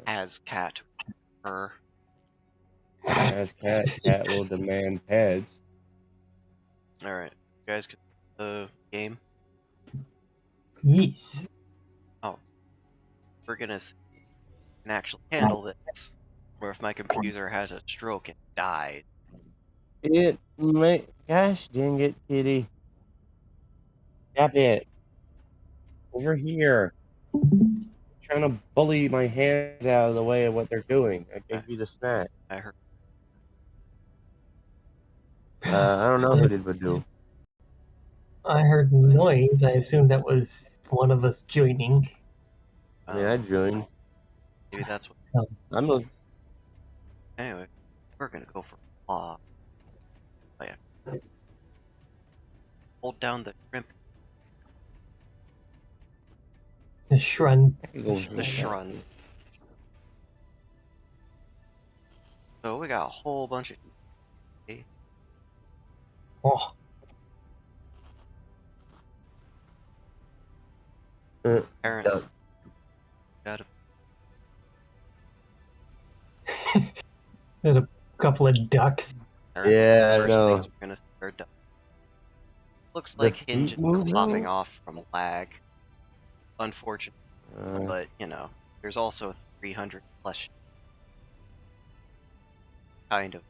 As cat her. As cat will demand pets. Alright. You guys can the game? Yes. Oh. We're gonna see if we can actually handle this. Or if my computer has a stroke and dies. It may. Gosh dang it, kitty. Stop it. Over here. Trying to bully my hands out of the way of what they're doing. I gave you the snack. I heard. I don't know who did Badoo. I heard noise. I assumed that was one of us joining. I mean, I joined. Maybe that's what. I'm a. Anyway, we're gonna go for law. Oh yeah. Hold down the shrimp. The shrun. The shrun. So we got a whole bunch of. Oh. Apparently, got And a couple of ducks. Yeah, I know. Things we're gonna start. Looks like Hinge is popping off from lag. Unfortunate, but you know, there's also 300 plus. Kind of.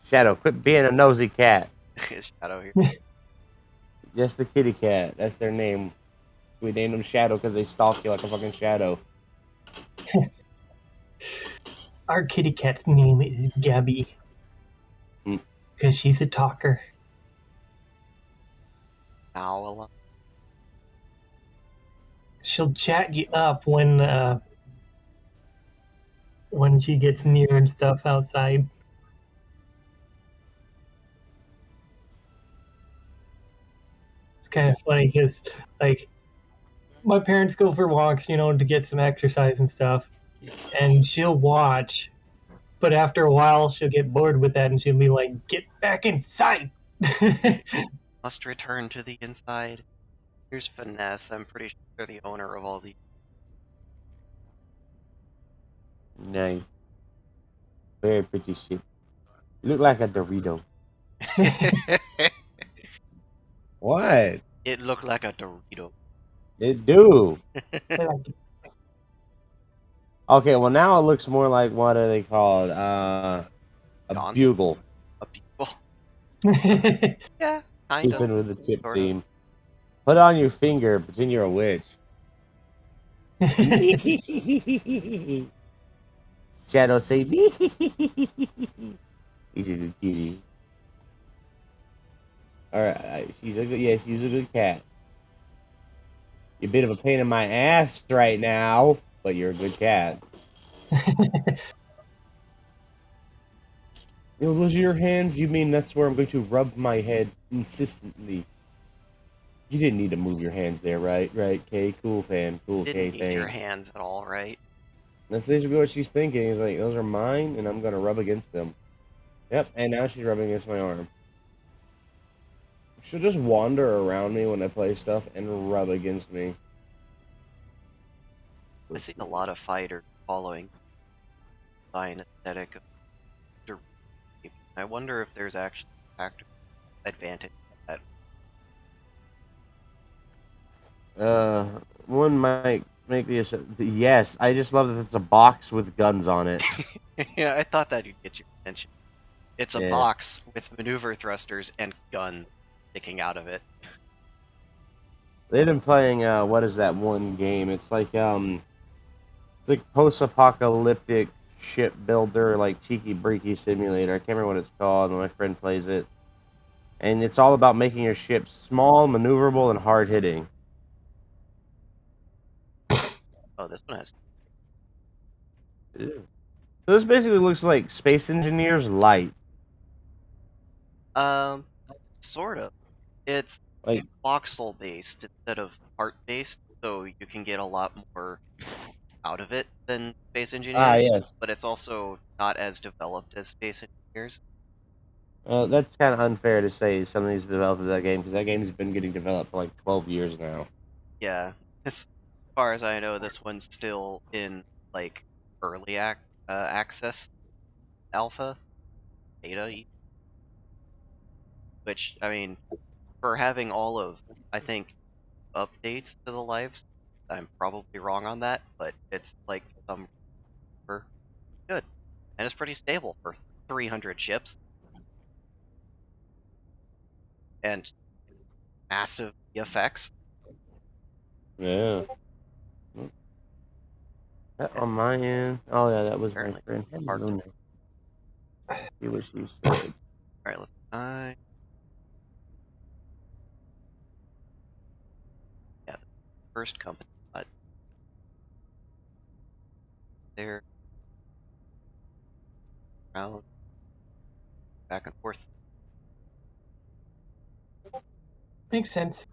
Shadow, quit being a nosy cat. Is Shadow here? Just the kitty cat. That's their name. We named them Shadow because they stalk you like a fucking shadow. Our kitty cat's name is Gabby. Because she's a talker. Owl. She'll chat you up when she gets near and stuff outside. It's kind of funny because, like, my parents go for walks, you know, to get some exercise and stuff, and she'll watch, but after a while she'll get bored with that and she'll be like, "Get back inside!" Must return to the inside. Here's Finesse. I'm pretty sure they're the owner of all these. Nice. Very pretty shit. You look like a Dorito. What? It looked like a Dorito. It do. Okay, well now it looks more like, what are they called? A Gaunt? bugle. A bugle. Yeah, kind Keeping of. with the tip Sort theme. Put it on your finger, pretend you're a witch. Shadow say he's a good kitty. Alright, she's a good, yes, she's a good cat. You're a bit of a pain in my ass right now, but you're a good cat. Those are your hands? You mean that's where I'm going to rub my head insistently? You didn't need to move your hands there, right? Right, Kay? Cool fan. Cool, Kay, Didn't need thanks. your hands at all, right? That's basically what she's thinking. Is like, those are mine, and I'm gonna rub against them. Yep, and now she's rubbing against my arm. She'll just wander around me when I play stuff and rub against me. I see a lot of fighters following design aesthetic of. I wonder if there's actually a factor advantage to that. One might make the yes. I just love that it's a box with guns on it. Yeah, I thought that'd get your attention. It's a box with maneuver thrusters and gun sticking out of it. They've been playing what is that one game? It's like post-apocalyptic ship builder, like cheeky breaky simulator. I can't remember what it's called, and my friend plays it. And it's all about making your ship small, maneuverable, and hard hitting. Oh, this one has. So this basically looks like Space Engineers light. Sort of. It's like voxel based instead of part based, so you can get a lot more out of it than Space Engineers. Yes. But it's also not as developed as Space Engineers. That's kind of unfair to say some of these developers of that game, because that game's been getting developed for like 12 years now. Yeah, As far as I know, this one's still in like early access alpha beta, which I mean, for having all of I think updates to the lives, I'm probably wrong on that, but it's like some for good, and it's pretty stable for 300 ships and massive effects. Yeah. That on my end. Oh yeah, that was my Apparently, friend. hard. Hello. See what she said. All right, let's. Yeah, the first company, but they're around back and forth. Makes sense.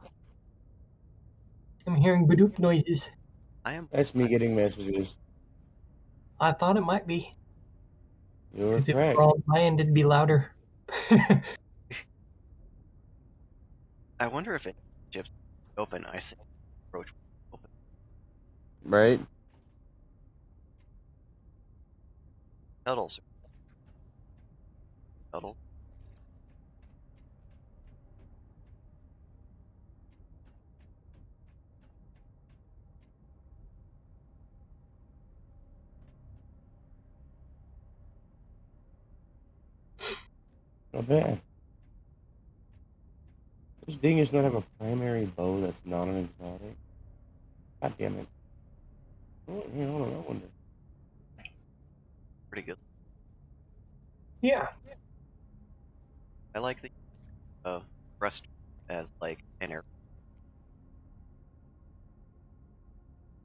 I'm hearing badoop noises. I am. That's me getting messages. I thought it might be. You're Because if it correct. were on my end, it'd be louder. I wonder if it ships open. I see approach open. Right? Shuttles. Shuttle. Not bad. This thing does not have a primary bow that's not an exotic. God damn it. Oh, yeah, hold on, I wonder. Pretty good. Yeah. I like the thrust as like an air.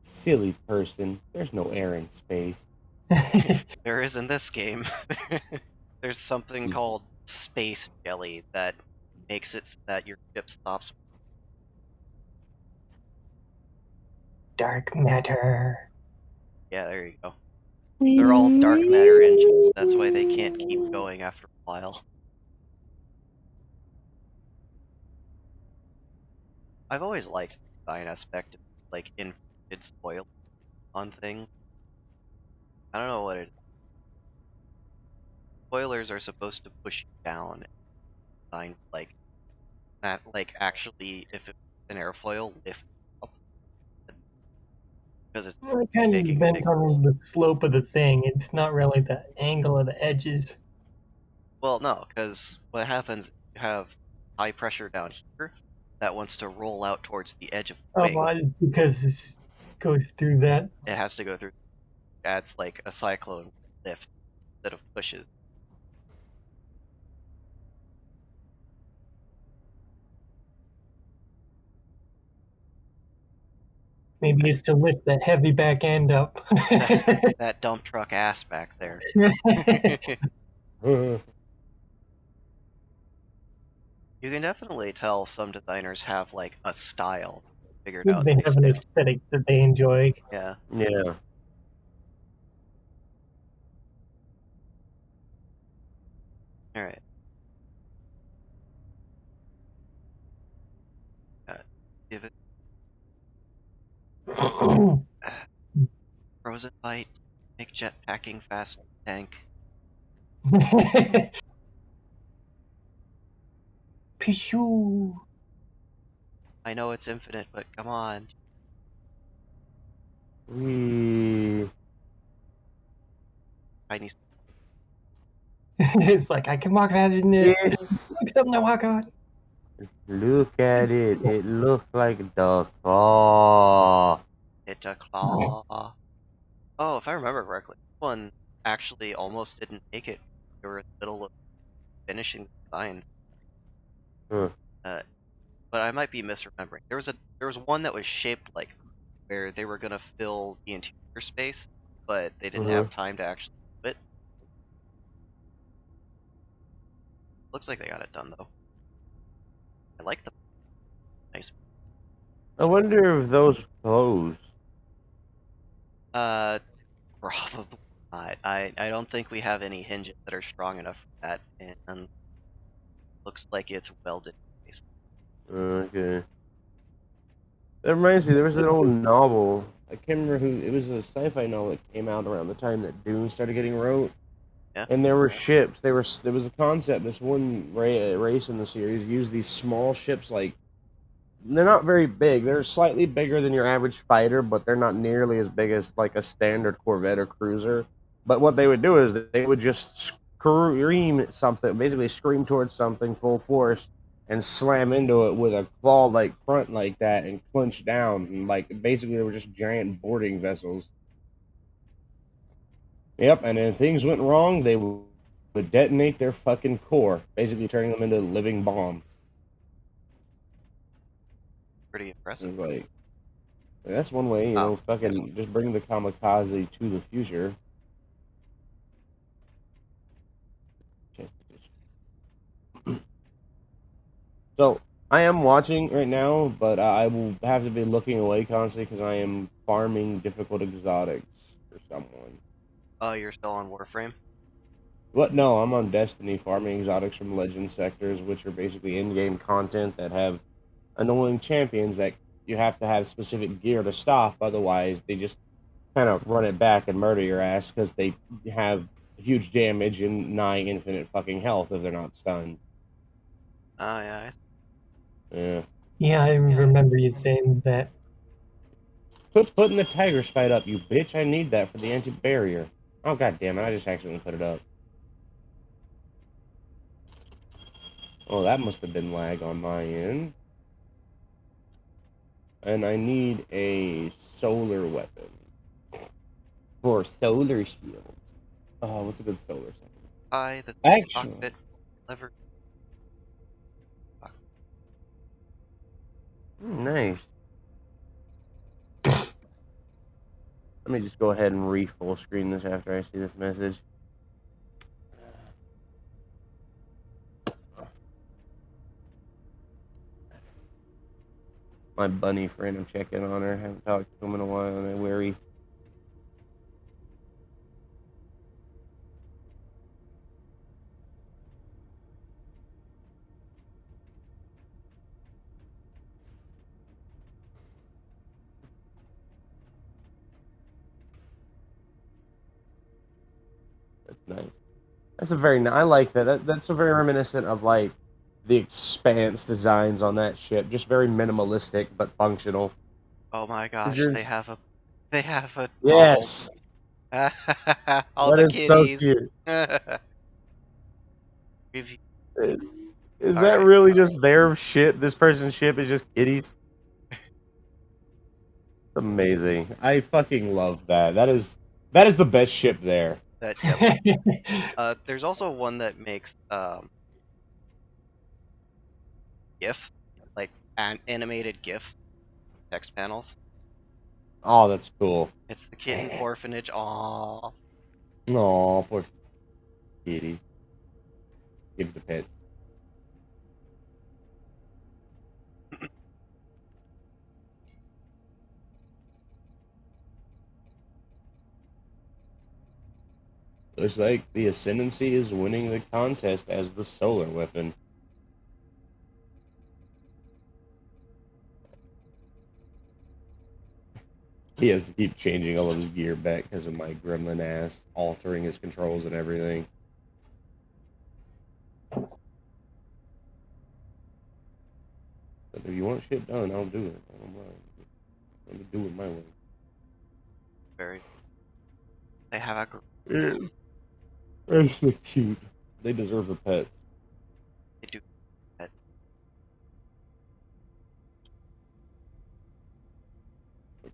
Silly person. There's no air in space. There is in this game. There's something called space jelly that makes it so that your ship stops. Dark matter. Yeah, there you go. They're all dark matter engines. That's why they can't keep going after a while. I've always liked the design aspect of like infinite spoil on things. I don't know what it is. Spoilers are supposed to push you down and design like that, like actually if it's an airfoil lift up because it's Well, it kind of making a big. depends on the slope of the thing. It's not really the angle of the edges. Well, no, because what happens, you have high pressure down here that wants to roll out towards the edge of the wing. Because it goes through that. It has to go through. Adds like a cyclone lift instead of pushes. Maybe That, it's to lift that heavy back end up. that dump truck ass back there. You can definitely tell some designers have like a style figured out They they have an stick. aesthetic that they enjoy. Yeah. Yeah. All right. Uh, give it frozen bite. Make jet packing fast tank. Pichu. I know it's infinite, but come on. Wee. Tiny. It's like I can walk faster than this. Yes. Look, something to walk on. Look at it. It looks like the claw. It's a claw. Oh, if I remember correctly, this one actually almost didn't make it. They were in the middle of finishing the design. Huh. Uh, but I might be misremembering. There was one that was shaped like where they were gonna fill the interior space, but they didn't Uh-huh. have time to actually do it. Looks like they got it done though. I like the nice. I wonder if those close. Uh, probably not. I don't think we have any hinges that are strong enough for that, and looks like it's welded. Okay. That reminds me, there was an old novel. I can't remember who. It was a sci-fi novel that came out around the time that Dune started getting wrote. Yeah. And there were ships. There was a concept. This one race in the series used these small ships. Like they're not very big. They're slightly bigger than your average fighter, but they're not nearly as big as like a standard Corvette or cruiser. But what they would do is they would just scream at something, basically scream towards something full force, and slam into it with a claw like front like that, and clench down. And like basically, they were just giant boarding vessels. Yep, and if things went wrong, they would detonate their fucking core, basically turning them into living bombs. Pretty It impressive. was like that's one way, Oh, fucking just bring the kamikaze to the future. So I am watching right now, but I will have to be looking away constantly because I am farming difficult exotics for someone. oh, you're still on Warframe? What? No, I'm on Destiny farming exotics from Legend sectors, which are basically in-game content that have annoying champions that you have to have specific gear to stop. Otherwise, they just kind of run it back and murder your ass because they have huge damage and nigh infinite fucking health if they're not stunned. Oh, yeah. Yeah. Yeah, I remember you saying that. Quit putting the tiger spite up, you bitch. I need that for the anti-barrier. Oh, god damn it. I just accidentally put it up. Oh, that must have been lag on my end. And I need a solar weapon for solar shields. Oh, what's a good solar second? Hi, the Actually, cockpit lever. nice. Let me just go ahead and re-full screen this after I see this message. My bunny friend, I'm checking on her. Haven't talked to him in a while, and I'm wary. That's nice. That's a very. I like that. That's a very reminiscent of like the Expanse designs on that ship. Just very minimalistic but functional. Oh my 'Cause gosh, yours- they have a bald. Yes, All that the is so kitties. cute. Give you- Is All that right. really just their ship? This person's ship is just kitties. Amazing. I fucking love that. That is the best ship there. That yep. There's also one that makes GIF, like animated GIFs, text panels. Oh, that's cool. It's the kitten orphanage. Aww. Oh, poor kitty. Give the pet. Looks like the Ascendancy is winning the contest as the solar weapon. He has to keep changing all of his gear back because of my gremlin ass, altering his controls and everything. But if you want shit done, I'll do it. I don't mind. Let me do it my way. Very. They have a. Yeah, that's so cute. They deserve a pet. They do that.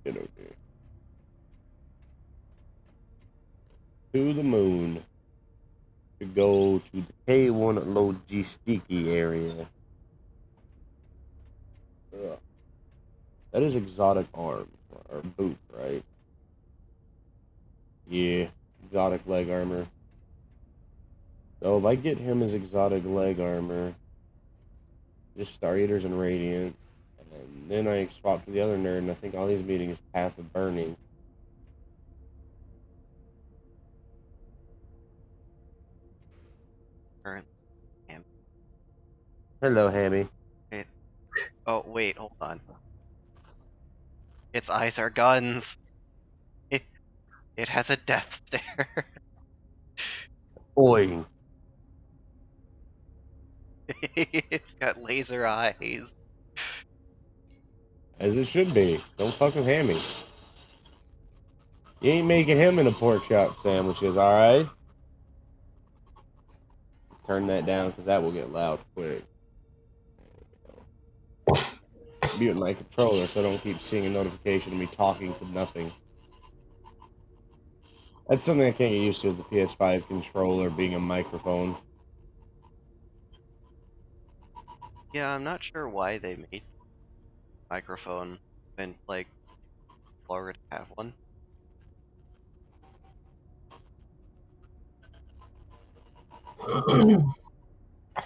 Okay, okay. To the moon to go to the K1 Logistiki area. Ugh. That is exotic arms or boot, right? Yeah, exotic leg armor. So if I get him as exotic leg armor, just Star Eaters and Radiant, and then I swap to the other nerd, and I think all he's meeting is Path of Burning. Current. Damn. Hello, Hammy. Wait. Oh wait, hold on. Its eyes are guns. It has a death stare. Boy. It's got laser eyes. As it should be. Don't fuck with Hammy. You ain't making him into pork chop sandwiches, alright? Turn that down because that will get loud quick. Mute my controller so I don't keep seeing a notification of me talking to nothing. That's something I can't get used to is the PS5 controller being a microphone. Yeah, I'm not sure why they made microphone when like already have one.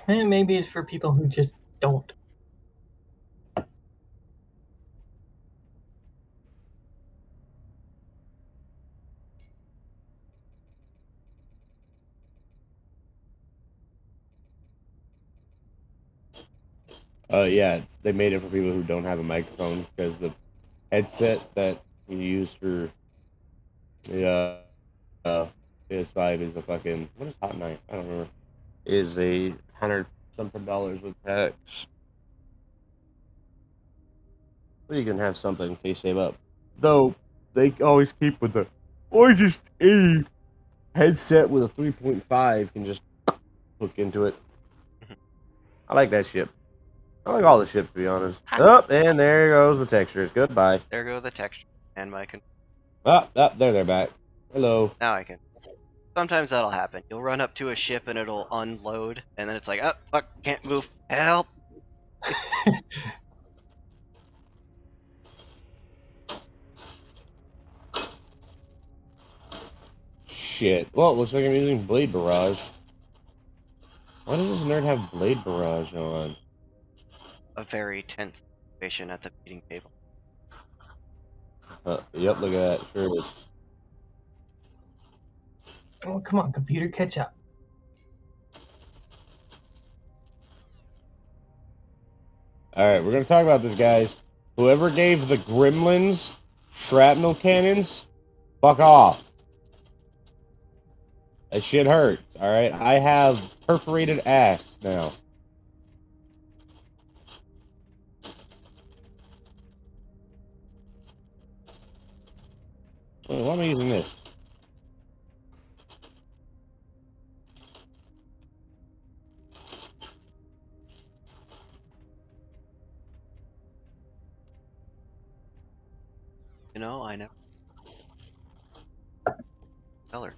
Maybe it's for people who just don't. Yeah, they made it for people who don't have a microphone because the headset that you use for the PS5 is a fucking what is Hot Knife? I don't remember. Is a $100-something with tax. Well, you can have something in case save up. Though they always keep with the or just a headset with a 3.5 can just hook into it. I like that ship. I like all the ships to be honest. Oh, and there goes the textures. Goodbye. There go the texture and my There they're back. Hello. now I can. Sometimes that'll happen. You'll run up to a ship and it'll unload, and then it's like, oh fuck, can't move. Help! Shit. Well, it looks like I'm using Blade Barrage. Why does this nerd have Blade Barrage on? A very tense situation at the meeting table. Yep, look at that. Sure is. Oh, come on, computer, catch up. Alright, we're gonna talk about this, guys. Whoever gave the gremlins shrapnel cannons, fuck off. That shit hurts, alright? I have perforated ass now. Why am I using this? You know, I never color.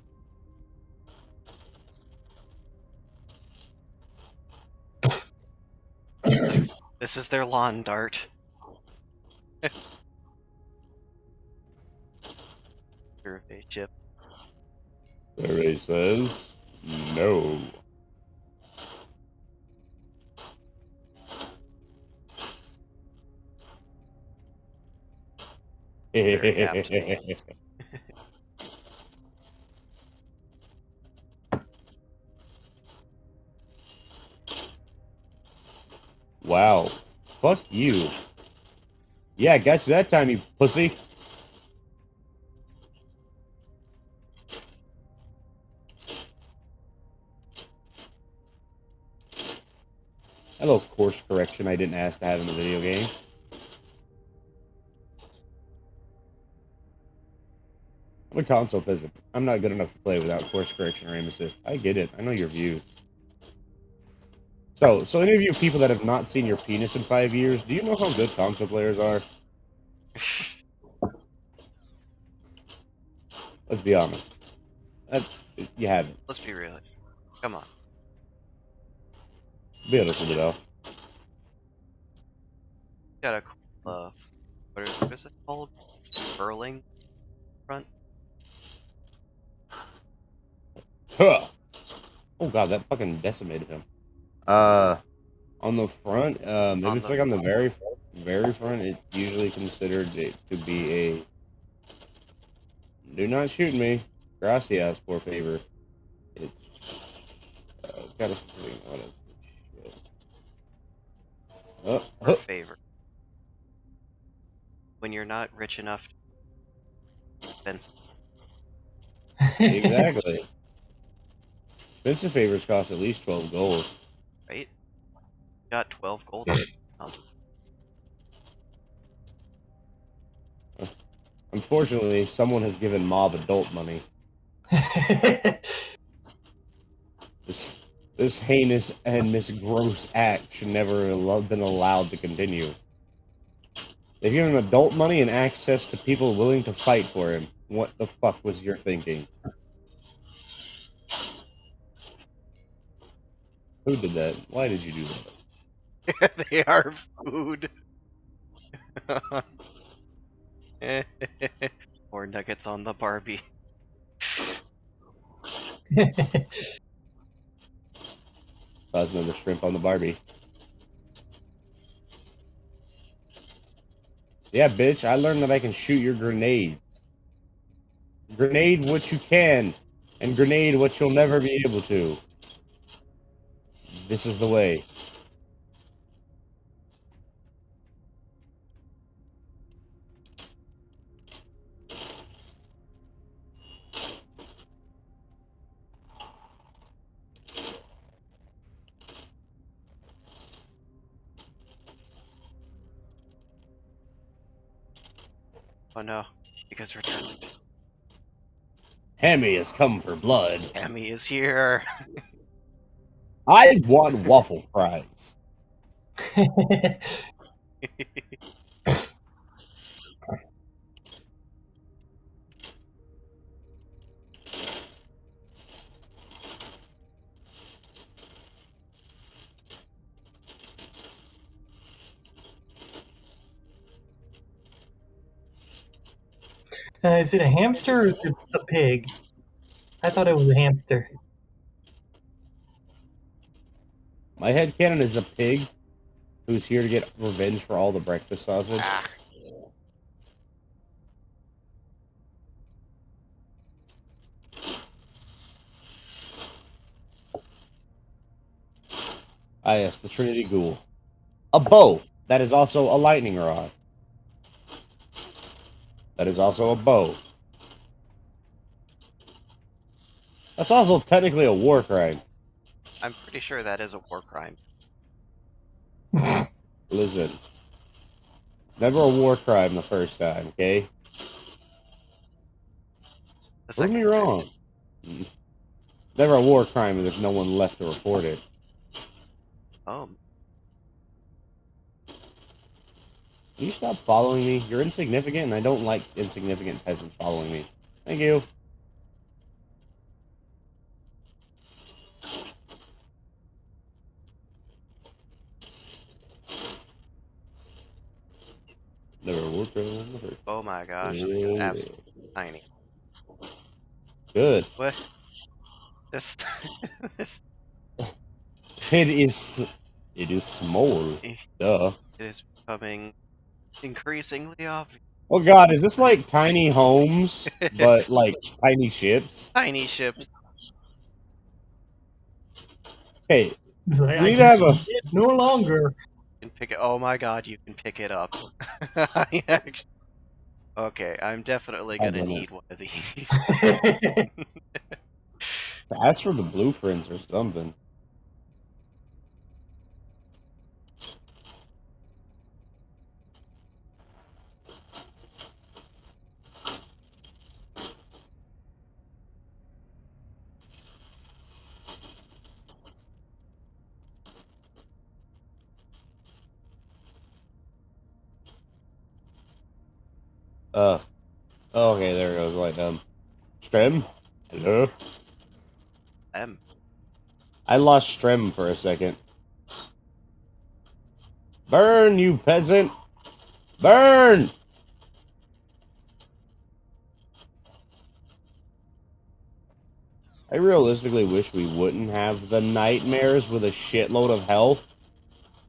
This is their lawn dart. Survey ship. Survey says no. Very apt to me. Wow. Fuck you. Yeah, got you that time, you pussy. Hello, course correction I didn't ask to have in the video game. I'm a console peasant. I'm not good enough to play without course correction or aim assist. I get it. I know your views. So any of you people that have not seen your penis in 5 years, do you know how good console players are? Let's be honest. That, you haven't. Let's be real. Come on. Be honest with you though. Got a cool, what is it called? Furling front? Huh. Oh god, that fucking decimated him. On the front, if On it's the like on the very front, it's usually considered it to be a do not shoot me. Gracias, por favor. It's gotta what is shit. or favor. when you're not rich enough to spend, Exactly. Expensive favors cost at least 12 gold. right? Got 12 gold in your account. Unfortunately, someone has given Mob adult money. This heinous and this gross act should never have been allowed to continue. They've given him adult money and access to people willing to fight for him. What the fuck was your thinking? Who did that? Why did you do that? They are food. More nuggets on the Barbie. That's another shrimp on the Barbie. Yeah, bitch, I learned that I can shoot your grenades. Grenade what you can, and grenade what you'll never be able to. This is the way. Oh no, because returned. Hammy has come for blood. Hammy is here. I want waffle fries. Is it a hamster or is it a pig? I thought it was a hamster. My headcanon is a pig who's here to get revenge for all the breakfast sausage. Ah, Ah, yes, the Trinity Ghoul. A bow. That is also a lightning rod. That is also a bow. That's also technically a war crime. I'm pretty sure that is a war crime. Listen. It's never a war crime the first time, okay? The Prove second me time. wrong. Never a war crime and there's no one left to report it. Oh, Can you stop following me? You're insignificant and I don't like insignificant peasants following me. Thank you. Never a war crime the first oh my gosh, time. this is absolutely tiny. Good. What? This, this It is. It is small. it Duh. is becoming increasingly obvious. Oh god, is this like tiny homes, but like tiny ships? Tiny ships. Hey, It's like, we I need to can have a. it no longer. You can pick it. Oh my god, you can pick it up. I actually, okay, I'm definitely God gonna damn it. need one of these. Ask for the blueprints or something. Uh. Okay, there it goes. Like Strem. Hello. M. I lost Strem for a second. Burn, you peasant! Burn! I realistically wish we wouldn't have the nightmares with a shitload of health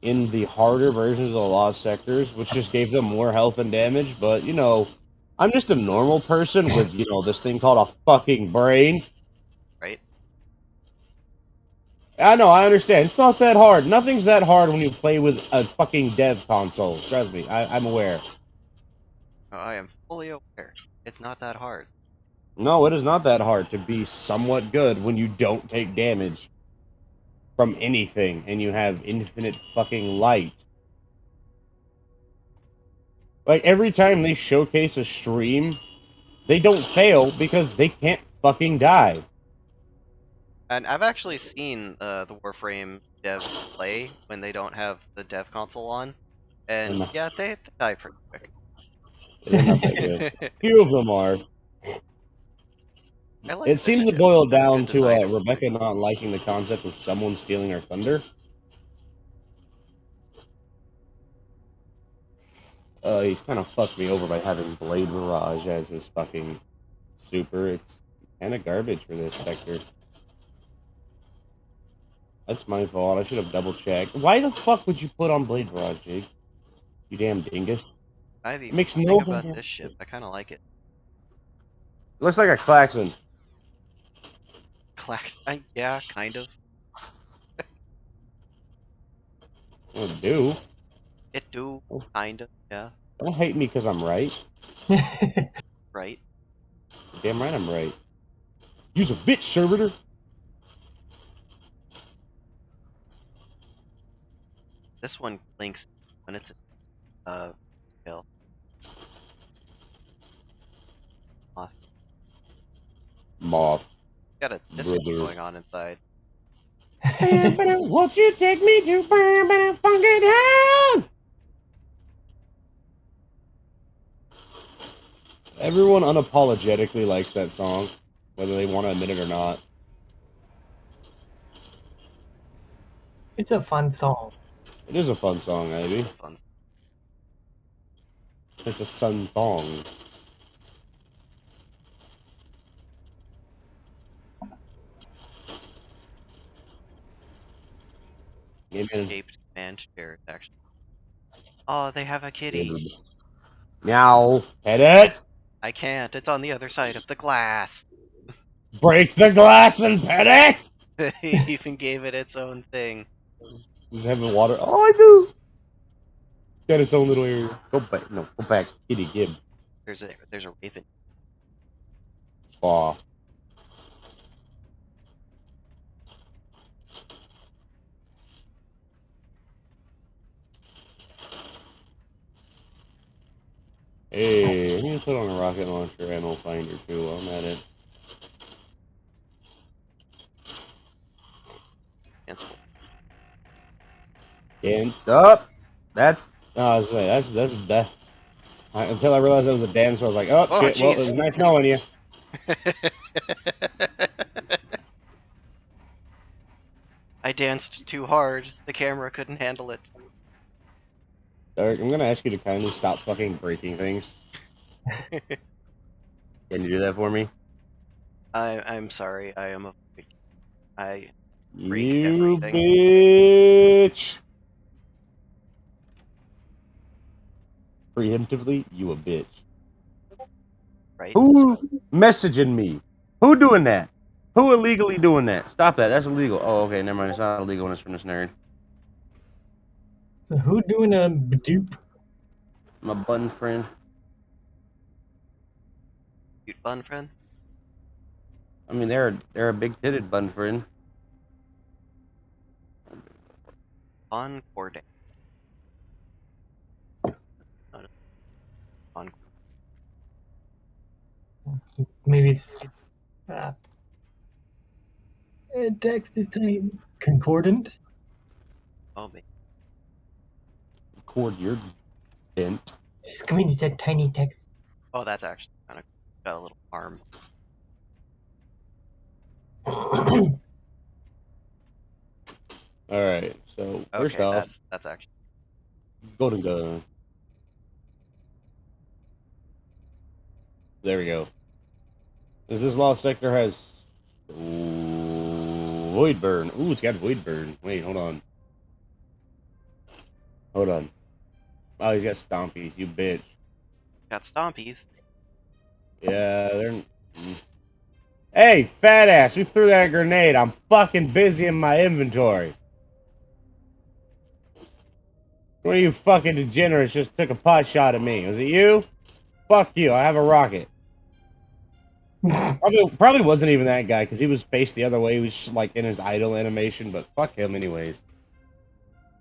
in the harder versions of the Lost Sectors, which just gave them more health and damage, but, you know, I'm just a normal person with, you know, this thing called a fucking brain. Right? I know, I understand. It's not that hard. Nothing's that hard when you play with a fucking dev console. Trust me, I'm aware. I am fully aware. It's not that hard. No, it is not that hard to be somewhat good when you don't take damage from anything and you have infinite fucking light. Like, every time they showcase a stream, they don't fail because they can't fucking die. And I've actually seen the Warframe devs play when they don't have the dev console on, and And yeah, they die pretty quick. they're not that good. Few of them are. I like It this seems to ship. boil It's down good to design to some Rebecca degree. not liking the concept of someone stealing her thunder. He's kind of fucked me over by having Blade Mirage as his fucking super. It's kind of garbage for this sector. That's my fault. I should have double checked. Why the fuck would you put on Blade Mirage, Jake? You damn dingus. Ivy, It makes what do you no think about goddamn this ship? sense. I kind of like it. It looks like a klaxon. Clax, yeah, kind of. Well, do. It do, kind of, yeah, Don't hate me because I'm right. right. Damn right I'm right. Use a bitch, servitor. This one blinks when it's kill. Moth. Moth, Got a disco brother. going on inside. Won't you take me to funky town? Everyone unapologetically likes that song, whether they want to admit it or not. It's a fun song. It is a fun song, Ivy. Fun. It's a sun thong. Amen. Shaped command chair, actually. Oh, they have a kitty. Meow. Hit it. I can't. It's on the other side of the glass. Break the glass and pet it. They even gave it its own thing. Just having water. Oh, I do. It's got its own little area. Go back. No, go back. Kitty Gib. There's a raven. Aw. Hey, I'm gonna put on a rocket launcher ammo finder too while I'm at it. Cancel. Danced up. That's I was saying, that's that. Until I realized that was a dance, so I was like, oh Oh, shit. Well, it was jeez. nice knowing you. I danced too hard. The camera couldn't handle it. Derek, I'm gonna ask you to kindly stop fucking breaking things. Can you do that for me? I'm sorry. I am a. I break You everything. bitch. Preemptively, you a bitch. Right? Who messaging me? Who doing that? Who illegally doing that? Stop that. That's illegal. Oh, okay. Never mind. It's not illegal when it's from this nerd. So who doing a dupe? My button friend. Cute bun friend. I mean, they're a big titted button friend. Encore. On. Maybe it's text is tiny concordant. Oh, maybe. Cord your dent. Squint said tiny text. Oh, that's actually kind of got a little arm. All right. So first Okay, off, that's actually. golden gun. There we go. This lost sector has void burn. Ooh, it's got void burn. Wait, hold on. Hold on. Oh, he's got stompies. You bitch. Got stompies. Yeah, they're. Hey, fat ass! Who threw that grenade? I'm fucking busy in my inventory. One of you fucking degenerates just took a pot shot at me. Was it you? Fuck you, I have a rocket. Probably wasn't even that guy, because he was faced the other way. He was like in his idle animation, but fuck him anyways.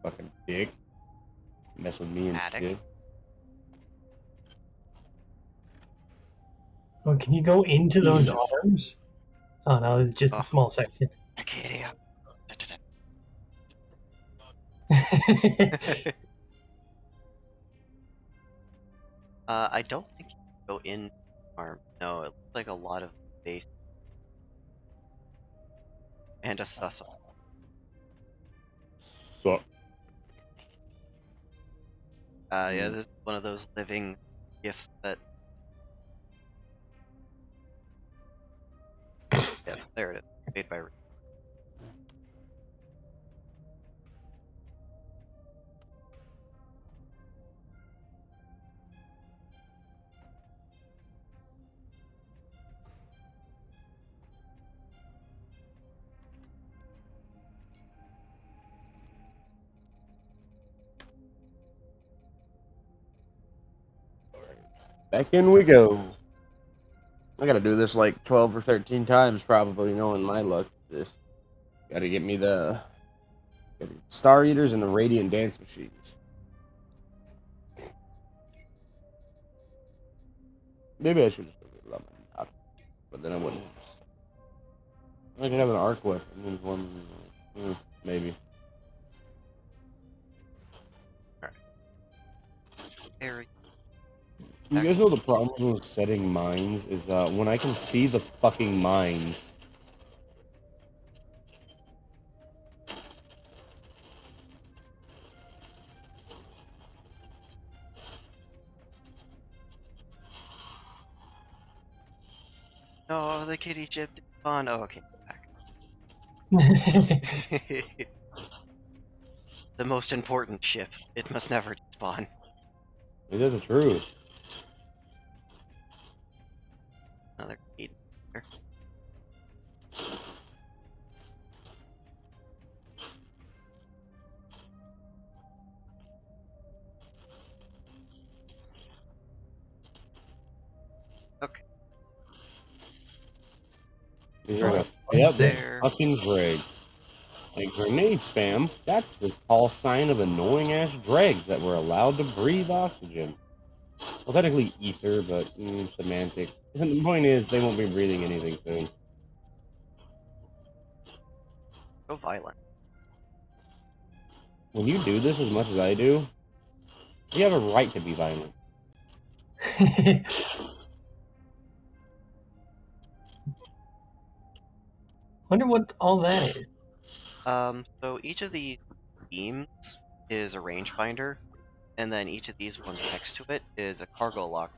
Fucking dick. Mess with me and Attic. shit. Oh, can you go into those Jesus. arms? Oh no, it's just a Oh, small section. Arcadia. I don't think you can go in farm. No, it looks like a lot of base and a suss. Suck. Yeah, this is one of those living gifts that. Yeah, there it is. Made by. Back in we go. I gotta do this like 12 or 13 times, probably, knowing my luck. This gotta get me the Star Eaters and the Radiant Dance Machines. Maybe I should just go get Lemon, but then I wouldn't. I could have an arc weapon. Maybe. Alright. Very. You guys know the problem with setting mines is when I can see the fucking mines. No, the kitty ship did spawn. Oh, okay, back. The most important ship. It must never despawn. Is that the truth? Another key. Okay. These are gonna yep, There. fucking dregs. Like grenade spam, that's the call sign of annoying ass dregs that were allowed to breathe oxygen. Well, technically ether, but semantic. And the point is, they won't be breathing anything soon. So violent. When you do this as much as I do, you have a right to be violent. Wonder what all that is. So each of these beams is a rangefinder, and then each of these ones next to it is a cargo lock.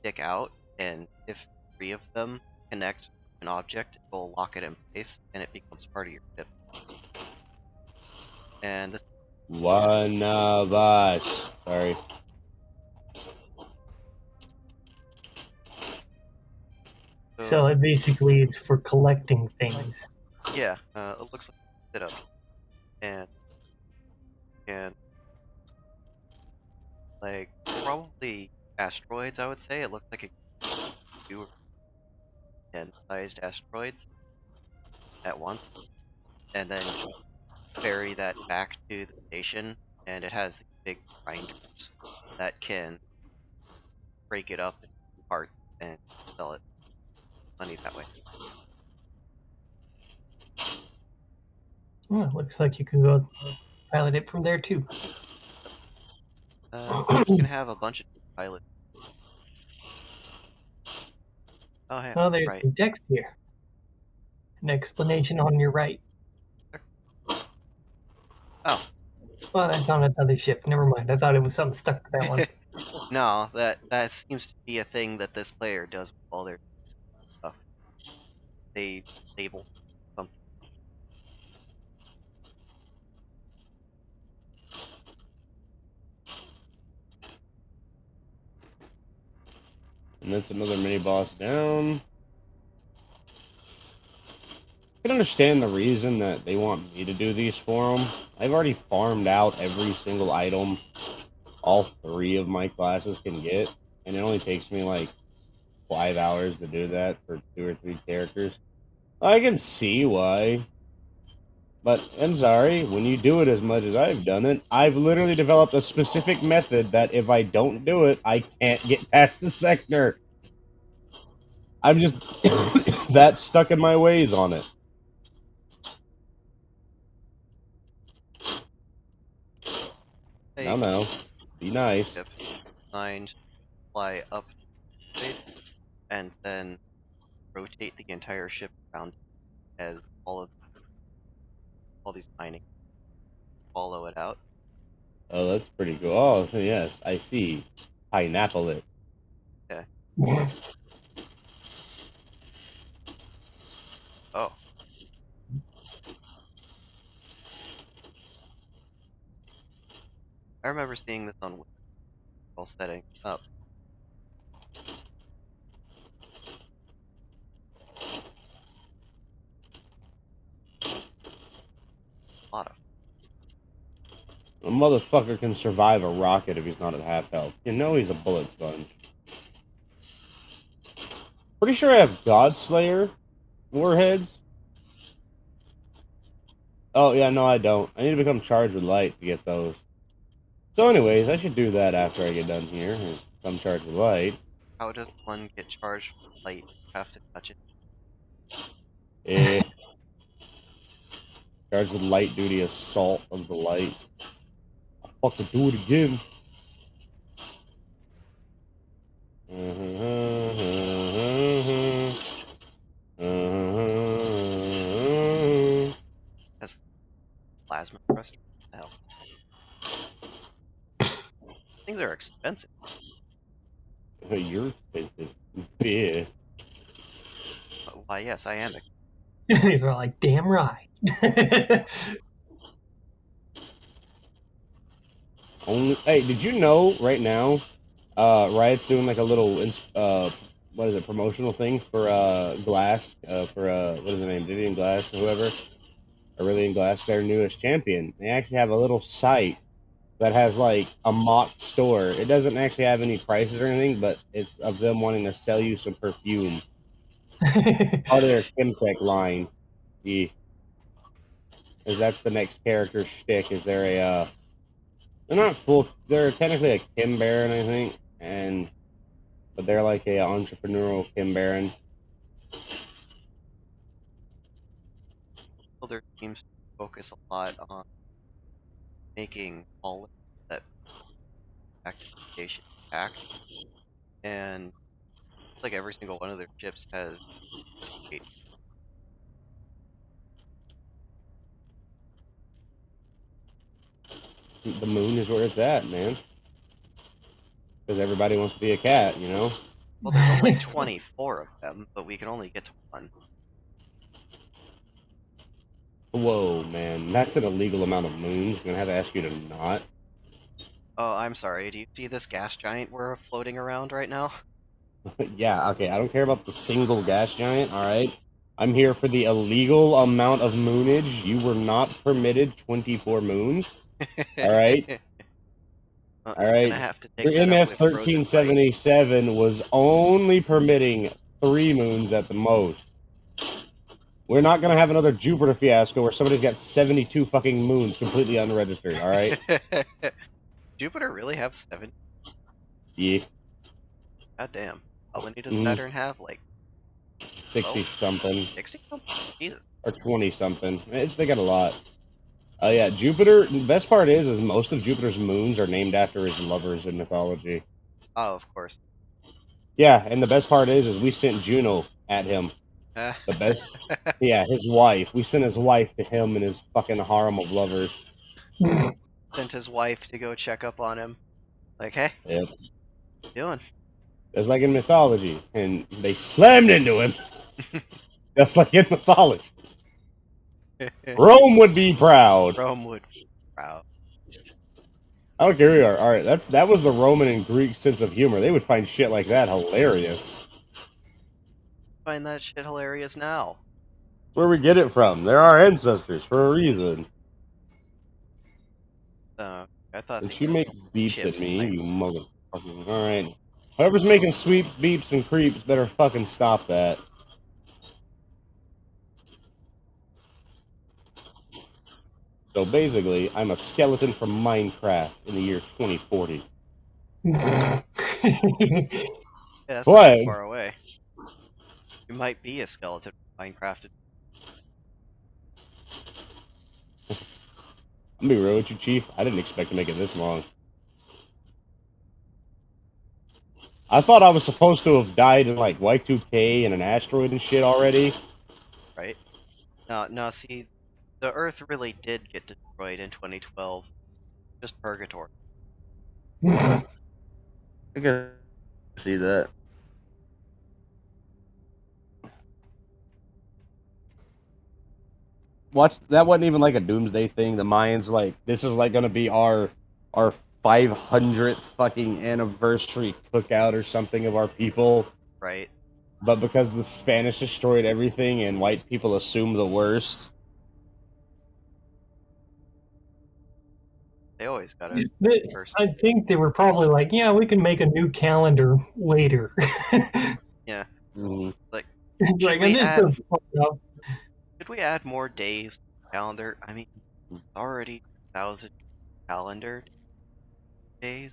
Stick out, and if 3 of them connect an object, it will lock it in place, and it becomes part of your ship. And this. One of us. Sorry. So it basically it's for collecting things. Yeah, it looks like a sit up, and like probably asteroids. I would say it looks like a 2 or 10 sized asteroids at once, and then ferry that back to the station, and it has these big grinders that can break it up into parts and sell it money that way. Oh, looks like you can go pilot it from there too. You can have a bunch of pilots. Oh, hey, Oh, there's right. some text here. An explanation on your right. Oh. Well, that's on another ship. Never mind. I thought it was something stuck to that one. No, that seems to be a thing that this player does with all their stuff. They label something. And that's another mini boss down. I can understand the reason that they want me to do these for them. I've already farmed out every single item all 3 of my classes can get, and it only takes me like 5 hours to do that for 2 or 3 characters. I can see why. But I'm sorry, when you do it as much as I've done it, I've literally developed a specific method that if I don't do it, I can't get past the sector. I'm just that stuck in my ways on it. No. Be nice. Ship designed to fly up to it and then rotate the entire ship around as all these mining follow it out. Oh, that's pretty cool. Oh, yes, I see. Pineapple it. Yeah. Oh, I remember seeing this on while setting up. A lot of A motherfucker can survive a rocket if he's not at half health. You know he's a bullet sponge. Pretty sure I have Godslayer warheads. Oh, yeah, no, I don't. I need to become charged with light to get those. So anyways, I should do that after I get done here. Become charged with light. how does one get charged with light? You have to touch it. Eh. Charged with light duty assault of the light. I'll fucking do it again. Has plasma thruster. Hell, things are expensive. You're expensive. Yeah. Why, yes, I am. You're like, damn right. Hey, did you know right now, Riot's doing like a little, what is it, promotional thing for Glass, for what is the name, Vivian Glass or whoever, Aurelian Glass, their newest champion. They actually have a little site that has like a mock store. It doesn't actually have any prices or anything, but it's of them wanting to sell you some perfume. Part of their Kimtech line. Yeah. Because that's the next character shtick. Is they're they're not full. They're technically a Kim Baron, I think, but they're like a entrepreneurial Kim Baron. Their teams focus a lot on making all that activation pack, and like every single one of their ships has a The moon is where it's at, man. Because everybody wants to be a cat, you know? well, there's only 24 of them, but we can only get to one. Whoa, man. That's an illegal amount of moons. I'm going to have to ask you to not. Oh, I'm sorry. Do you see this gas giant we're floating around right now? Yeah, okay. I don't care about the single gas giant, alright? I'm here for the illegal amount of moonage. You were not permitted 24 moons. Alright? Well, All you're right. gonna have to Your take that up MF with Frozen Fight. 1377 was only permitting 3 moons at the most. We're not gonna have another Jupiter fiasco where somebody's got 72 fucking moons completely unregistered. All right. Jupiter really have 7? Yeah. God damn. How many does Mhm. Saturn have? Like 60 something 60? Jesus. or 20 something. They got a lot. Oh yeah, Jupiter. The best part is most of Jupiter's moons are named after his lovers in mythology. Oh, of course. Yeah, and the best part is we sent Juno at him. The best. Yeah, his wife. We sent his wife to him and his fucking harem of lovers. Sent his wife to go check up on him. Like, hey, Yep. what you doing? Just like in mythology, and they slammed into him, just like in mythology. Rome would be proud. Rome would be proud. I don't care who you are. All right, that was the Roman and Greek sense of humor. They would find shit like that hilarious. Find that shit hilarious now. That's where we get it from. They're our ancestors for a reason. I thought And they she used make beeps at chips me, like you motherfucking. All right. Whoever's making sweeps, beeps, and creeps better fucking stop that. So basically, I'm a skeleton from Minecraft in the year 2040. Yeah, that's not What? too far away. You might be a skeleton from Minecraft. I'm gonna be real with you, Chief. I didn't expect to make it this long. I thought I was supposed to have died in like Y2K and an asteroid and shit already. Right? No, see, the Earth really did get destroyed in 2012. Just purgatory. I can see that. Watch, that wasn't even like a doomsday thing. The Mayans like, this is like gonna be our 500th fucking anniversary cookout or something of our people. Right? But because the Spanish destroyed everything and white people assume the worst. They always gotta first. I think they were probably like, yeah, we can make a new calendar later. Yeah. Mhm. Like, should Like, and we this add does fuck up. more days to the calendar? I mean, it's already 1,000 calendar days.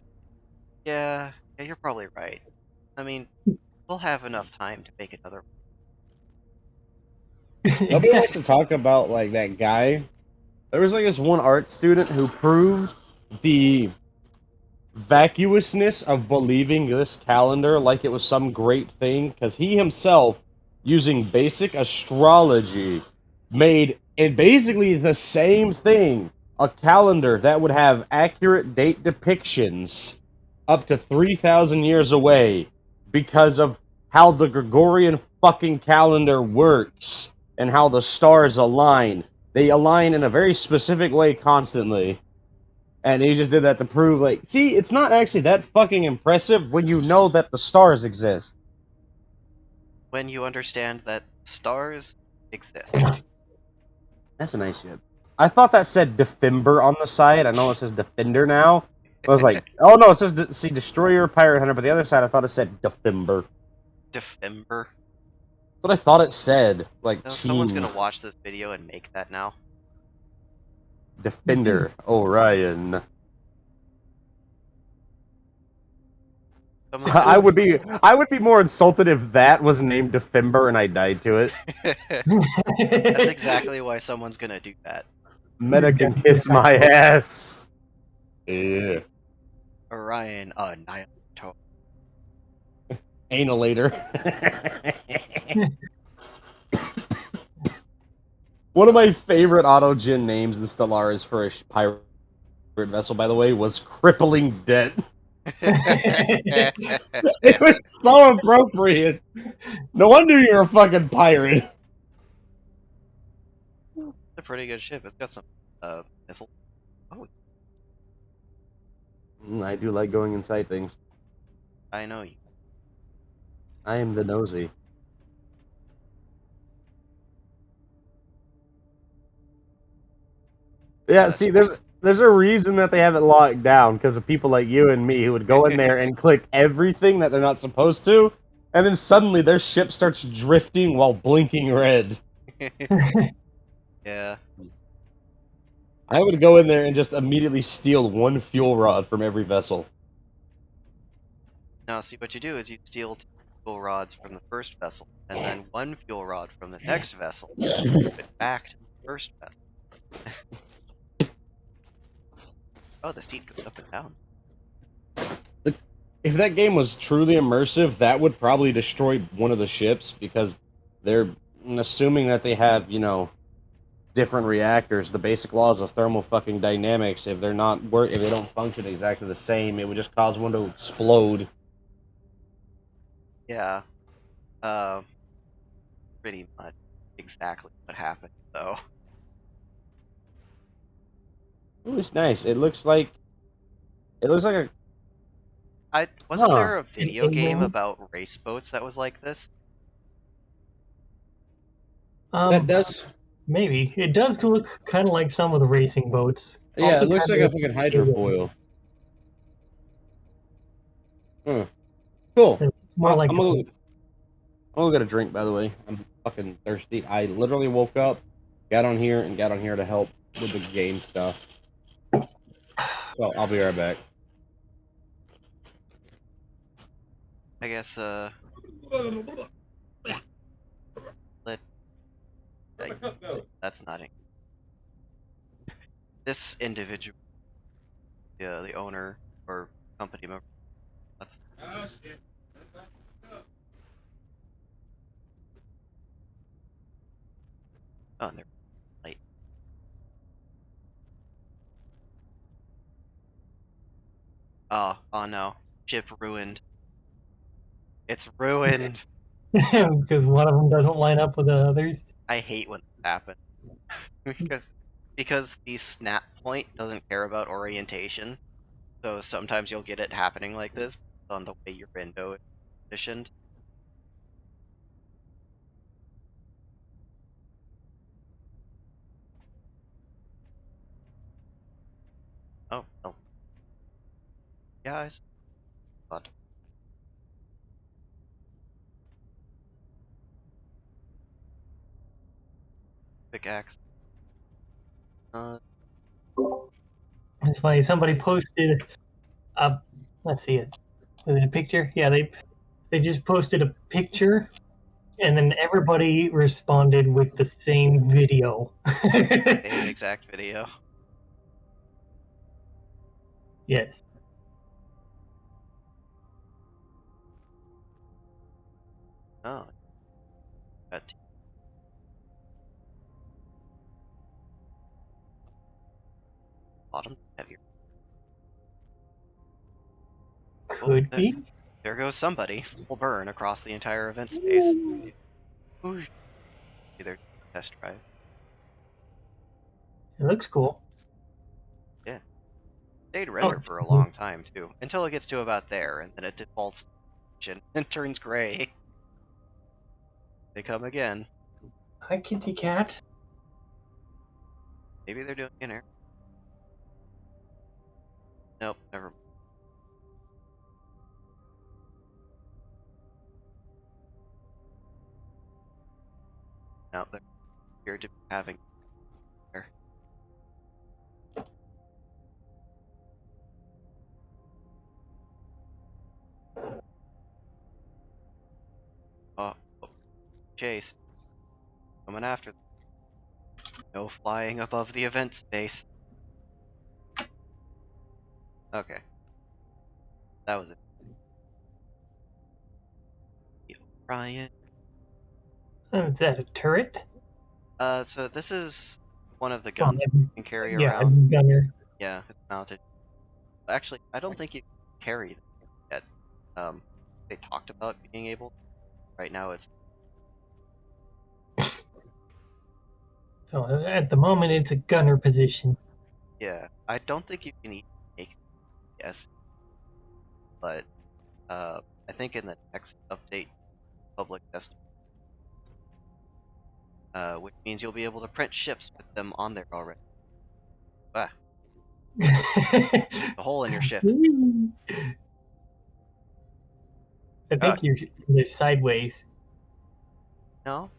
Yeah, you're probably right. I mean, we'll have enough time to make another. Nobody wants to Exactly. talk about like that guy. There was like this one art student who proved the vacuousness of believing this calendar like it was some great thing because he himself, using basic astrology, made it basically the same thing, a calendar that would have accurate date depictions up to 3,000 years away because of how the Gregorian fucking calendar works and how the stars align. They align in a very specific way constantly. And he just did that to prove, like, see, it's not actually that fucking impressive when you know that the stars exist. When you understand that stars exist. That's a nice ship. I thought that said Defimber on the side. I know it says Defender now. I was like, oh no, it says see Destroyer, Pirate Hunter, but the other side I thought it said Defimber. Defember. That's what I thought it said. Like Someone's gonna teams. watch this video and make that now. Defender. Orion. Someone Or- I would be more insulted if that was named Defimber and I died to it. That's exactly why someone's gonna do that. Meta can kiss my ass. Yeah. Orion Annihilator. Annihilator. One of my favorite autogen names in Stellaris for a pirate vessel, by the way, was Crippling Debt. It was so appropriate. No wonder you're a fucking pirate. It's a pretty good ship. It's got some missiles. Oh, I do like going inside things. I know you. I am the nosy. Yeah, see, there's a reason that they have it locked down because of people like you and me who would go in there and click everything that they're not supposed to, and then suddenly their ship starts drifting while blinking red. Yeah. I would go in there and just immediately steal one fuel rod from every vessel. Now, see what you do is you steal 2 fuel rods from the first vessel, and then 1 fuel rod from the next vessel, and move it back to the first vessel. Oh, the seat goes up and down. If that game was truly immersive, that would probably destroy one of the ships because they're assuming that they have, you know, different reactors. The basic laws of thermal fucking dynamics. If they're not if they don't function exactly the same, it would just cause one to explode. Yeah. Pretty much exactly what happened, though. Ooh, it's nice. It looks like a Wasn't huh. there a video game about race boats that was like this? That does. Maybe it does look kind of like some of the racing boats. Yeah, Also, it looks kind like a of fucking hydrofoil. Huh. Cool. It's more like I'm gonna get a drink, by the way. I'm fucking thirsty. I literally woke up, got on here to help with the game stuff. So I'll be right back. I guess let that's not it. This individual, the owner or company member. That's oh, they're late. Oh no, ship ruined. It's ruined. because one of them doesn't line up with the others. I hate when this happens because the snap point doesn't care about orientation. So sometimes you'll get it happening like this on the way your window is positioned. Oh, well, guys, but pickaxe. It's funny. Somebody posted a, let's see it. Was it a picture? Yeah, they just posted a picture, and then everybody responded with the same video. Same exact video. Yes. Oh, got bottom heavier. Oh, Could be. there goes somebody. Full burn across the entire event space. Ooh, either test drive. It looks cool. Yeah, stayed Oh, render for a long time too, until it gets to about there, and then it defaults and turns gray. They come again. hi, kitty cat. Maybe they're doing inner. Nope, never. No, they appear to be having. There. Oh, oh, chased. Coming after them. No flying above the event space. Okay, that was it. Ryan. Is that a turret? So this is one of the Oh, guns you can carry yeah, a around. gunner. Yeah, it's mounted. Actually, I don't think you can carry them yet. Um, they talked about being able. Right now, it's So at the moment, it's a gunner position. yeah. I don't think you can even make yes, but I think in the next update, public test, which means you'll be able to print ships with them on there already. Ah, a hole in your ship. I Oh think you're sideways. no,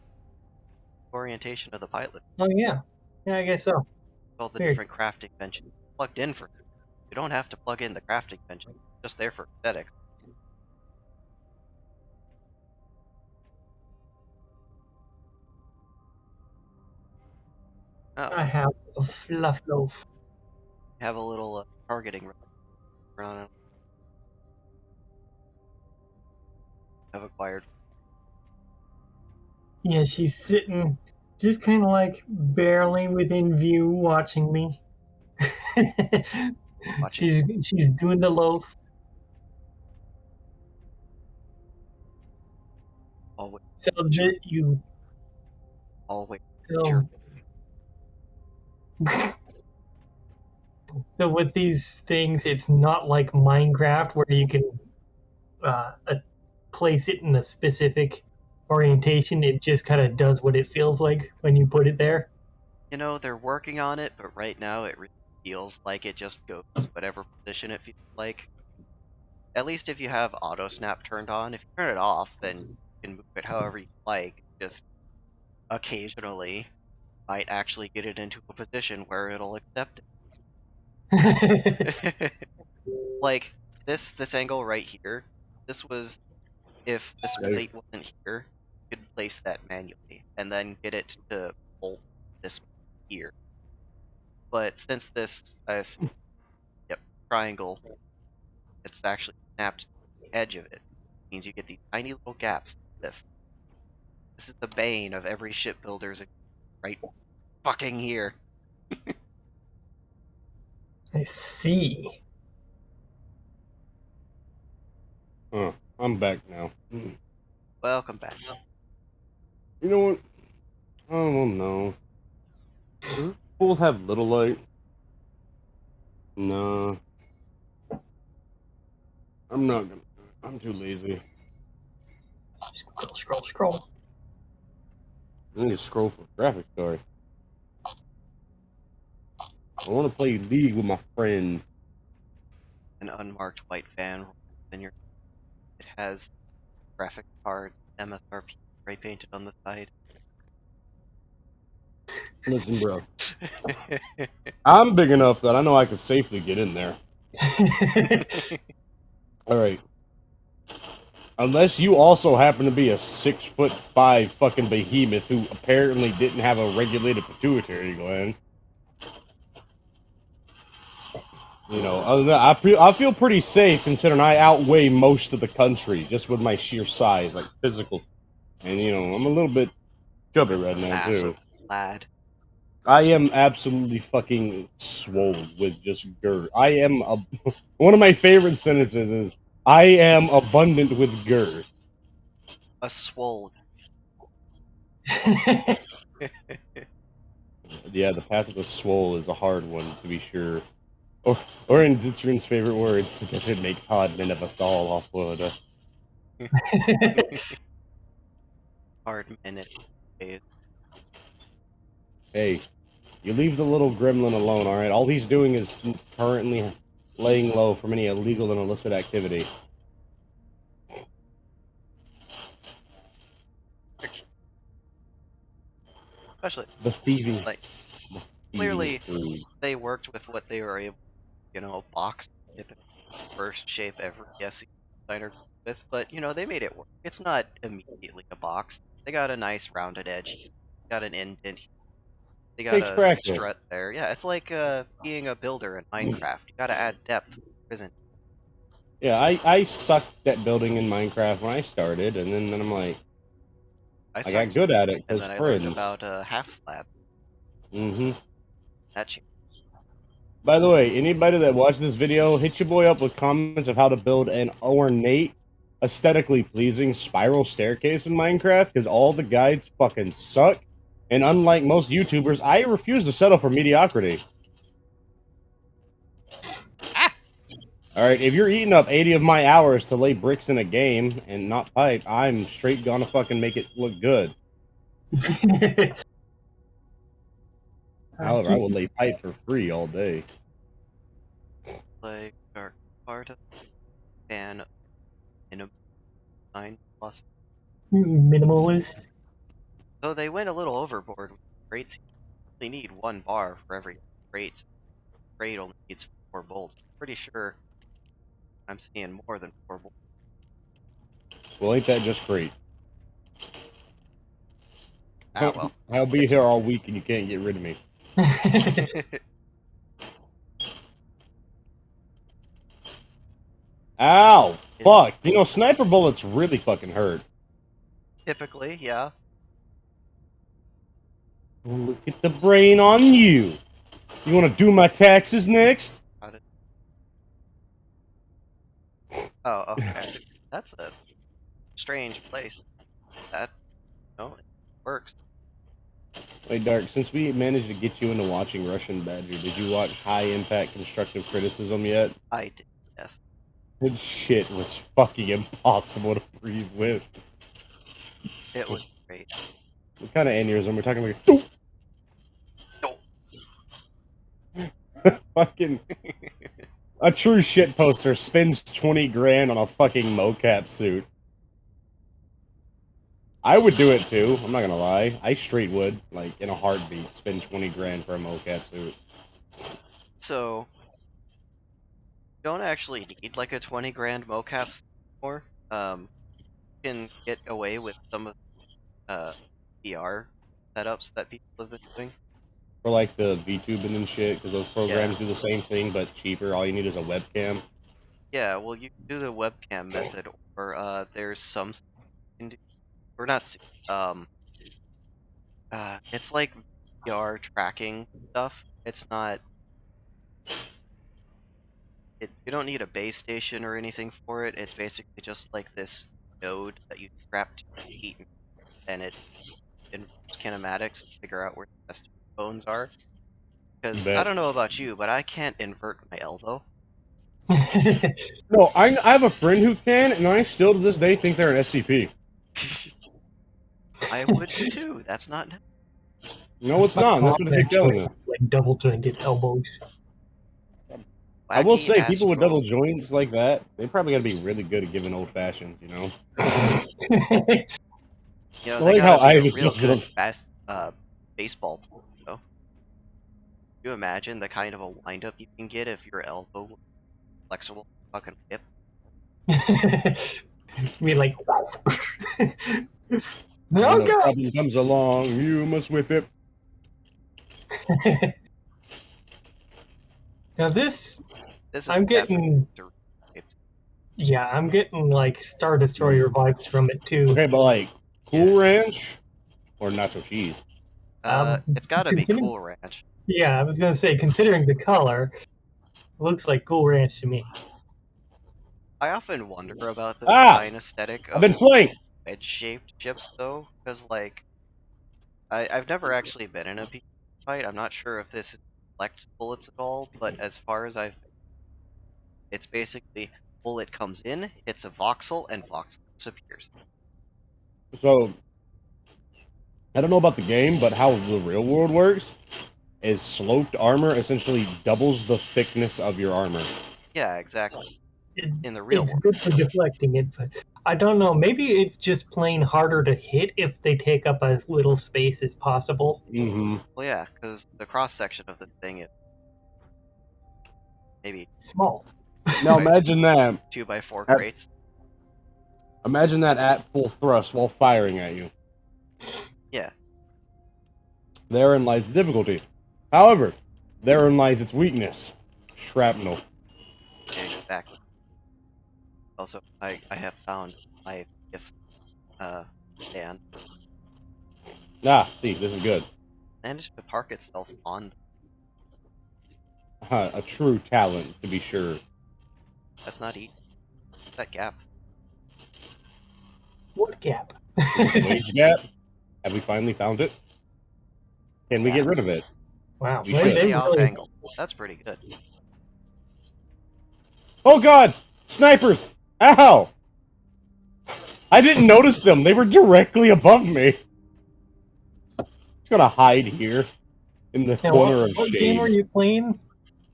orientation of the pilot. Oh yeah, yeah, I guess so. All the Weird. different crafting benches plugged in for. You don't have to plug in the crafting bench. Just there for aesthetic. Oh, I have a fluff loaf. have a little targeting on it. Have acquired. Yeah, she's sitting just kind of like barely within view watching me. Watching. she's doing the loaf. Always, So that you always. Sure. so so with these things, it's not like Minecraft where you can place it in a specific orientation. It just kind of does what it feels like when you put it there. You know, they're working on it, but right now it really feels like it just goes whatever position it feels like. at least if you have auto snap turned on, if you turn it off, then you can move it however you like. Just occasionally might actually get it into a position where it'll accept it. Like this angle right here, this was if this Right. plate wasn't here, you could place that manually and then get it to bolt this here. But since this, I assume, yep, triangle, it's actually snapped to the edge of it. Means you get these tiny little gaps like this. This is the bane of every shipbuilder's right fucking here. I see. Huh. I'm back now. You Welcome back. know what? I don't know. Does this pool have little light? Nah. I'm not gonna. I'm too lazy. Scroll. I need to scroll for a graphics card. I want to play League with my friend. An unmarked white van in your it has graphic cards, MSRP spray painted on the side. Listen, bro. I'm big enough that I know I could safely get in there. All right. Unless you also happen to be a 6'5" fucking behemoth who apparently didn't have a regulated pituitary gland. You know, other than that, I feel pretty safe considering I outweigh most of the country just with my sheer size, like physical. And you know, I'm a little bit chubby With right the now massive too. lad. I am absolutely fucking swole with just girth. I am a one of my favorite sentences is I am abundant with girth. A swole. Yeah, the path of the swole is a hard one to be sure. Or in Zitzrin's favorite words, the desert makes hard men of a thaw off wood. Hard minute days. Hey, you leave the little gremlin alone, alright? All he's doing is currently laying low from any illegal and illicit activity. Especially The thieving. like The thieving clearly food. they worked with what they were able box typical first shape every SE designer with, but they made it work. It's not immediately a box. They got a nice rounded edge, got an indent, they got Takes a practice. strut there. Yeah, it's like being a builder in Minecraft. You gotta add depth, isn't Yeah, I sucked at building in Minecraft when I started, and then I'm like, I I got sucked good at it and because then I learned friends. about half slab. Mm-hmm. That changed. By the way, anybody that watched this video, hit your boy up with comments of how to build an ornate, aesthetically pleasing spiral staircase in Minecraft, because all the guides fucking suck. And unlike most YouTubers, I refuse to settle for mediocrity. Ah! Alright, if you're eating up 80 of my hours to lay bricks in a game and not pipe, I'm straight gonna fucking make it look good. However, I will lay pipe for free all day. Like dark part of fan in a nine plus. Minimalist. Though they went a little overboard with crates. You only need one bar for every crate. Crate only needs 4 bolts. Pretty sure I'm seeing more than 4 bolts. Well, ain't that just great? Ah well. I'll be It's here all week and you can't get rid of me. Ow! Fuck! You know, sniper bullets really fucking hurt. typically, yeah. Look at the brain on you! You wanna do my taxes next? How did... Oh, okay. That's a strange place. That it works. Wait, Dark, since we managed to get you into watching Russian Badger, did you watch High Impact Constructive Criticism yet? I did, yes. That shit was fucking impossible to breathe with. It was great. What kind of aneurysm? We're talking like Oh. fucking A true shit poster spends 20 grand on a fucking mocap suit. I would do it too. I'm not gonna lie. I straight would, like in a heartbeat, spend 20 grand for a mocap suit. So, you don't actually need like a 20 grand mocap for. You can get away with some of VR setups that people have been doing. For like the VTubing and shit, because those Yeah, programs do the same thing but cheaper. All you need is a webcam. yeah. Well, you can do the webcam method, or there's some you can do, or not. It's like VR tracking stuff. It's not. You don't need a base station or anything for it. It's basically just like this node that you strap to your feet, and it involves kinematics to figure out where the best bones are. You Because I bet. don't know about you, but I can't invert my elbow. No, I have a friend who can, and I still to this day think they're an SCP. I would too. That's not. No, it's My not. And mom that's what I keep actually telling them. has like double jointed elbows. I will Wacky say, people with double astral. joints like that, they probably got to be really good at giving old fashioned. You know, You know, I they like gotta how be a Ivy real gives them. good baseball player, though. You imagine the kind of a windup you can get if your elbow was flexible fucking hip? Be like, When no a go. problem comes along, you must whip it. Now this, This is I'm definitely getting, derived. yeah, I'm getting like Star Destroyer vibes from it too. Okay, but like Yeah. Cool Ranch or nacho cheese. It's gotta be Considering, Cool Ranch. yeah, I was gonna say, considering the color, it looks like Cool Ranch to me. I often wonder about the Ah, design aesthetic I've of been flanked. wedge-shaped chips, though, because like I've never actually been in a PvP fight. I'm not sure if this reflects bullets at all, but as far as it's basically bullet comes in, hits a voxel, and voxel disappears. So I don't know about the game, but how the real world works is sloped armor essentially doubles the thickness of your armor. Yeah, exactly. It, In the real it's world. good for deflecting it, but I don't know. Maybe it's just plain harder to hit if they take up as little space as possible. Mm-hmm. Well, yeah, because the cross section of the thing is maybe Small. Now by imagine that. 2x4 At, crates. imagine that at full thrust while firing at you. Yeah, Therein lies the difficulty. However, therein lies its weakness. Shrapnel. exactly. Also, I have found my if stand Ah, see, this is good. managed to park itself on. A true talent, to be sure. That's not easy. That gap. What gap? Is it the wage gap? Have we finally found it? Can we Yeah, get rid of it? Wow, We should. they slightly off really. angle. That's pretty good. Oh god! Snipers! Ow! I didn't notice them. They were directly above me. Just gonna hide here in the Now, corner of what game are shade. you playing?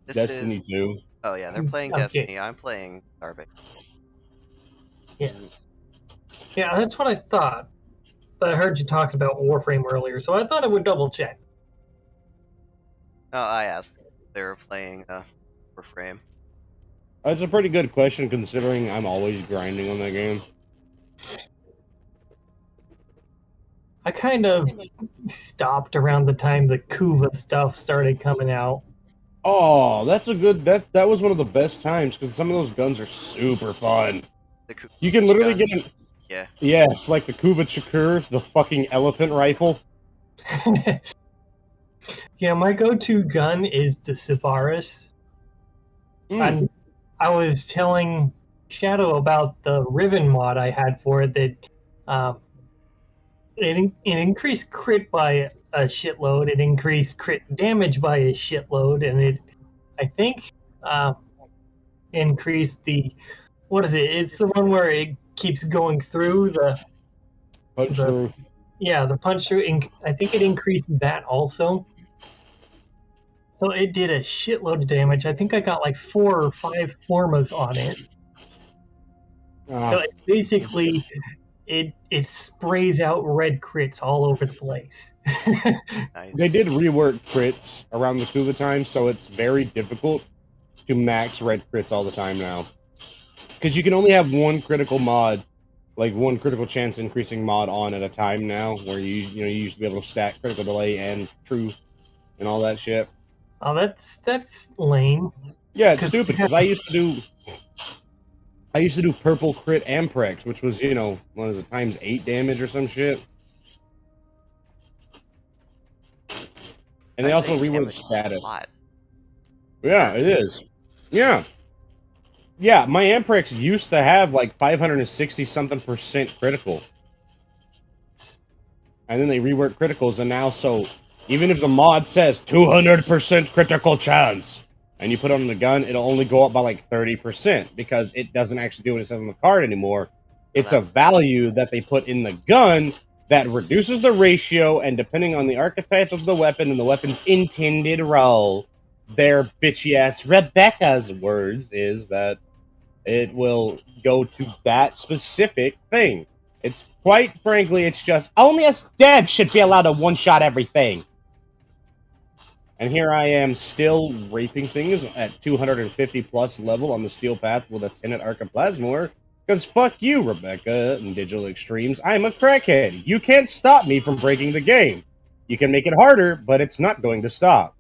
This is. Destiny 2. Oh yeah, they're playing Okay, Destiny. I'm playing Starbase. yeah, yeah, that's what I thought. But I heard you talk about Warframe earlier, so I thought I would double check. Oh, I asked. They were playing Warframe. That's a pretty good question considering I'm always grinding on that game. I kind of stopped around the time the Kuva stuff started coming out. Oh, that's a good. That was one of the best times because some of those guns are super fun. The You can Kuch literally get guns. an. Yeah, Yes, like the Kuva Chakur, the fucking elephant rifle. Yeah, my go-to gun is the Savaris. Mm, And I was telling Shadow about the Riven mod I had for it that um, it increased crit by a shitload, it increased crit damage by a shitload, and it, I think, uh, increased the, what is it? It's the one where it keeps going through punch the through. yeah, the punch through. I think it increased that also. So it did a shitload of damage. I think I got like 4 or 5 formas on it. So it basically it sprays out red crits all over the place. Nice. They did rework crits around the Kuva time, so it's very difficult to max red crits all the time now. Because you can only have one critical mod, like one critical chance increasing mod on at a time now, where you used to be able to stack critical delay and true and all that shit. Oh, that's lame. Yeah, it's 'Cause stupid because I used to do purple crit Amprex, which was, what is it, times 8 damage or some shit. And they Times also 8 reworked damage is a status. lot. Yeah, it is. Yeah. Yeah, my Amprex used to have like 560 something percent critical. And then they reworked criticals, and now, so even if the mod says 200% critical chance, and you put it on the gun, it'll only go up by like 30% because it doesn't actually do what it says on the card anymore. Oh, It's a value that they put in the gun that reduces the ratio, and depending on the archetype of the weapon and the weapon's intended role, their bitchy ass Rebecca's words is that it will go to that specific thing. It's quite frankly, it's just only a dev should be allowed to one-shot everything. And here I am still raping things at 250 plus level on the steel path with a Tenet Archiplasmor. Because fuck you, Rebecca and Digital Extremes. I'm a crackhead. You can't stop me from breaking the game. You can make it harder, but it's not going to stop.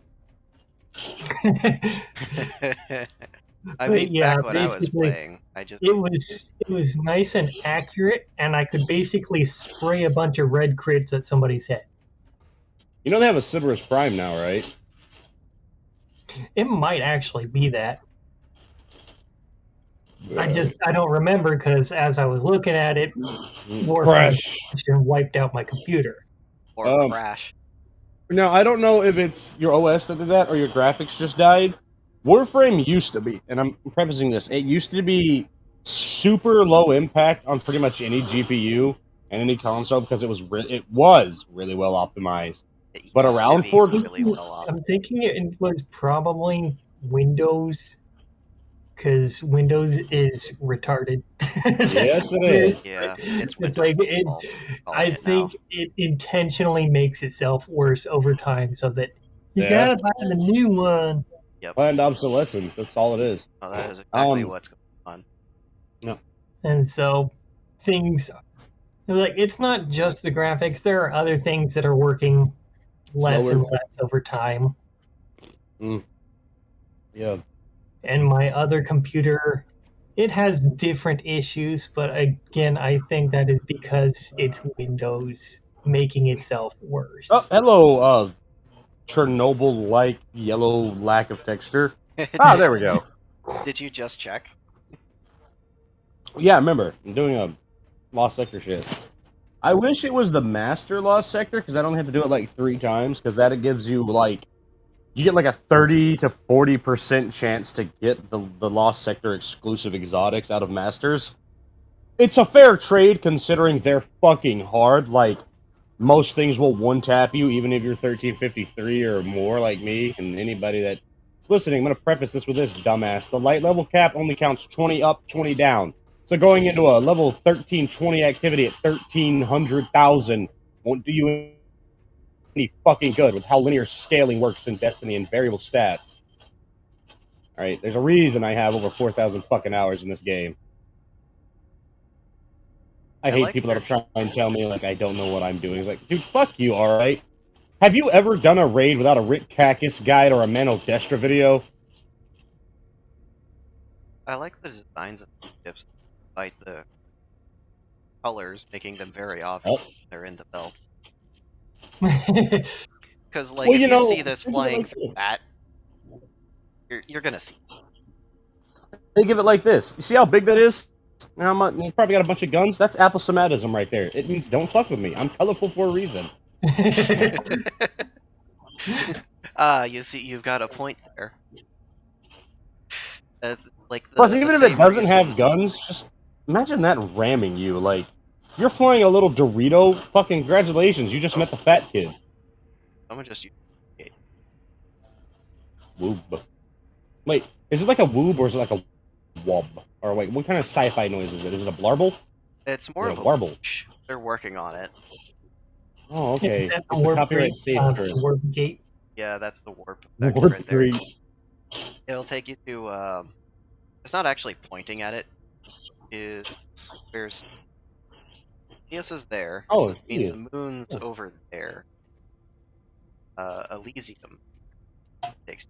I But mean, yeah, back when I was basically playing, I just it was nice and accurate, and I could basically spray a bunch of red crits at somebody's head. You know they have a Sybaris Prime now, right? It might actually be that. I don't remember because as I was looking at it, Warframe Crash. and wiped out my computer. or crash. Now, I don't know if it's your OS that did that or your graphics just died. Warframe used to be, and I'm prefacing this, it used to be super low impact on pretty much any GPU and any console because it was really well optimized. It But used to around be 4, really well I'm thinking it was probably Windows because Windows is retarded. yes, That's it what it is. is. Yeah, it's It's Windows like it. default. Calling I it now. think it intentionally makes itself worse over time so that you Yeah, gotta buy the new one. Yep. planned obsolescence. That's all it is. Oh, that is exactly what's going on. No. And so things like it's not just the graphics. There are other things that are working less Slower. and less over time. Yeah. And my other computer, it has different issues, but again, I think that is because it's Windows making itself Oh, worse. hello, Chernobyl-like yellow lack of texture. Ah, there we go. Did you just check? Yeah, remember, I'm doing a Lost Sector shit. I wish it was the Master Lost Sector, because I don't have to do it like 3 times, because that it gives you, like, you get like a 30 to 40% chance to get the Lost Sector exclusive exotics out of Masters. It's a fair trade, considering they're fucking hard. Like, most things will one-tap you, even if you're 1353 or more, like me, and anybody that's listening. I'm going to preface this with this, dumbass. The light level cap only counts 20 up, 20 down. So going into a level 1320 activity at 1300,000 won't do you any fucking good with how linear scaling works in Destiny and variable stats. Alright, there's a reason I have over 4,000 fucking hours in this game. I hate like people their that are trying to tell me, like, I don't know what I'm doing. It's like, dude, fuck you, alright? Have you ever done a raid without a Rick Cacus guide or a Mano Destra video? I like the designs of the ships, despite the colors making them very obvious Oh. they're in the belt. Because, like, Well, if you you know, see this think of it flying like through this. that, you're gonna see. Think of it like this. You see how big that is? Now, you probably got a bunch of guns. That's aposematism right there. It means don't fuck with me. I'm colorful for a reason. You see, you've got a point there. Like Plus, the even if it same doesn't reason. have guns, just imagine that ramming you. Like, you're flying a little Dorito. Fucking congratulations. You just met the fat kid. Someone just used. Woob. Wait, is it like a woob or is it like a wub? Or wait, what kind of sci-fi noise is it? Is it a blarble? It's Is more it of a a warble? whoosh. They're working on it. Oh, Is okay. that the It's a warp copyright gate? safe The term. warp gate. Yeah, that's the warp effect Warp right there. green. It'll take you to it's not actually pointing at it. Is Where's Eos is there, Oh, which he means is. the moon's over there. Elysium takes.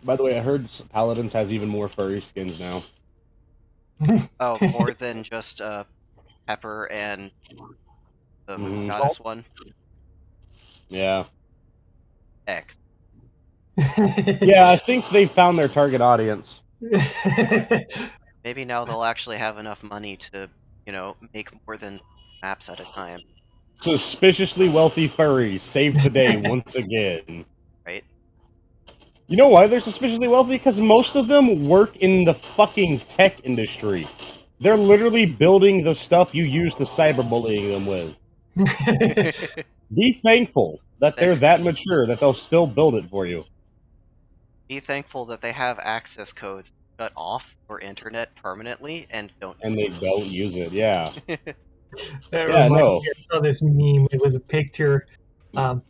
By the way, I heard Paladins has even more furry skins now. Oh, more than just Pepper and the moon Mhm. goddess one. Yeah. X. Yeah, I think they found their target audience. Maybe now they'll actually have enough money to, make more than maps at a time, Suspiciously wealthy furries saved the day once again. right? You know why they're suspiciously wealthy? Because most of them work in the fucking tech industry. They're literally building the stuff you use to cyberbullying them with. Be thankful that They they're that mature that they'll still build it for you. Be thankful that they have access codes shut off your internet permanently and don't. And they don't use it, yeah. That Yeah, reminds no. me, I saw this meme. It was a picture, um,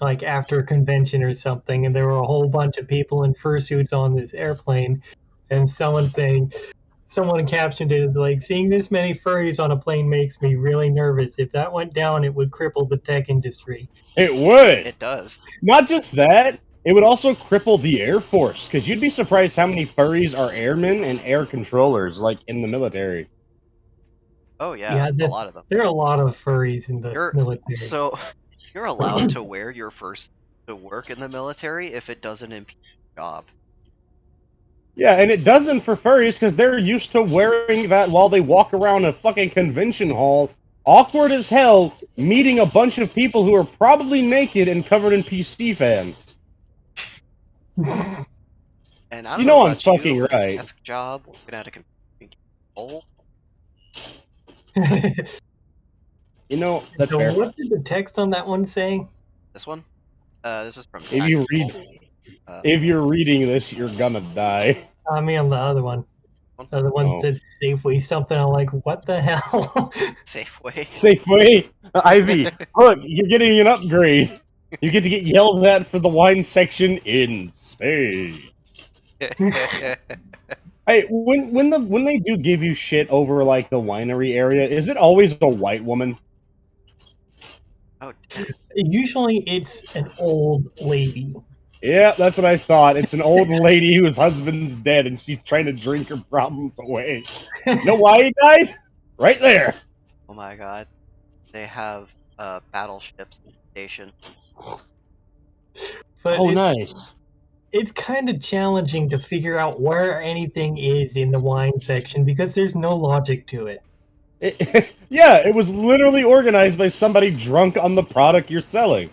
like after a convention or something, and there were a whole bunch of people in fursuits on this airplane, and someone captioned it like, "Seeing this many furries on a plane makes me really nervous. If that went down, it would cripple the tech industry." It would! It does. Not just that, it would also cripple the Air Force, because you'd be surprised how many furries are airmen and air controllers, like, in the military. Oh yeah, Yeah, a lot of them. there are a lot of furries in the You're military. so you're allowed to wear your first to work in the military if it doesn't impede your job. Yeah, and it doesn't for furries, because they're used to wearing that while they walk around a fucking convention hall, awkward as hell, meeting a bunch of people who are probably naked and covered in PC fans. And I don't You know know I'm about you, fucking but a right. desk job working at a computer hole. You know, that's So fair. what did the text on that one say? This one, this is from If you Tactical. read Uh, if you're reading this, you're gonna die. I mean, on the other one. one? The one that Oh. said Safeway something. I'm like, what the hell? Safeway. Safeway, Ivy, look, you're getting an upgrade. You get to get yelled at for the wine section in space. Hey, when they do give you shit over like the winery area, is it always a white woman? Oh, damn. Usually it's an old lady. Yeah, that's what I thought. It's an old lady whose husband's dead and she's trying to drink her problems away. You know why he died? Right there. Oh my god. They have battleships in the station. But Oh, nice. it's kind of challenging to figure out where anything is in the wine section because there's no logic to it. Yeah, it was literally organized by somebody drunk on the product you're selling.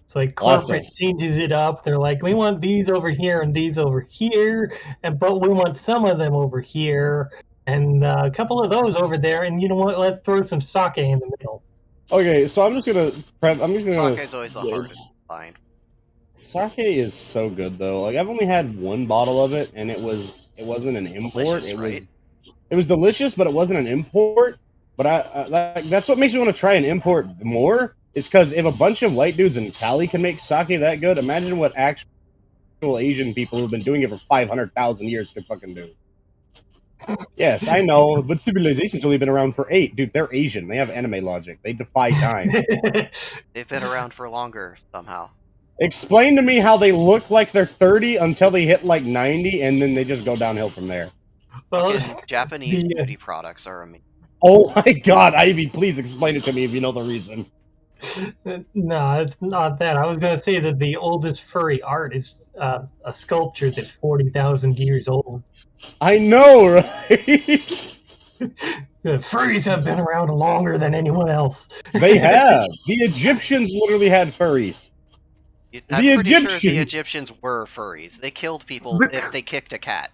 It's like Awesome. corporate changes it up. They're like, we want these over here and these over here, but we want some of them over here and a couple of those over there. And you know what? Let's throw some sake in the middle. Okay, so I'm just gonna. Sake is always the hardest to find. Sake is so good though. Like I've only had one bottle of it, and it wasn't an import. Delicious, right? It was delicious, but it wasn't an import. But that's what makes me want to try and import more. Is because if a bunch of white dudes in Cali can make sake that good, imagine what actual Asian people who've been doing it for 500,000 years could fucking do. Yes, I know, but civilization's only been around for 8. Dude, they're Asian. They have anime logic. They defy time. They've been around for longer somehow. Explain to me how they look like they're 30 until they hit like 90, and then they just go downhill from there. Well, Japanese the, beauty products are amazing. Oh my god, Ivy, please explain it to me if you know the reason. no, it's not that. I was going to say that the oldest furry art is a sculpture that's 40,000 years old. I know, right? The furries have been around longer than anyone else. They have. The Egyptians literally had furries. I'm The pretty sure the Egyptians! Egyptians were furries. They killed people if they kicked a cat.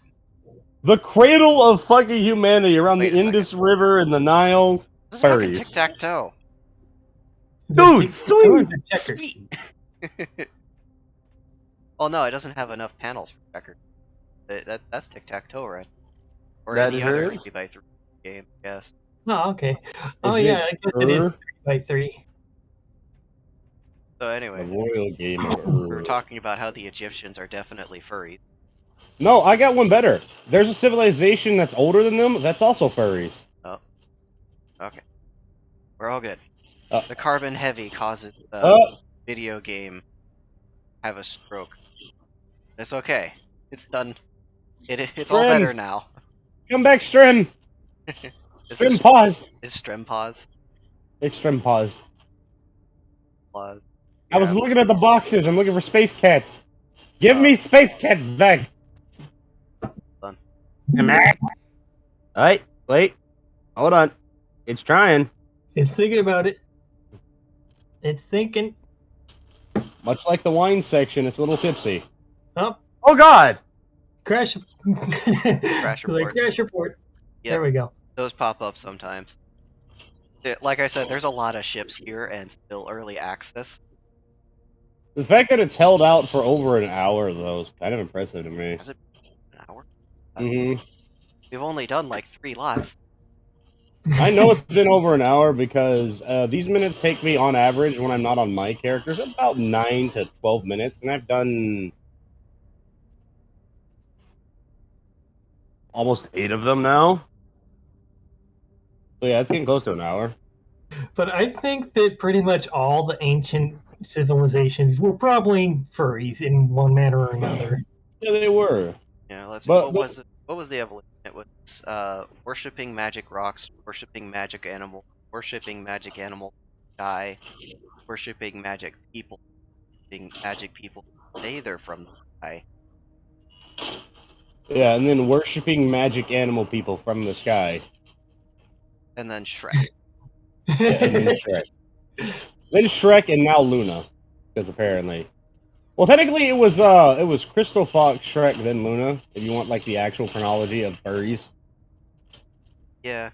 The cradle of fucking humanity around Wait the a Indus second. River and the Nile. This is fucking Furries. tic-tac-toe. Dude, sweet! Checkers? Sweet. Well, no, it doesn't have enough panels for checkers. That's tic-tac-toe, right? Or That any other sure is. 3x3 game, I guess. Oh, okay. Oh, Is yeah, it I guess it is Ur? 3x3. So The anyway, royal game of we were Ur. talking about how the Egyptians are definitely furries. No, I got one better. There's a civilization that's older than them that's also furries. Oh, okay. We're all good. Uh, The carbon heavy causes uh, video game have a stroke. It's okay. It's done. It's all Strim! better now. Come back, Strim! Is Strim this paused. is Strem pause? It's Strim paused. Pause. I was Yeah. looking at the boxes. I'm looking for space cats. Give me space cats back. Done. Come back. Alright, wait. Hold on. It's trying. It's thinking about it. It's thinking. Much like the wine section, it's a little tipsy. Oh, Oh god! crash. Crash Like reports. crash report. Yep. There we go. Those pop up sometimes. Like I said, there's a lot of ships here and still early access. The fact that it's held out for over an hour, though, is kind of impressive to me. Has it been an hour? Mm-hmm. We've only done like 3 lots. I know it's been over an hour because these minutes take me, on average, when I'm not on my characters, about 9 to 12 minutes, and I've done almost 8 of them now. So yeah, it's getting close to an hour. But I think that pretty much all the ancient civilizations were probably furries in one manner or another. Yeah, they were. Yeah, let's see. But What was the evolution? It was worshipping magic rocks, worshipping magic animal, worshipping magic animal sky, worshipping magic people, being magic people say they're from the sky. yeah, and then worshipping magic animal people from the sky. And then Shrek. Yeah, and then Shrek. Then Shrek and now Luna. Because apparently. Well, technically it was Crystal Fox, Shrek, then Luna, if you want like the actual chronology of furries. Yeah.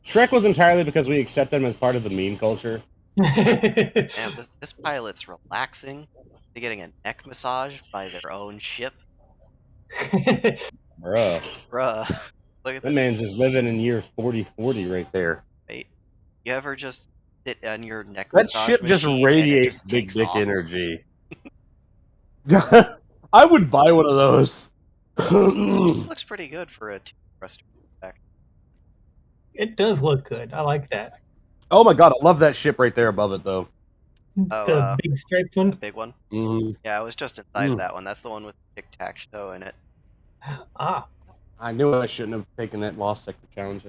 Shrek was entirely because we accept them as part of the meme culture. Damn, this pilot's relaxing. They're getting a neck massage by their own ship. Bruh. Bruh. Look at That this. man's just living in year 4040 right there. Right? You ever just sit on your neck That massage ship just machine and it radiates just big takes dick off? energy. I would buy one of those. Looks pretty good for a two-thruster. It does look good. I like that. Oh my god, I love that ship right there above it, though. Oh, The big striped the one. big one. Mm-hmm. Yeah, I was just inside of that one. That's the one with the tic-tac-toe in it. Ah, I knew I shouldn't have taken that Lost Sector challenge.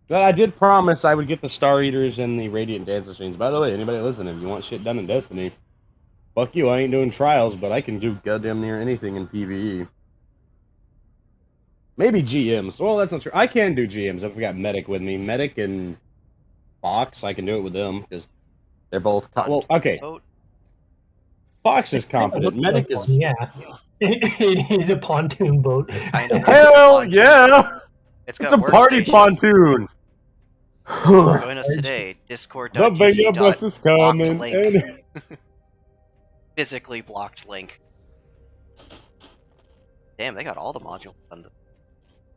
But I did promise I would get the Star Eaters and the Radiant Dance Machines. By the way, anybody listening, if you want shit done in Destiny, fuck you, I ain't doing trials, but I can do goddamn near anything in PvE. Maybe GMs. Well, that's not true. I can do GMs if we got Medic with me. Medic and Fox, I can do it with them, because they're both... well, okay. Boat. Fox is it kinda competent. looks Medic like is... one, yeah. It is a pontoon boat. Kind of. Hell yeah! It's It's got a party workstations. pontoon! Join us today. The bigger bus is coming. Discord.gg. Physically blocked link. Damn, they got all the modules on the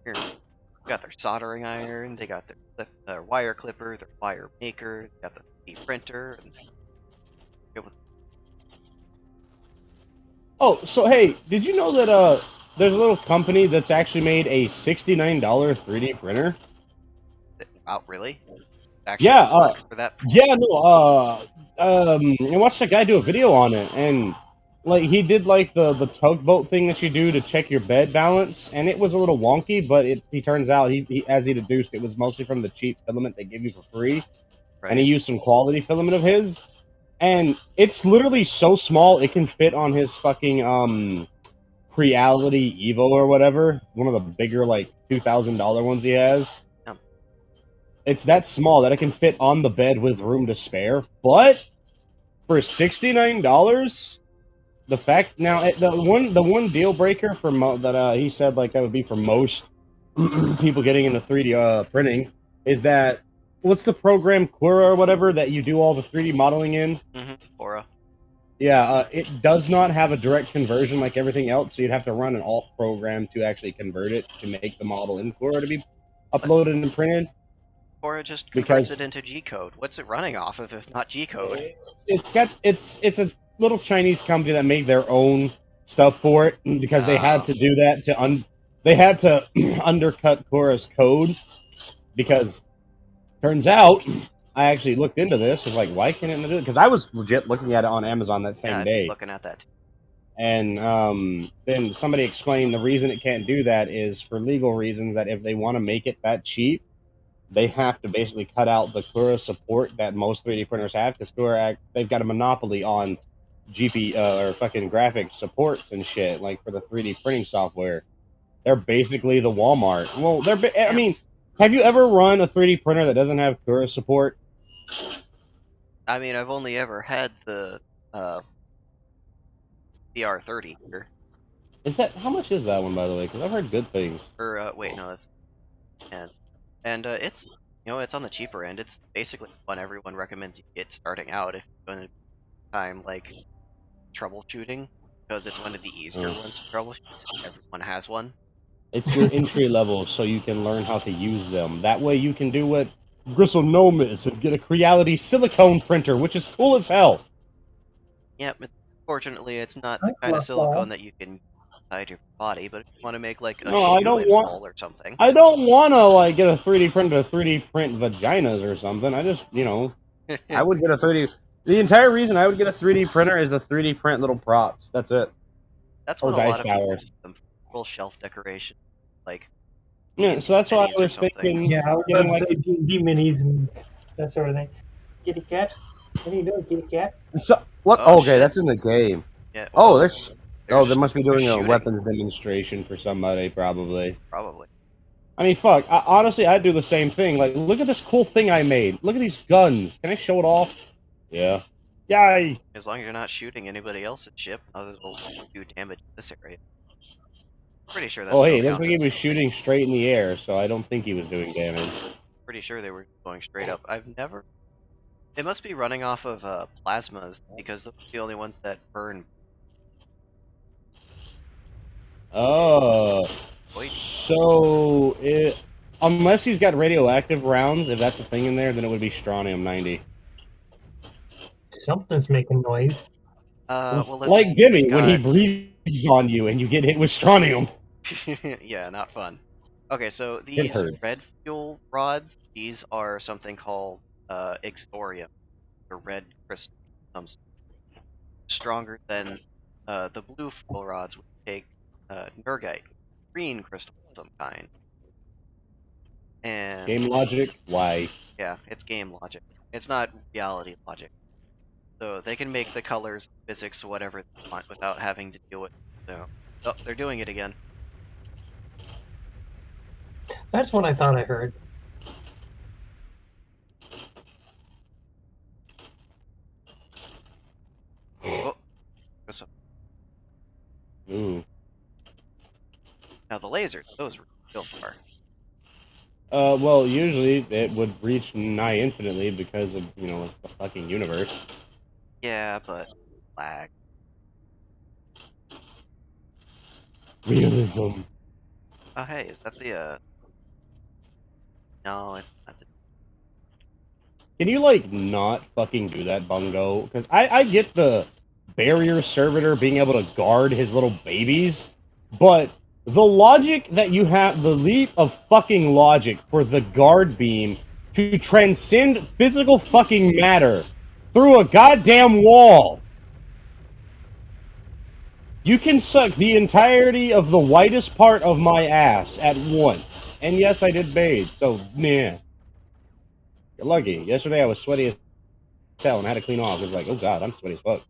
here. They got their soldering iron, they got their wire clipper, their wire maker, they got the 3D printer. Oh, so hey, did you know that there's a little company that's actually made a $69 3D printer? Wow, really? Actually Yeah, work for that. yeah, no, I watched a guy do a video on it, and like he did like the tugboat thing that you do to check your bed balance, and it was a little wonky, but he turns out he as he deduced it was mostly from the cheap filament they give you for free, Right. and he used some quality filament of his, and it's literally so small it can fit on his fucking Creality Evo or whatever, one of the bigger like $2,000 ones he has. It's that small that it can fit on the bed with room to spare. But for $69, the fact now the one deal breaker for that he said like that would be for most people getting into 3D printing is that what's the program Quora or whatever that you do all the 3D modeling in? Quora. Yeah, it does not have a direct conversion like everything else, so you'd have to run an alt program to actually convert it to make the model in Cora to be But uploaded and printed. Cora just converts it Because into G code. What's it running off of if not G code? it's a little Chinese company that made their own stuff for it because they had to do that they had to undercut Cora's code because turns out I actually looked into this. Was like, why can't it do it? Because I was legit looking at it on Amazon that Yeah, same I'd be day, looking at that too. and then somebody explained the reason it can't do that is for legal reasons. That if they want to make it that cheap, they have to basically cut out the Cura support that most 3D printers have because Cura they've got a monopoly on or fucking graphic supports and shit like for the 3D printing software. They're basically the Walmart. Well, I Yeah. mean, have you ever run a 3D printer that doesn't have Cura support? I mean, I've only ever had the CR30 here. Is that how much is that one by the way? Because I've heard good things. Or wait, no, that's 10. And it's it's on the cheaper end. It's basically one everyone recommends you get starting out if you're going to time like troubleshooting because it's one of the easier ones to troubleshoot since everyone has one. It's your entry level, so you can learn how to use them. That way, you can do what Gristle Gnome is and get a Creality silicone printer, which is cool as hell. Yep. Fortunately, it's not I the kind of love silicone that you can inside your body, but if you want to make like a No, I shoe don't want. insole or something. I don't want to like get a 3D printer to 3D print vaginas or something. I just, I would get a 3D. The entire reason I would get a 3D printer is to 3D print little props. That's it. That's Or what a dice lot of people towers. use them for, little shelf decoration, like Yeah, D&D so that's why I minis or was something. thinking Yeah, I was getting about to like. say D minis and that sort of thing. Kitty cat, what are you doing, kitty cat? So what? Oh Oh, okay, shit. that's in the game. Yeah, Oh, well, there's. they're Oh, they just must be they're doing a shooting, weapons demonstration for somebody, probably. probably. I mean, fuck. Honestly, I'd do the same thing. Like, look at this cool thing I made. Look at these guns. Can I show it off? Yeah. Yay! As long as you're not shooting anybody else's ship, others will do damage in this area. Pretty sure that Oh, still hey, it looks counts like as he was a kill. shooting straight in the air, so I don't think he was doing damage. Pretty sure they were going straight up. I've never. It must be running off of plasmas because those are the only ones that burn. Oh. Wait, So, unless he's got radioactive rounds, if that's a thing in there, then it would be Strontium 90. Something's making noise. well, let's Like see. We Dimmy, when he got. breathes on you and you get hit with Strontium. Yeah, not fun. Okay, so It these hurts. red fuel rods, these are something called exorium, or red crystal. Stronger than the blue fuel rods, which take nergite, green crystal of some kind. And Game logic? Why? yeah, it's game logic. It's not reality logic. So they can make the colors, physics, whatever they want without having to deal with. So, oh, they're doing it again. That's what I thought I heard. Oh, so Ooh. now the lasers, those were real far. Well, usually it would reach nigh infinitely because of, it's the fucking universe. Yeah, but lag. Realism. Oh, hey, is that the No, it's not. Can you, like, not fucking do that, Bungo? Because I get the barrier servitor being able to guard his little babies, but the logic that you have, the leap of fucking logic for the guard beam to transcend physical fucking matter through a goddamn wall. You can suck the entirety of the whitest part of my ass at once. And yes, I did bathe, so meh. You're lucky. Yesterday I was sweaty as hell and I had to clean off. It was like, oh god, I'm sweaty as fuck.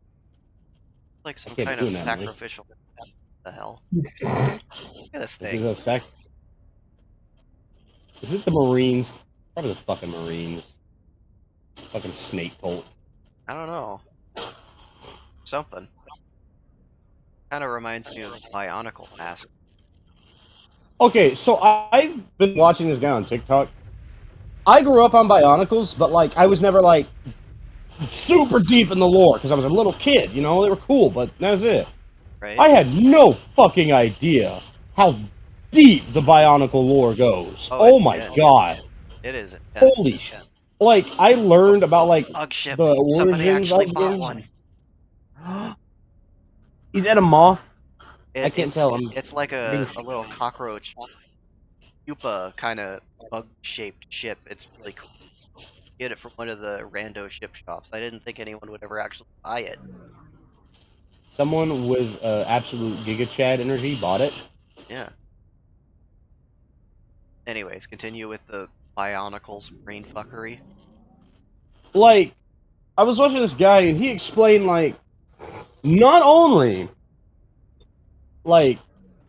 Like I some can't be kind of doing that, man. sacrificial. What the hell? Look at this This thing. is a stack. Is it the Marines? Probably the fucking Marines. Fucking snake cult. I don't know. Something. Kind of reminds me of the Bionicle mask. Okay, so I've been watching this guy on TikTok. I grew up on Bionicles, but like I was never like super deep in the lore because I was a little kid. You know, they were cool, but that's it. right? I had no fucking idea how deep the Bionicle lore goes. Oh, Oh it's my yeah, god. it is intense. Holy shit. Like, I learned about, like, Bug ship. the Somebody origins actually of bought them. one. He's at a moth. I It, can't it's tell. I'm it's like being... a little cockroach pupa kind of bug shaped ship. It's really cool. Get it from one of the rando ship shops. I didn't think anyone would ever actually buy it. Someone with absolute Giga Chad energy bought it. Yeah. Anyways, continue with the Bionicles brain fuckery. Like, I was watching this guy, and he explained, like, not only, like,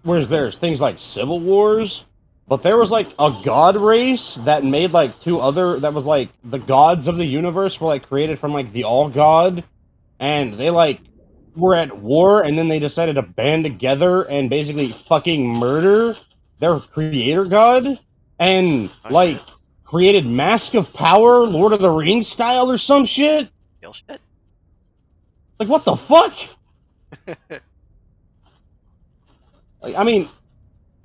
whereas there's things like civil wars, but there was, like, a god race that made, like, two other, that was, like, the gods of the universe were, like, created from, like, the all god, and they, like, were at war, and then they decided to band together and basically fucking murder their creator god, and, Oh like, shit. created Mask of Power, Lord of the Rings style or some shit. Real shit. Like, what the fuck? Like, I mean,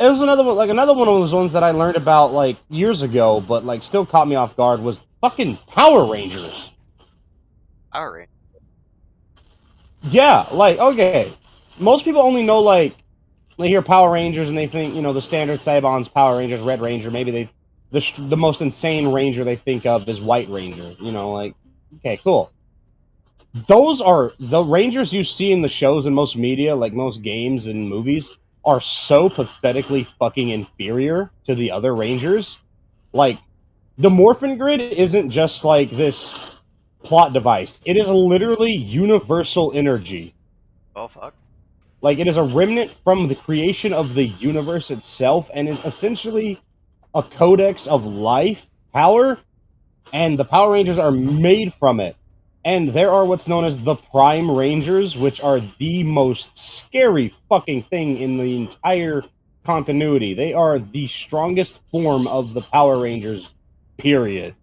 it was another one, like, another one of those ones that I learned about, like, years ago, but, like, still caught me off guard was fucking Power Rangers. Power Rangers. Yeah, like, okay. Most people only know, like, they hear Power Rangers and they think, you know, the standard Saibon's Power Rangers, Red Ranger. Maybe the most insane Ranger they think of is White Ranger. You know, like, okay, cool. Those are the Rangers you see in the shows and most media, like most games and movies, are so pathetically fucking inferior to the other Rangers. Like, the Morphin Grid isn't just like this plot device. It is literally universal energy. Oh fuck. Like, it is a remnant from the creation of the universe itself and is essentially a codex of life power, and the Power Rangers are made from it. And there are what's known as the Prime Rangers, which are the most scary fucking thing in the entire continuity. They are the strongest form of the Power Rangers, period.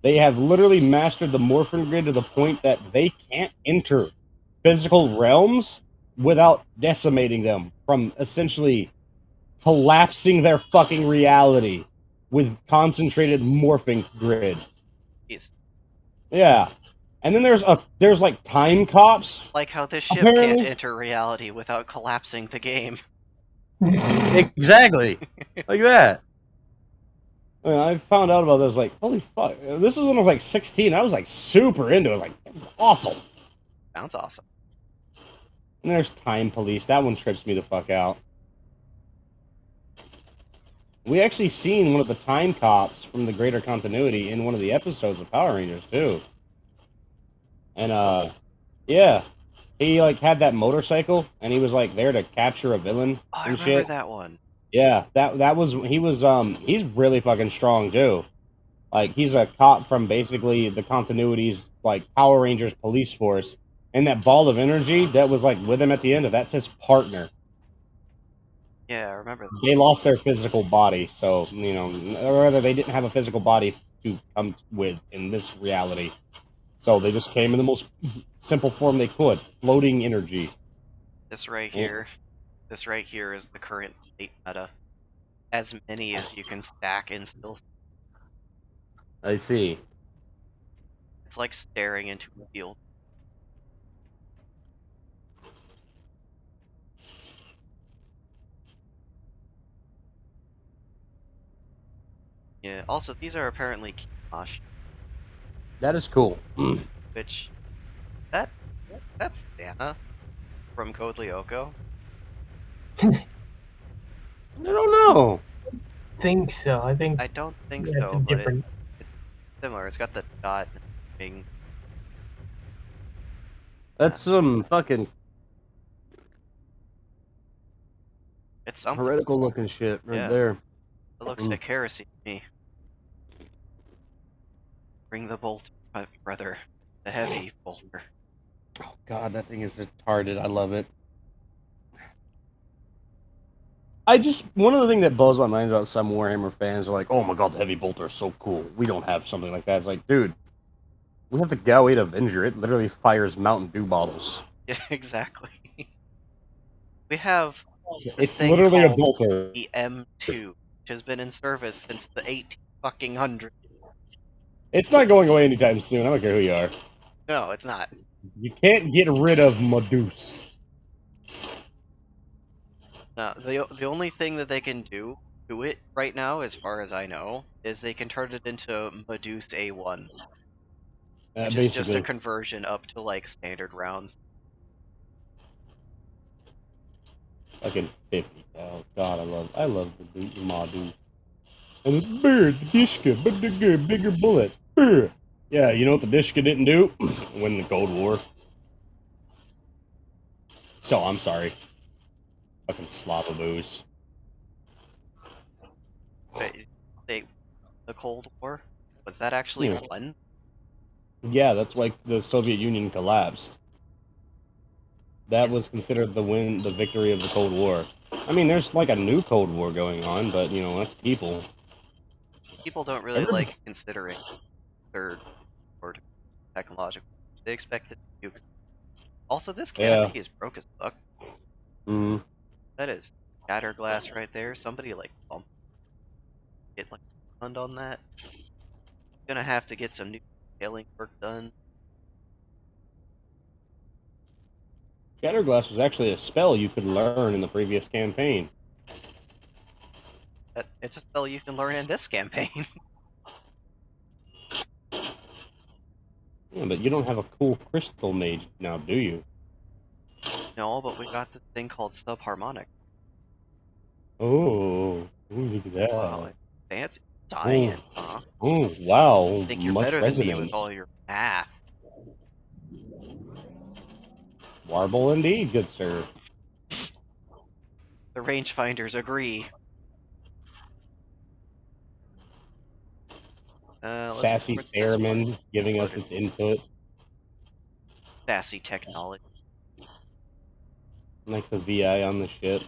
They have literally mastered the Morphin Grid to the point that they can't enter physical realms without decimating them from essentially collapsing their fucking reality with concentrated morphing grid. Jeez. Yeah. And then there's like time cops, Like how this ship can't apparently. enter reality without collapsing the game. Exactly. Like that. I found out about this, like, holy fuck. This is when I was like 16. I was like super into it. I was like, this is awesome. Sounds awesome. And there's Time Police. That one trips me the fuck out. We actually seen one of the time cops from the greater continuity in one of the episodes of Power Rangers too. And yeah. He like had that motorcycle and he was like there to capture a villain Oh, I and remember shit. that one. Yeah, that was he's really fucking strong too. Like, he's a cop from basically the continuity's like Power Rangers police force. And that ball of energy that was like with him at the end of that's his partner. Yeah, I remember that. They lost their physical body, so you know, or rather, they didn't have a physical body to come with in this reality. So they just came in the most simple form they could, floating energy. This right Yeah, here. This right here is the current state meta. As many as you can stack and still. I see. It's like staring into a field. Yeah. Also, these are apparently Kimosh, That is cool. which that that's Dana from Code Lyoko. I don't know. Think so. I think I don't think that's a so, but different. it's similar. It's got the dot thing. That's some fucking It's something. heretical looking shit right Yeah, there. it looks like heresy to me. Bring the bolt, brother. The heavy bolter. Oh god, that thing is retarded. I love it. I just one of the things that blows my mind about some Warhammer fans are like, oh my god, the heavy bolter is so cool. We don't have something like that. It's like, dude, We have the Gallade Avenger. It literally fires Mountain Dew bottles. Yeah, exactly. We have this It's thing literally a called bolter. the M2, which has been in service since the 1800s. It's not going away anytime soon. I don't care who you are. No, it's not. You can't get rid of Medusa. No, the only thing that they can do to it right now, as far as I know, is they can turn it into Medusa A1, which is just a Basically, conversion up to like standard rounds. fucking 50. Oh god, I love the Medusa. And the bird, the Dishka, but the bigger bullet. Brr. Yeah, you know what the Dishka didn't do? Win the Cold War. So, I'm sorry. Fucking slobberboos. Wait, the Cold War, was that actually Yeah. won? Yeah, that's why the Soviet Union collapsed. That Is was considered the victory of the Cold War. I mean, there's like a new Cold War going on, but you know, that's people. people don't really Everybody, like considering third or technological. They expect it to. Also, this yeah. canopy is broke as fuck. Mm. That is shatter glass right there. Somebody like bump get like a fund on that. Gonna have to get some new detailing work done. Shatterglass was actually a spell you could learn in the previous campaign. It's a spell you can learn in this campaign. Yeah, but you don't have a cool crystal mage now, do you? No, but we got this thing called subharmonic. Oh, ooh, look at Wow, that. it's fancy Oh, science, huh? oh, wow, Think you're much better than me with all resonance. your math. Warble indeed, good sir. The rangefinders agree. Let's see, Sassy what's this one? Fairman giving us Loaded. its input, Sassy technology. like the VI on the ship.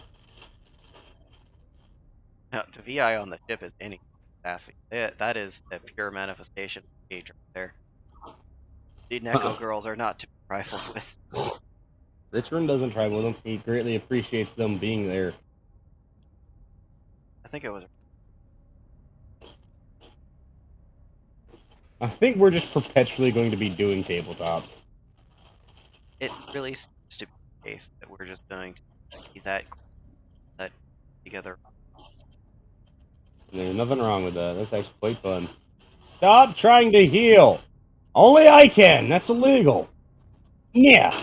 No, the VI on the ship is any sassy. That is a pure manifestation of age right there. The Neko girls are not to be trifled with. Richmond doesn't try with them. He greatly appreciates them being there. I think it was. I think we're just perpetually going to be doing tabletops. It really seems to be the case that we're just going to be that together. And there's nothing wrong with that. That's actually quite fun. Stop trying to heal. Only I can. That's illegal. Yeah.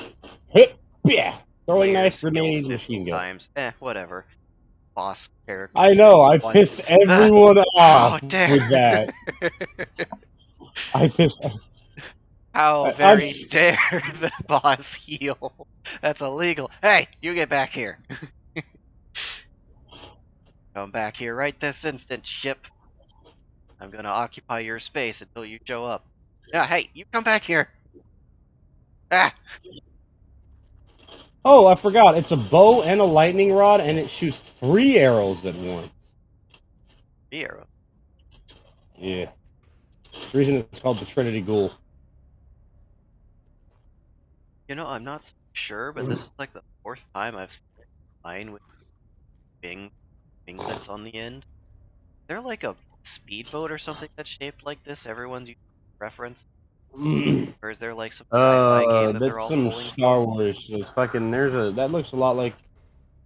Yeah. Throwing knife, Players healed grenade, 50 machine gun. times. Whatever. Boss character I know. heals I once. pissed everyone off How dare! with that. I pissed. How I'm. very dare the boss heal? That's illegal. Hey, you get back here. Come back here right this instant, ship. I'm gonna occupy your space until you show up. Yeah, hey, you come back here. Ah! Oh, I forgot. It's a bow and a lightning rod, and it shoots 3 arrows at once. The arrow. Yeah. The reason it's called the Trinity Ghoul. You know, I'm not sure, but this is like the fourth time I've seen mine with winglets on the end. They're like a speedboat or something that's shaped like this. Everyone's using reference, or is there like some sci-fi game that they're That's all some pulling Star from? Wars. Fucking, that looks a lot like.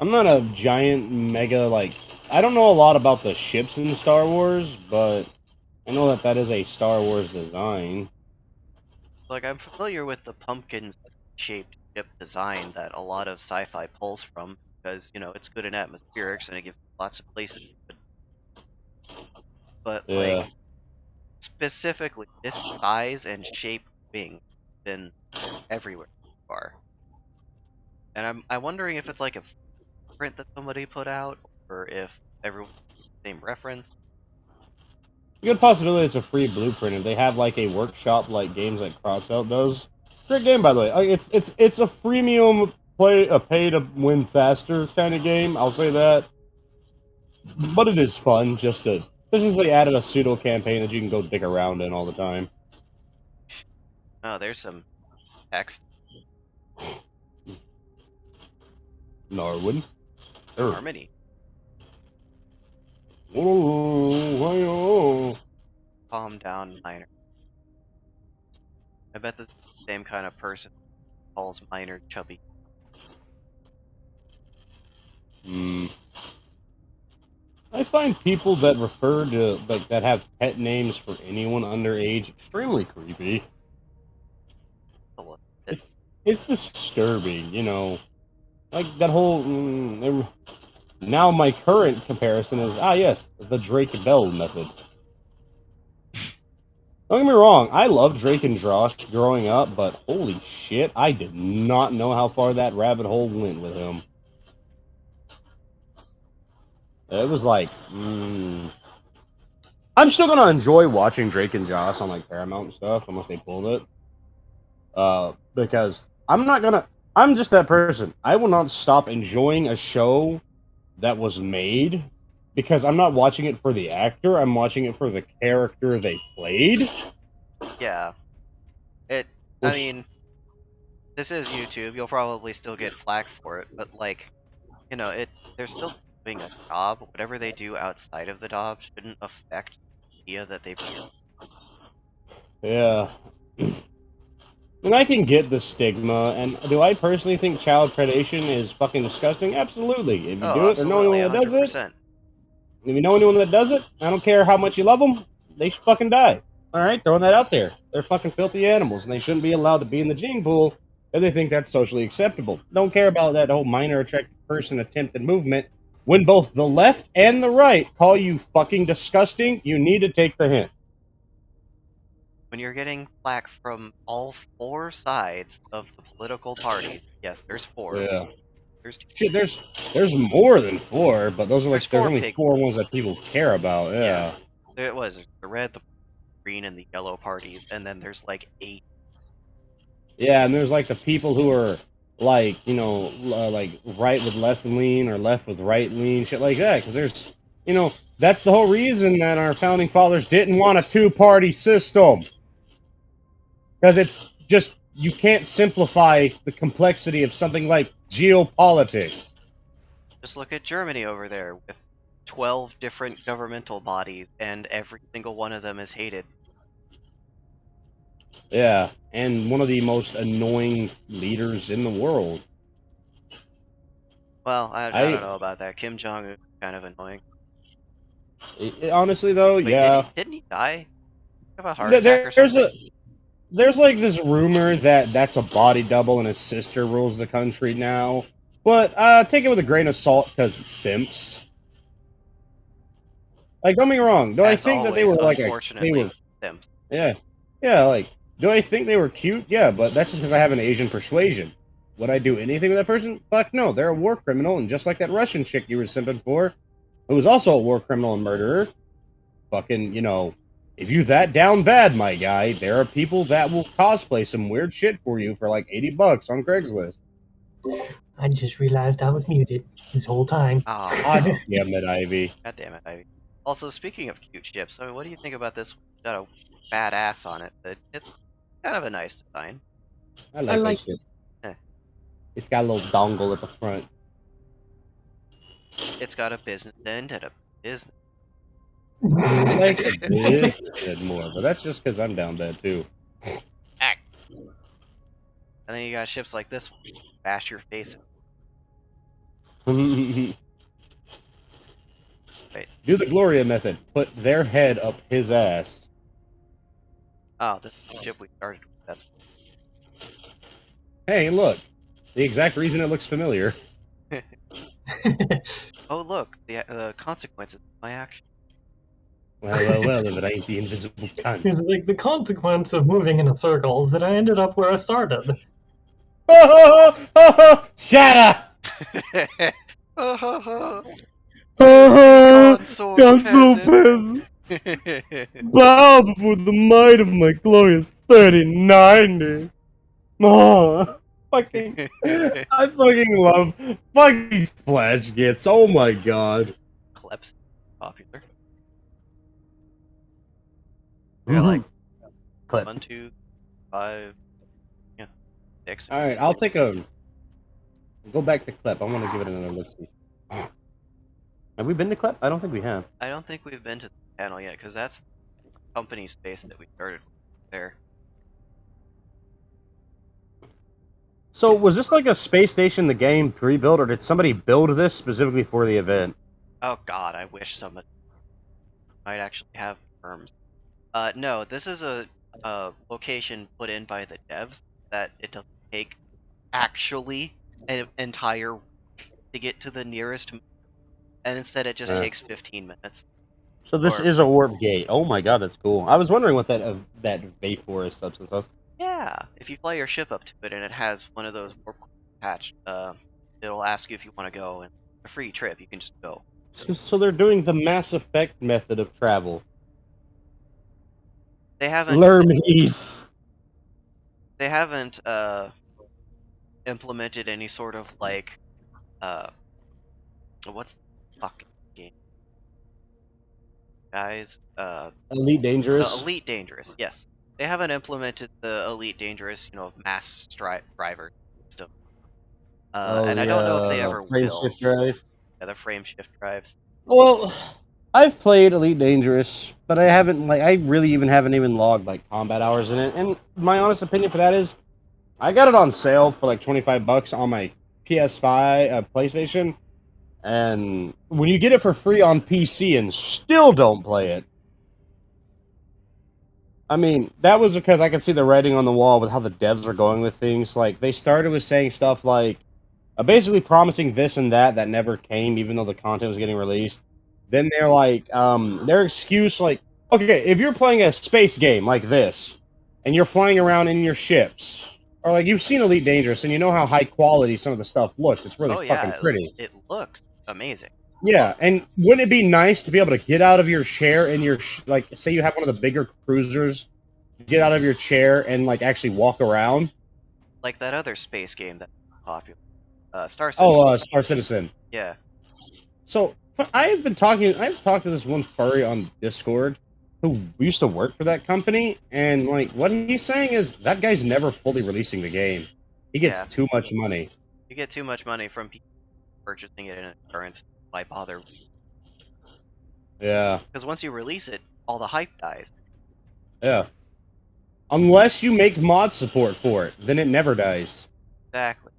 I'm not a giant mega like. I don't know a lot about the ships in Star Wars, but I know that is a Star Wars design. Like I'm familiar with the pumpkin-shaped ship design that a lot of sci-fi pulls from because it's good in atmospherics and it gives lots of places. But Yeah. like specifically this size and shape wing been everywhere so far. And I'm wondering if it's like a print that somebody put out or if everyone same reference. A good possibility it's a free blueprint. If they have like a workshop like games like Crossout does. Great game, by the way. It's a freemium play, a pay to win faster kind of game. I'll say that, but it is fun just to. This is they added a pseudo campaign that you can go dick around in all the time. Oh, there's some text. Norwood. Harmony. Oh, Calm down, Miner. I bet this is the same kind of person who calls Miner chubby. I find people that refer to that have pet names for anyone underage extremely creepy. It's it's disturbing, you know. Like that whole. Now my current comparison is yes, the Drake Bell method. Don't get me wrong, I loved Drake and Josh growing up, but holy shit, I did not know how far that rabbit hole went with him. It was like, I'm still gonna enjoy watching Drake and Josh on like Paramount and stuff, unless they pulled it. Because I'm just that person. I will not stop enjoying a show that was made because I'm not watching it for the actor. I'm watching it for the character they played. Yeah. I mean, this is YouTube. You'll probably still get flack for it, but like, they're still doing a job. Whatever they do outside of the job shouldn't affect the idea that they. Yeah. And I can get the stigma, and do I personally think child predation is fucking disgusting? Absolutely. If you Oh, do it or know absolutely, anyone that does it, 100%. if you know anyone that does it, I don't care how much you love them, they should fucking die. All right, throwing that out there. They're fucking filthy animals, and they shouldn't be allowed to be in the gene pool if they think that's socially acceptable. Don't care about that whole minor attracted person attempted movement. When both the left and the right call you fucking disgusting, you need to take the hint. When you're getting flack from all four sides of the political parties, yes, there's four. Yeah. There's two. Shit, there's more than four, but those are There's there's four only big. four ones that people care about. Yeah. There it was the red, the green, and the yellow parties, and then there's like 8. Yeah, and there's like the people who are like, like right with left lean or left with right lean, shit like that. Because there's, that's the whole reason that our founding fathers didn't want a two-party system. Because it's just, you can't simplify the complexity of something like geopolitics. Just look at Germany over there with 12 different governmental bodies, and every single one of them is hated. Yeah, and one of the most annoying leaders in the world. Well, I don't I know about that. Kim Jong Un is kind of annoying. honestly though, Wait, yeah. didn't he die? Have a heart attack or There's something? there's like this rumor that that's a body double and his sister rules the country now. But take it with a grain of salt because simps. Like, don't get me wrong. Do I As think that they were always, like they were, unfortunately, Sims. yeah, yeah. Like, do I think they were cute? Yeah, but that's just because I have an Asian persuasion. Would I do anything with that person? Fuck no. They're a war criminal, and just like that Russian chick you were simping for, who was also a war criminal and murderer. Fucking, if you that down bad, my guy, there are people that will cosplay some weird shit for you for like $80 on Craigslist. I just realized I was muted this whole time. Ah, God damn it, Ivy. God damn it, Ivy. Also, speaking of cute ships, I mean, what do you think about this? Got a bad ass on it, but it's kind of a nice design. I like that shit. Eh. It's got a little dongle at the front. It's got a business end and a business. I like the business bit more, but that's just because I'm down bad too. Act. And then you got ships like this one. Bash your face. Wait. Do the Gloria method. Put their head up his ass. Oh, this is the ship we started with. That's. Hey, look. The exact reason it looks familiar. Oh, look, the consequences of my action. Well, if it ain't the invisible cunt. It's like the consequence of moving in a circle is that I ended up where I started. Shut up! Console peasant. Bow before the might of my glorious 3090. Oh, fucking, I fucking love fucking Flash Gets. Oh my god. Clips popular. We got like Clip. 1, 2, 5, yeah, 6. All right, I'll take a go back to Clip. I want to give it another look. See. Have we been to Clip? I don't think we have. I don't think we've been to the panel yet, because that's the company space that we started with there. So was this like a space station the game pre-built, or did somebody build this specifically for the event? Oh god, I wish somebody might actually have terms. No, this is a location put in by the devs that it doesn't take actually an entire week to get to the nearest, and instead it just takes 15 minutes. So this Or is a warp gate. Oh my god, that's cool. I was wondering what that Vapor substance was. yeah, if you fly your ship up to it and it has one of those warp codes attached, it'll ask you if you want to go, and a free trip. You can just go. So they're doing the Mass Effect method of travel. They haven't Lermies. they haven't implemented any sort of like uh what's the fucking game, guys? Elite Dangerous. Elite Dangerous. Yes, they haven't implemented the Elite Dangerous, mass driver system. Oh, And I don't know if they the ever frame will. shift drive. Yeah, the frame shift drives. Well, I've played Elite Dangerous, but I haven't I really haven't even logged like combat hours in it. And my honest opinion for that is, I got it on sale for like $25 on my PS5 PlayStation, and when you get it for free on PC and still don't play it, I mean, that was because I could see the writing on the wall with how the devs are going with things. Like, they started with saying stuff like, basically promising this and that never came, even though the content was getting released. Then they're like, their excuse, like, okay, if you're playing a space game like this, and you're flying around in your ships, or like you've seen Elite Dangerous, and you know how high quality some of the stuff looks. It's really Oh yeah, fucking pretty. it looks amazing. Yeah, Look, and wouldn't it be nice to be able to get out of your chair in your like, say you have one of the bigger cruisers, get out of your chair and like actually walk around? like that other space game that's popular, Star Citizen. Oh, Star Citizen. Yeah. So I've talked to this one furry on Discord who used to work for that company, and like what he's saying is that guy's never fully releasing the game. He gets Yeah. too much money. You get too much money from people purchasing it in a currency. Why bother? Yeah, Because once you release it, all the hype dies. yeah. Unless you make mod support for it, then it never dies. Exactly.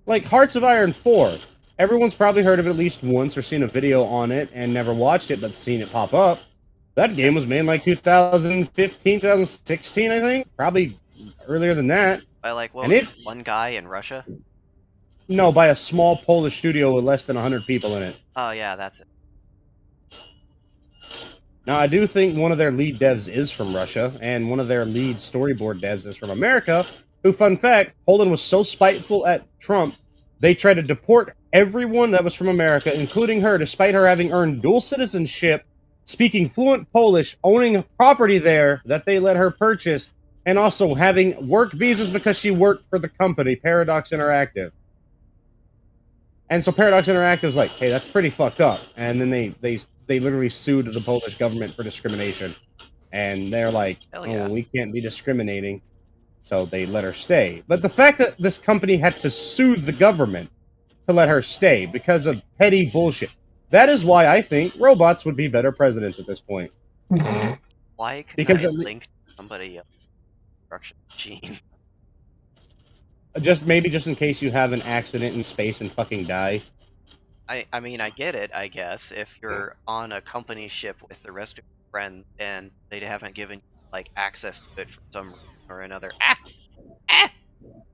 Like Hearts of Iron 4. Everyone's probably heard of it at least once or seen a video on it and never watched it but seen it pop up. That game was made in like 2015, 2016, I think. Probably earlier than that. By like, what And was it, it's one guy in Russia? no, by a small Polish studio with less than 100 people in it. Oh yeah, that's it. Now, I do think one of their lead devs is from Russia, and one of their lead storyboard devs is from America, who, fun fact, Poland was so spiteful at Trump, they tried to deport everyone that was from America, including her, despite her having earned dual citizenship, speaking fluent Polish, owning property there that they let her purchase, and also having work visas because she worked for the company, Paradox Interactive. And so Paradox Interactive's like, hey, that's pretty fucked up. And then they literally sued the Polish government for discrimination. And they're like, Hell oh, yeah. we can't be discriminating. So they let her stay. But the fact that this company had to sue the government to let her stay because of petty bullshit, that is why I think robots would be better presidents at this point. Why couldn't Because I link to somebody else's construction machine? just maybe just in case you have an accident in space and fucking die. I mean, I get it, I guess, if you're on a company ship with the rest of your friends and they haven't given you, like, access to it for some reason or another. Ah! Ah!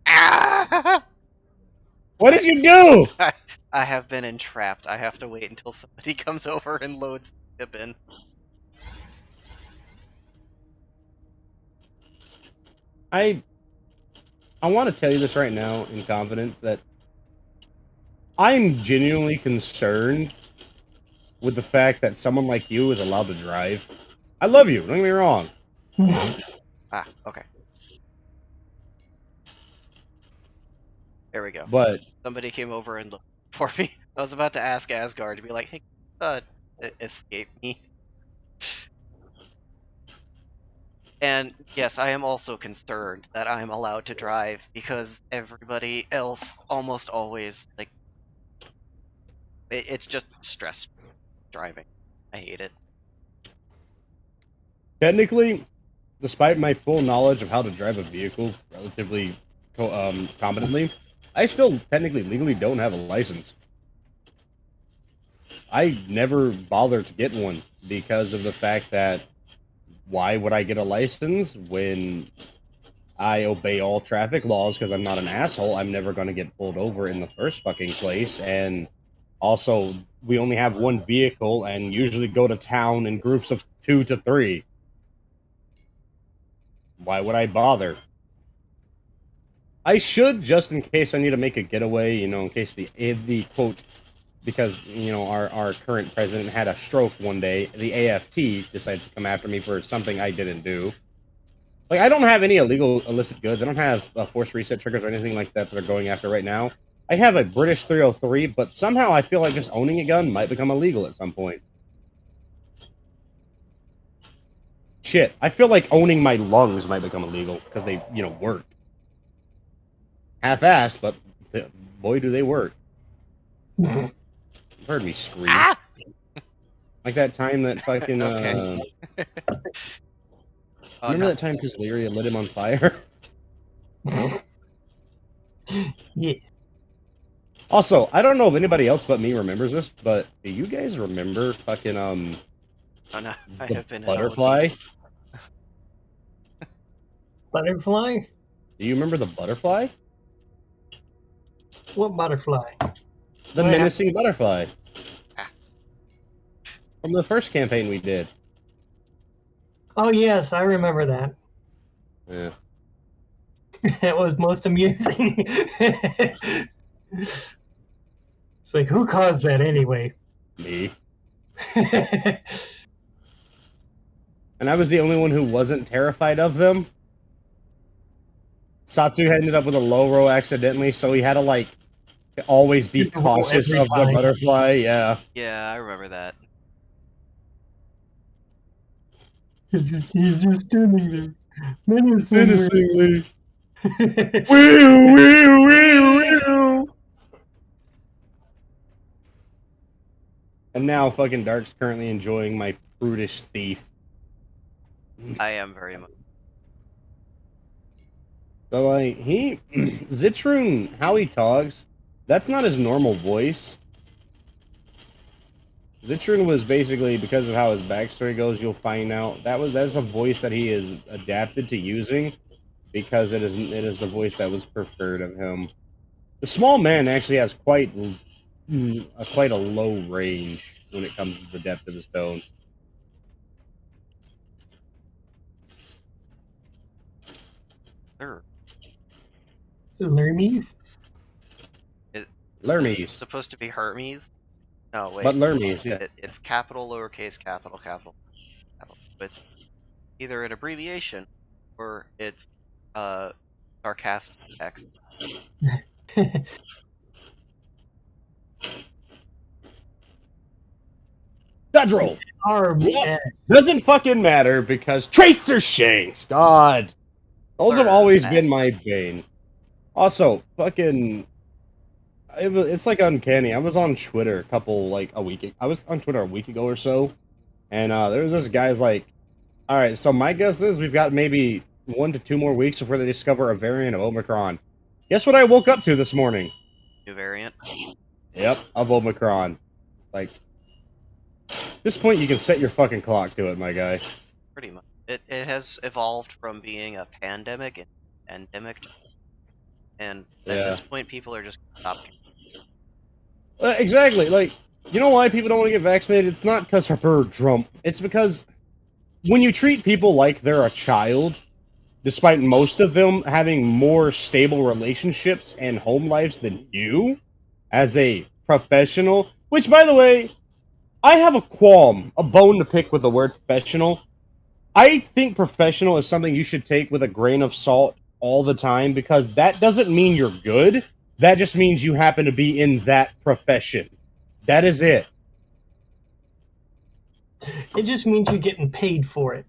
Ah! What did you do? I have been entrapped. I have to wait until somebody comes over and loads the ship in. I want to tell you this right now in confidence that I'm genuinely concerned with the fact that someone like you is allowed to drive. I love you, don't get me wrong. Ah, okay. There we go. But Somebody came over and looked for me. I was about to ask Asgard to be like, hey, escape me. And yes, I am also concerned that I'm allowed to drive because everybody else almost always like it's just stress driving. I hate it. Technically, despite my full knowledge of how to drive a vehicle relatively competently, I still technically legally don't have a license. I never bothered to get one because of the fact that why would I get a license when I obey all traffic laws because I'm not an asshole? I'm never going to get pulled over in the first fucking place. And also, we only have one vehicle and usually go to town in groups of 2 to 3. Why would I bother? I should, just in case I need to make a getaway, in case the quote, because, our current president had a stroke one day, the AFT decides to come after me for something I didn't do. Like, I don't have any illegal illicit goods. I don't have force reset triggers or anything like that that they're going after right now. I have a British 303, but somehow I feel like just owning a gun might become illegal at some point. Shit, I feel like owning my lungs might become illegal because they, work. Half-assed, but boy, do they work. You heard me scream. Ah! Like that time that fucking, Okay. Oh remember no. that time Tisleria lit him on fire? Yeah. Also, I don't know if anybody else but me remembers this, but do you guys remember fucking, Oh no. I the have been butterfly? Butterfly? Do you remember the butterfly? What butterfly? The What happened? menacing butterfly. Ah. From the first campaign we did. Oh yes, I remember that. Yeah. That was most amusing. It's like, who caused that anyway? Me. And I was the only one who wasn't terrified of them. Satsu ended up with a low row accidentally, so he had to, like, always be Roll cautious every of the time. butterfly, yeah. Yeah, I remember that. He's just standing there, menacingly. Menacingly. Wee, wee, wee, wee. And now fucking Dark's currently enjoying my prudish thief. I am very much. So, like, Zitrun, how he talks, that's not his normal voice. Zitrun was basically, because of how his backstory goes, you'll find out that's a voice that he is adapted to using because it is the voice that was preferred of him. The small man actually has quite a low range when it comes to the depth of his tone. Sure. Lermies? It's Lermies. supposed to be Hermes? No, wait. But Lermies, yeah. It's capital, lowercase, capital, capital, capital. It's either an abbreviation or it's sarcastic text. Federal! RBS. Doesn't fucking matter because Tracer Shanks! God! Those have always been my bane. Also, fucking... It's like uncanny. I was on Twitter I was on Twitter a week ago or so, and there was this guy's like, alright, so my guess is we've got maybe 1 to 2 more weeks before they discover a variant of Omicron. Guess what I woke up to this morning? New variant. Yep, of Omicron. Like, at this point you can set your fucking clock to it, my guy. Pretty much. It has evolved from being a pandemic and endemic, and at this point people are just gonna stop. Exactly. Like, you know why people don't want to get vaccinated? It's not because they're drunk. It's because when you treat people like they're a child, despite most of them having more stable relationships and home lives than you, as a professional, which, by the way, I have a bone to pick with the word professional. I think professional is something you should take with a grain of salt all the time because that doesn't mean you're good. That just means you happen to be in that profession. That is it. It just means you're getting paid for it.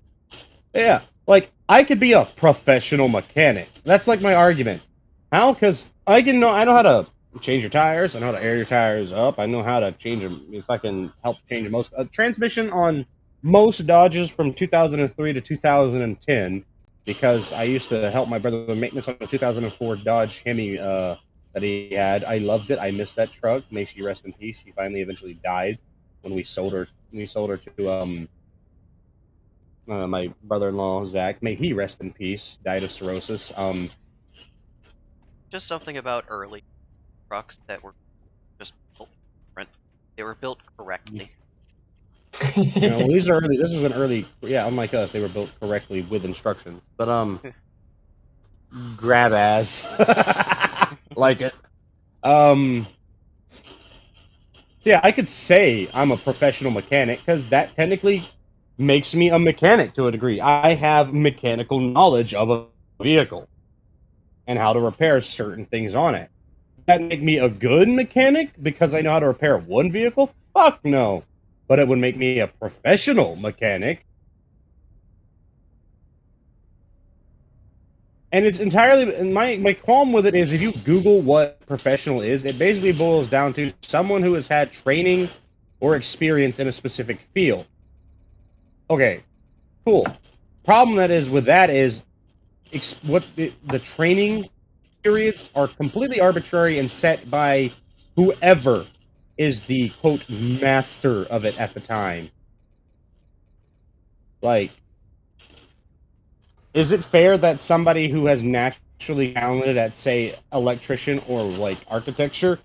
Yeah. Like, I could be a professional mechanic. That's like my argument. How? Because I know how to change your tires. I know how to air your tires up. I know how to change them. If I can help change most transmission on most Dodges from 2003 to 2010, because I used to help my brother with maintenance on a 2004 Dodge Hemi that he had. I loved it. I missed that truck. May she rest in peace. She finally eventually died when we sold her. We sold her to my brother-in-law Zach, may he rest in peace, died of cirrhosis. Just something about early trucks that were just built different. They were built correctly. Well, these are early. This is an early. Yeah, unlike us, they were built correctly with instructions. But grab ass, like it. So yeah, I could say I'm a professional mechanic because that technically makes me a mechanic to a degree. I have mechanical knowledge of a vehicle and how to repair certain things on it. That make me a good mechanic because I know how to repair one vehicle? Fuck no. But it would make me a professional mechanic. And it's entirely my qualm with it is if you Google what professional is, it basically boils down to someone who has had training or experience in a specific field. Okay, cool. Problem that is with that is what the training periods are completely arbitrary and set by whoever is the quote master of it at the time. Like, is it fair that somebody who has naturally talented at, say, electrician or like architecture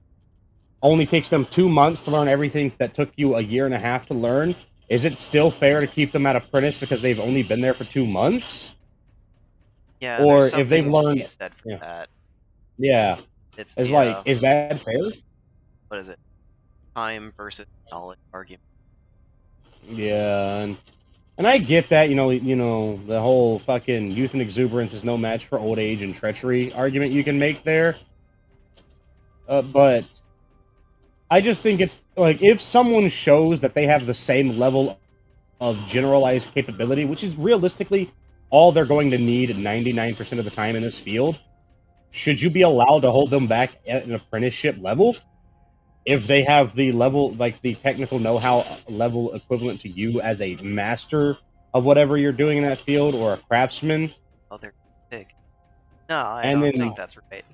only takes them 2 months to learn everything that took you a year and a half to learn? Is it still fair to keep them at apprentice because they've only been there for 2 months? Yeah, there's Or if they've something to be learned, said for yeah, that. yeah, It's it's the like, is that fair? what is it? Time versus knowledge argument. Yeah, and I get that, the whole fucking youth and exuberance is no match for old age and treachery argument you can make there. But I just think it's like if someone shows that they have the same level of generalized capability, which is realistically all they're going to need 99% of the time in this field, should you be allowed to hold them back at an apprenticeship level? If they have the level, like the technical know-how level equivalent to you as a master of whatever you're doing in that field or a craftsman, Oh, they're big. No, I and don't then think that's right.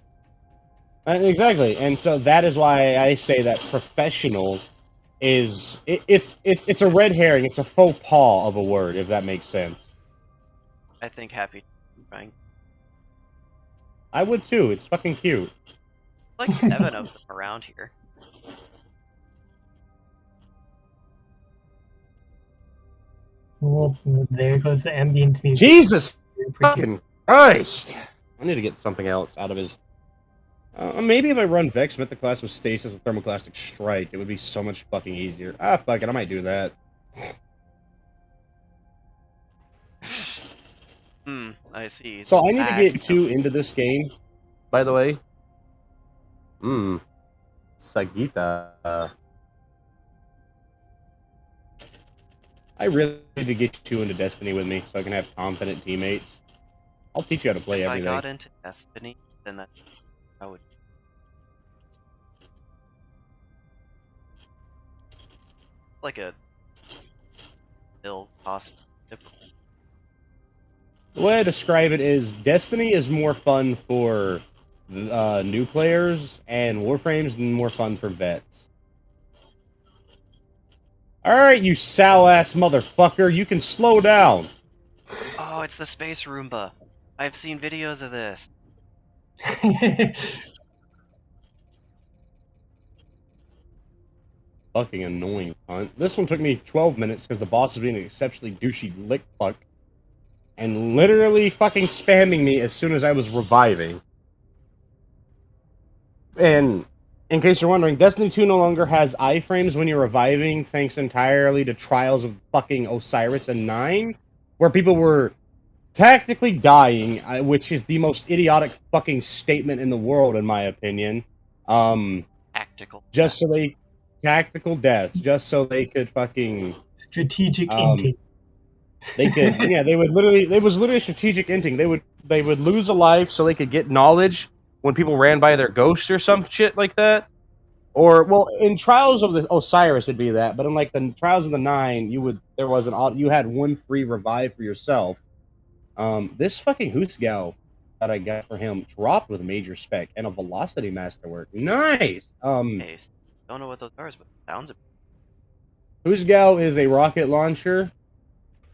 exactly, and so that is why I say that professional is it's a red herring. It's a faux pas of a word, if that makes sense. I think happy trying. I would too. It's fucking cute. Like 7 of them around here. Well, there goes the ambient music. Jesus fucking Christ! I need to get something else out of his. Maybe if I run Vex Mythoclast with Stasis with Thermoclastic Strike, it would be so much fucking easier. Ah, fuck it, I might do that. I see. So I need to Back get too into this game, by the way. Sagita. I really need to get you into Destiny with me so I can have competent teammates. I'll teach you how to play If I everything. got into Destiny, then that I would like a build cost. The way I describe it is Destiny is more fun for new players, and Warframe's more fun for vets. Alright, you sow-ass motherfucker, you can slow down. Oh, it's the Space Roomba. I've seen videos of this. Fucking annoying cunt. This one took me 12 minutes because the boss is being an exceptionally douchey lick fuck. And literally fucking spamming me as soon as I was reviving. And in case you're wondering, Destiny 2 no longer has iframes when you're reviving, thanks entirely to Trials of fucking Osiris and 9, where people were tactically dying, which is the most idiotic fucking statement in the world, in my opinion. Tactical. Just so they tactical deaths, just so they could fucking Strategic intent. They could, yeah, they would literally. It was literally a strategic inting. They would lose a life so they could get knowledge when people ran by their ghosts or some shit like that. Or well, in Trials of the Osiris, it'd be that. But in like the Trials of the Nine, you had one free revive for yourself. This fucking Husgal that I got for him dropped with major spec and a velocity masterwork. Nice. Ace. Don't know what those are, but it sounds. Husgal is a rocket launcher.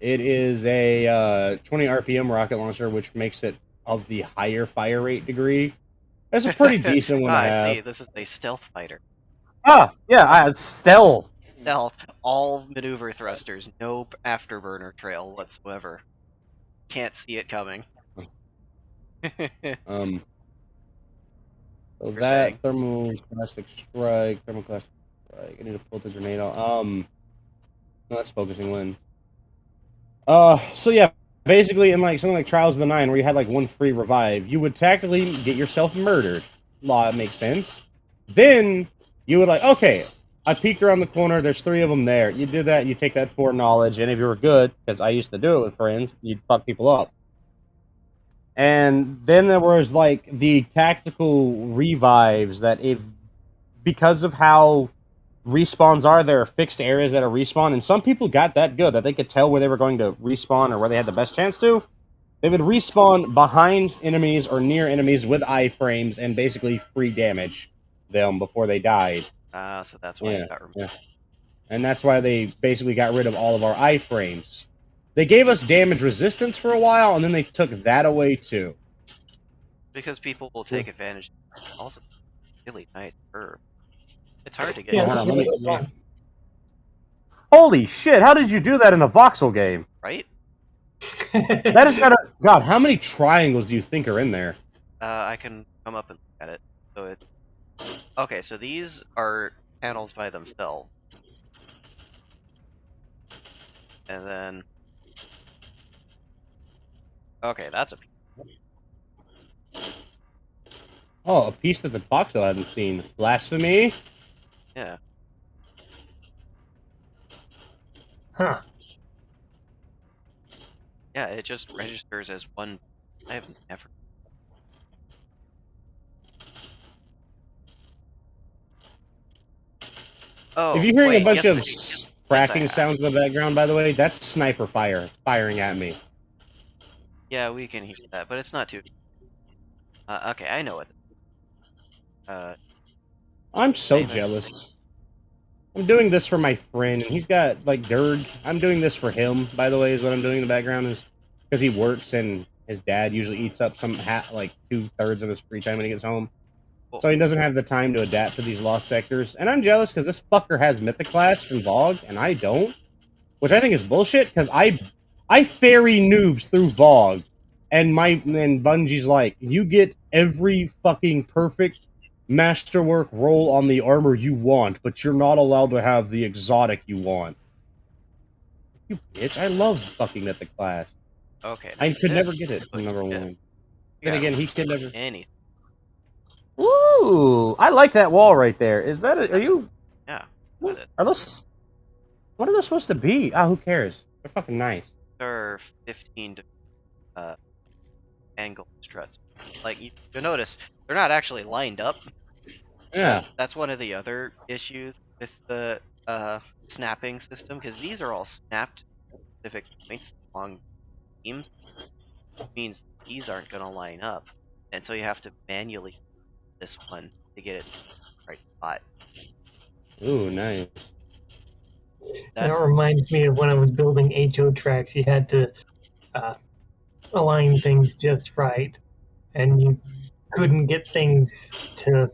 It is a 20 RPM rocket launcher, which makes it of the higher fire rate degree. That's a pretty decent one to I see. have. This is a stealth fighter. Ah, yeah, stealth. Stealth, all maneuver thrusters, no afterburner trail whatsoever. Can't see it coming. Um, so You're that saying? thermoplastic strike, thermoplastic strike. I need to pull the grenade out. No, that's focusing wind. So yeah, basically in like something like Trials of the Nine, where you had like one free revive, you would tactically get yourself murdered. Law, it makes sense. Then you would like, okay, I peek around the corner. There's 3 of them there. You do that. You take that 4 knowledge, and if you were good, because I used to do it with friends, you'd fuck people up. And then there was like the tactical revives that if because of how respawns are, there are fixed areas that are respawn, and some people got that good that they could tell where they were going to respawn or where they had the best chance to. They would respawn behind enemies or near enemies with iframes and basically free damage them before they died. So that's why it got removed. Yeah. And that's why they basically got rid of all of our iframes. They gave us damage resistance for a while, and then they took that away too. Because people will take advantage. Also, really nice herb. It's hard to get. Yeah, Hold that's on, let really me. fun. Holy shit! How did you do that in a voxel game? Right? That is gotta. God, how many triangles do you think are in there? I can come up and look at it. So it. Okay, so these are panels by themselves, and then. Okay, that's a. Oh, a piece that the voxel hasn't seen. Blasphemy. Yeah. Huh. Yeah, it just registers as one. I have never. Oh, If you're hearing wait, a bunch yes, of I do. Yes, I cracking have. sounds in the background, by the way, that's sniper fire firing at me. Yeah, we can hear that, but it's not too. Okay, I know it. I'm so Same as. jealous. I'm doing this for my friend, and he's got like Dirg. I'm doing this for him, by the way, is what I'm doing in the background, is because he works and his dad usually eats up like 2/3 of his free time when he gets home. So he doesn't have the time to adapt to these lost sectors. And I'm jealous because this fucker has Mythic class and Vogue, and I don't. Which I think is bullshit, because I ferry noobs through Vogue. And Bungie's like, you get every fucking perfect masterwork roll on the armor you want, but you're not allowed to have the exotic you want. You bitch, I love fucking Mythic class. Okay, I could this never get it from number shit. 1. Then again, he could never. Anything. Ooh, I like that wall right there. Is that are you? Yeah. Are those? What are those supposed to be? Ah, who cares? They're fucking nice. They're 15 angle struts. Like you'll notice, they're not actually lined up. Yeah. That's one of the other issues with the snapping system, because these are all snapped to specific points along beams. Which means these aren't going to line up, and so you have to manually this one to get it in the right spot. Ooh, nice. That reminds me of when I was building HO tracks. You had to align things just right, and you couldn't get things to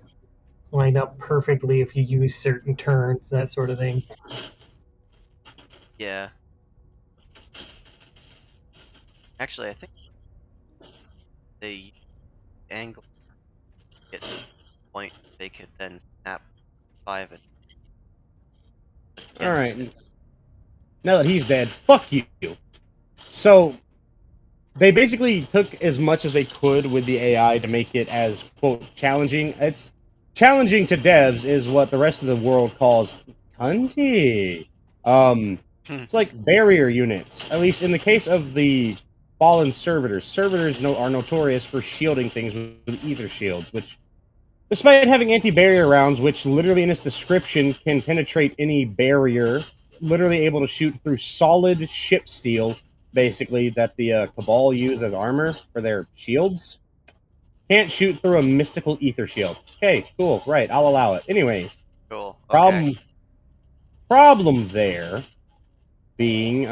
line up perfectly if you use certain turns, that sort of thing. Yeah. Actually, I think the angle get to the point they could then snap 5 and All right. Now that he's dead, fuck you. So they basically took as much as they could with the AI to make it as quote challenging. It's challenging to devs is what the rest of the world calls cunty. It's like barrier units. At least in the case of the fallen servitors. Servitors are notorious for shielding things with ether shields, which, despite having anti-barrier rounds, which literally in its description can penetrate any barrier, literally able to shoot through solid ship steel, basically, that the Cabal use as armor for their shields, can't shoot through a mystical ether shield. Okay, cool, right, I'll allow it. Anyways, Cool. Okay. problem there being,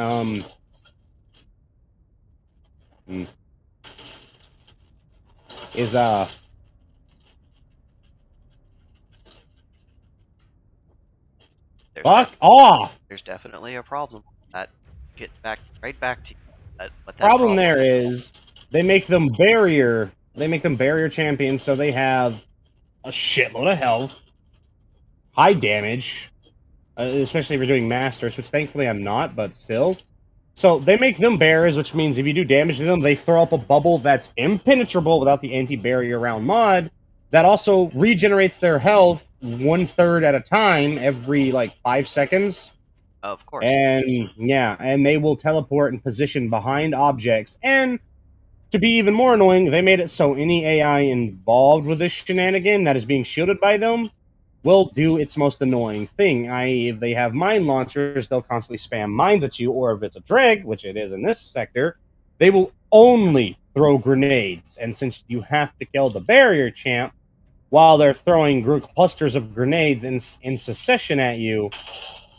is, fuck off! There's definitely a problem. That get back right back to you. What that Problem problem there is. is they make them barrier champions, so they have a shitload of health, high damage, especially if you're doing masters, which thankfully I'm not, but still. So they make them barriers, which means if you do damage to them, they throw up a bubble that's impenetrable without the anti-barrier round mod. That also regenerates their health 1/3 at a time every like 5 seconds. Of course. And yeah, and they will teleport and position behind objects. And to be even more annoying, they made it so any AI involved with this shenanigan that is being shielded by them will do its most annoying thing. I.e., if they have mine launchers, they'll constantly spam mines at you, or if it's a dreg, which it is in this sector, they will only throw grenades. And since you have to kill the barrier champ while they're throwing clusters of grenades in succession at you,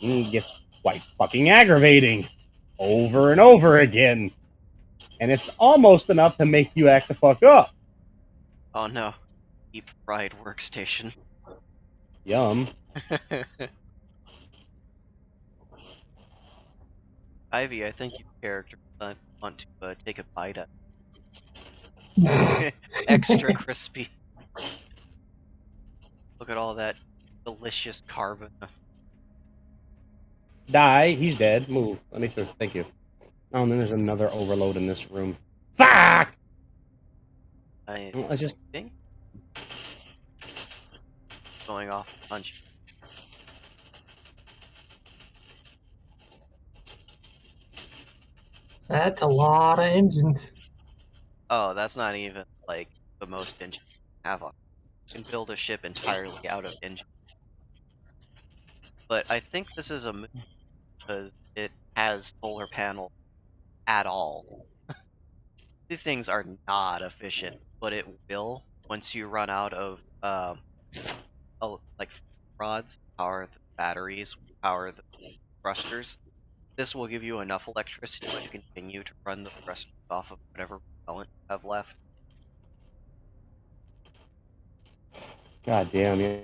it gets quite fucking aggravating over and over again. And it's almost enough to make you act the fuck up. Oh no. Deep fried workstation. Yum. Ivy, I think your character want to take a bite at. Extra crispy. Look at all that delicious carbon. Die. He's dead. Move. Let me through. Thank you. Oh, and then there's another overload in this room. Fuck! I just think going off punch. That's a lot of engines. Oh, that's not even like the most engines you have on. You can build a ship entirely out of engines. But I think this is a move because it has solar panels at all. These things are not efficient, but it will once you run out of like rods, power the batteries, power the thrusters. This will give you enough electricity to continue to run the thrusters off of whatever propellant you have left. God damn, yeah.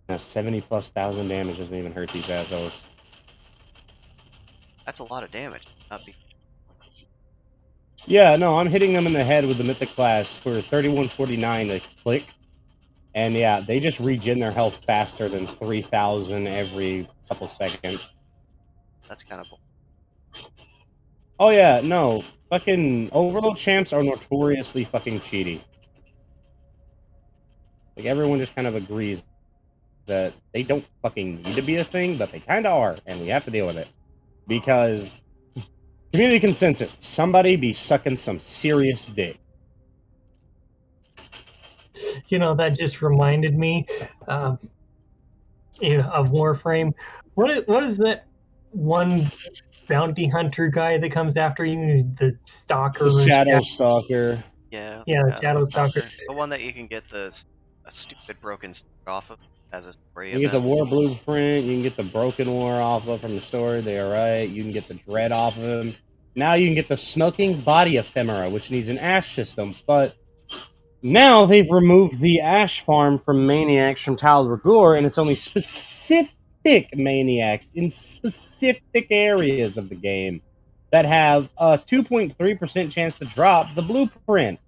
70+ thousand damage doesn't even hurt these assholes. That's a lot of damage. Not be Yeah, no, I'm hitting them in the head with the Mythic class for 3149 a click. And yeah, they just regen their health faster than 3,000 every couple seconds. That's kind of bull. Oh yeah, no. Fucking Overload champs are notoriously fucking cheaty. Like, everyone just kind of agrees that they don't fucking need to be a thing, but they kind of are, and we have to deal with it. Because community consensus, somebody be sucking some serious dick. You know, that just reminded me of Warframe. What is that one bounty hunter guy that comes after you? The stalker. The Shadow Stalker. Yeah. Yeah, Shadow Stalker. The one that you can get the stupid broken off of as a story You can get the event. War Blueprint, you can get the Broken War off of from the story, they are right. You can get the Dread off of him. Now you can get the Smoking Body Ephemera, which needs an Ash systems, but now they've removed the Ash farm from Maniacs from Tal Rigor, and it's only specific Maniacs in specific areas of the game that have a 2.3% chance to drop the Blueprint,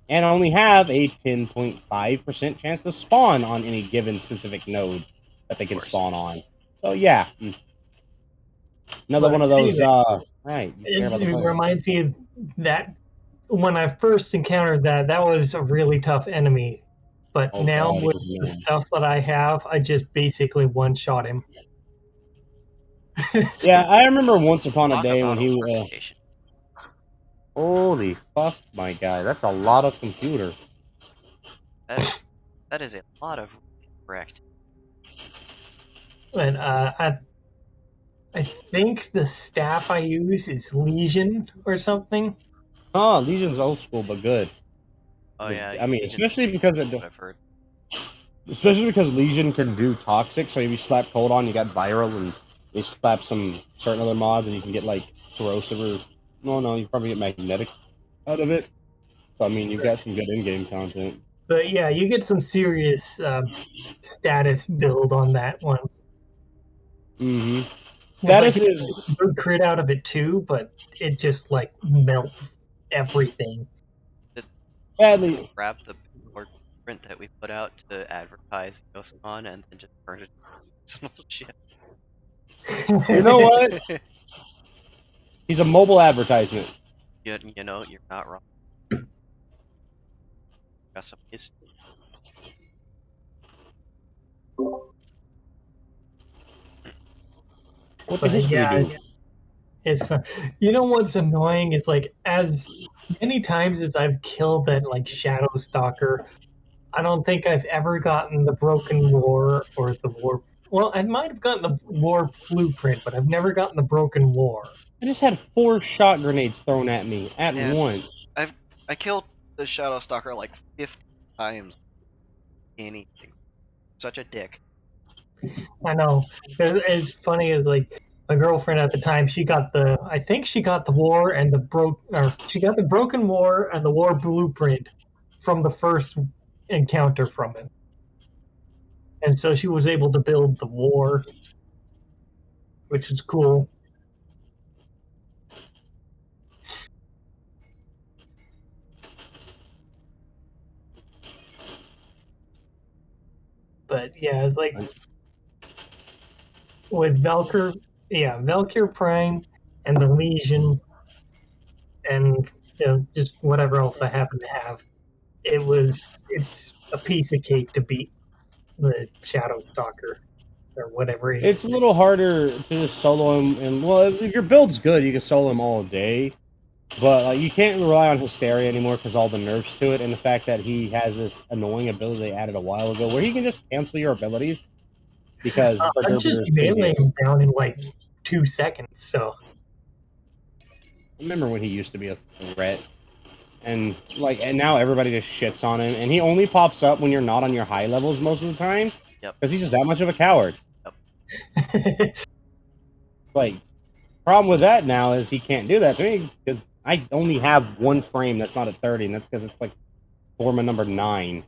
and only have a 10.5% chance to spawn on any given specific node that they can spawn on. So yeah, another one of those. Anyway, right, you care it about the player. reminds me of that when I first encountered that was a really tough enemy. But now God, with the stuff that I have, I just basically one-shot him. Yeah, I remember once upon a Talk day when about a he. workstation. Holy fuck, my guy, that's a lot of computer. That is a lot of correct. And I think the staff I use is Legion or something. Oh, Legion's old school, but good. Oh yeah, I mean, Legion's what I've heard. especially because Legion can do toxic. So if you slap cold on, you got viral, and you slap some certain other mods, and you can get like corrosive or no, you probably get magnetic out of it. So I mean, you've got some good in-game content. But yeah, you get some serious status build on that one. Mm-hmm. It's like Status you is get good crit out of it too, but it just like melts everything. Did sadly. grab the print that we put out to advertise Eoscon and then just turn it into some shit. You know what? He's a mobile advertisement. You know, you're not wrong. Got some history. What the But history yeah, do? it's fun. You know what's annoying is like as many times as I've killed that like shadow stalker, I don't think I've ever gotten the broken war or the war. Well, I might have gotten the war blueprint, but I've never gotten the broken war. I just had 4 shot grenades thrown at me at Man, once. I killed the Shadow Stalker like 50 times. Anything. Such a dick. I know. It's funny is like my girlfriend at the time, she got the I think she got the war and the broke or she got the broken war and the war blueprint from the first encounter from him. And so she was able to build the war, which is cool. But yeah, it's like with Valkyr, yeah, Valkyr Prime and the Legion and just whatever else I happen to have. It's a piece of cake to beat the Shadow Stalker or whatever it It's is. a little harder to just solo him, and well, if your build's good, you can solo him all day. But like, you can't rely on Hysteria anymore because all the nerfs to it, and the fact that he has this annoying ability they added a while ago, where he can just cancel your abilities because I'm just Berger's gonna mailing be. him down in like 2 seconds. So Remember when he used to be a threat, and now everybody just shits on him, and he only pops up when you're not on your high levels most of the time Yep. because he's just that much of a coward. Yep. Like, problem with that now is he can't do that to me because I only have one frame that's not at 30, and that's because it's like Forma number 9.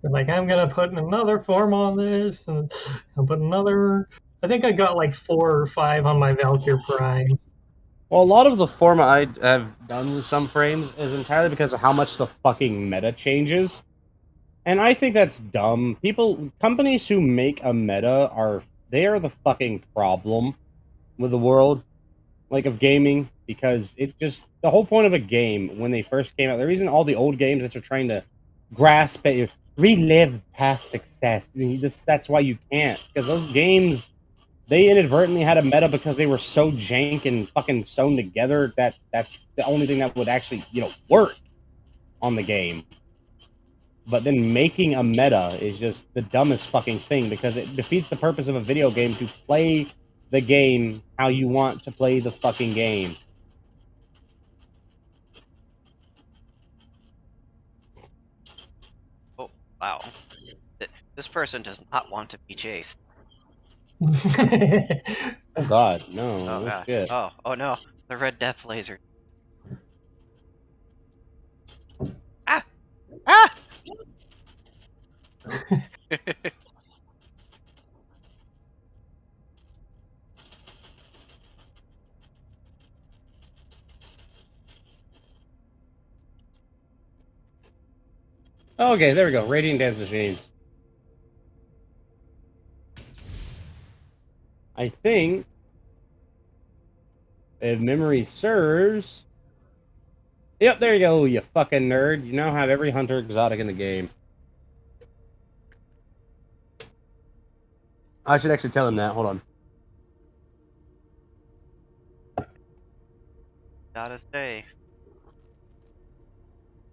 like I'm gonna put another form on this, and I'll put another. I think I got like 4 or 5 on my Valkyr Prime. Well, a lot of the Forma I have done with some frames is entirely because of how much the fucking meta changes. And I think that's dumb. Companies who make a meta they are the fucking problem with the world, like of gaming, because the whole point of a game when they first came out, the reason all the old games that are trying to grasp at relive past success, that's why you can't, because those games they inadvertently had a meta because they were so jank and fucking sewn together that's the only thing that would actually work on the game. But then making a meta is just the dumbest fucking thing because it defeats the purpose of a video game to play the game how you want to play the fucking game. Oh, wow. This person does not want to be chased. Oh god, no, Oh no gosh. shit. Oh no. The red death laser. Ah! Ah! Okay, there we go. Radiant Dance Machines. I think, if memory serves. Yep, there you go, you fucking nerd. You now have every hunter exotic in the game. I should actually tell him that. Hold on. Gotta say,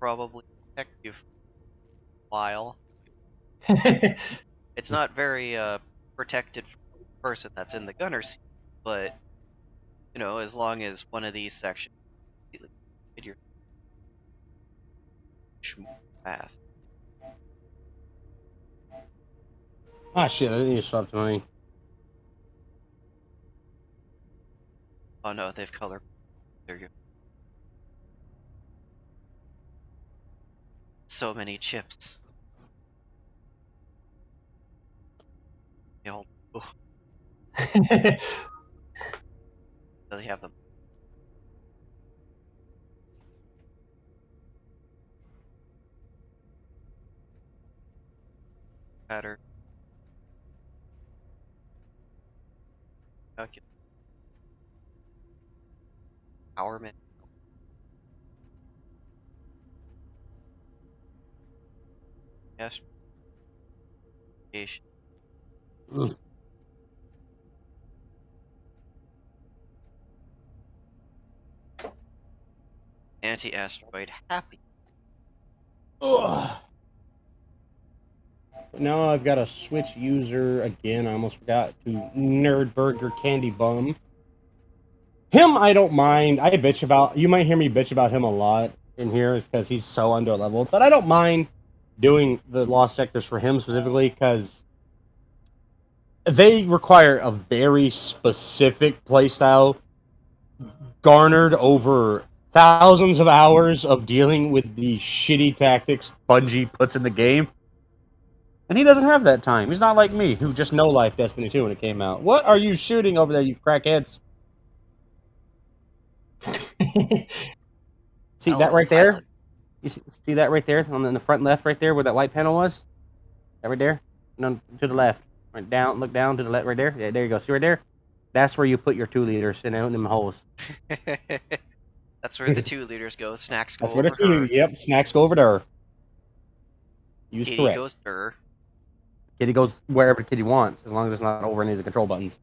probably protect you for a while. It's not very protected for the person that's in the gunner seat, but you know, as long as one of these sections completely hit your fast. Ah, shit, I didn't need to stop tonight. Oh no, they've colored. There you go. So many chips. Oh, they have them better. Calculate empowerment. Investigation. Mm. Anti-asteroid happy. Ugh. But now I've got a Switch user again. I almost forgot to Nerdburger Candy Bum. Him, I don't mind. I bitch about. You might hear me bitch about him a lot in here, is because he's so under leveled. But I don't mind doing the lost sectors for him specifically because they require a very specific playstyle garnered over thousands of hours of dealing with the shitty tactics Bungie puts in the game. And he doesn't have that time. He's not like me, who just no life Destiny 2 when it came out. What are you shooting over there, you crackheads? See Hell that of a right there? pilot. You see that right there on the front left, right there, where that light panel was? That right there? No, to the left. Right down. Look down to the left, right there. Yeah, there you go. See right there? That's where you put your 2 liters in them holes. That's where the 2 liters go. Snacks go That's where the over 2 liters. her. Yep, snacks go over there. Use Kitty correct. goes der. Kitty goes wherever Kitty wants, as long as it's not over any of the control buttons.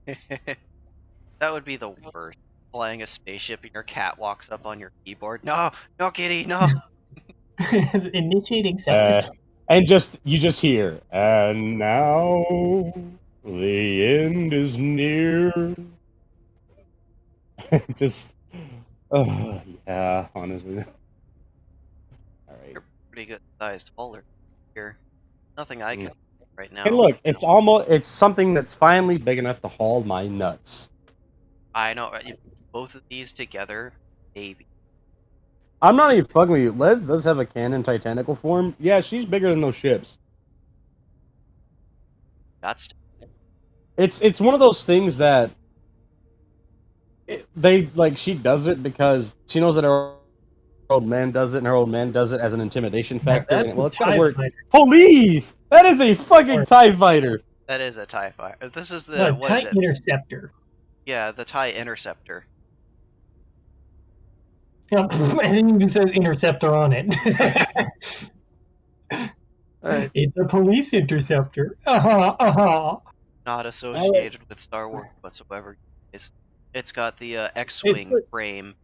That would be the worst. Flying a spaceship and your cat walks up on your keyboard. No, no, kitty, no. Initiating self-destruct. And you just hear, and now the end is near. Just, oh yeah, honestly. All right. You're pretty good sized hauler here. Nothing I can right Hey, now. look, it's something that's finally big enough to haul my nuts. I know both of these together, maybe. I'm not even fucking with you. Les does have a cannon Titanical form. Yeah, she's bigger than those ships. That's It's one of those things that they like. She does it because she knows that her old man does it, and her old man does it as an intimidation Yeah, factor. that's And a well, it's gonna TIE work. fighter. Police! That is a fucking TIE fighter. that is a TIE fighter. This is No, the what is TIE it? interceptor. Yeah, the TIE interceptor. Yeah, and it even says interceptor on it. Alright. It's a police interceptor. Uh-huh. Not associated with Star Wars whatsoever. It's got the X-wing frame.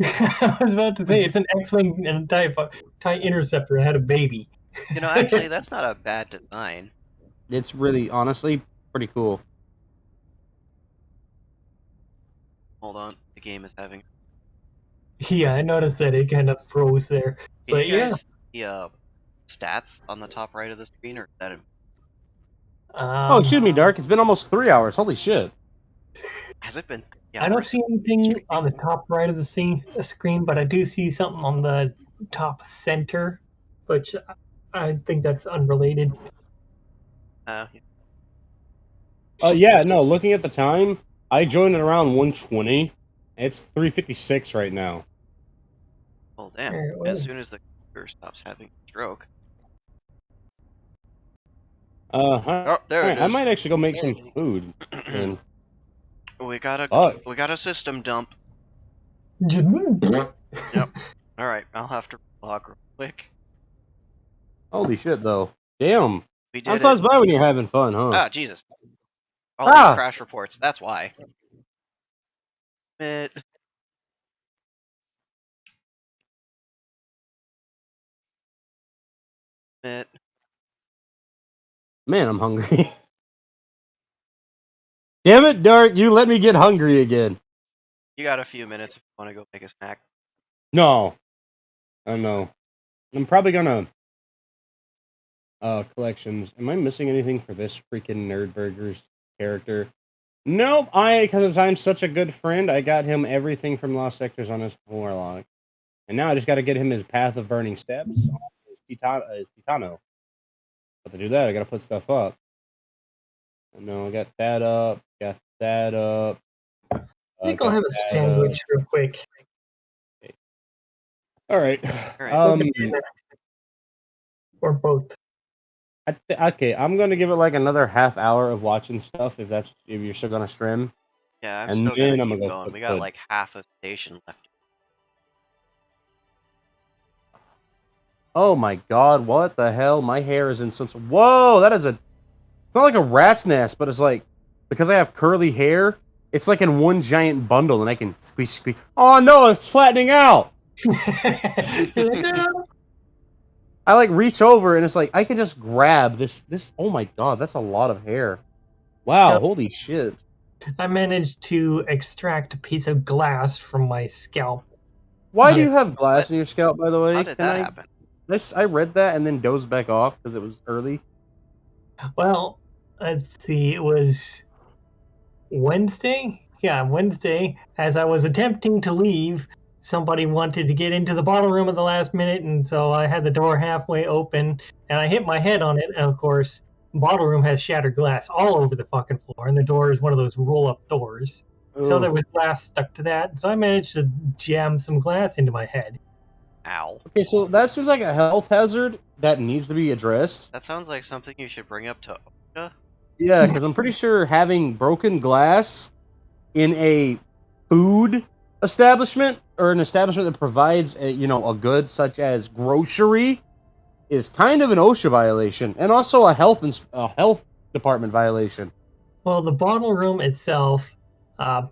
I was about to say it's an X-wing and TIE interceptor. It had a baby. You know, actually, that's not a bad design. It's really, honestly, pretty cool. Hold on, the game is having. Yeah, I noticed that it kind of froze there. Can But you yeah, guys see stats on the top right of the screen, or is that Oh, excuse me, Dark. It's been almost 3 hours. Holy shit. has it been? I don't see anything on the top right of the screen, but I do see something on the top center, which I think that's unrelated. Yeah, no, looking at the time, I joined at around 1:20. It's 3:56 right now. Well, damn. As soon as the computer stops having a stroke. Oh, there it I is. might actually go make some food. Then. we got a system dump. Yep. All right, I'll have to log real quick. Holy shit, though. Damn. We Time did it. flies by when you're having fun, huh? Ah, Jesus. All these Ah! crash reports. That's why. It, it, Man, I'm hungry. Damn it, Dark, you let me get hungry again. you got a few minutes if you want to go make a snack. No. I know. I'm probably gonna collections. Am I missing anything for this freaking Nerdburger's character? Nope, because I'm such a good friend, I got him everything from Lost Sectors on his Warlock. And now I just gotta get him his Path of Burning Steps on his Titano. But to do that, I gotta put stuff up. No, I got that up, got that up, I think I'll got have a that up. sandwich real quick. Alright. All right. Or both. Okay, I'm gonna give it like another half hour of watching stuff if you're still gonna stream. Yeah, I'm And still gonna then I'm keep gonna go going. put We got food. like half a station left. Oh my god, what the hell? My hair is in some. Whoa, that is a. It's not like a rat's nest, but it's like. Because I have curly hair, it's like in one giant bundle and I can squeeze. Oh no, it's flattening out! You're like, "No." I like reach over and it's like, I can just grab this. Oh my god, that's a lot of hair. Wow, So holy shit. I managed to extract a piece of glass from my scalp. Why do Yes. you have glass What? in your scalp, by the How way? did Can that I. happen? I read that and then dozed back off because it was early. Well, let's see. It was Wednesday? Yeah, Wednesday. As I was attempting to leave, somebody wanted to get into the bottle room at the last minute, and so I had the door halfway open, and I hit my head on it. And of course, bottle room has shattered glass all over the fucking floor, and the door is one of those roll-up doors. So Oh. there was glass stuck to that. So I managed to jam some glass into my head. Ow. Okay, so that seems like a health hazard that needs to be addressed. That sounds like something you should bring up to OSHA. Yeah, because I'm pretty sure having broken glass in a food establishment or an establishment that provides a good such as grocery is kind of an OSHA violation and also a health department violation. Well, the bottle room itself uh,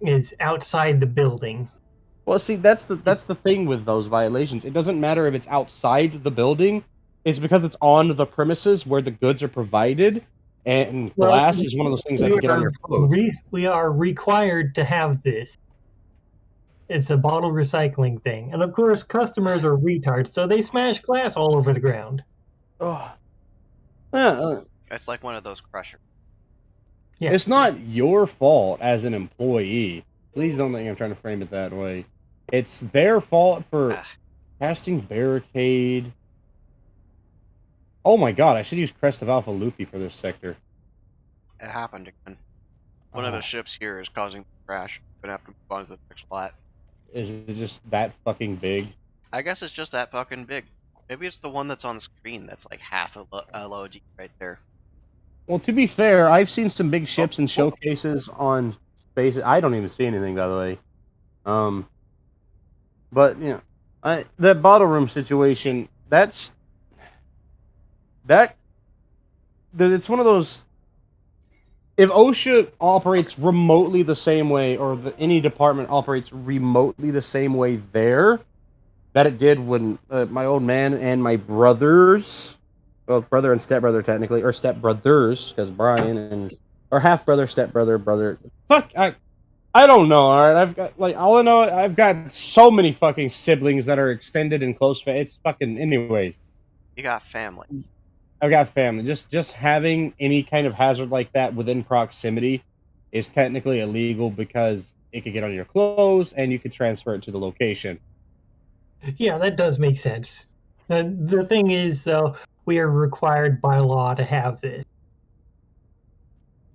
is outside the building. Well, see, that's the thing with those violations. It doesn't matter if it's outside the building; it's because it's on the premises where the goods are provided, and Well, glass is one of those things that we can get on are your clothes. we are required to have this. It's a bottle recycling thing, and of course, customers are retards, so they smash glass all over the ground. Ugh. Yeah, It's like one of those crushers. Yeah. it's not your fault as an employee. Please don't think I'm trying to frame it that way. It's their fault for Ah, casting barricade. Oh my god, I should use Crest of Alpha Lupi for this sector. it happened again. One of the Ah, ships here is causing the crash. Gonna have to move on to the next lot. is it just that fucking big? I guess it's just that fucking big. Maybe it's the one that's on screen that's like half a LOD right there. Well, to be fair, I've seen some big Oh, ships and oh, showcases on space. I don't even see anything, by the way. Um, but that bottle room situation. That it's one of those. If OSHA operates remotely the same way, or any department operates remotely the same way there that it did when my old man and my brothers, well, brother and stepbrother technically, or stepbrothers, because Brian or half brother, stepbrother, brother. Fuck, I don't know. All right, I've got all I know. I've got so many fucking siblings that are extended and close. It's fucking anyways. you got family. I've got family. Just having any kind of hazard like that within proximity is technically illegal because it could get on your clothes and you could transfer it to the location. Yeah, that does make sense. The thing is, though, we are required by law to have this.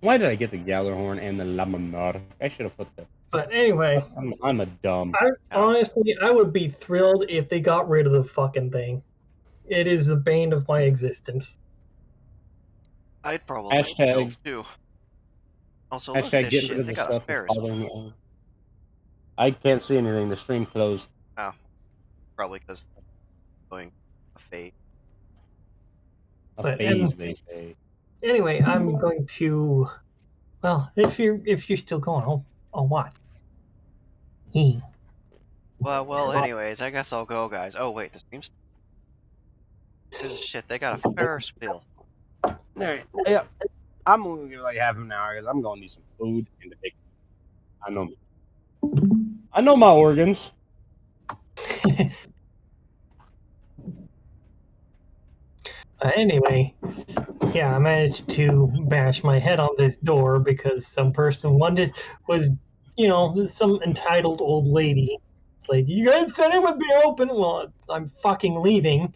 Why did I get the Gallarhorn and the Laminar? I should have put the. But anyway, I'm a dumb. House. I would be thrilled if they got rid of the fucking thing. It is the bane of my existence. I'd probably be Hashtag thrilled too. Also, look at hashtag this getting rid shit. of They the got a stuff that's Ferris bothering wheel. me. I can't see anything. The stream closed. Oh, probably because going a fade. A But phase, they say. anyway, I'm going to. Well, if you're still going, I'll watch. Yee. Well, anyways, I guess I'll go, guys. Oh, wait, the stream's... Shit, they got a Ferris wheel. Alright, yeah. I'm only gonna give it like half an hour because I'm gonna need some food and to take. I know. I know my organs. Anyway, yeah, I managed to bash my head on this door because some person was, some entitled old lady. It's like, you guys said it would be open. Well, I'm fucking leaving.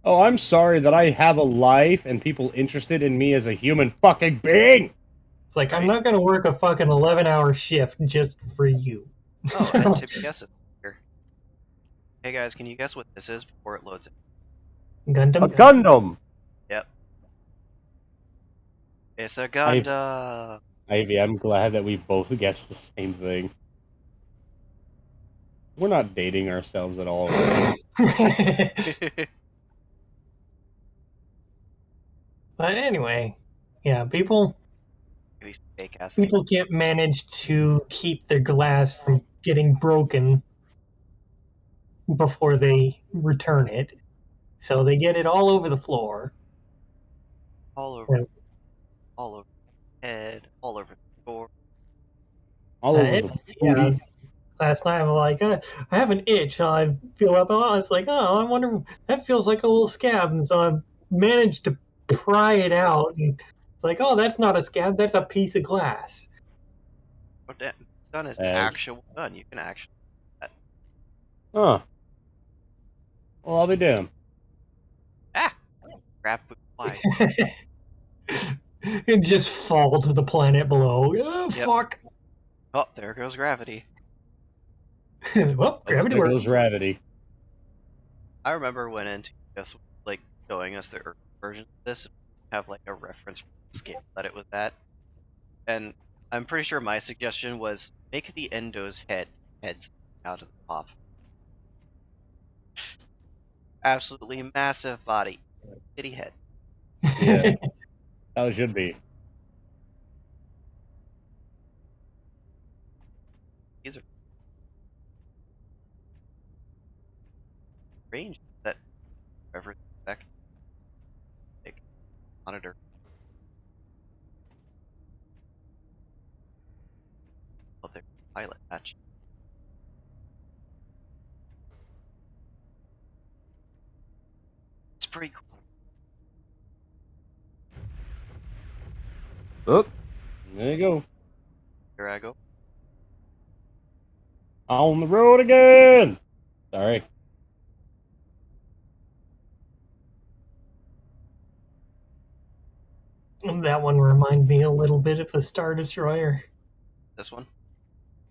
Oh, I'm sorry that I have a life and people interested in me as a human fucking being. It's like, I'm Right. not gonna work a fucking 11-hour shift just for you. Oh, and So, to guess it here. Hey, guys, can you guess what this is before it loads in? A Gundam. Gundam. Yep. It's a I, Gundam. Ivy, I'm glad that we both guessed the same thing. We're not dating ourselves at all, right? But anyway, yeah, people These fake ass things. people can't manage to keep their glass from getting broken before they return it. So they get it all over the floor. All over, And, all over the head, all over the floor. All over the yeah, booty. last night I'm like, I have an itch. I feel up. Oh, it's like, oh, I wonder. That feels like a little scab, and so I managed to pry it out. And it's like, oh, that's not a scab. That's a piece of glass. What that gun is an As, actual gun. You can actually... huh. Well, I'll be damned. Ah! Grab wide. And just fall to the planet below. Oh, Yep. fuck. Oh, there goes gravity. Well, gravity There works. goes gravity. I remember when NTS was like showing us the Earth version of this, have like a reference scale that it was at, and I'm pretty sure my suggestion was make the Endo's heads out of the top. Absolutely massive body, kitty head. Yeah, how it should be. These are range that ever expect like monitor of their pilot hatch. It's pretty cool. Oh, there you go. Here I go. On the road again. Sorry. That one reminded me a little bit of a Star Destroyer. This one.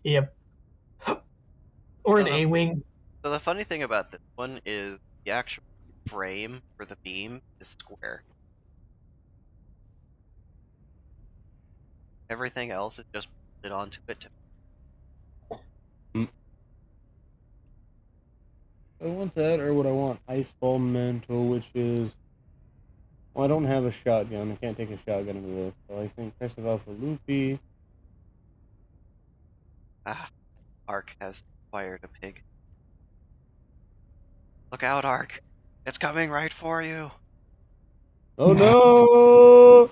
Yep. Or So an the A-Wing. so the funny thing about this one is the actual frame for the beam is square. Everything else is just bolted onto it to... I want that, or would I want ice ball mantle, which is... Well, I don't have a shotgun. I can't take a shotgun into this. So I think Crest of Alpha Loopy. Ah, Ark has acquired a pig. Look out, Ark! It's coming right for you! Oh no!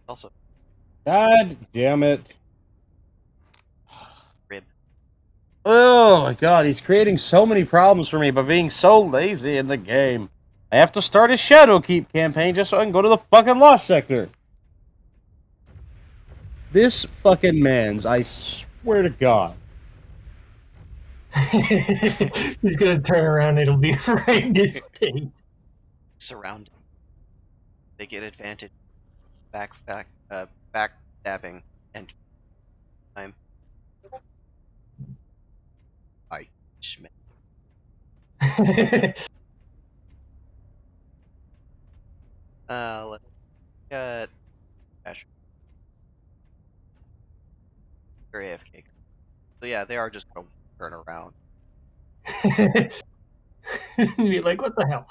Also, God damn it. rib. Oh my god, he's creating so many problems for me by being so lazy in the game. I have to start a Shadowkeep campaign just so I can go to the fucking Lost Sector. This fucking man's, I swear to God. He's gonna turn around. It'll be right in his face. Surrounded. They get advantage. Back stabbing and time. I Schmidt. Let's get Asher or AFK. So yeah, they are just gonna turn around. Be like, what the hell?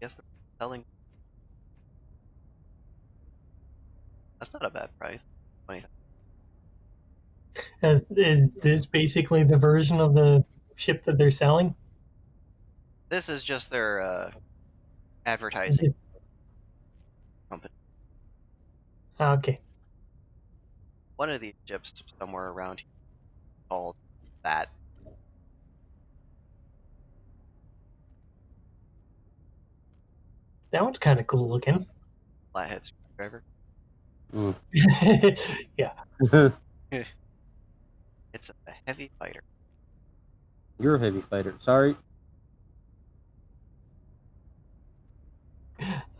Guess they're selling. That's not a bad price. 20. Is this basically the version of the ship that they're selling? This is just their advertising company. Okay, One of these ships somewhere around here called that. that one's kind of cool looking. Flathead screwdriver. Mm. Yeah, It's a heavy fighter. You're a heavy fighter. Sorry.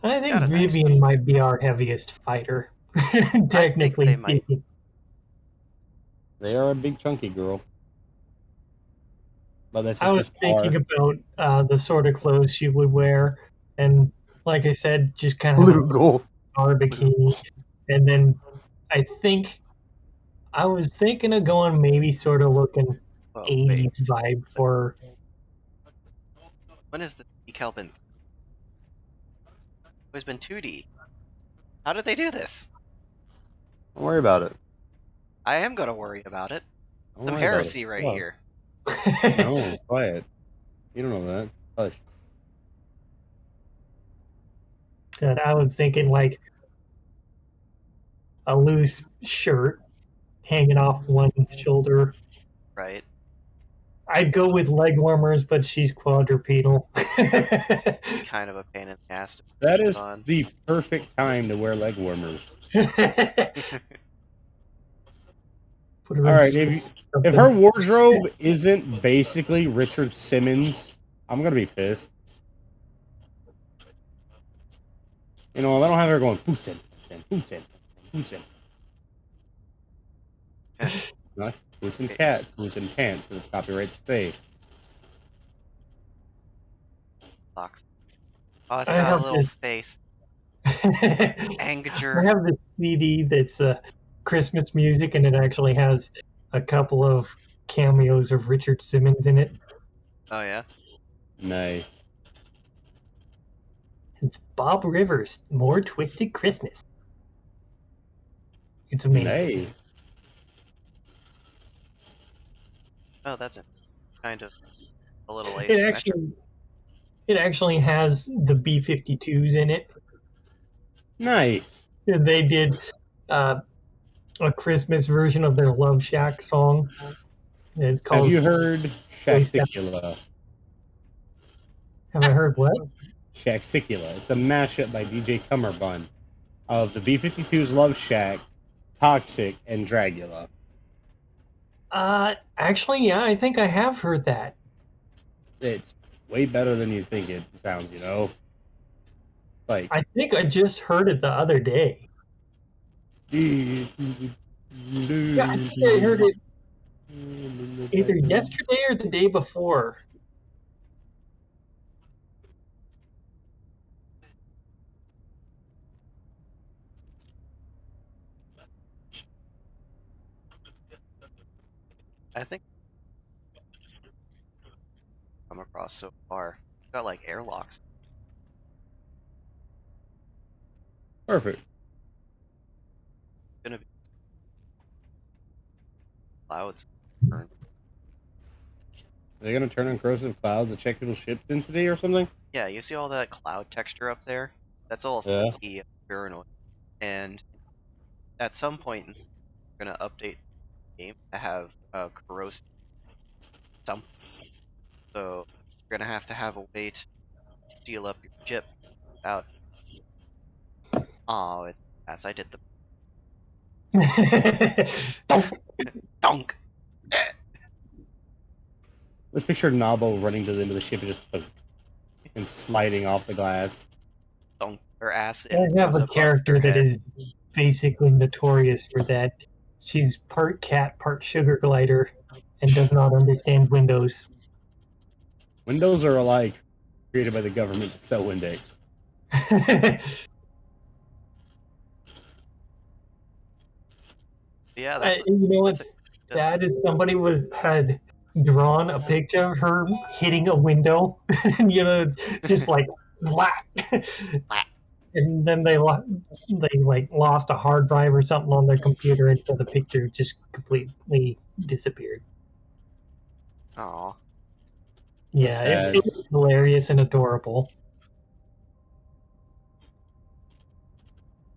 I think Got a nice Vivian might be our heaviest fighter, I think they technically might. speaking. They are a big chunky girl. But that's I just was Miss Bar. thinking about the sort of clothes she would wear, and like I said, just kind of have a Blue gold. bar bikini, and then I was thinking of going maybe sort of looking Oh wait, 80s vibe for. when is the decal been? It's been 2D. How did they do this? Don't worry about it. I am gonna worry about it. Don't Some worry about it. heresy right What? here. No, quiet. You don't know that. Hush. And I was thinking like a loose shirt hanging off one shoulder. Right? I'd go with leg warmers, but she's quadrupedal. Be kind of a pain in the ass to That put is on. the perfect time to wear leg warmers. Put her All in right, if her something. wardrobe isn't basically Richard Simmons, I'm gonna be pissed. You know, I don't have her going boots in, boots in, boots in. Yeah. Not boots and Okay. cats, boots and pants, and it's copyright safe. Box. Oh, it's I got a have little this. face. I Angager. have this CD that's Christmas music, and it actually has a couple of cameos of Richard Simmons in it. Oh yeah. Nice. It's Bob Rivers, More Twisted Christmas. It's amazing. Nice. Oh, that's kind of a little It asymmetric. actually it actually has the B-52s in it. Nice. They did uh, a Christmas version of their Love Shack song. It's Have called you heard Boy Scout. Shacksicula? Have I heard what? Shacksicula. It's a mashup by DJ Cummerbund of the B-52's Love Shack, Toxic, and Dragula. Actually, yeah, I think I have heard that. It's way better than you think it sounds, you know? Like, I think I just heard it the other day. Yeah, I think I heard it either yesterday or the day before. I think I've come across so far. Got like airlocks. Perfect. Gonna be clouds. Turn. Are they gonna turn on corrosive clouds to check people's ship density or something? Yeah, you see all that cloud texture up there? That's all Yeah. 3D paranoid. And at some point, we're gonna update the game to have corrosive something. So you're gonna have to have a way to seal up your ship without. Oh, it's as I did Donk. the dunk. Let's picture Nabo running to the end of the ship and sliding off the glass. Dunk her ass I and have goes a above their character that head. is basically notorious for that. She's part cat, part sugar glider, and does not understand Windows. Windows are like created by the government to sell Windex. Yeah, that's You know that's a what's good sad is somebody had drawn a picture of her hitting a window, and just like flat. flat. And then they like lost a hard drive or something on their computer, and so the picture just completely disappeared. Aw, That's Yeah, sad. it was hilarious and adorable.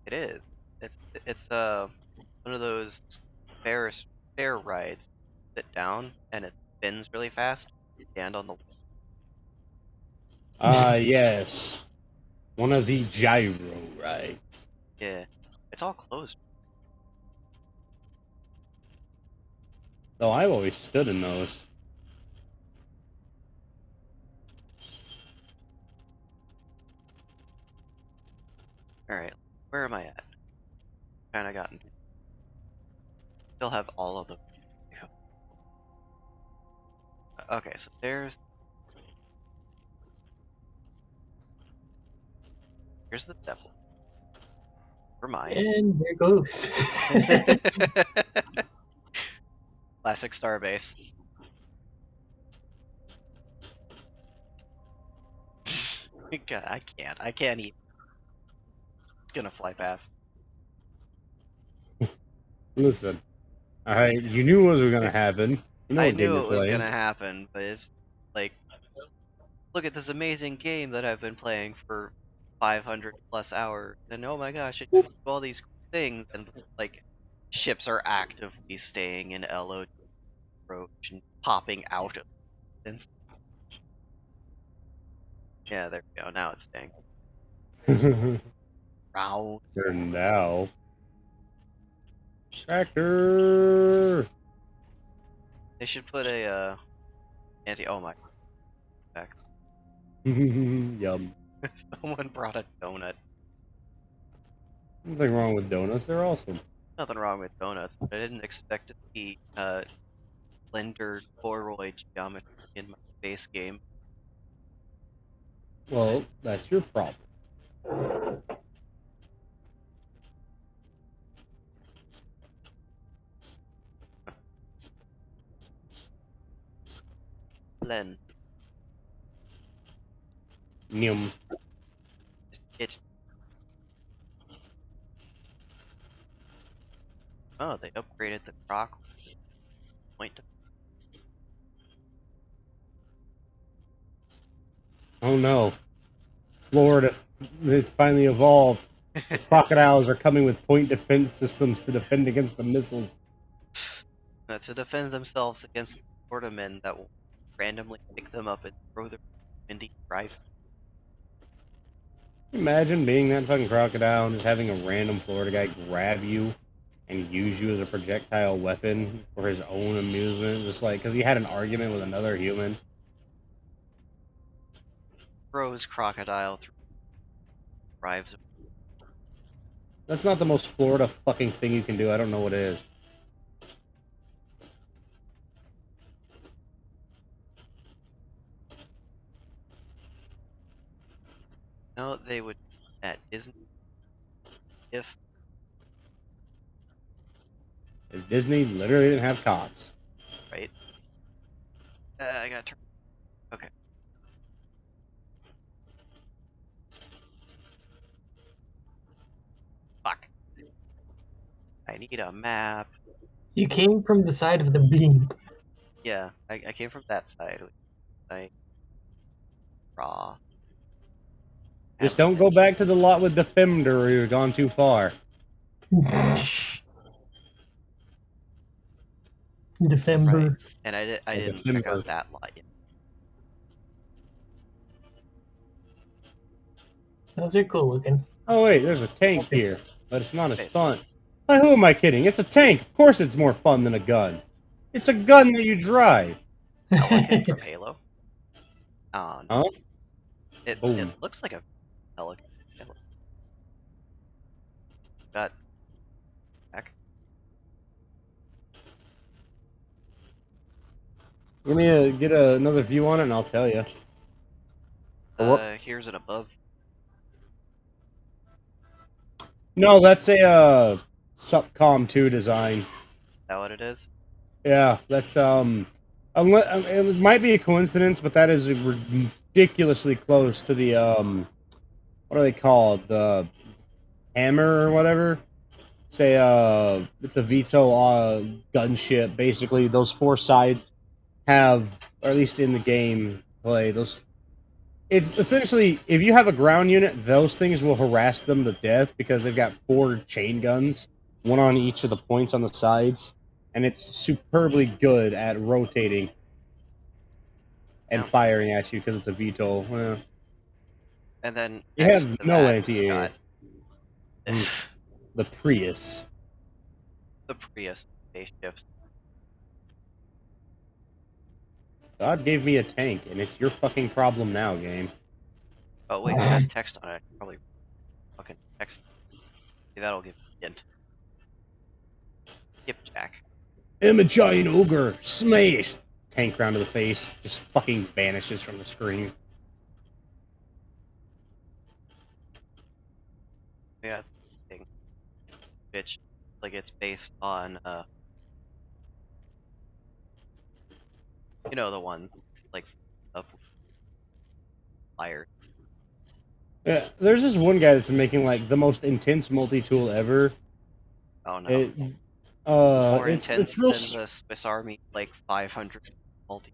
it is. It's one of those Ferris fair rides. Sit down and it spins really fast. Stand on the Ah, yes. One of the gyro rides. yeah. It's all closed. Though I've always stood in those. All right, where am I at? Kind of gotten. Still have all of them. Okay, so here's the devil. Never mind. And there goes. Classic Starbase. God, I can't. I can't eat. It's gonna fly past. Listen, alright, you knew what was gonna happen. You know I what game knew you're it was playing. gonna happen, but it's like, look at this amazing game that I've been playing for 500 plus hours, and oh my gosh, it can do all these cool things, and like, ships are actively staying in LO approach and popping out of it. Yeah, there we go. Now it's staying. Round. For now. Tractor! They should put a anti. Oh my back. Yum. Someone brought a donut. Nothing wrong with donuts, they're awesome. Nothing wrong with donuts, but I didn't expect to see blender toroid geometry in my base game. Well, that's your problem. Blend. Yum. It. Oh, they upgraded the croc point. Oh no. Florida, it's finally evolved. The crocodiles are coming with point defense systems to defend against the missiles. To defend themselves against the Florida men that will randomly pick them up and throw their windy drive. Imagine being that fucking crocodile and just having a random Florida guy grab you and use you as a projectile weapon for his own amusement, just like because he had an argument with another human. Throws crocodile through drives. That's not the most Florida fucking thing you can do. I don't know what is. No, they would at Disney if Disney literally didn't have cops. right. I got turned. Okay. Fuck. I need a map. You came from the side of the beam. Yeah, I came from that side. I raw. Just don't go back to the lot with Defender or you've gone too far. Shh. Right. Defender. And I A didn't check Defender. out that lot yet. Those are cool looking. Oh wait, there's a tank here, but it's not as Base. fun. Why, who am I kidding? It's a tank. Of course, it's more fun than a gun. It's a gun that you drive. Pelican from Halo. Oh, no. Huh? It Boom. looks like a pelican. Got back. Get another view on it, and I'll tell you. Here's an above. No, that's a Supcom 2 design. that what it is? Yeah, that's it might be a coincidence, but that is ridiculously close to the what are they called? The hammer or whatever. Say it's a veto gunship. Basically, those four sides have, or at least in the game play, those. It's essentially if you have a ground unit, those things will harass them to death because they've got four chain guns, one on each of the points on the sides, and it's superbly good at rotating and Yeah. firing at you because it's a VTOL. Well, And then you next have to no that, you anti-air. got The Prius. the Prius spaceships. God gave me a tank, and it's your fucking problem now, game. Oh wait, it has text on it. Probably fucking text. See, that'll give you didnt. Skipjack. I'm a giant ogre. Smash! Tank round to the face. Just fucking vanishes from the screen. Yeah, thing. Bitch. Like it's based on you know the ones like up fire. Yeah, there's this one guy that's been making like the most intense multi-tool ever. Oh no. It, More it's intense real. than the Swiss Army like 500 multi.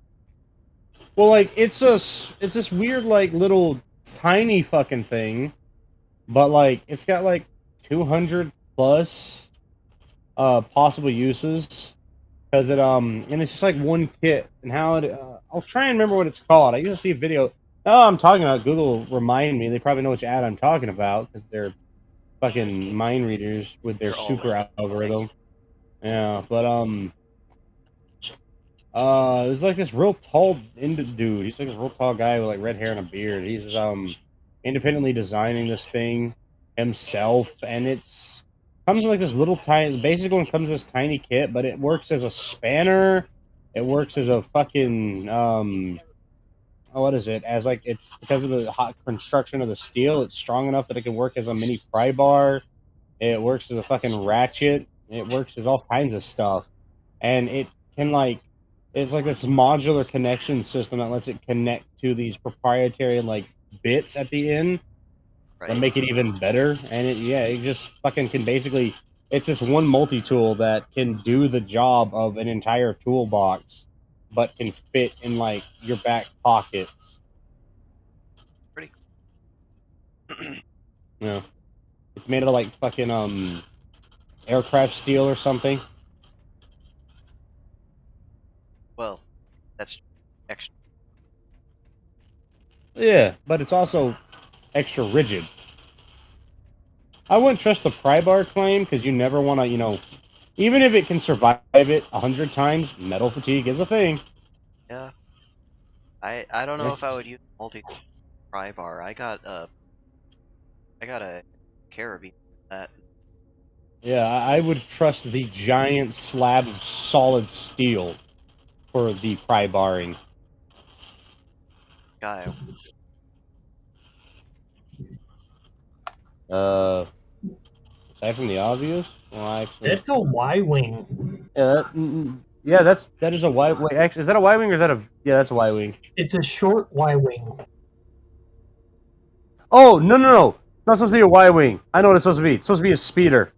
Well, like it's this weird like little tiny fucking thing, but like it's got like 200 plus possible uses because it and it's just like one kit and how it I'll try and remember what it's called. I used to see a video. Oh, I'm talking about Google. Remind me. They probably know which ad I'm talking about because they're fucking mind readers with their They're always super algorithm. things. Yeah, but there's like this real tall dude. He's like this real tall guy with like red hair and a beard. He's independently designing this thing himself, and it's comes in like this little tiny. The basic one comes as tiny kit, but it works as a spanner. It works as a fucking what is it? As like it's because of the hot construction of the steel, it's strong enough that it can work as a mini pry bar. It works as a fucking ratchet. It works as all kinds of stuff, and it can like it's like this modular connection system that lets it connect to these proprietary like bits at the end that Right. make it even better. And it just fucking can basically it's this one multi-tool that can do the job of an entire toolbox, but can fit in like your back pockets. Pretty You know, it's made of like fucking aircraft steel or something. well. That's extra. Yeah, but it's also extra rigid. I wouldn't trust the pry bar claim because you never want to, even if it can survive it 100 times, metal fatigue is a thing. Yeah. I don't know It's, if I would use multi pry bar. I got a carabiner for that. yeah, I would trust the giant slab of solid steel for the pry barring. Guy. Uh, aside from the obvious, well, actually, It's a Y wing. yeah, yeah, that is a Y wing. Actually, is that a Y wing or is that a? Yeah, that's a Y wing. It's a short Y wing. Oh no! It's not supposed to be a Y wing. I know what it's supposed to be. It's supposed to be a speeder.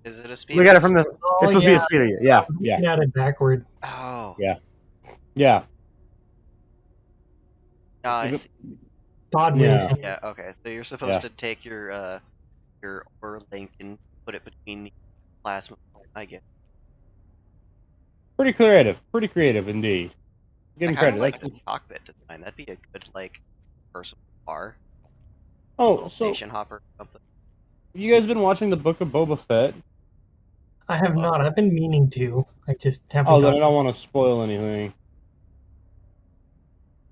Is it a Look at speeder? it from the. Oh It's supposed to be yeah, a speeder. I Yeah, was yeah, looking at it backward. Oh. yeah, yeah. Ah, I see. God Yeah, racing. Yeah, okay. So you're supposed yeah. to take your or link and put it between the plasma. I get. Pretty creative indeed. Give I him kind of credit. like That's the cockpit design. That'd be a good like personal car, oh, little so station hopper, something. you guys been watching the Book of Boba Fett? I have Love not. it. I've been meaning to. I just haven't Oh, then I got. don't want to spoil anything.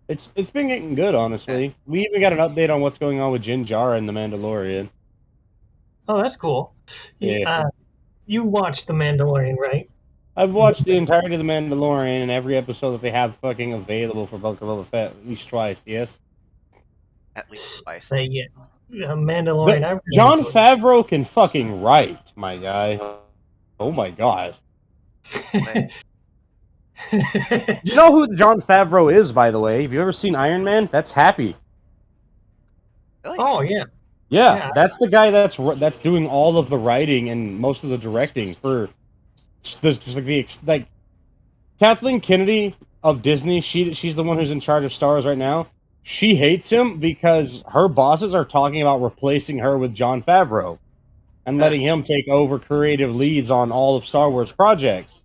It's been getting good, Okay. honestly. We even got an update on what's going on with Din Djarin and the Mandalorian. Oh, that's cool. Yeah, You watched The Mandalorian, right? I've watched the entirety of the Mandalorian and every episode that they have fucking available for Book of Boba Fett at least twice. Yes, At least twice. Yeah. Mandalorian. but I really John enjoyed it. Favreau can fucking write, my guy. Oh my god. You know who Jon Favreau is, by the way? Have you ever seen Iron Man? That's Happy. Really? Oh yeah. Yeah, Yeah. that's the guy that's doing all of the writing and most of the directing for this. Just like Kathleen Kennedy of Disney. She's the one who's in charge of Star Wars right now. She hates him because her bosses are talking about replacing her with Jon Favreau and letting him take over creative leads on all of Star Wars projects.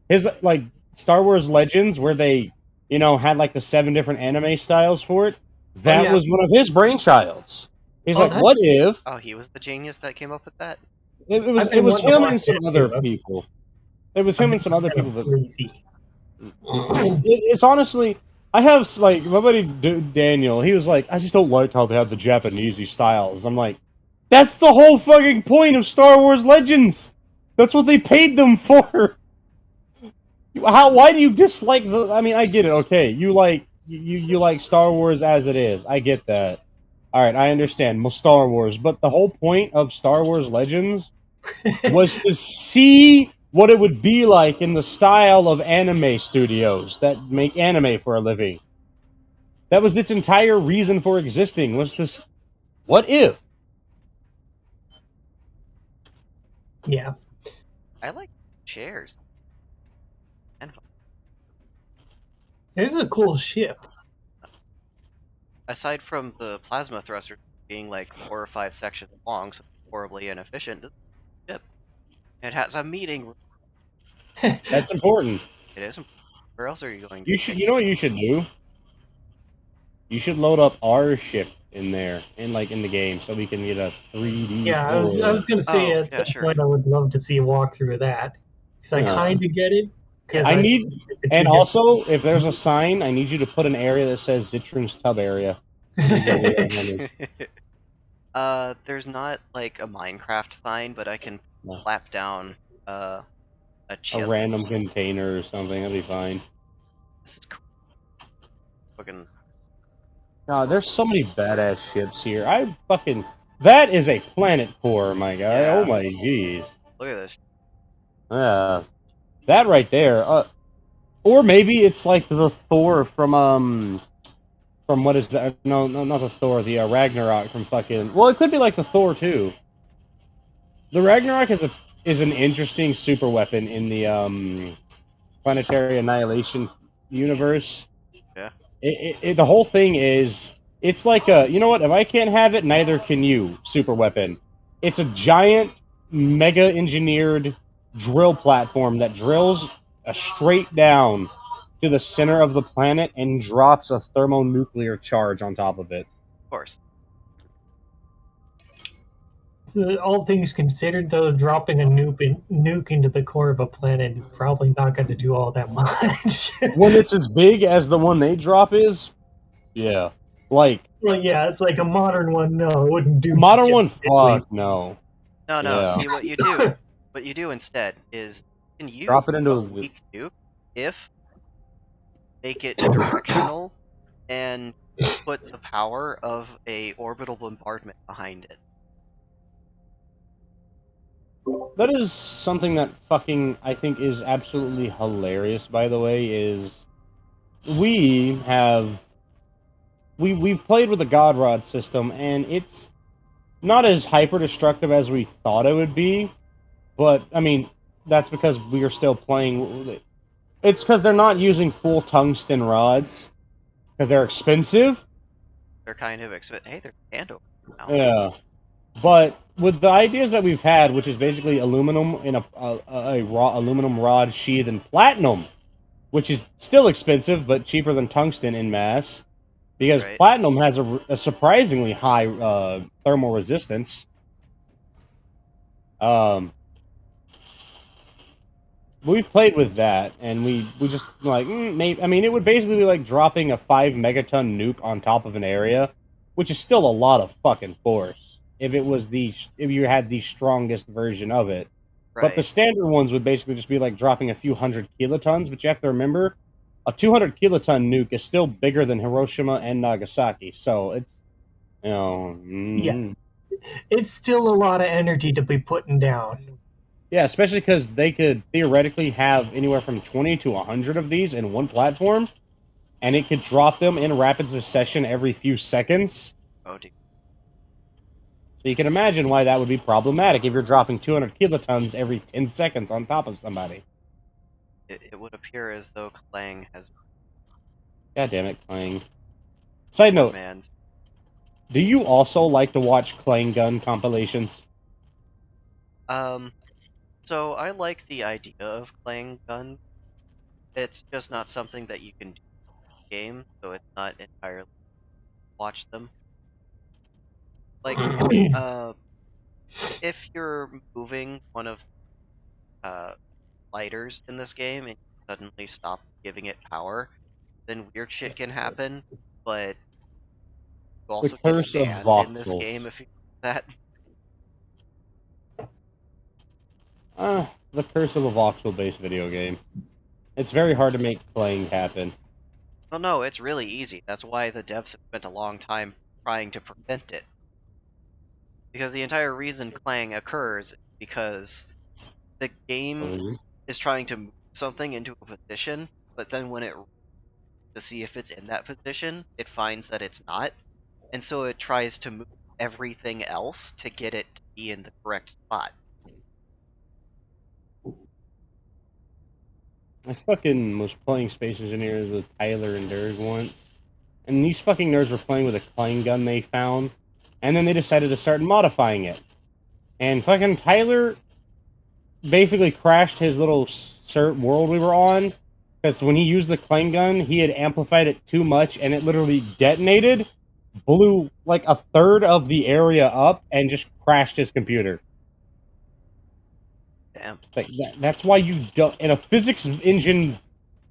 His like Star Wars Legends, where they had like the 7 different anime styles for it. Oh That yeah. was one of his brainchilds. He's Oh, like, that what if Oh, he was the genius that came up with that? it was I've been wanting to him watch and some that other too. people. It was I've him been and some other kind people, of but lazy. it's honestly, I have like my buddy Daniel. He was like, I just don't like how they have the Japanesey styles. I'm like, that's the whole fucking point of Star Wars Legends. That's what they paid them for. Why do you dislike the? I mean, I get it. Okay, you like Star Wars as it is. I get that. All right, I understand Star Wars, but the whole point of Star Wars Legends was to see what it would be like in the style of anime studios that make anime for a living. That was its entire reason for existing. Was this? What if? Yeah. I like chairs. And This is a cool ship. aside from the plasma thruster being like 4 or 5 sections long, so horribly inefficient, this ship. It has a meeting room. That's important. It isn't. Where else are you going to You should. take You know what you should do? You should load up our ship in there, in the game, so we can get a 3D Yeah, I tour. was gonna say Oh, at yeah, some sure. point I would love to see a walkthrough of that because I Yeah. kind of get it because Yeah. I I need, see the two and different. also, if there's a sign, I need you to put an area that says Zitron's Tub area. I need that real money. There's not like a Minecraft sign, but I can No. slap down a A chip. random container or something, that'll be fine. This is cool. Fucking There's so many badass ships here. That is a planet core, my guy. Oh yeah. my jeez. Look at this. Yeah. That right there. Or maybe it's like the Thor from what is that? No, no, not the Thor. The Ragnarok from fucking. Well, it could be like the Thor too. The Ragnarok is an interesting super weapon in the planetary annihilation universe. Yeah. The whole thing is it's like you know what? If I can't have it, neither can you. Super weapon. It's a giant, mega engineered drill platform that drills straight down to the center of the planet and drops a thermonuclear charge on top of it. Of course. So all things considered, though, dropping a nuke into the core of a planet is probably not going to do all that much. When it's as big as the one they drop is, yeah. Like Well, yeah, it's like a modern one. No, it wouldn't do modern jack one, diddly. fuck no. No. Yeah. See what you do. What you do instead is you can use Drop it a into weak nuke if make it directional and put the power of a orbital bombardment behind it. that is something that fucking I think is absolutely hilarious, by the way, is we have we've played with the God Rod system and it's not as hyper destructive as we thought it would be, but I mean that's because we are still playing. It's because they're not using full tungsten rods because they're expensive. They're kind of hey, they're Pando now. Yeah, but with the ideas that we've had, which is basically aluminum in a raw aluminum rod sheath and platinum, which is still expensive but cheaper than tungsten in mass, because Right. platinum has a surprisingly high thermal resistance. Um, we've played with that, and we just like maybe. I mean, it would basically be like dropping a 5 megaton nuke on top of an area, which is still a lot of fucking force. If you had the strongest version of it, but the Right. standard ones would basically just be like dropping a few hundred kilotons. But you have to remember, a 200 kiloton nuke is still bigger than Hiroshima and Nagasaki. So it's Yeah, it's still a lot of energy to be putting down. Yeah, especially because they could theoretically have anywhere from 20 to 100 of these in one platform, and it could drop them in rapid succession every few seconds. Oh, dear. So you can imagine why that would be problematic if you're dropping 200 kilotons every 10 seconds on top of somebody. It would appear as though Clang has God damn it, Clang. Side poor note, man's. do you also like to watch Clang Gun compilations? Um, so I like the idea of Clang gun. It's just not something that you can do in the game, so it's not entirely watch them. Like, uh, if you're moving one of lighters in this game and you suddenly stop giving it power, then weird shit can happen, but you The also get Curse of banned in this Voxels. game if you do that. The Curse of a voxel-based video game. It's very hard to make Clang happen. Well, no, it's really easy. That's why the devs have spent a long time trying to prevent it. Because the entire reason Clang occurs is because the game Oh, is trying to move something into a position, but then when it to see if it's in that position, it finds that it's not, and so it tries to move everything else to get it to be in the correct spot. I fucking was playing Space Engineers with Tyler and Derg once, and these fucking nerds were playing with a Clang gun they found, and then they decided to start modifying it. And fucking Tyler basically crashed his little world we were on, because when he used the Clang gun, he had amplified it too much, and it literally detonated, blew like a third of the area up, and just crashed his computer. Damn. Like that's why you don't in a physics engine,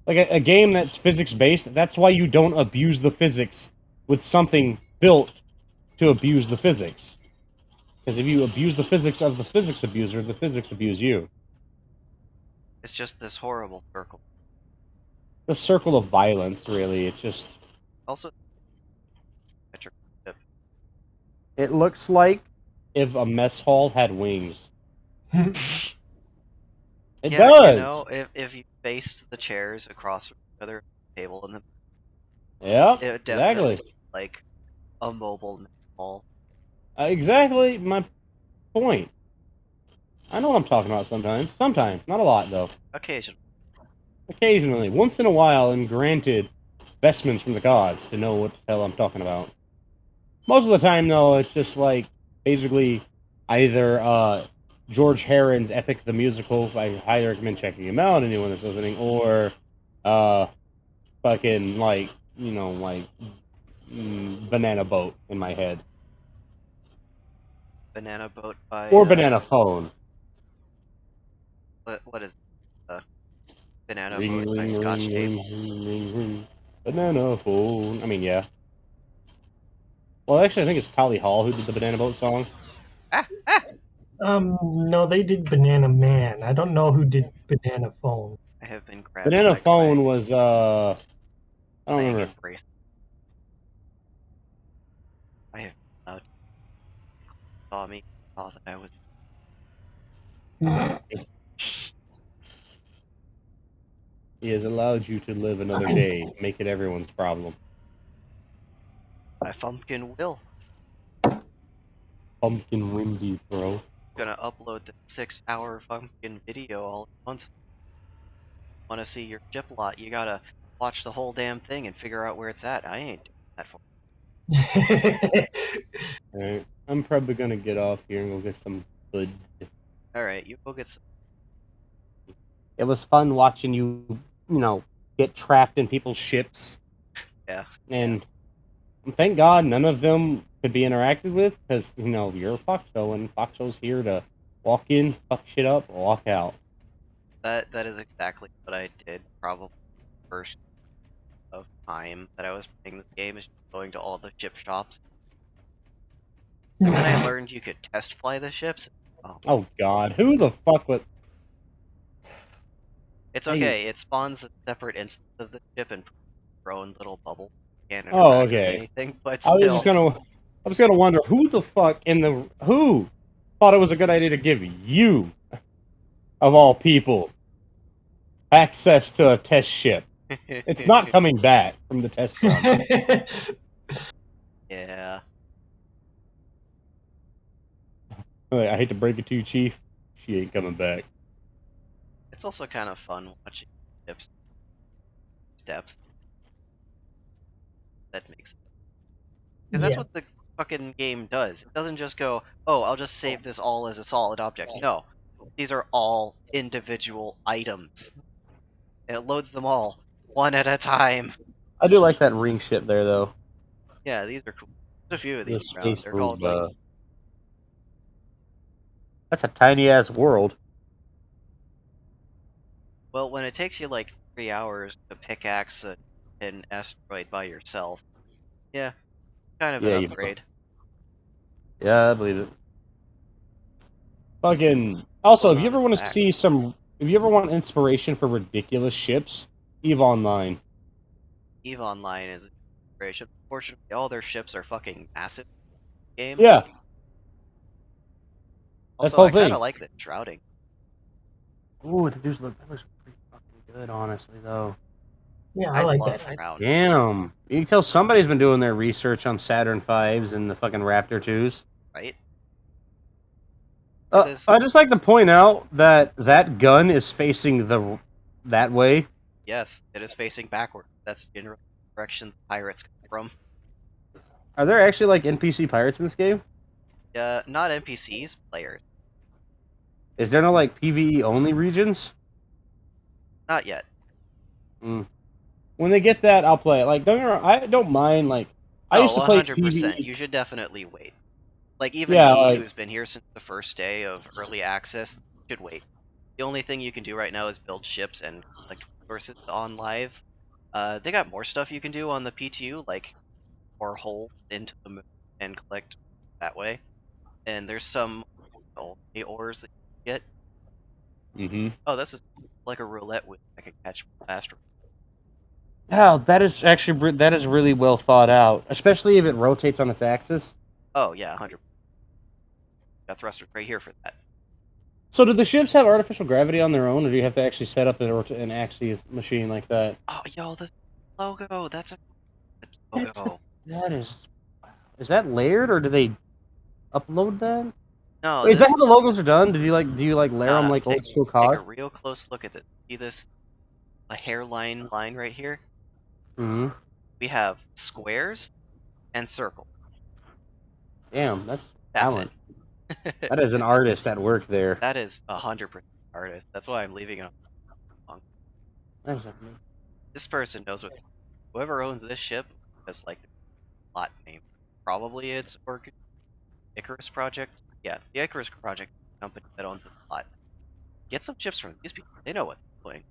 like a game that's physics based. That's why you don't abuse the physics with something built to abuse the physics. Because if you abuse the physics of the physics abuser, the physics abuse you. It's just this horrible circle. The circle of violence, really. It's just. Also, metric chip. It looks like if a mess hall had wings. It Yeah, you does. know, if you faced the chairs across from each other table in the Yep. it would definitely Exactly. be like a mobile mall. Exactly my point. I know what I'm talking about sometimes. Sometimes, not a lot though. Occasionally. Occasionally, once in a while, and granted vestments from the gods to know what the hell I'm talking about. Most of the time, though, it's just like basically either George Herron's Epic the Musical. I highly recommend checking him out, anyone that's listening, or uh, fucking like Banana Boat in my head, Banana Boat by or Banana Phone. what is Banana Ring Boat by ring Scotch ring Tape? ring ring ring ring. Banana Phone. I mean, yeah. Well, actually, I think it's Tally Hall who did the Banana Boat song. Ah, ah! No, they did Banana Man. I don't know who did Banana Phone. I have been grabbed Banana by Phone Clang. was I don't Clang remember. embrace. I have allowed saw me saw that I was He has allowed you to live another day. Make it everyone's problem. I fumpkin will. Pumpkin windy, bro. Gonna upload the 6-hour fumpkin video all at once. Wanna see your ship lot, you gotta watch the whole damn thing and figure out where it's at. I ain't doing that for Alright. I'm probably gonna get off here and go get some food. Alright, you go get some. It was fun watching you, get trapped in people's ships. Yeah. And thank God none of them could be interacted with, because, you're a Foxo, and Foxo's here to walk in, fuck shit up, walk out. That is exactly what I did probably first of time that I was playing this game is just going to all the ship shops. And then I learned you could test fly the ships. Oh, Oh God, who the fuck would... it's I... okay. It spawns a separate instance of the ship and your own little bubble. Can't Oh, interact with okay. anything, but I was just still. gonna wonder who the fuck who thought it was a good idea to give you of all people, access to a test ship. It's not coming back from the test run. Yeah. I hate to break it to you, Chief. She ain't coming back. It's also kind of fun watching ships steps. That makes because that's Yeah. what the fucking game does. It doesn't just go, oh, I'll just save this all as a solid object. No, these are all individual items, and it loads them all one at a time. I do like that ring ship there, though. Yeah, these are cool. There's a few of The these around. space They're called like, room. That's a tiny ass world. well, when it takes you like 3 hours to pickaxe an asteroid by yourself, yeah, kind of an Yeah, upgrade. yeah, I believe it. Fucking. Also, Going if you on ever its want to back. see some, if you ever want inspiration for ridiculous ships, Eve Online. EVE Online is inspiration. Fortunately, all their ships are fucking massive game. Yeah, that's the Also, whole I kind thing. of like the shrouding. Ooh, that looks pretty fucking good, honestly, though. Yeah, I I like love that. shroud. Damn. You can tell somebody's been doing their research on Saturn V's and the fucking Raptor 2s. Right? For this, I just like to point out that that gun is facing that way. yes, it is facing backward. That's generally the direction the pirates come from. Are there actually like NPC pirates in this game? Not NPCs, players. Is there no like PvE only regions? Not yet. Mm. When they get that, I'll play it. Like, don't get me wrong, I don't mind. Like, I Oh, used to play 100%. PvE. You should definitely wait. Like, even Yeah, me, like, who's been here since the first day of early access, should wait. The only thing you can do right now is build ships and collect resources on live. They got more stuff you can do on the PTU, like bore holes into the moon and collect that way. And there's some ores that you get. mm-hmm. Oh, this is like a roulette wheel. I can catch faster. Yeah, that is actually that is really well thought out, especially if it rotates on its axis. Oh yeah, 100. Got thrusters right here for that. So, do the ships have artificial gravity on their own, or do you have to actually set up an axis machine like that? Oh, yo, the logo. That's a good logo. That is that layered, or do they upload that? No, Wait, is that this. how the logos are done? Do you like layer No, them no. like old school Take a COD? real close look at this. See this a hairline line right here? Mm-hmm. We have squares and circles. Damn, that's That's talent. it. That is an artist at work there. That is 100% artist. That's why I'm leaving it on. This person knows what. Whoever owns this ship has like a lot name. Probably it's Icarus Project. Yeah, the Icarus Project company that owns the lot. Get some chips from these people. They know what they're doing.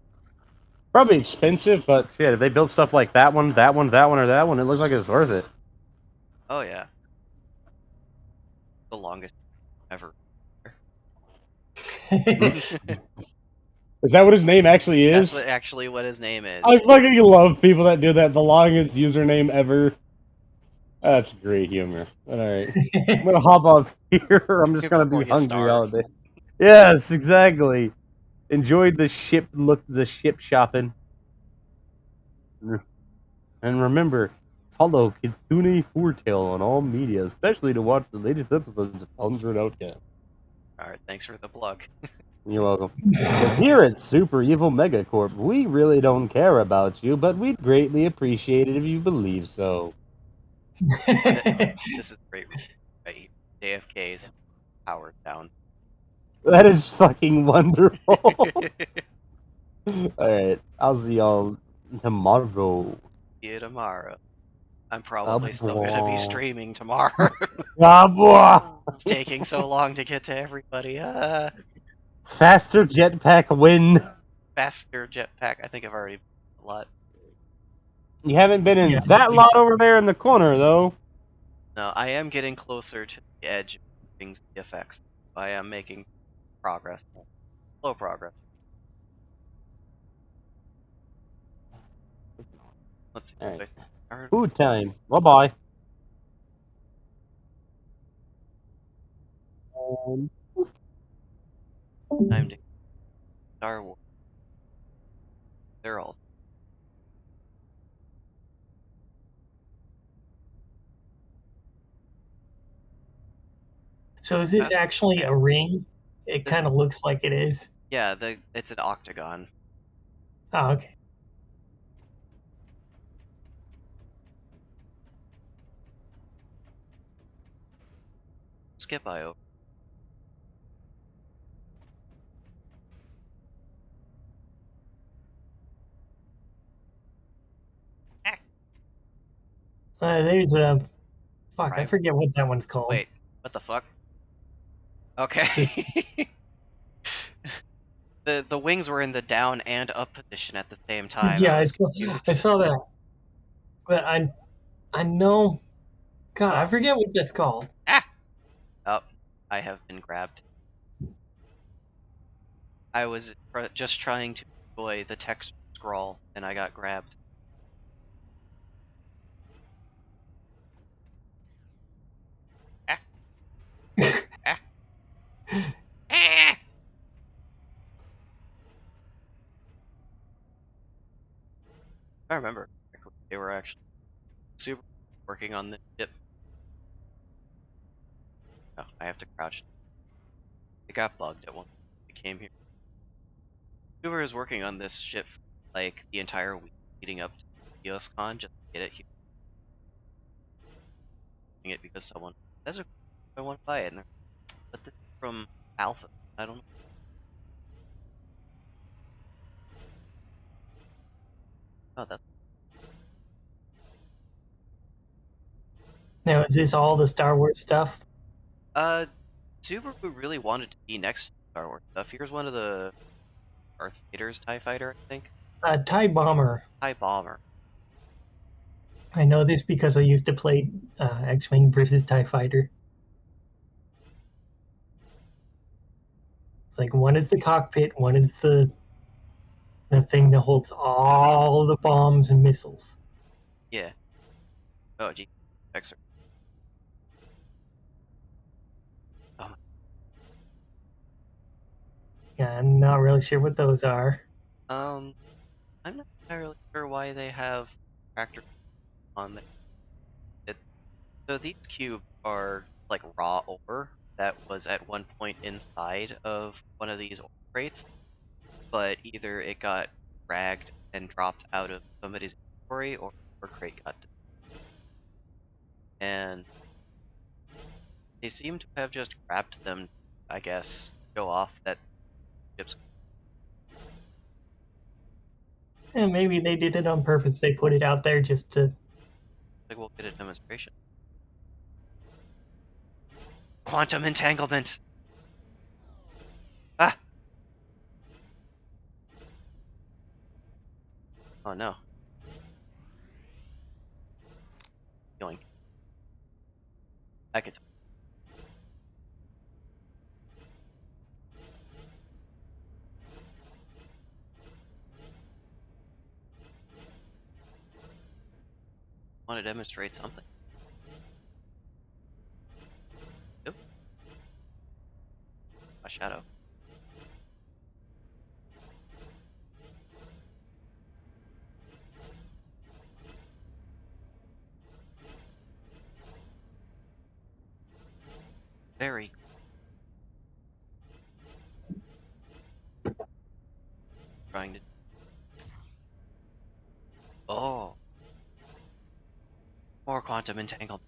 Probably expensive, but shit, if they build stuff like that one, that one, that one, or that one, it looks like it's worth it. Oh yeah, the longest ever. Is that what his name actually That's is? what actually what his name is. I fucking love people that do that. The longest username ever. That's great humor. All right, I'm gonna hop off here. I'm just gonna Before be you hungry starve. all day. Yes, exactly. Enjoyed the ship shopping. And remember, follow Kitsune Foretale on all media, especially to watch the latest episodes of Undead Outcast. Alright, thanks for the plug. You're welcome. Because here at Super Evil Megacorp, we really don't care about you, but we'd greatly appreciate it if you believe so. This is great right here. JFK's powered down. That is fucking wonderful. Alright, I'll see y'all tomorrow. See you tomorrow. I'm Au probably still gonna be revoir. streaming tomorrow. Au revoir. It's taking so long to get to everybody. Faster jetpack win. Faster jetpack. I think I've already a lot. You haven't been in Yeah. that lot over there in the corner, though. No, I am getting closer to the edge of things effects. I am making progress. Slow progress. Let's see. Alright. Alright. Food time. Bye-bye. Time to Star Wars. They're all. So is this actually a ring? It This, kind of looks like it is. yeah, it's an octagon. Oh, okay. Skip I over. There's a fuck. I Right. forget what that one's called. Wait, what the fuck? It's just, Okay. The wings were in the down and up position at the same time. I yeah, was I confused. saw that, but I know. God, I Oh. forget what that's called. Ah! Oh, I have been grabbed. I was just trying to enjoy the text scroll, and I got grabbed. Ah! Ah! Ah! I remember correctly, they were actually super working on the ship. Oh, I have to crouch. It got bugged at one point. It came here. Subaru was working on this ship for, like the entire week leading up to Eoscon just to get it here. It because someone says I want to buy it, and but this is from Alpha. I don't know. Oh, that's Now, is this all the Star Wars stuff? uh, Subaru really wanted to be next to Star Wars stuff. Here's one of the Darth Vader's TIE Fighter, I think. TIE Bomber. TIE Bomber. I know this because I used to play X-Wing versus TIE Fighter. It's like one is the cockpit, one is the thing that holds all the bombs and missiles. Yeah. Oh, gee. Exer. Oh, Yeah, I'm not really sure what those are. I'm not entirely sure why they have tractor on there. It, so these cubes are like raw ore that was at one point inside of one of these ore crates, but either it got dragged and dropped out of somebody's inventory or the crate got and they seem to have just grabbed them, I guess, show off that ships And maybe they did it on purpose. They put it out there just to. like we'll get a demonstration. Quantum entanglement. Ah. Oh no. Yoink. I could. Want to demonstrate something. Oop. A shadow. Very trying to. Oh, more quantum entanglement.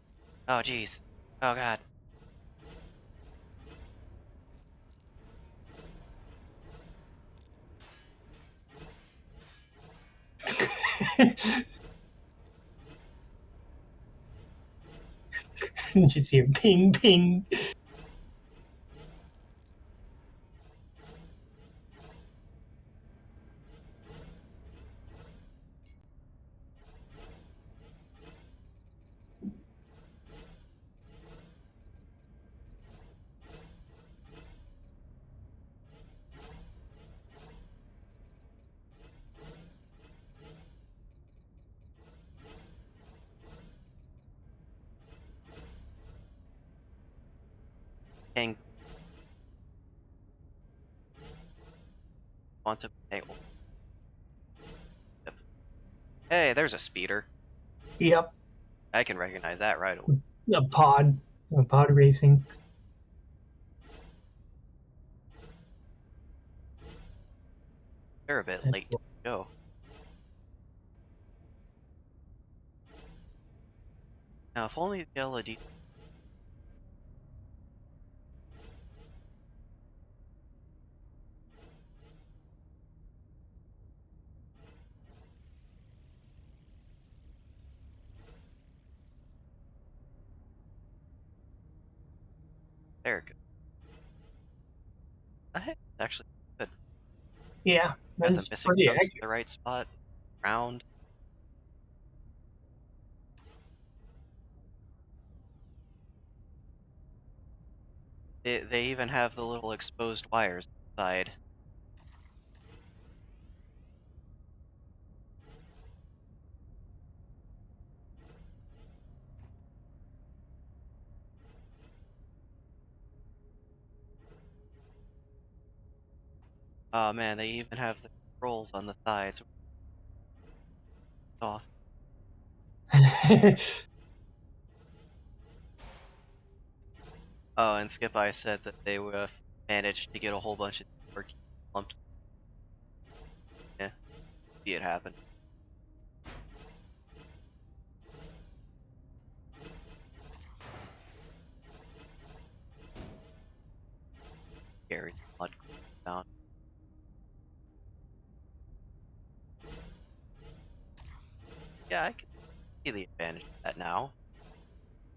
Oh jeez. Oh god. just hear ping, ping. quantum angle. Hey, there's a speeder. Yep. I can recognize that right away. A pod racing. They're a bit That's late to cool. go. Now, if only the LED. There it goes. Hey, actually good. Yeah, Got the that's missing pretty chunks in accurate. the right spot. Round. They even have the little exposed wires inside. Oh man, they even have the controls on the sides. Oh, oh, and Skip I said that they managed to get a whole bunch of work lumped. Yeah, see it happen. Scary blood down. Yeah, I can see the advantage of that now.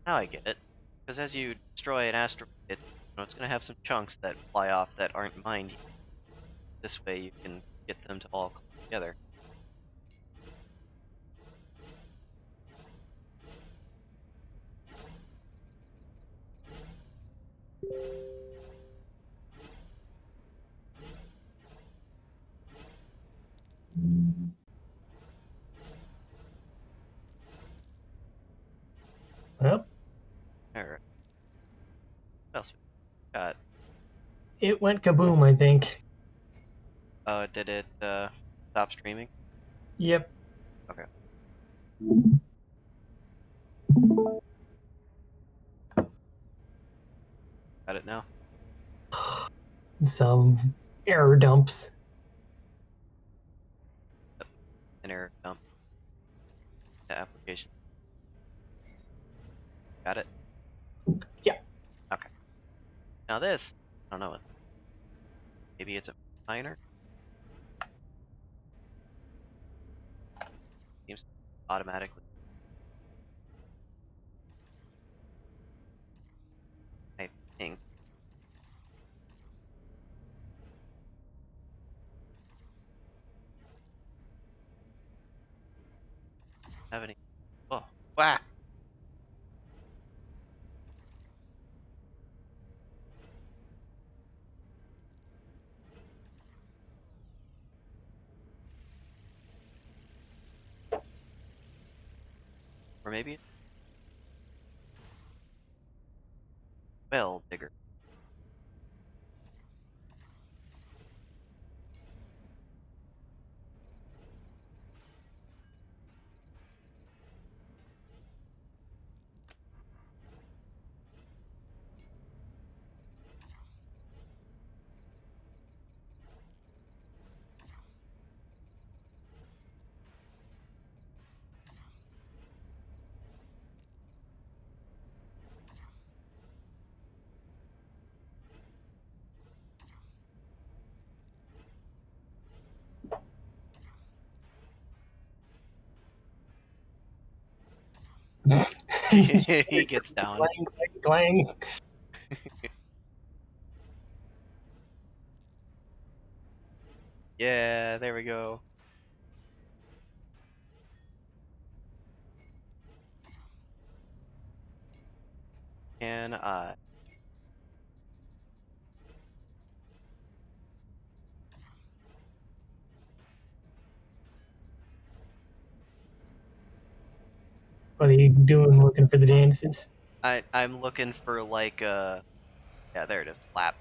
Now I get it. Because as you destroy an asteroid, it's gonna have some chunks that fly off that aren't mined. This way you can get them to all come together. Well, Alright, what else we got? it went kaboom, I think. Did it stop streaming? Yep. Okay. Got it now. Some error dumps. An error dump. The application. Got it? Yeah. Okay. Now this, I don't know. Maybe it's a miner? Seems to automatically. I think. Have any. Oh, wow! Or maybe well digger. He gets down. Clang, clang, clang. Yeah, there we go. Can I? What are you doing looking for the dances? I'm looking for like yeah, there it is. Lap.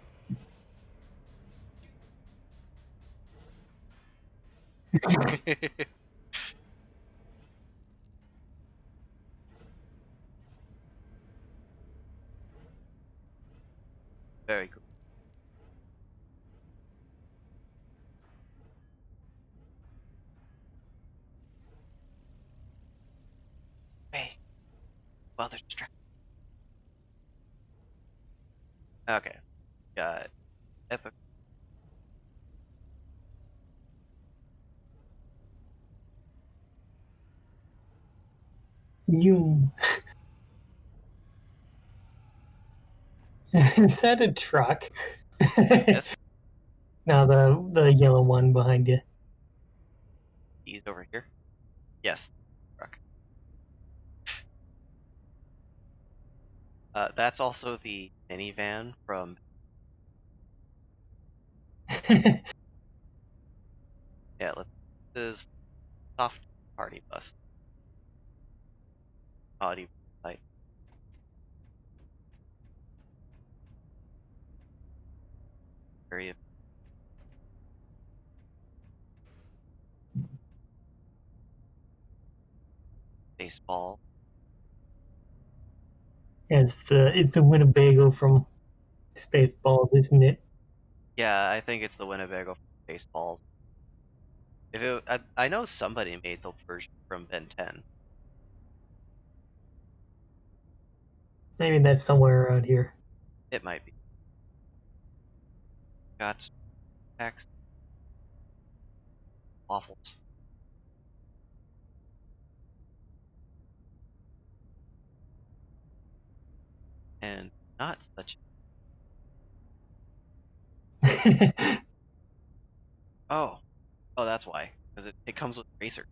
Very cool. Hey, well, there's distract. Okay, got epic. You. Is that a truck? Yes, No, the yellow one behind you. he's over here. Yes, truck. That's also the minivan from. Yeah, this is soft party bus. Audi type. Very baseball. It's the Winnebago from Spaceballs, isn't it? Yeah, I think it's the Winnebago baseballs. If it, I know somebody made the version from Ben 10. Maybe that's somewhere around here. It might be. Got text waffles and not such. Oh, oh, that's why. Because it comes with racer.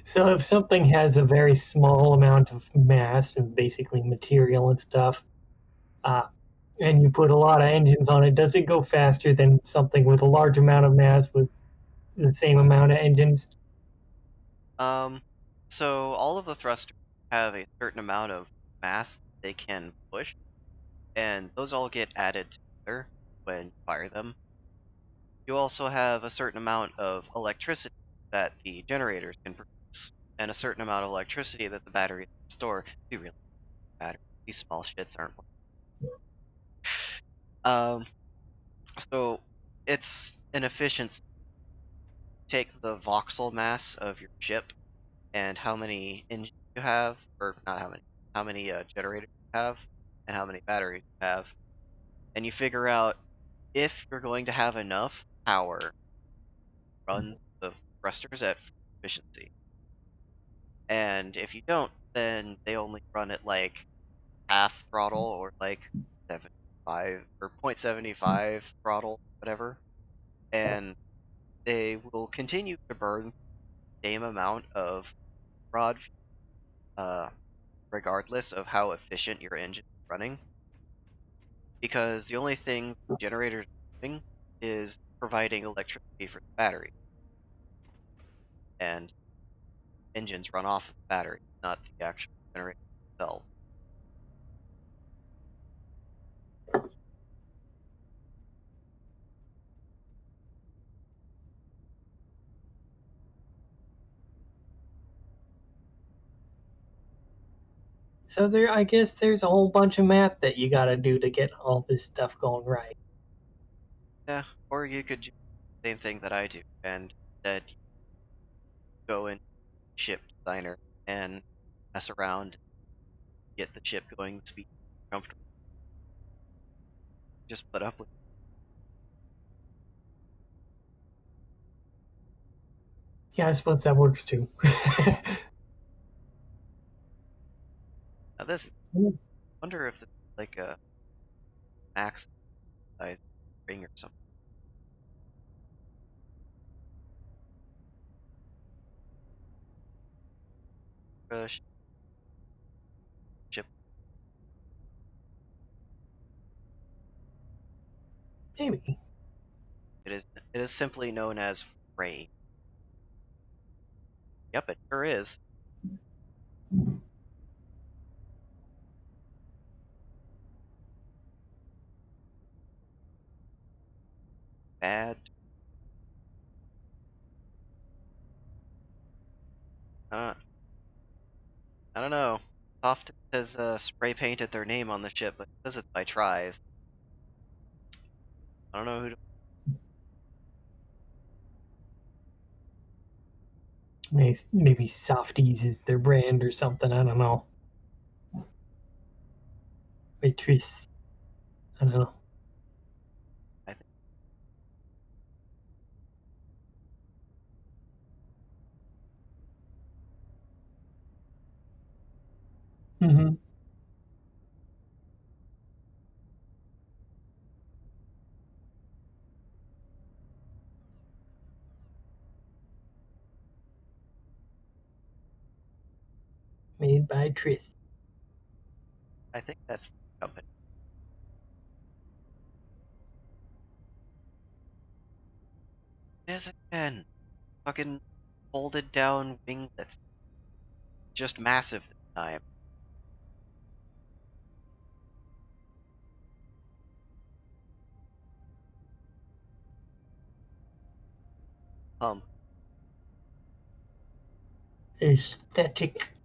So if something has a very small amount of mass and basically material and stuff, uh, and you put a lot of engines on it, does it go faster than something with a large amount of mass with the same amount of engines? Um, so all of the thrusters have a certain amount of mass they can push, and those all get added together when you fire them. You also have a certain amount of electricity that the generators can produce, and a certain amount of electricity that the batteries can store. You really battery. These small shits aren't. Um, so it's an efficiency. Take the voxel mass of your ship and how many engines you have, or not how many generators you have, and how many batteries you have, and you figure out if you're going to have enough power to run the thrusters at efficiency. And if you don't, then they only run at like half throttle or like 75 or 0.75 throttle, whatever. And they will continue to burn the same amount of rod, uh, regardless of how efficient your engine is running, because the only thing generators are doing is providing electricity for the battery, and engines run off of the battery, not the actual generators themselves. So I guess there's a whole bunch of math that you got to do to get all this stuff going right. Yeah, or you could do the same thing that I do, and that you go in ship designer and mess around, get the ship going speed comfortable. Just put up with it. Yeah, I suppose that works too. Now this, wonder if this is like a max size ring or something. Ship, ship. Maybe. It is simply known as freight. Yep, it sure is. bad. I I don't know. Soft has spray painted their name on the ship, but it says it's by tries. I don't know who to. Maybe Softies is their brand or something. I don't know. Waitress. I don't know. I think. Mm-hmm. Made by Tris. I think that's the company. It is again. Fucking folded down winglets. Just massive this time. Um, Aesthetic.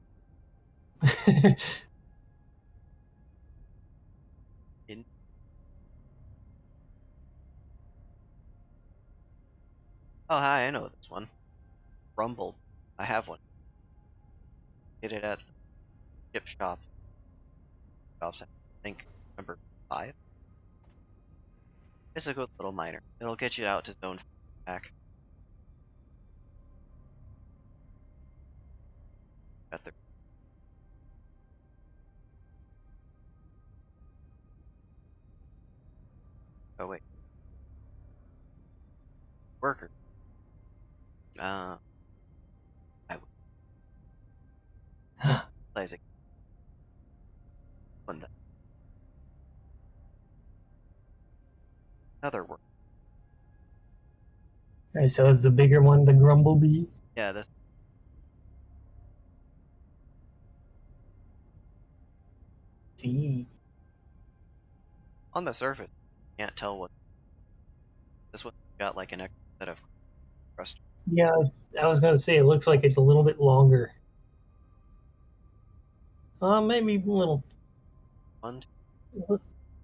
in Oh hi, I know this one. Rumble. I have one. Get it at the chip shop. Shops, I think number 5. It's a good little miner. It'll get you out to zone back. Got the Oh wait, worker. I would plays one that another work. Alright, so is the bigger one the Grumblebee? Yeah, this See. on the surface can't tell what this one got like an extra set of crust. Yeah, I was gonna say it looks like it's a little bit longer. Maybe a little. 1, 2,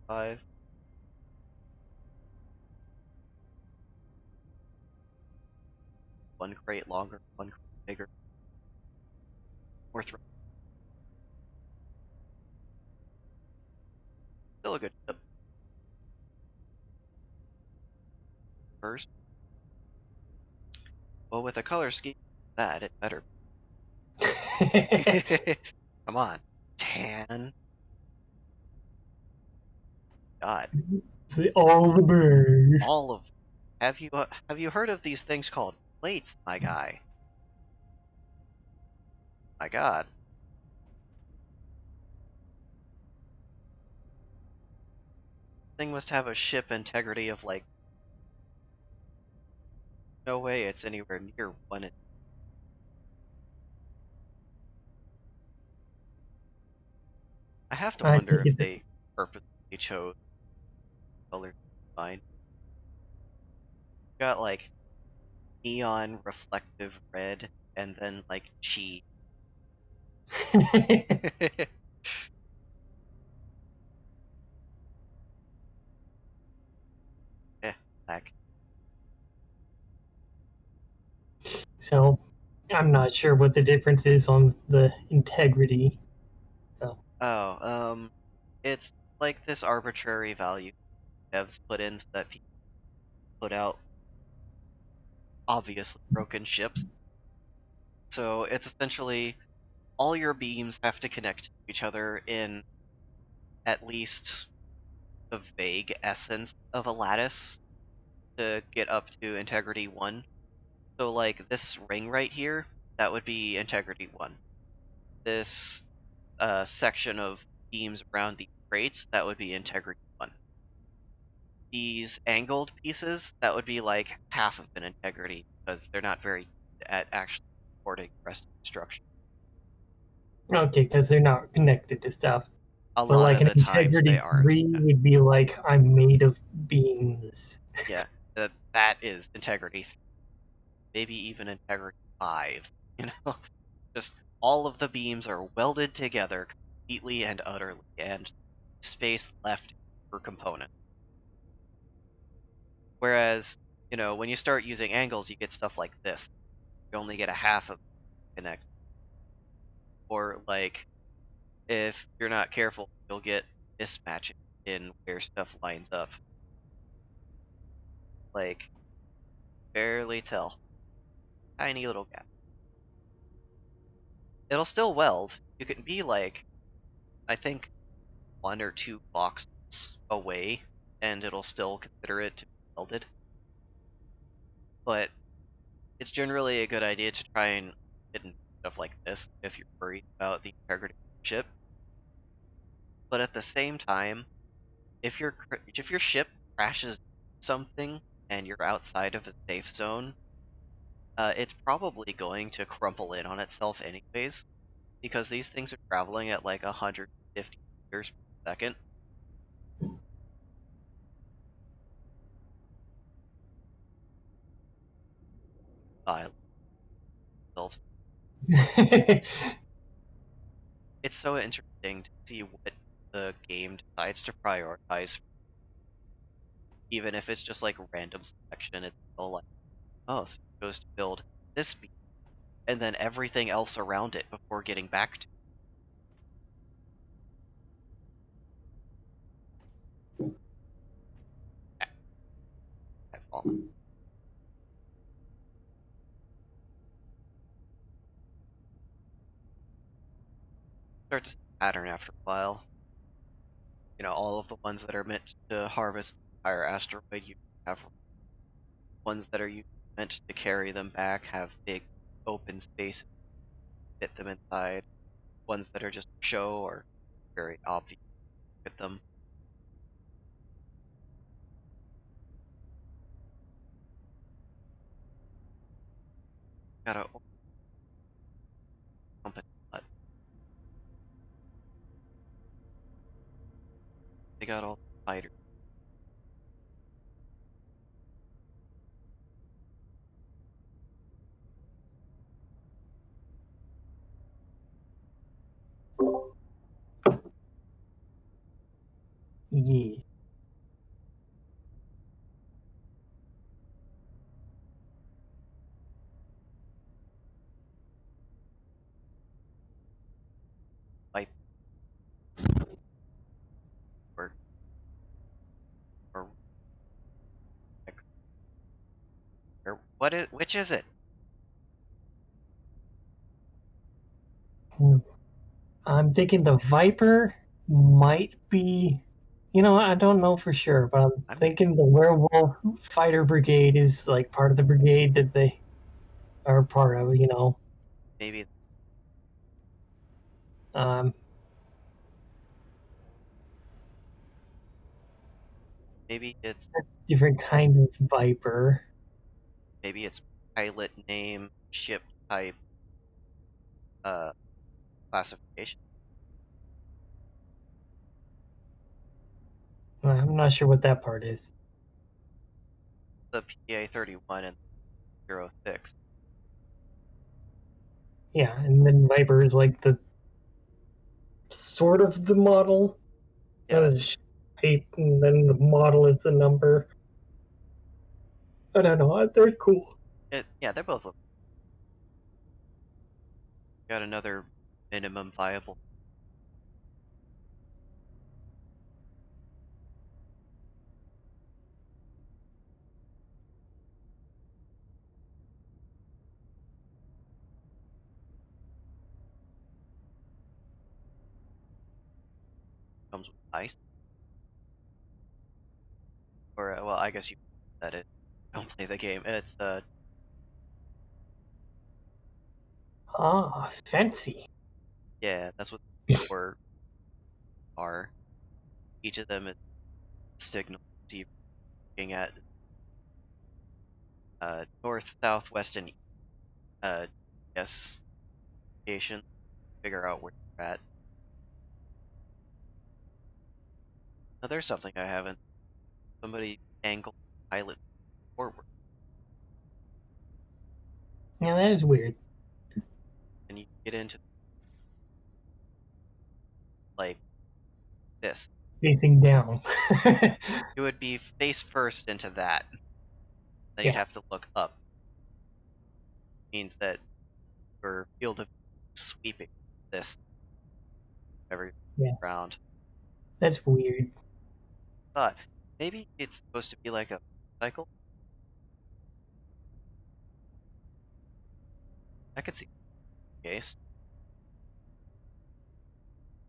5. One crate longer, one crate bigger. More throw. Still a good tip. First, well, with a color scheme that it better. Come on, tan. God, See, all the bird. all of. Have you heard of these things called plates, my guy? My God, thing must have a ship integrity of like no way it's anywhere near one. I have to I wonder think if it. they purposely chose color design. Got like neon reflective red and then like cheese. Eh, heck. So I'm not sure what the difference is on the integrity. So, Oh, it's like this arbitrary value devs put in so that people put out obviously broken ships. So it's essentially all your beams have to connect to each other in at least the vague essence of a lattice to get up to integrity 1. So like this ring right here, that would be integrity 1. This section of beams around the crates, that would be integrity 1. These angled pieces, that would be like half of an integrity because they're not very good at actually supporting the rest of the structure. okay, because they're not connected to stuff. A But lot like of an the times they integrity aren't. 3 would be like I'm made of beings. Yeah. that is integrity, maybe even integrity 5. You know, just all of the beams are welded together completely and utterly, and space left for components. Whereas, when you start using angles, you get stuff like this. You only get a half of connect, or like if you're not careful, you'll get mismatching in where stuff lines up. Like barely tell, tiny little gap. It'll still weld. You can be like, I think 1 or 2 boxes away, and it'll still consider it to be welded. But it's generally a good idea to try and hidden stuff like this if you're worried about the integrity of the ship. But at the same time, if your ship crashes something and you're outside of a safe zone, it's probably going to crumple in on itself anyways, because these things are traveling at like 150 meters per second. Uh, themselves. It's so interesting to see what the game decides to prioritize, even if it's just like random selection. It's still like, oh, so it goes to build this beam, and then everything else around it before getting back to that fall. Start to see a pattern after a while. All of the ones that are meant to harvest the entire asteroid, you have ones that are meant to carry them back, have big open spaces, fit them inside. Ones that are just show or very obvious at them. Got a company, but they got all the fighters. Yeah. Fight or or which is it? I'm thinking the Viper might be. I don't know for sure, but I'm I'm thinking the Werewolf Fighter Brigade is like part of the brigade that they are part of. maybe Um, maybe it's that's a different kind of Viper. maybe it's pilot name, ship type, uh classification. I'm not sure what that part is. The PA-31 and 06. Yeah, and then Viper is like the sort of the model. Yeah, The shape, and then the model is the number. I don't know. They're cool. they're both got another minimum viable comes with ice. Or well, I guess you said it. Don't play the game. It's Ah, fancy. yeah, that's what four are. Each of them is signal you're looking at north, south, west, and yes, location. Figure out where you're at. Now there's something I haven't. Somebody angled pilot. forward, Yeah, that is weird. and you get into like this. Facing down. You would be face first into that. Then you'd Yeah, have to look up. Means that your field of sweeping this every yeah, round. that's weird. Thought maybe it's supposed to be like a cycle. I could see the case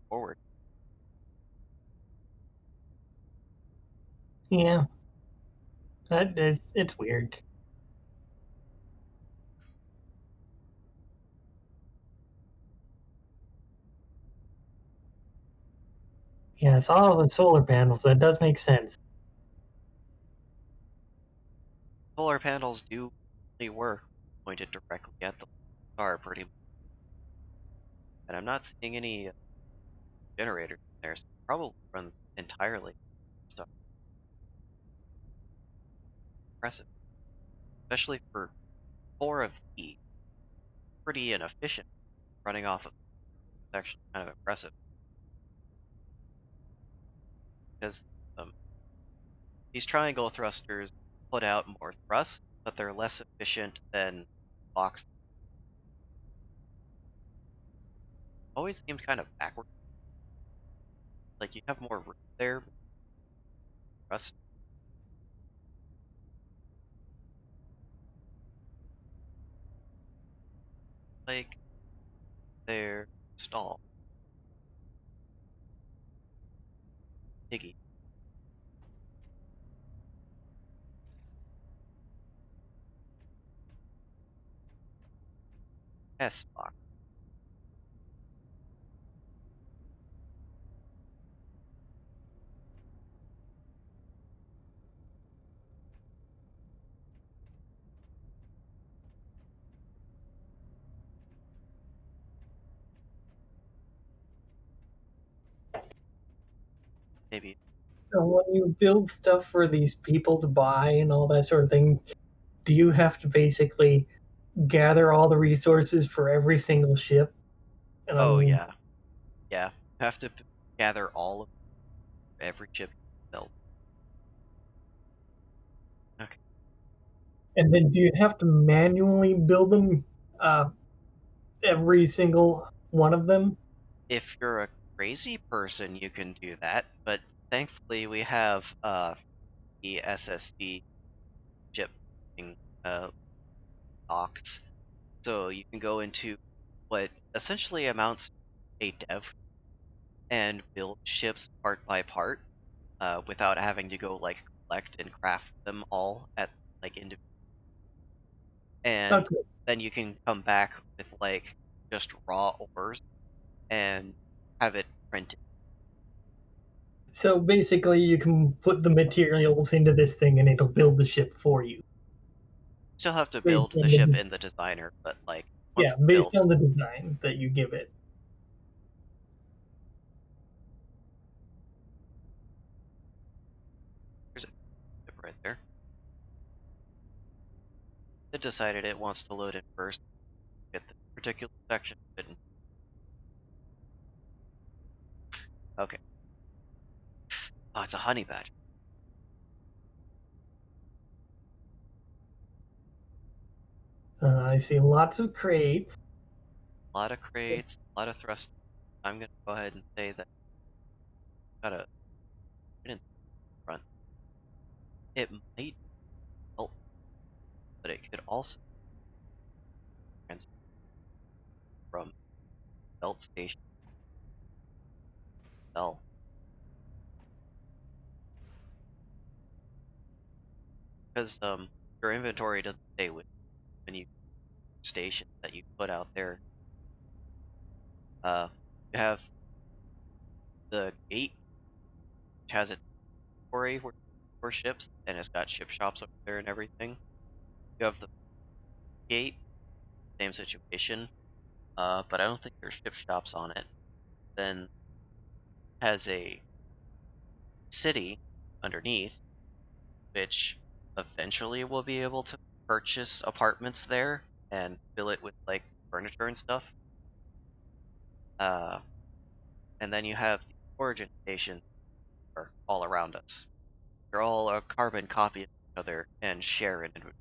forward. Yeah, that is. It's weird. Yeah, it's all the solar panels. That does make sense. Solar panels do only work pointed directly at the star, pretty much. And I'm not seeing any generators in there, so it probably runs entirely stuff. Impressive, especially for four of the pretty inefficient running off of. It's actually kind of impressive because um, these triangle thrusters put out more thrust, but they're less efficient than box. Always seemed kind of backward. Like you have more room there, but thrust like they're stall. Piggy. S box. Maybe. So when you build stuff for these people to buy and all that sort of thing, do you have to basically gather all the resources for every single ship? And I Oh mean, yeah, yeah. Have to gather all of every chip built. Okay. and then do you have to manually build them, uh, every single one of them? If you're a crazy person, you can do that, but thankfully we have the SSD chip uh docs, so you can go into what essentially amounts to a dev and build ships part by part, without having to go like collect and craft them all at like individual. And Okay. then you can come back with like just raw ores and have it printed. So basically, you can put the materials into this thing and it'll build the ship for you. Still have to Based build the on ship the, in the designer, but like once yeah, it's based built, on the design that you give it. there's a ship right there. It decided it wants to load in first, get the particular section hidden. Okay. Oh, it's a honey badger. I see lots of crates. A lot of crates, a lot of thrust. I'm gonna go ahead and say that got a hidden front. It might help, but it could also transfer from belt station to bell. Because your inventory doesn't stay with when you station that you put out there. You have the gate, which has its inventory for ships, and it's got ship shops over there and everything. You have the gate, same situation, but I don't think there's ship shops on it. Then has a city underneath, which eventually we'll be able to purchase apartments there and fill it with like furniture and stuff. Uh, and then you have the origin stations are all around us. They're all a carbon copy of each other and share an inventory.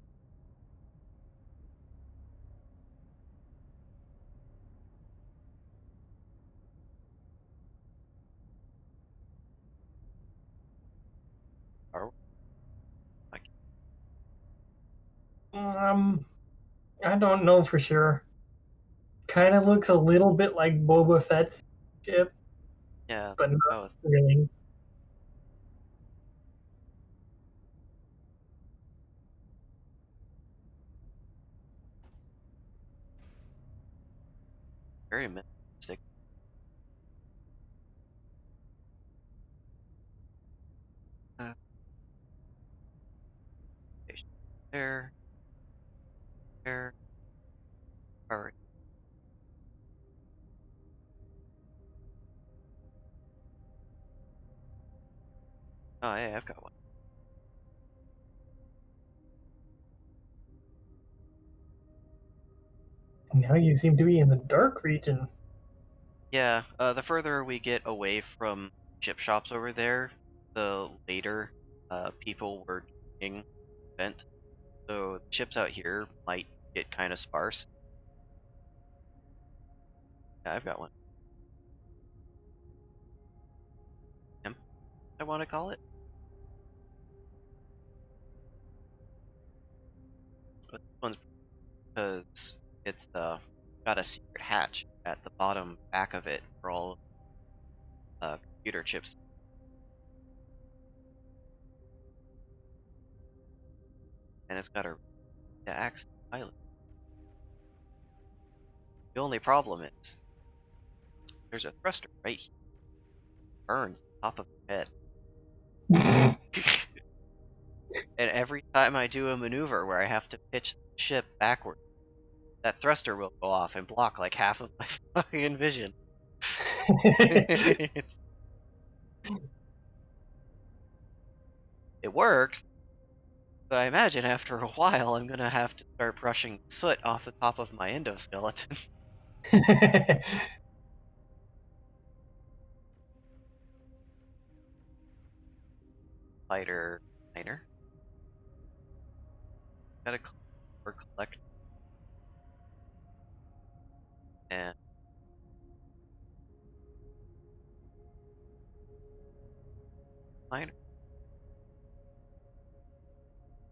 Like, Um, I don't know for sure. Kind of looks a little bit like Boba Fett's ship, yeah, but that not was really. very minimalistic. Uh, station there, there. All right. Oh, yeah, I've got one. Now you seem to be in the dark region. Yeah, the further we get away from chip shops over there, the later people were doing event. So the chips out here might get kind of sparse. Yeah, I've got one. Imp, I want to call it. But this one's because it's got a secret hatch at the bottom back of it for all computer chips, and it's got a access pilot. The only problem is there's a thruster right here, burns the top of the head. And every time I do a maneuver where I have to pitch the ship backward, that thruster will go off and block like half of my fucking vision. It's- it works, but I imagine after a while I'm gonna have to start brushing soot off the top of my endoskeleton. Fighter miner. Gotta collect and miner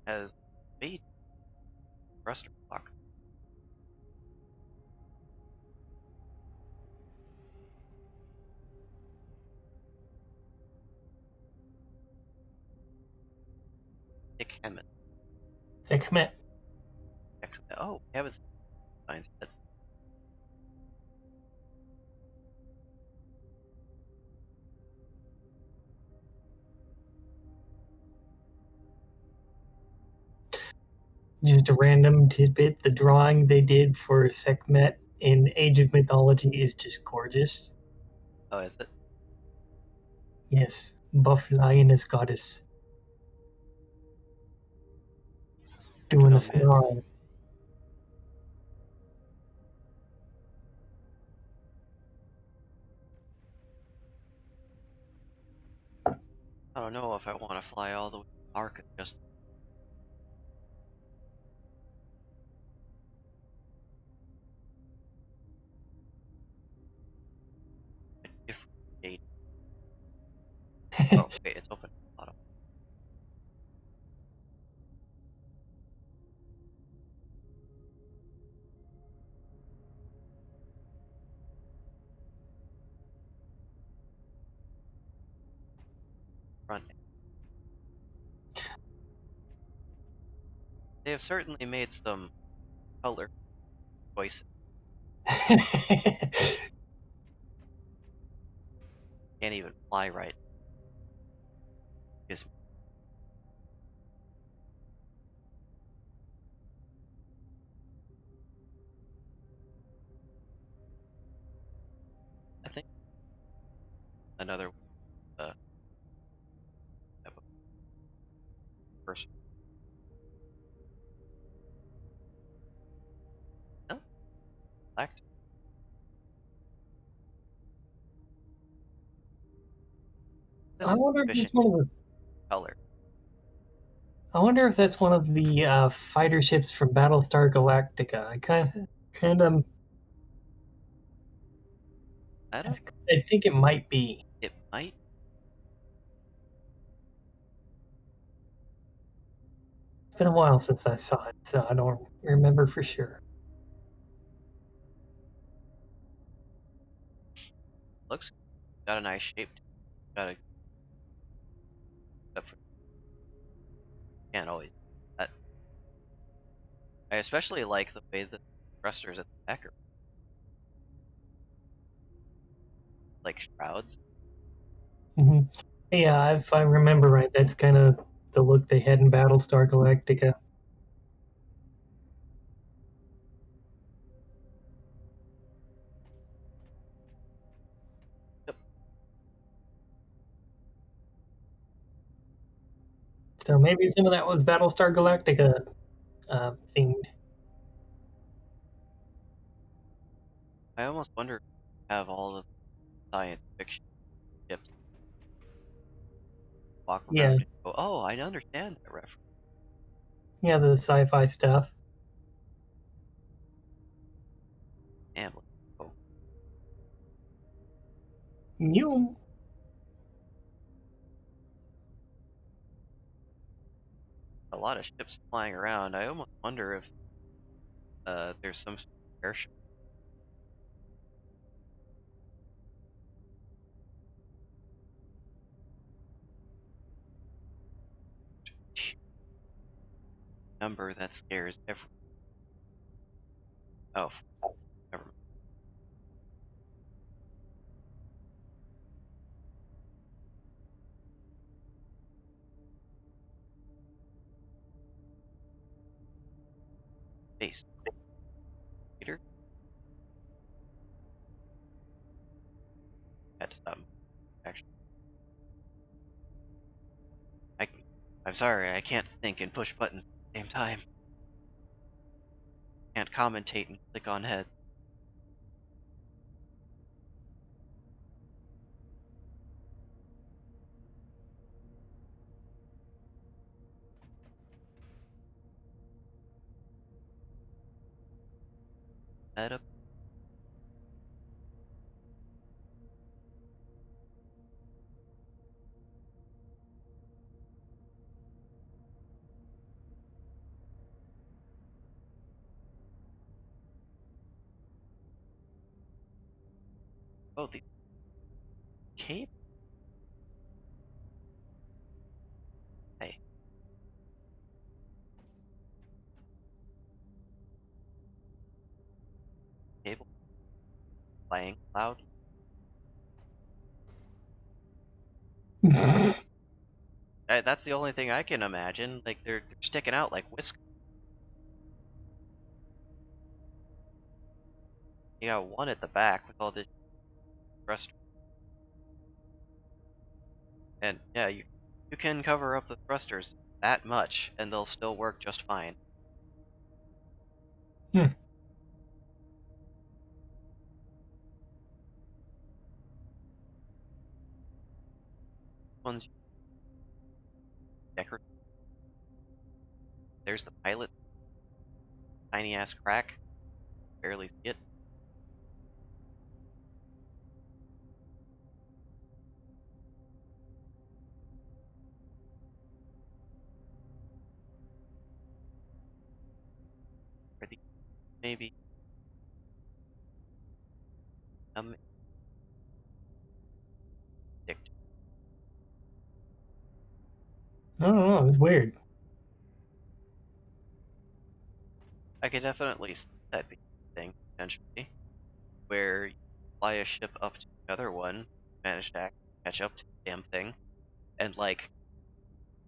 has made thruster block. Dick Hammett. Sekhmet. Oh, Hammett signs it. Just a random tidbit. The drawing they did for Sekhmet in Age of Mythology is just gorgeous. Oh, is it? Yes, buff lioness goddess doing a Oh man, snarl. I don't know if I want to fly all the way to Arca just a different date. Oh, wait, it's open at the bottom. Front. They have certainly made some color choices. Can't even fly right. Gives me, I think another uh, type of person. I wonder if suspicion it's one of the. color. I wonder if that's one of the fighter ships from Battlestar Galactica. Kind of, I don't. I think it might be. It might. It's been a while since I saw it, so I don't remember for sure. Looks got a nice shape. Got a. Except for can't always. That I especially like the way the thrusters at the back are like shrouds. Hmm. Yeah, if I remember right, that's kind of the look they had in Battlestar Galactica. Yep. So maybe some of that was Battlestar Galactica themed. I almost wonder if they have all of the science fiction ships walk Yeah, around and go, "Oh, I understand that reference." yeah, the sci-fi stuff. Family. Oh, You, a lot of ships flying around. I almost wonder if there's some sort of airship number that scares every. Oh, never mind. Space Peter had to stop. Actually, I, I'm sorry, I can't think and push buttons at the same time. Can't commentate and click on head. Head up. Oh, the cable. Hey, cable playing loudly. That's the only thing I can imagine. Like they're sticking out like whiskers. You got one at the back with all this thruster, and yeah, you can cover up the thrusters that much, and they'll still work just fine. hmm. One's decorative. There's the pilot, tiny ass crack, barely see it. Or the maybe um dict- I don't know. It's weird. I could definitely see that being a thing potentially, where you fly a ship up to another one, manage to catch up to the damn thing, and like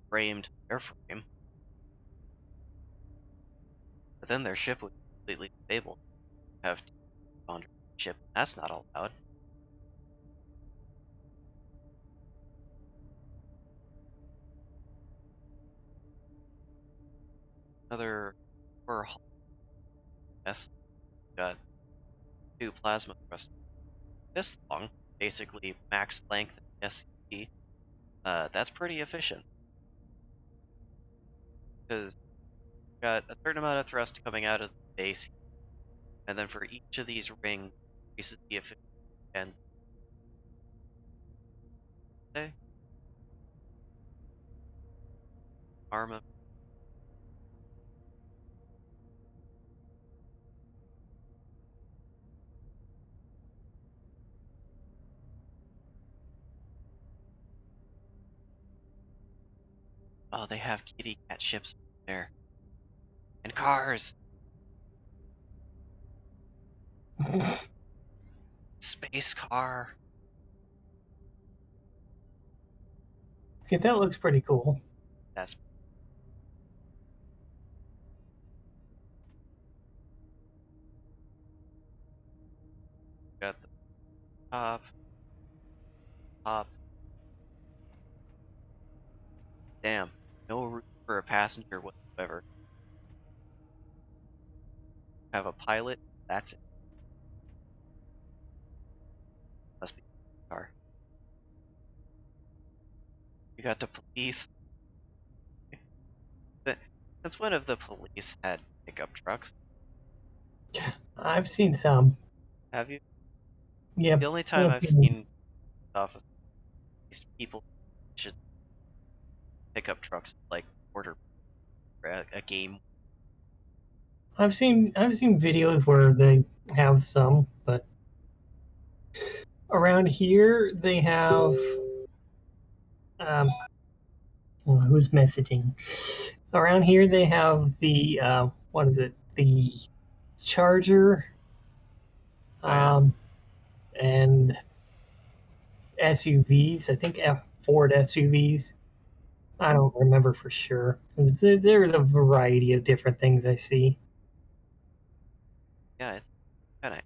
framed airframe, but then their ship would be completely disabled. Have to on your ship. That's not allowed. Another for yes, got two plasma thrusters this long, basically max length SCP. That's pretty efficient because got a certain amount of thrust coming out of the base, and then for each of these rings, increases the efficiency and say arm of. Oh, they have kitty cat ships there and cars, space car. Okay, that looks pretty cool. That's got the top, top. Damn, no room for a passenger whatsoever. Have a pilot. That's it. Must be a car. You got the police. Since when have the police had pickup trucks? I've seen some. Have you? The Yep. only time Yep. I've seen stuff is people should pickup trucks like order a game. I've seen videos where they have some, but around here they have who's messaging? Around here they have the what is it? The Charger Oh yeah, um, and SUVs. I think Ford SUVs. I don't remember for sure. There's a variety of different things I see. yeah. Kind of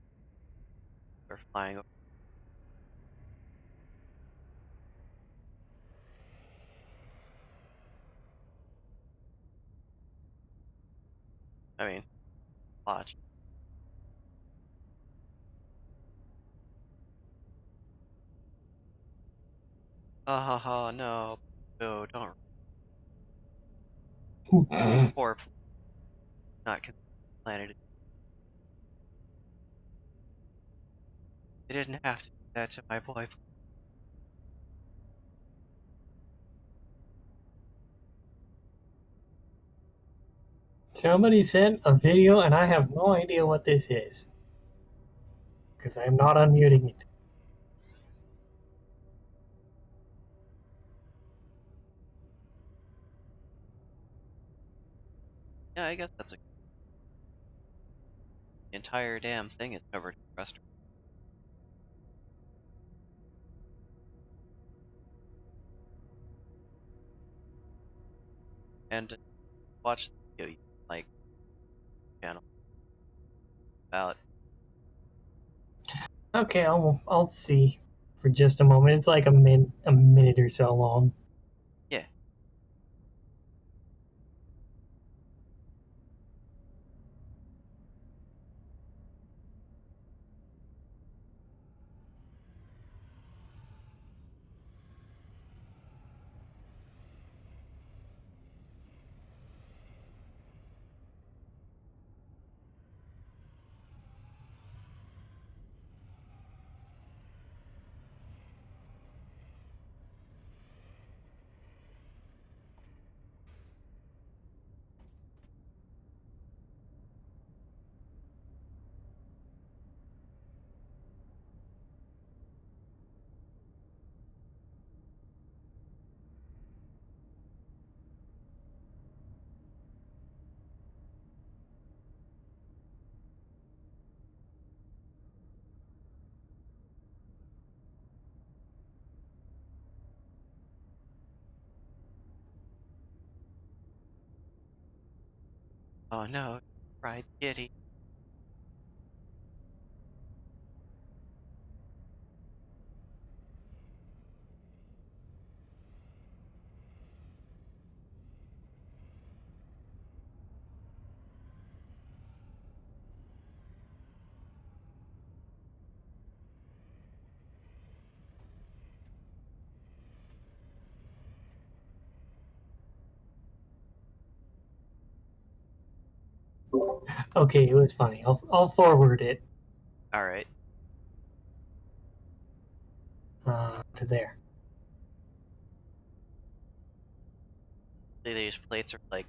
are flying over. I mean, watch. Ha ha ha! No, no, don't. Poor not planet. They didn't have to do that to my boy. Somebody sent a video, and I have no idea what this is because I'm not unmuting it. Yeah, I guess that's a the entire damn thing is covered in thruster. And watch the video, like channel about. Okay, I'll see for just a moment. It's like a minute or so long. Yeah, oh no, fried kitty. Okay, it was funny. I'll forward it All right. to there. These plates are like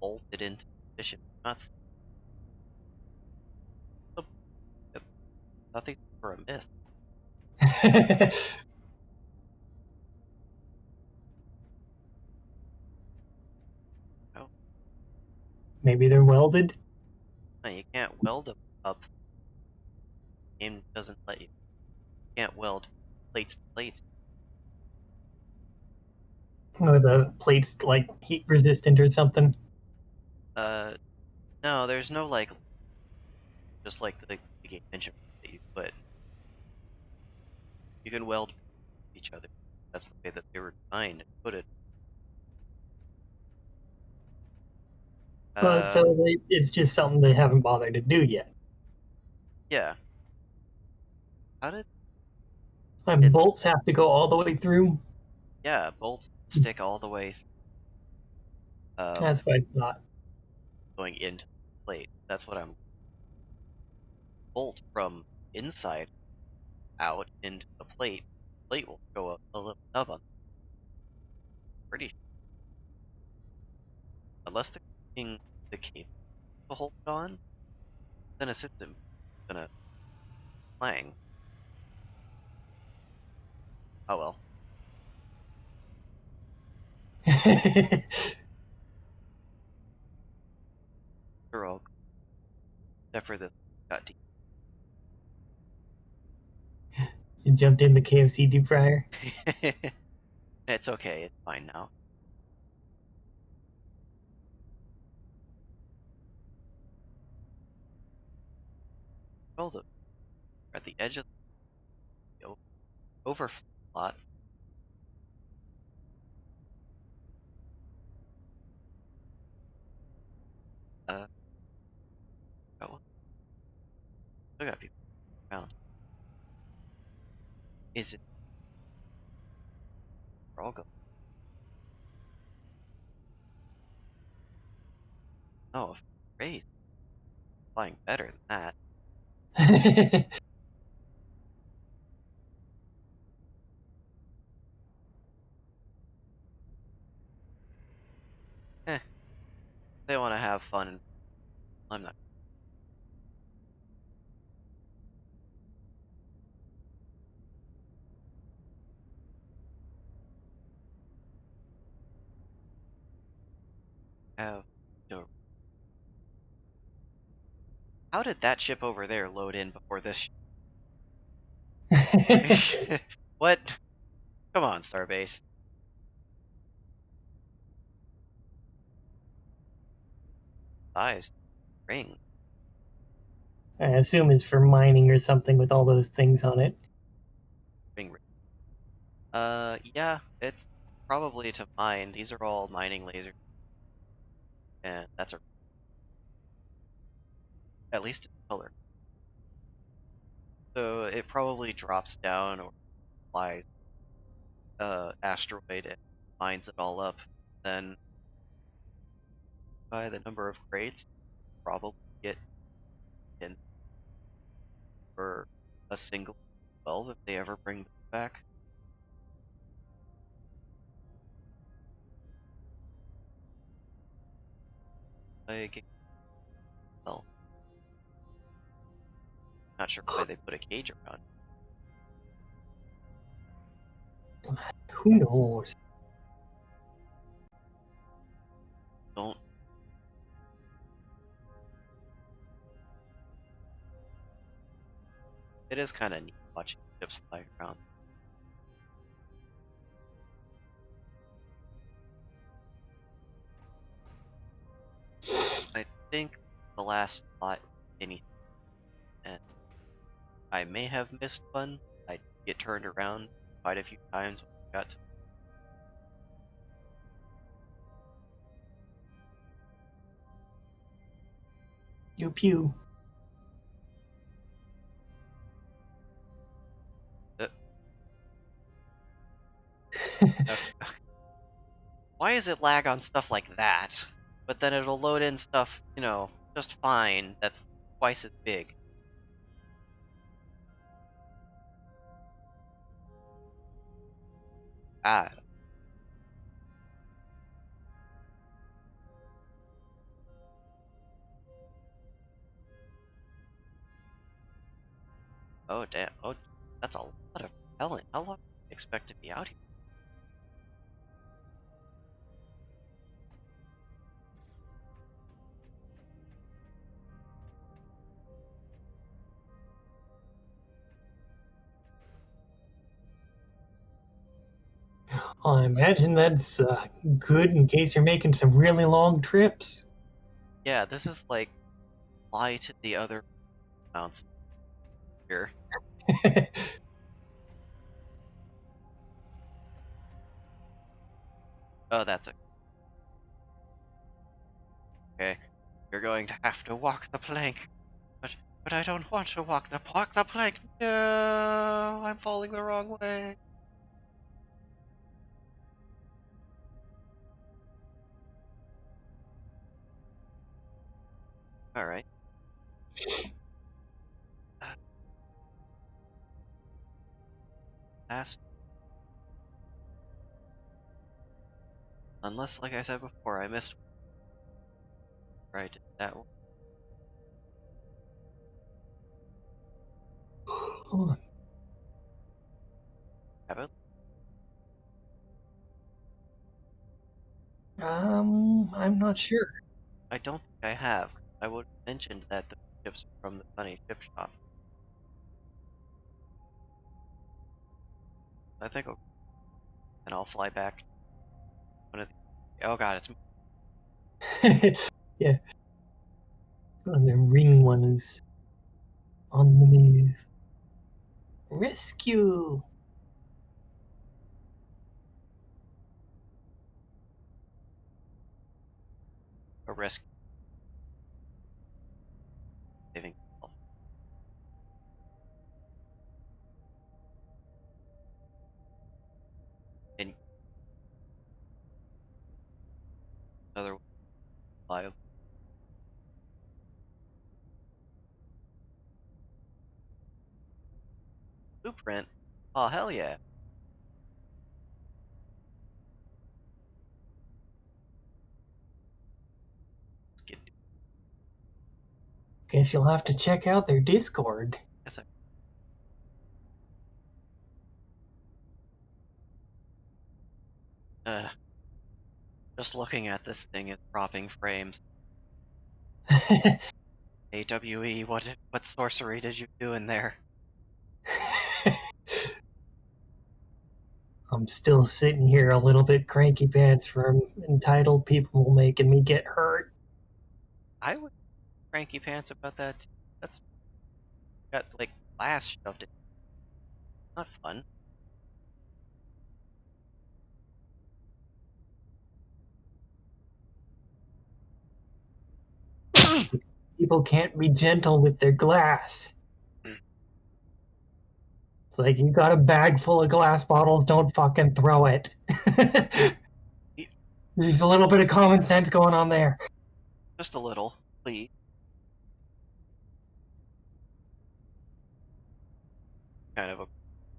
bolted into position. Nuts. Oh, yep, nothing for a myth. Oh, Maybe they're welded. no, you can't weld them up. The game doesn't let you. You can't weld plates to plates. Or the plates like heat resistant or something. Uh, no, there's no like just like the game engine that you put. You can weld each other. That's the way that they were designed and put it. Well, Uh, so it's just something they haven't bothered to do yet. yeah. How did And it? bolts have to go all the way through. Yeah, bolts stick all the way. That's what I thought. Going into the plate. That's what I'm. Bolt from inside out into the plate. Plate will show up a little nub on. Pretty. Unless they're using the cable to hold it on, then a system is gonna clang. Oh well. They're all except for this got deep. You jumped in the KFC deep fryer. It's okay. It's fine now. All the at the edge of the overflow slots. Got one. Still got people around. Is it? We're all going. Oh, great. Flying better than that. Eh, they want to have fun. I'm not. Have no. How did that ship over there load in before this? What? Come on, Starbase. Size ring. I assume it's for mining or something with all those things on it. Ring. Yeah, it's probably to mine. These are all mining lasers, and that's a at least it's color. So it probably drops down or flies asteroid and mines it all up. Then by the number of crates, probably get in for a single 12 if they ever bring them back. Like, well, not sure why they put a cage around. Who knows? Don't. It is kind of neat watching ships fly around. I think the last slot anything, and I may have missed one. I get turned around quite a few times when I got to. Pew pew. The, why is it lag on stuff like that? But then it'll load in stuff, you know, just fine. That's twice as big. Ah, oh damn. Oh, that's a lot of repellent. How long do you expect to be out here? I imagine that's good in case you're making some really long trips. Yeah, this is like fly to the other mounts here. Oh, that's okay. You're going to have to walk the plank. But I don't want to walk the plank. No, I'm falling the wrong way. All right. Pass. Unless, like I said before, I missed where I did that one. Have it? I'm not sure. I don't think I have. I would have mentioned that the ships are from the funny ship shop. I think I'll, and I'll fly back to one of the. Oh god, it's Yeah, and the ring one is on the move. Rescue! a risk saving myself. In another fly blueprint. Oh hell yeah! Let's get. Guess you'll have to check out their Discord. Guess just looking at this thing is dropping frames. AWE, what sorcery did you do in there? I'm still sitting here a little bit cranky pants from entitled people making me get hurt. I would cranky pants about that. That's got like glass shoved in. Not fun. People can't be gentle with their glass. It's like you got a bag full of glass bottles, don't fucking throw it. There's a little bit of common sense going on there. Just a little, please. Kind of a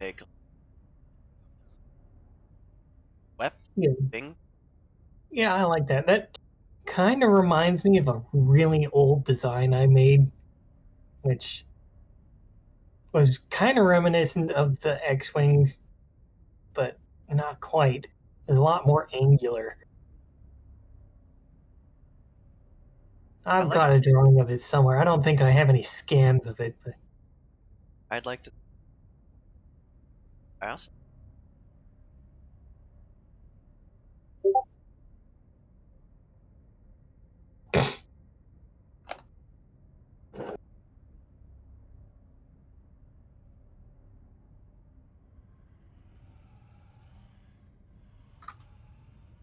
big wept Yeah, thing. yeah, I like that. That kind of reminds me of a really old design I made, which was kind of reminiscent of the X-Wings, but not quite. It's a lot more angular. I I've like. got a drawing of it somewhere. I don't think I have any scans of it, but I'd like to. I also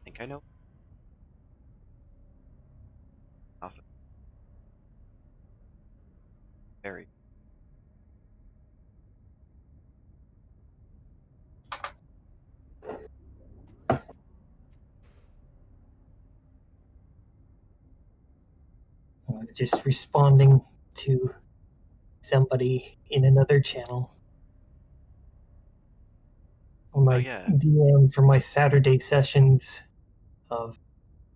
think I know. Off of very. I was just responding to somebody in another channel on Oh my yeah. DM for my Saturday sessions of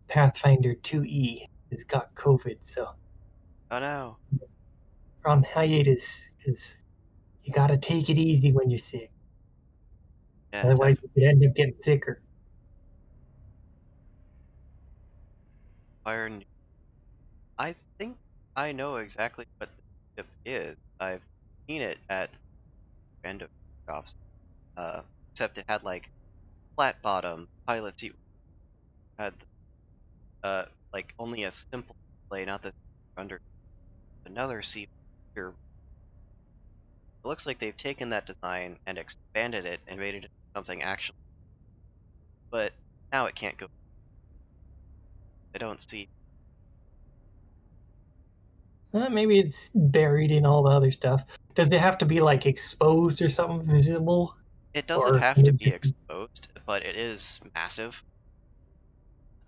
Pathfinder 2E has got COVID, so Oh no. we're on hiatus because you gotta take it easy when you're sick. Yeah, Otherwise, you could end up getting sicker. Fire. I think I know exactly what the ship is. I've seen it at random shops. Except it had like flat bottom pilot seat, had like only a simple display, not the under another seat here. It looks like they've taken that design and expanded it and made it into something actually, but now it can't go. I don't see. Maybe it's buried in all the other stuff. Does it have to be like exposed or something visible, It doesn't or have can to it be just exposed, but it is massive.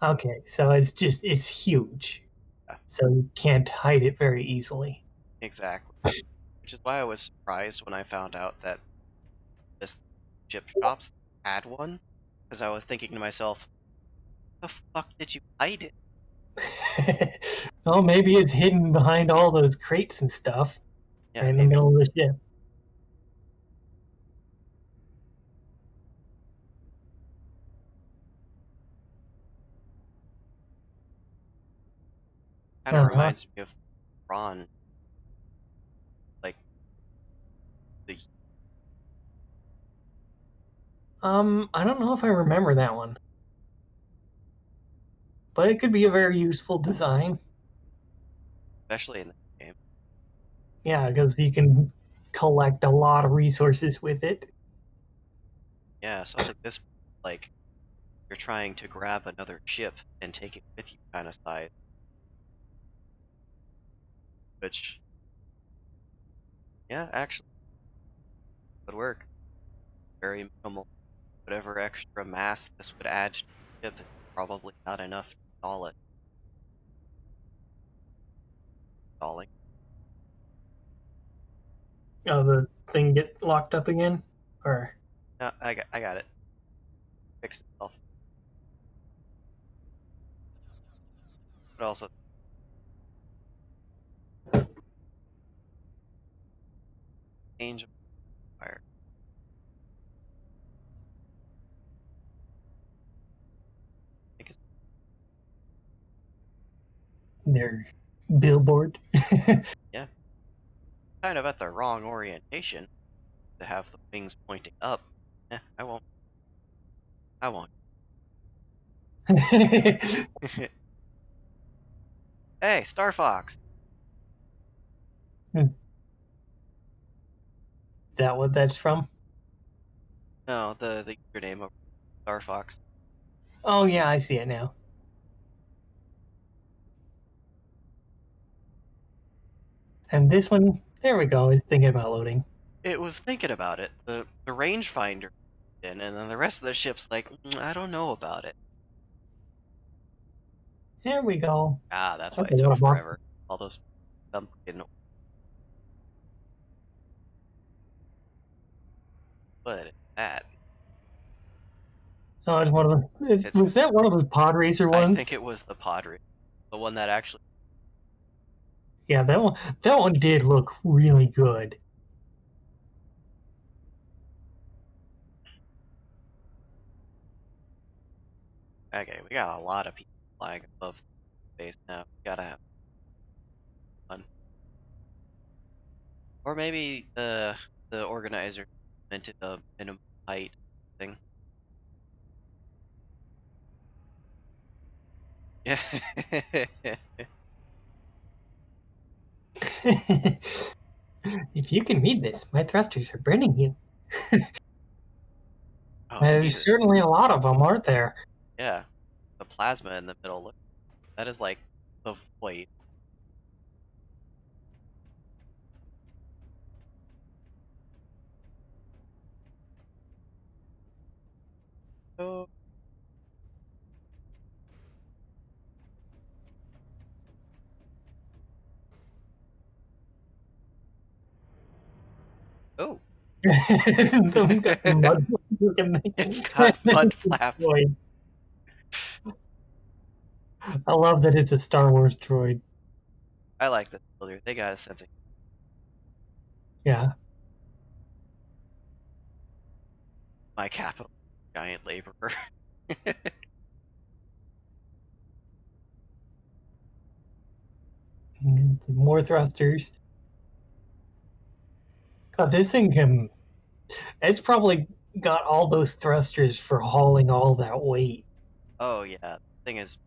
okay? So it's huge, Yeah, so you can't hide it very easily. exactly. Which is why I was surprised when I found out that this chip shops had one, because I was thinking to myself, the fuck did you hide it? Well, maybe it's hidden behind all those crates and stuff, Yeah, right in the maybe. middle of the ship. Kind of Uh-huh. reminds me of Ron, like the. I don't know if I remember that one, but it could be a very useful design. Especially in the game. Yeah, because you can collect a lot of resources with it. Yeah, something this like you're trying to grab another ship and take it with you kind of size, which yeah, actually would work. Very minimal. Whatever extra mass this would add to the ship is probably not enough to stall it. Stalling. Oh, the thing get locked up again, or No, I got it. Fixed itself. But also change of fire. I think it's their billboard. yeah. Kind of at the wrong orientation to have the wings pointing up. I won't. I won't. Hey, Star Fox. Is that what that's from? No, the username of Star Fox. Oh yeah, I see it now. And this one, there we go. It's thinking about loading. It was thinking about it. The rangefinder, and then the rest of the ship's like, I don't know about it. There we go. Ah, that's why That's a it lot took of boxes. forever. All those dumb didn't put that. Oh, it's one of the. It's. Was that one of those pod racer I ones? think it was the Padre, the one that actually. Yeah, that one. That one did look really good. Okay, we got a lot of people flying above space now. We gotta have fun. Or maybe the organizer invented a minimum height thing. Yeah. If you can read this, my thrusters are burning you. Oh, There's neither. certainly a lot of them, aren't there? Yeah. The plasma in the middle. Look, that is like the void. Oh, Oh, Them got the mud looking it's thing. got mud flaps. Droid. I love that it's a Star Wars droid. I like the builder. They got a sense of Yeah. my capital giant laborer. More thrusters. God, this thing can. It's probably got all those thrusters for hauling all that weight. Oh yeah, thing is,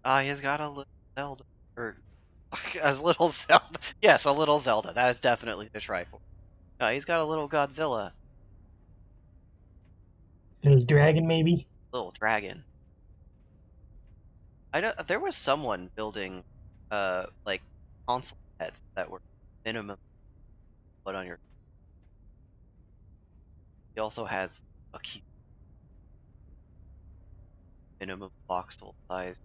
he's got a little Zelda, or a little Zelda. Yes, a little Zelda. That is definitely the Triforce. No, he's got a little Godzilla, There's dragon, maybe. little dragon. I know there was someone building, like console heads that were minimum put on your. He also has a key minimum voxel size.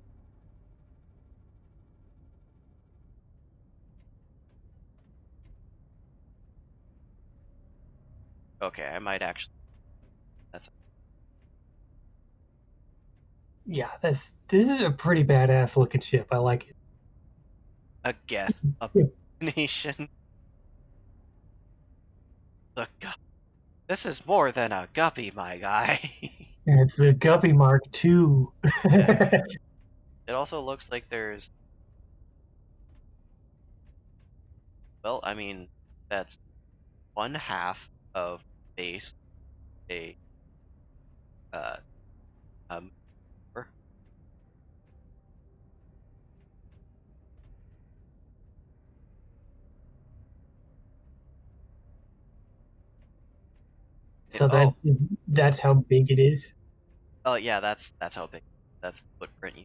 Okay, I might actually. That's Yeah, this is a pretty badass looking ship. I like a Geth it. abomination. The This is more than a guppy, my guy. It's the Guppy Mark II. Yeah. It also looks like there's, well, I mean, that's one half of base a uh um or- So oh that's how big it is. oh yeah, that's how big. That's the footprint.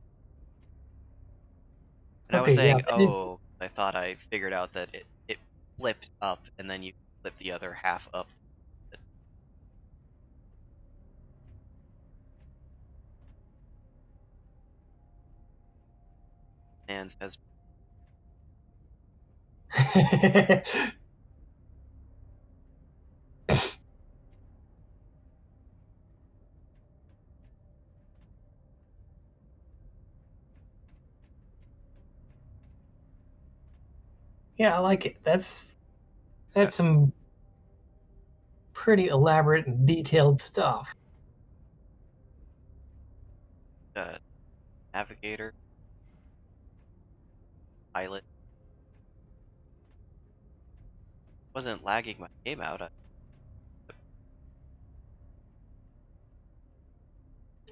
And I was Okay, yeah, saying, that is, oh, I thought I figured out that it flipped up and then you flip the other half up. The hands has yeah, I like it. got That's some pretty elaborate and detailed stuff. a navigator, pilot. Wasn't lagging my game out. I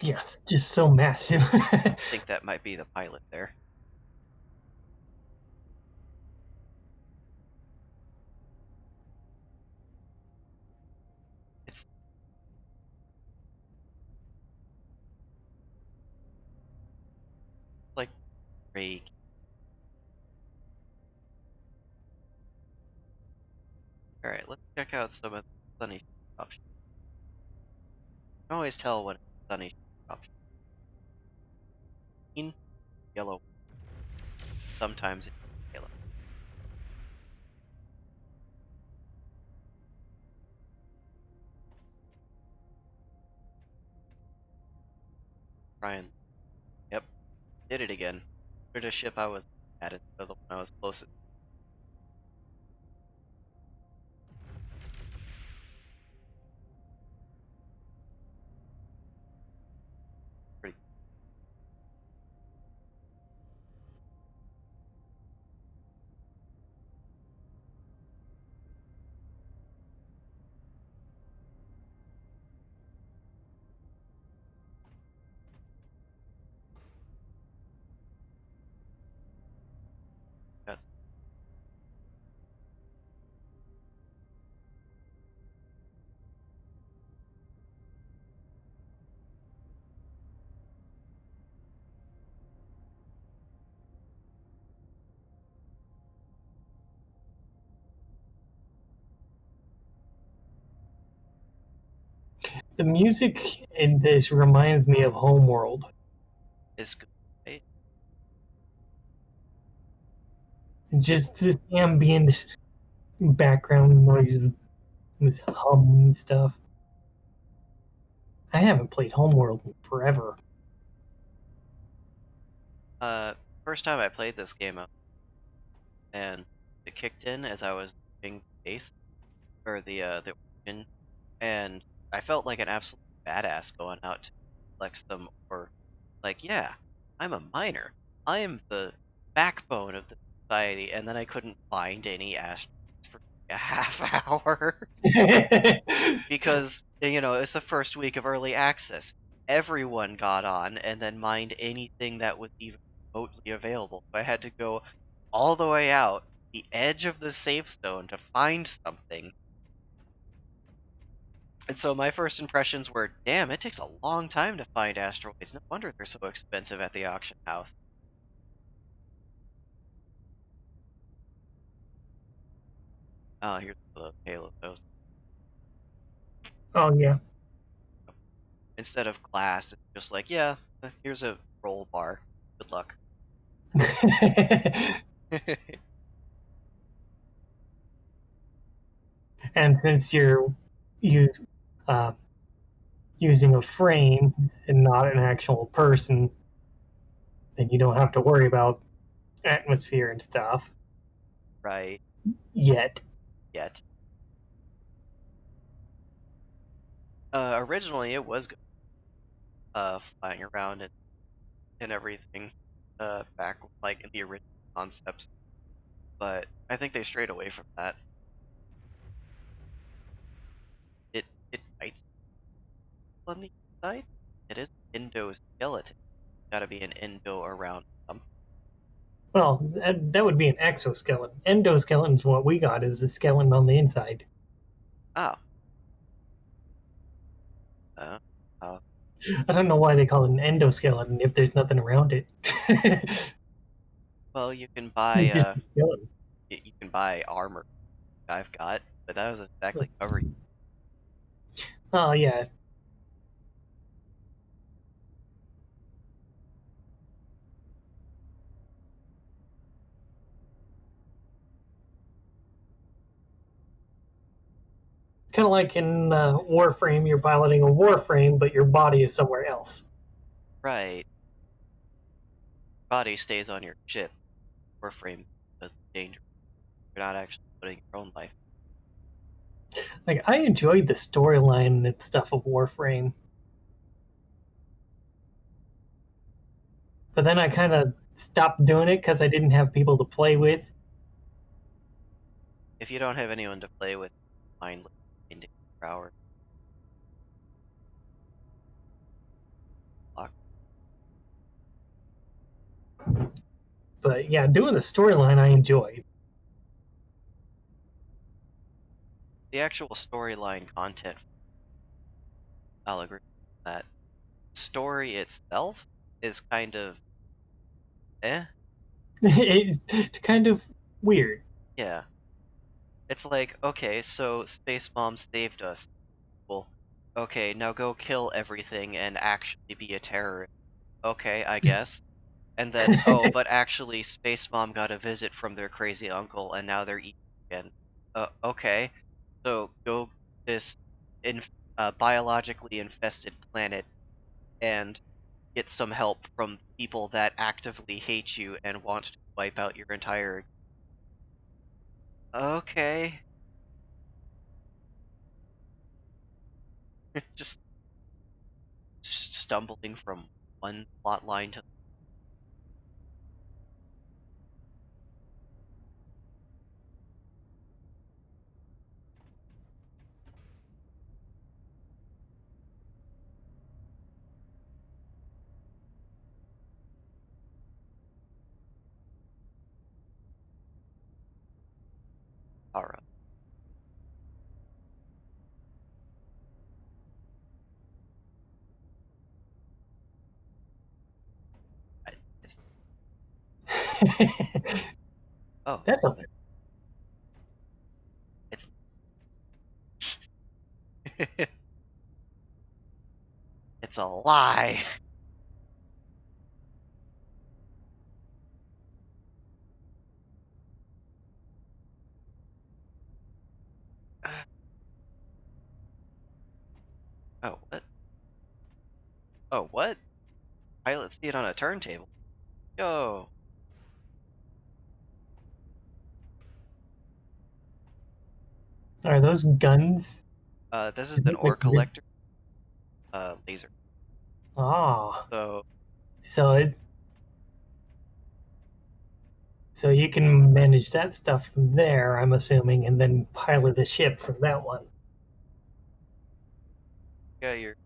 Yes, just so massive. think that might be the pilot there. It's like gray. All right, let's check out some of the sunny options. You can always tell when it's sunny option. Green, yellow, sometimes it's yellow. Ryan, yep, did it again. For the ship I was at instead of the one I was closest. Pretty yes. The music in this reminds me of Homeworld. It's good. Hey, Just this ambient background noise, this hum and stuff. I haven't played Homeworld in forever. Uh, First time I played this game, and it kicked in as I was doing the base or the origin, and I felt like an absolute badass going out to flex them or like, yeah, I'm a miner. I am the backbone of the society, and then I couldn't find any astronauts for a half hour because it's the first week of early access. Everyone got on and then mined anything that was even remotely available. So I had to go all the way out the edge of the safe zone to find something. And so my first impressions were, damn, it takes a long time to find asteroids. No wonder they're so expensive at the auction house. Oh, here's the Halo Toast. Oh yeah. Instead of glass, it's just like, yeah, here's a roll bar. Good luck. And since you're you uh, using a frame and not an actual person, then you don't have to worry about atmosphere and stuff Right. yet. Yet. Originally, it was good, flying around and everything, back like in the original concepts, but I think they strayed away from that. It it might on the side. It is endoskeleton. Got to be an endo around something. Well, that would be an exoskeleton. Endoskeleton is what we got is a skeleton on the inside. Oh, uh, uh, I don't know why they call it an endoskeleton if there's nothing around it. well, you can It's buy just a skeleton. you can buy armor. I've got, but that doesn't exactly cover you. Oh yeah. Kind of like in Warframe, you're piloting a Warframe, but your body is somewhere else. Right. Body stays on your ship or frame because it's dangerous. You're not actually putting your own life. Like I enjoyed the storyline and stuff of Warframe, but then I kind of stopped doing it because I didn't have people to play with. If you don't have anyone to play with, mindless grinding for hours. Lock. But yeah, doing the storyline I enjoyed. The actual storyline content, I'll agree with that. Story itself is kind of eh. It's kind of weird. Yeah. It's like, okay, so Space Mom saved us. Well, okay, now go kill everything and actually be a terrorist. Okay, I guess. And then, oh, but actually, Space Mom got a visit from their crazy uncle, and now they're eating again. Okay. So go this in biologically infested planet and get some help from people that actively hate you and want to wipe out your entire. Okay. Just stumbling from one plot line to. Alright. It's, oh, That's okay. it's it's a lie. Oh, what? Oh, what? Pilot seat on a turntable. Yo. Are those guns? This is Is an it like ore collector laser. ah, So so it so you can manage that stuff from there, I'm assuming, and then pilot the ship from that one. yeah, your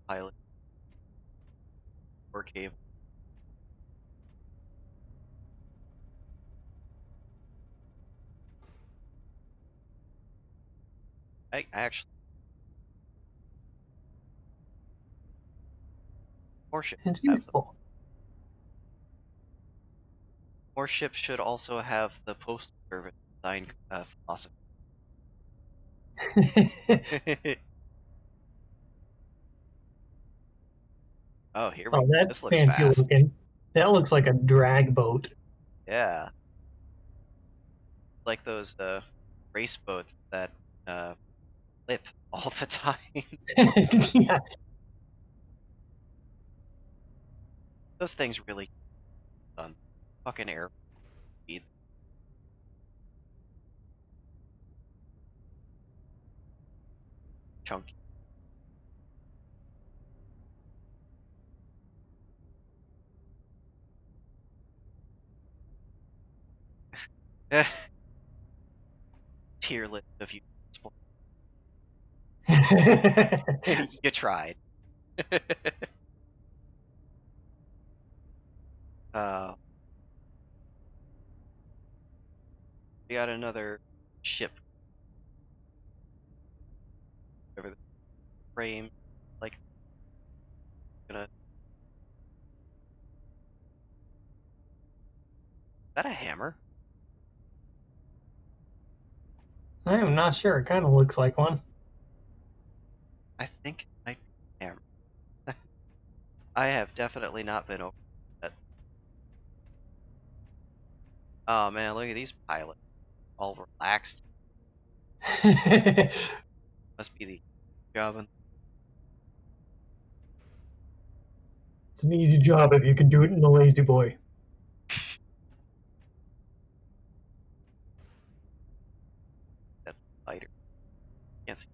pilot or cable. I actually more ships It's have them. useful. More ships should also have the postal service design philosophy. Oh, here we Oh, go. that's This looks fancy fast. looking. That looks like a drag boat. Yeah, like those race boats that uh flip all the time. Yeah. Those things really fucking air speed chunky. Tier list of you. You tried. uh, we got another ship over the frame. Like, is that a hammer? I am not sure. It kind of looks like one. I think it might be a hammer. I have definitely not been over that. Oh man, look at these pilots, all relaxed. It's Must be the job. And an easy job if you can do it in the lazy boy. that's a fighter. Can't see.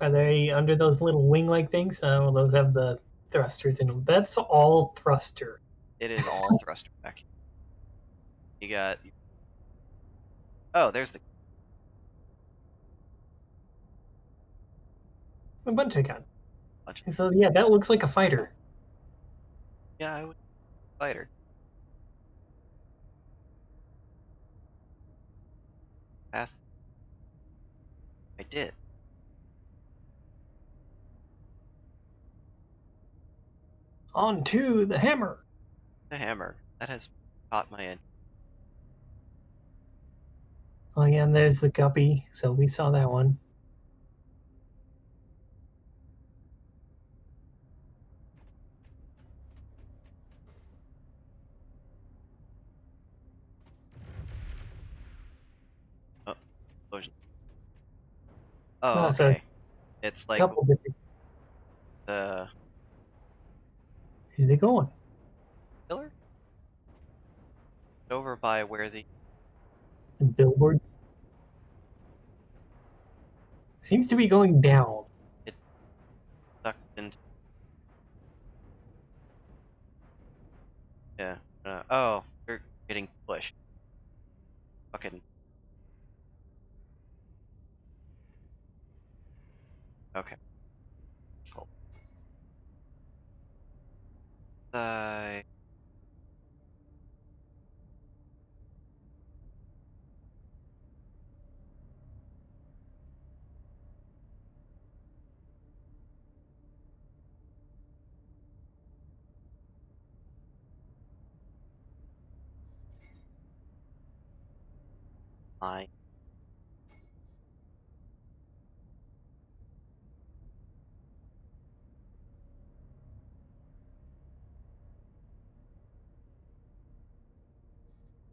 Are they under those little wing-like things? Those have the thrusters in them. That's all thruster. It is all thruster back. You got. Oh, there's the A bunch of gun. bunch. So yeah, that looks like a fighter. Yeah, I would fighter. Fast. I did. On to the hammer. The hammer that has caught my end. Oh yeah, and there's the guppy. So we saw that one. Oh, explosion. Oh, So a okay. It's like couple different. the Where are they going? pillar over by where the The billboard seems to be going down. it sucked into. Yeah. Oh, you're getting pushed. Fucking. Okay. Cool. I mine.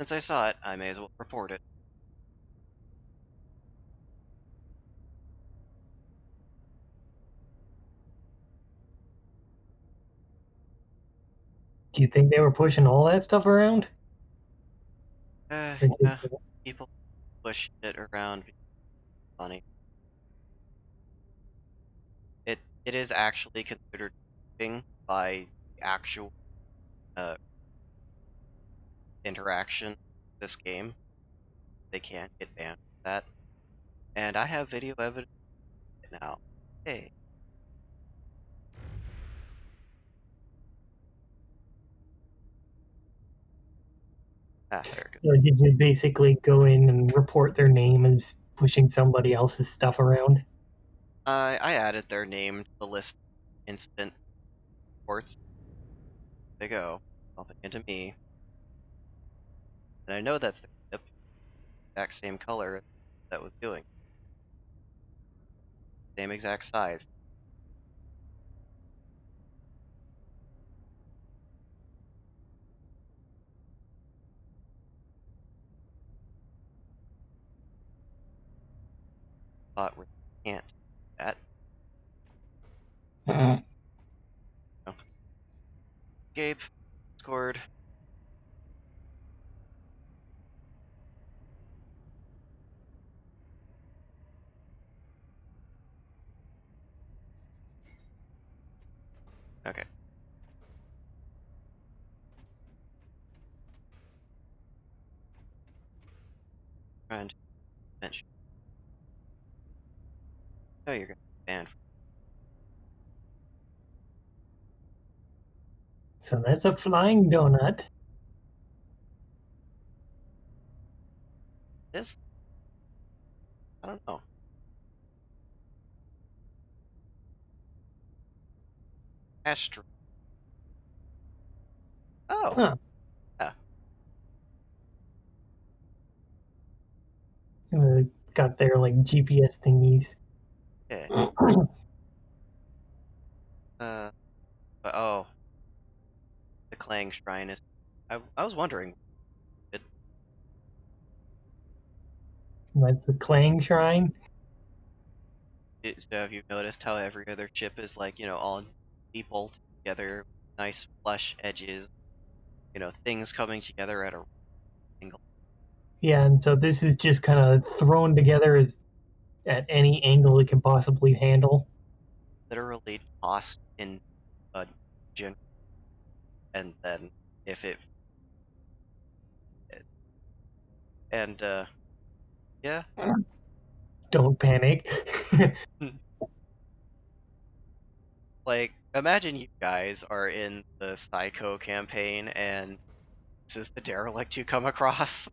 Since I saw it, I may as well report it. Do you think they were pushing all that stuff around? Or Yeah, just- people push it around because it's funny. It is actually considered cheating by the actual uh, interaction of this game. They can't get banned for that. And I have video evidence of it now. Hey, there it goes. So did you basically go in and report their name as pushing somebody else's stuff around? I added their name to the list of instant reports. They go, bumping into me, and I know that's the clip, exact same color that was doing, same exact size. But we can't do that. No. Escape, scored. Okay. Trying to mention. Oh, you're gonna be banned for So that's a flying donut. this? I don't know. Astro. Oh, Huh. yeah. Got their like GPS thingies. Yeah. But oh, the Clang Shrine is. I was wondering. It, That's the Clang Shrine. so have you noticed how every other chip is like all bolted together, nice flush edges, things coming together at a angle, Yeah, and so this is just kind of thrown together as at any angle it can possibly handle. literally tossed in a gen, and then if it and yeah. Don't panic. Like, imagine you guys are in the Psycho campaign and this is the derelict you come across.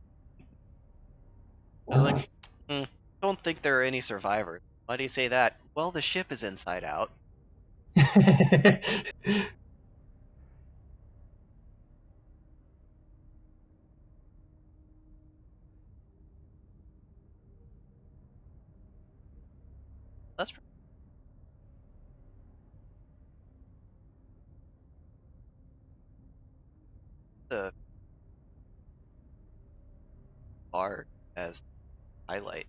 It's like, "Hmm, don't think there are any survivors. Why do you say that? Well, the ship is inside out. That's pretty the bar as highlight.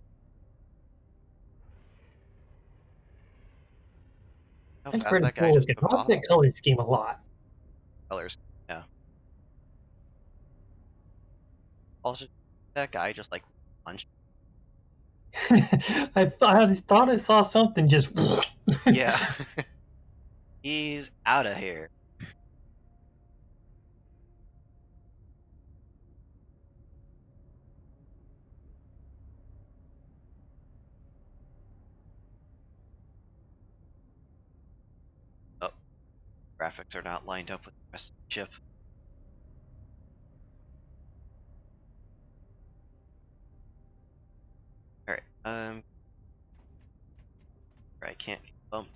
How That's fast pretty that guy cool just looking. took I like off. that color scheme a lot. Colors. Yeah. Also, that guy just like punched. I thought I saw something just. Yeah. He's out of here. Oh, graphics are not lined up with the rest of the ship. Alright, I can't be bumped.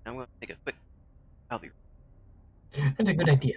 I'm gonna take a quick. I'll be That's a good idea.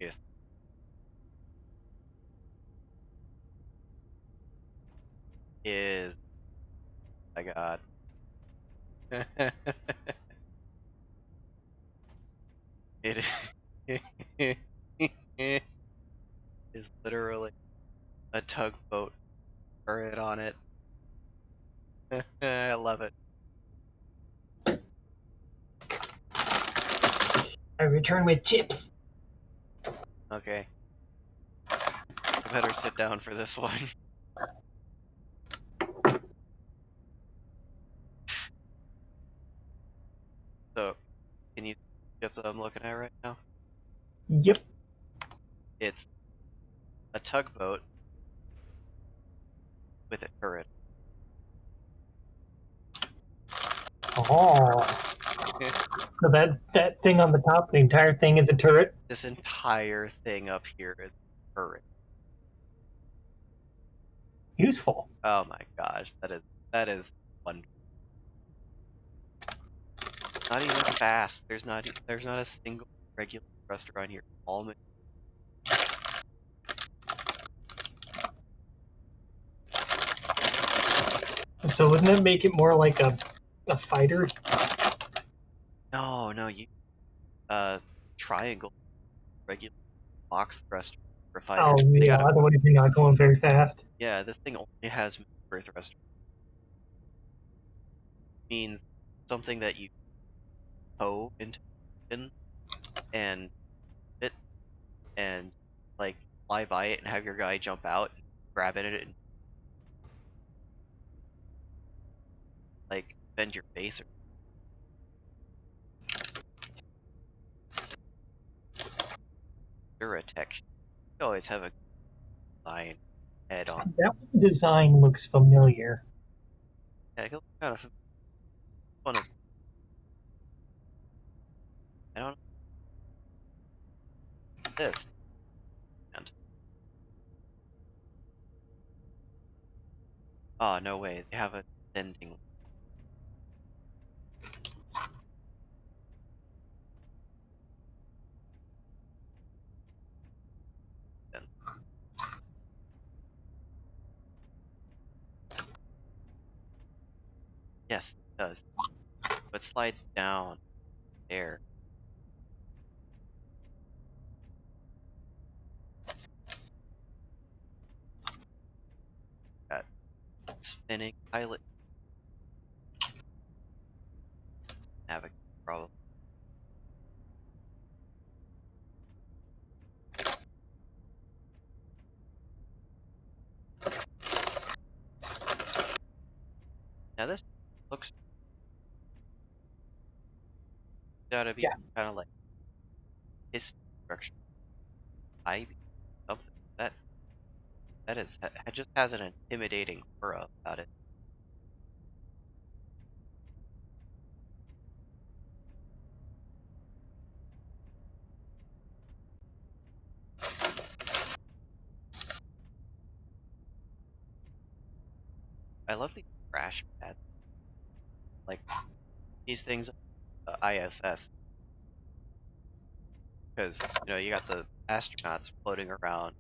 Yes. Is my God. It is literally a tugboat turret on it. I love it. I return with chips. Okay. I better sit down for this one. So, can you see the ship that I'm looking at right now? Yep. It's a tugboat with a turret. Oh. So that thing on the top, the entire thing is a turret? This entire thing up here is a turret. Useful. Oh my gosh, that is wonderful. Not even fast. There's not a single regular thruster on here. All So wouldn't that make it more like a fighter? no, you triangle regular box thruster for Oh fighters. They yeah, got a otherwise you're not going very fast. yeah. This thing only has maneuver thruster. Means something that you tow into motion and it and like fly by it and have your guy jump out and grab at it and like bend your face or Duratech. You always have a design head on. That design looks familiar. Yeah, it looks kind of fun as I don't know this. And oh no way, they have a ending. Then. Yes, it does. But slides down there. Got spinning pilot navigate probably. Now this looks gotta be Yeah. some kind of like his structure. Ivy something. That just has an intimidating aura about it. I love these crash pads. Like these things ISS because you got the astronauts floating around.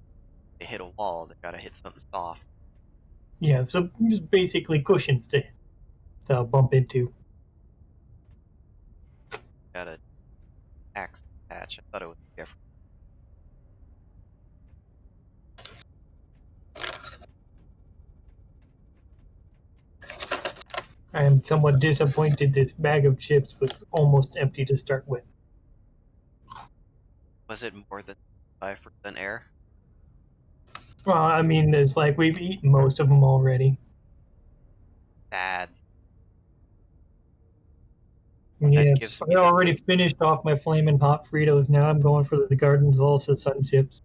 They hit a wall. They gotta hit something soft. Yeah, so just basically cushions to bump into. Gotta axe attach. I thought it was different. I am somewhat disappointed this bag of chips was almost empty to start with. Was it more than 5% air? Well, I mean, it's like we've eaten most of them already. Ads. That Yes, gives I me the already finished off my flaming hot Fritos. Now I'm going for the garden salsa sun chips.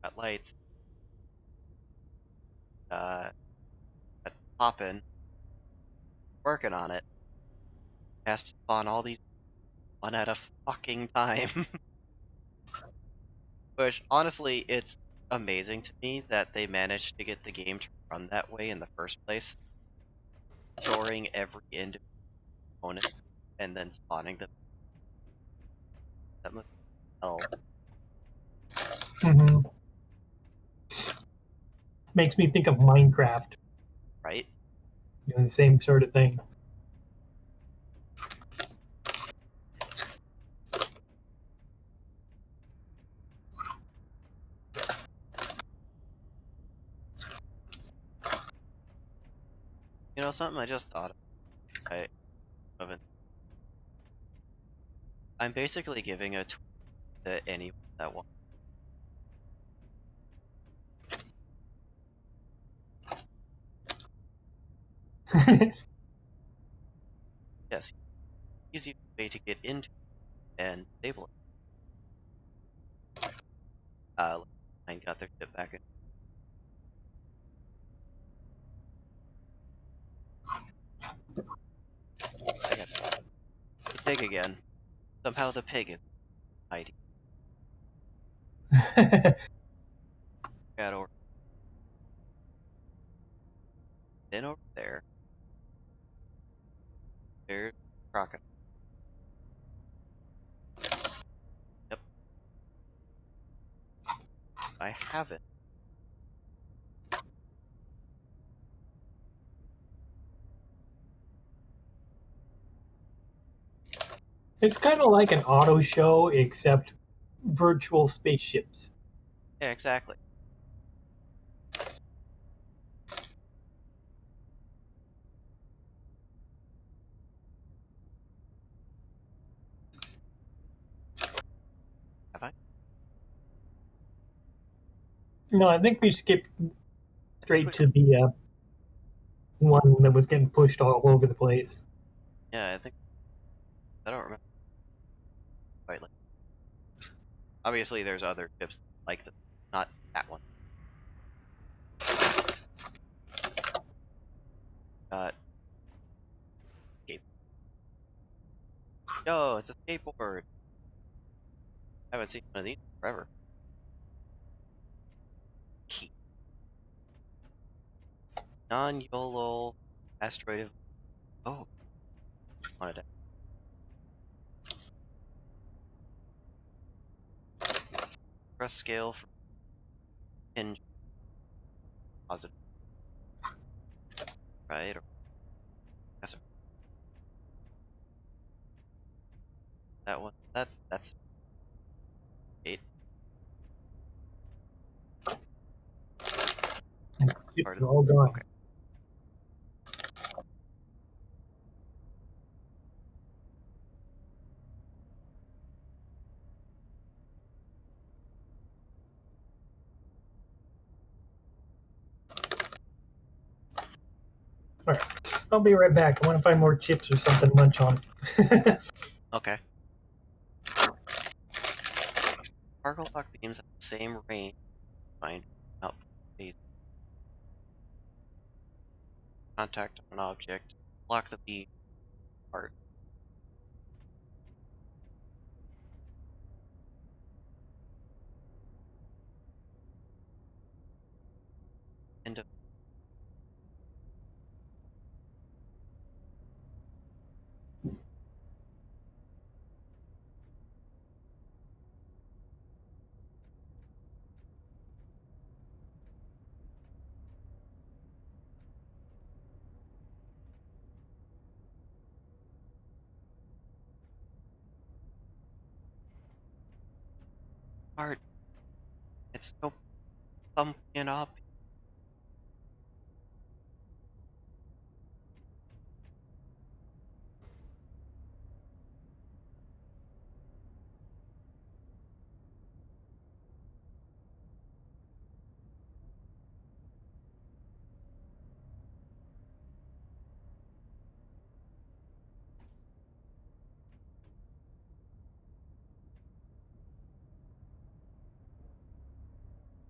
got lights. Uh, popping. Working on it. Has to spawn all these one at a fucking time. Which honestly, it's amazing to me that they managed to get the game to run that way in the first place, storing every individual component and then spawning them. That must hell, Hmm. Makes me think of Minecraft. right? The same sort of thing. You know something I just thought of. I of it. I'm basically giving a tweet to anyone that wants. Yes, easy way to get into and disable it. I got their shit back in. I got the pig again. Somehow the pig is hiding. Got over then over there. There's crocodile. Yep, I have it. It's kind of like an auto show, except virtual spaceships. Yeah, exactly. Have I? No, I think we skipped I think straight we. to the one that was getting pushed all over the place. Yeah, I think I don't remember quite like. Obviously, there's other ships like this, not that one. Got skate. Yo, it's a skateboard. I haven't seen one of these forever. Key. Non-YOLO asteroid. Oh, wanted to press scale for hinge positive, right? Or yes, that one. That's eight. Ships Part of are all gone. okay. All right, I'll be right back. I want to find more chips or something to munch on. Okay. Sparkle lock beams have the same range. Find out phase contact on an object. Block the beam part. End of part. It's so pumpkin up.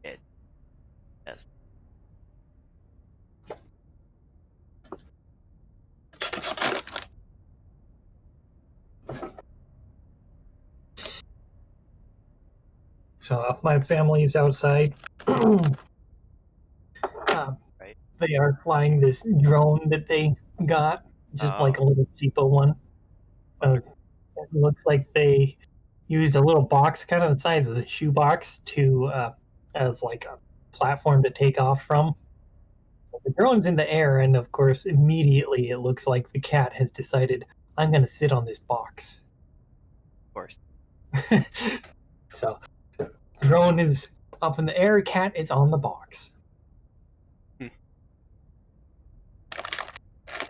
It yes. So my family is outside. Right. They are flying this drone that they got, just Oh, like a little cheapo one. Uh, it looks like they used a little box, kind of the size of a shoebox, to as like a platform to take off from. So the drone's in the air, and of course, immediately it looks like the cat has decided, I'm going to sit on this box. Of course. So, drone is up in the air, cat is on the box.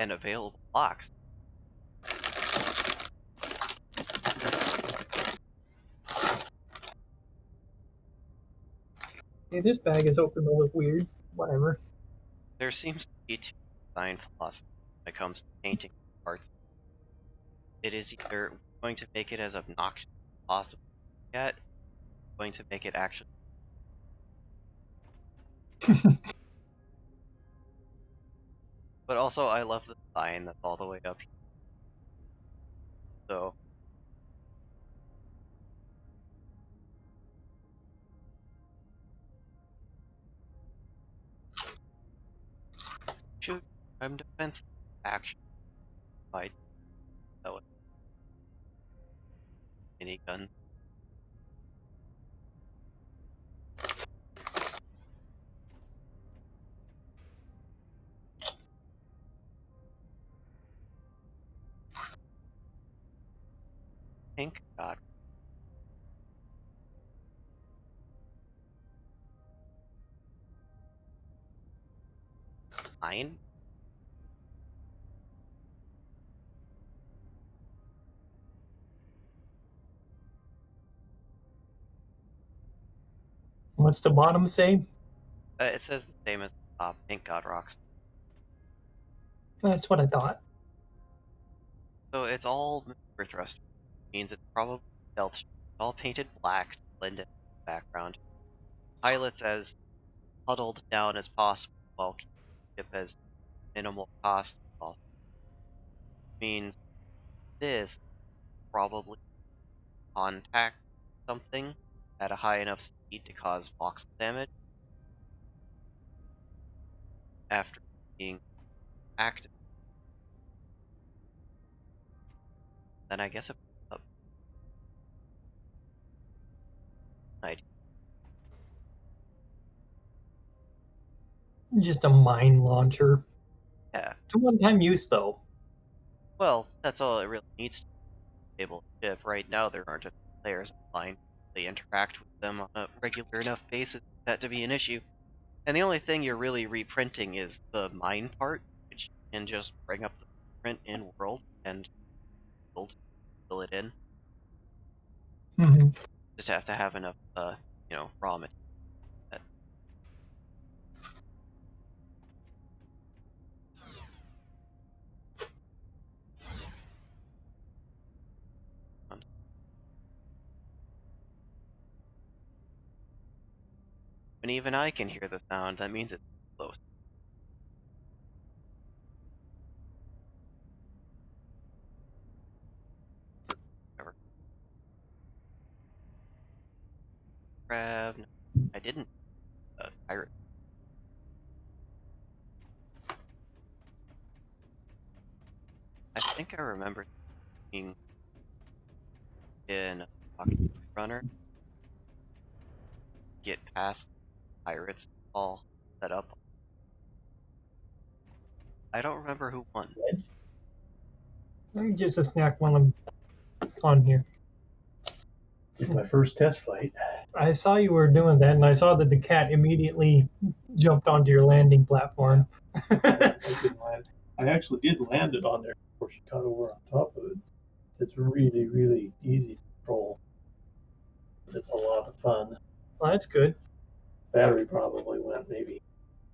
An available box. Hey, this bag is open a little weird. Whatever. There seems to be two design philosophies when it comes to painting parts. It is either going to make it as obnoxious as possible yet, going to make it actually. But also, I love the sign that's all the way up here. So, shoot, I'm defensive. Action. By that was minigun. Pink God. Fine. What's the bottom say? It says the same as the top. Pink God rocks. That's what I thought. So it's all maneuver thruster. Means it's probably stealth. It's all painted black to blend in with the background. Pilots as huddled down as possible while keeping the ship as minimal cost as possible. Means this probably contact something at a high enough speed to cause voxel damage after being active. Then I guess it up an idea. Just a mine launcher. Yeah. It's a one-time use, though. Well, that's all it really needs to be able to ship. Right now there aren't enough players online. They interact with them on a regular enough basis for that to be an issue. And the only thing you're really reprinting is the mine part, which you can just bring up the print in world and build fill it in. Mm-hmm. Just have to have enough raw material. And even I can hear the sound, that means it's close. Never grab. No, I didn't. Pirate. I think I remember being in Pocket Runner, get past pirates all set up. I don't remember who won. Just a snack while I'm on here. It's my first test flight. I saw you were doing that, and I saw that the cat immediately jumped onto your landing platform. I didn't land. I actually did land it on there before she got over on top of it. It's really, really easy to control. It's a lot of fun. Well, that's good. Battery probably went maybe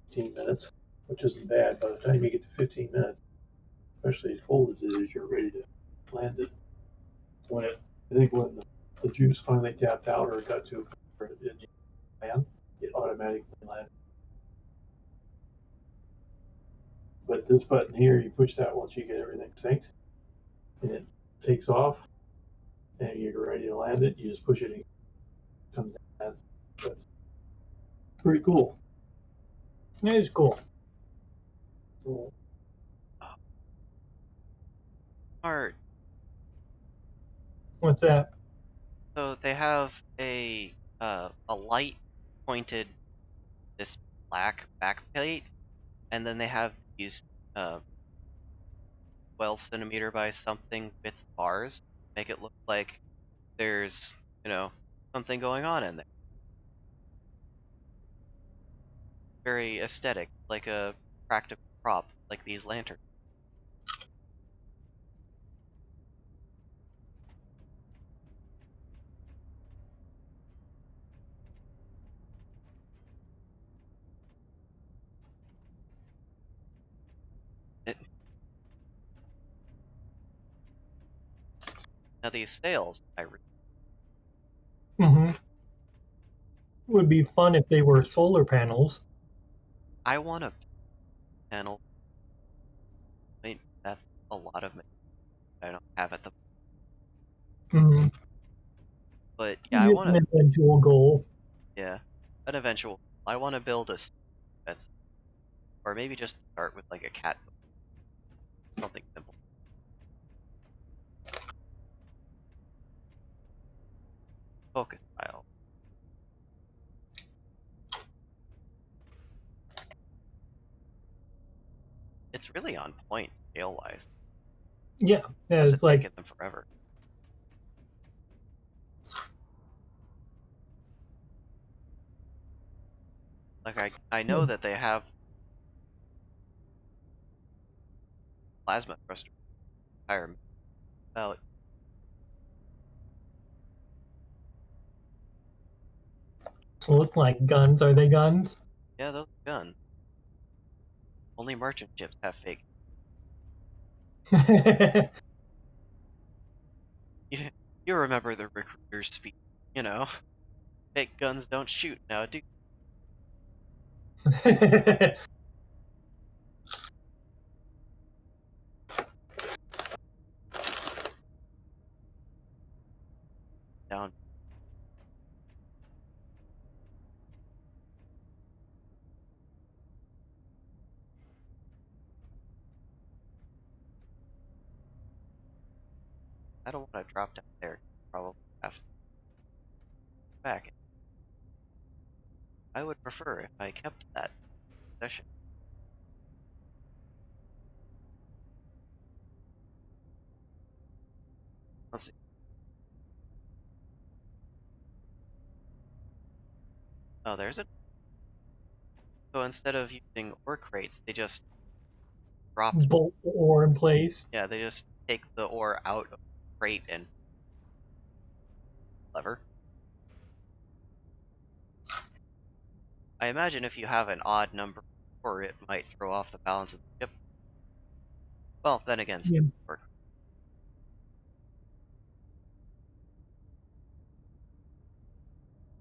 15 minutes, which isn't bad. By the time you get to 15 minutes, especially as cold as it is, you're ready to land it. I think when the juice finally tapped out or it got to it land, it automatically landed. But this button here, you push that once you get everything synced, and it takes off, and you're ready to land it. You just push it, and it comes down. That's pretty cool. That is cool. So, Art. What's that? So they have a light pointed this black backplate, and then they have these uh 12 centimeter by something width bars, make it look like there's, you know, something going on in there. Very aesthetic, like a practical prop, like these lanterns. It, now these sails, Hmm. Would be fun if they were solar panels. I want a panel. I mean, that's a lot of money I don't have at the. Hmm. But yeah, I It's want an to. eventual goal. Yeah, an eventual. I want to build a that's, or maybe just start with like a cat, something simple. Focus style. It's really on point scale wise. Yeah, yeah. Must have It's like taken them forever. Like I know that they have plasma thruster entire about look like guns. Are they guns? yeah, those guns. Only merchant ships have fake. You, you remember the recruiter's speech, you know? Fake guns don't shoot now, do down. I don't want to drop down there. Probably have to go back. I would prefer if I kept that session. Let's see. Oh, there's it. So instead of using ore crates, they just dropped. Bolt the ore in place. Yeah, they just take the ore out of the crate and lever. I imagine if you have an odd number, or it might throw off the balance of the ship. Well, then again, Yeah. work.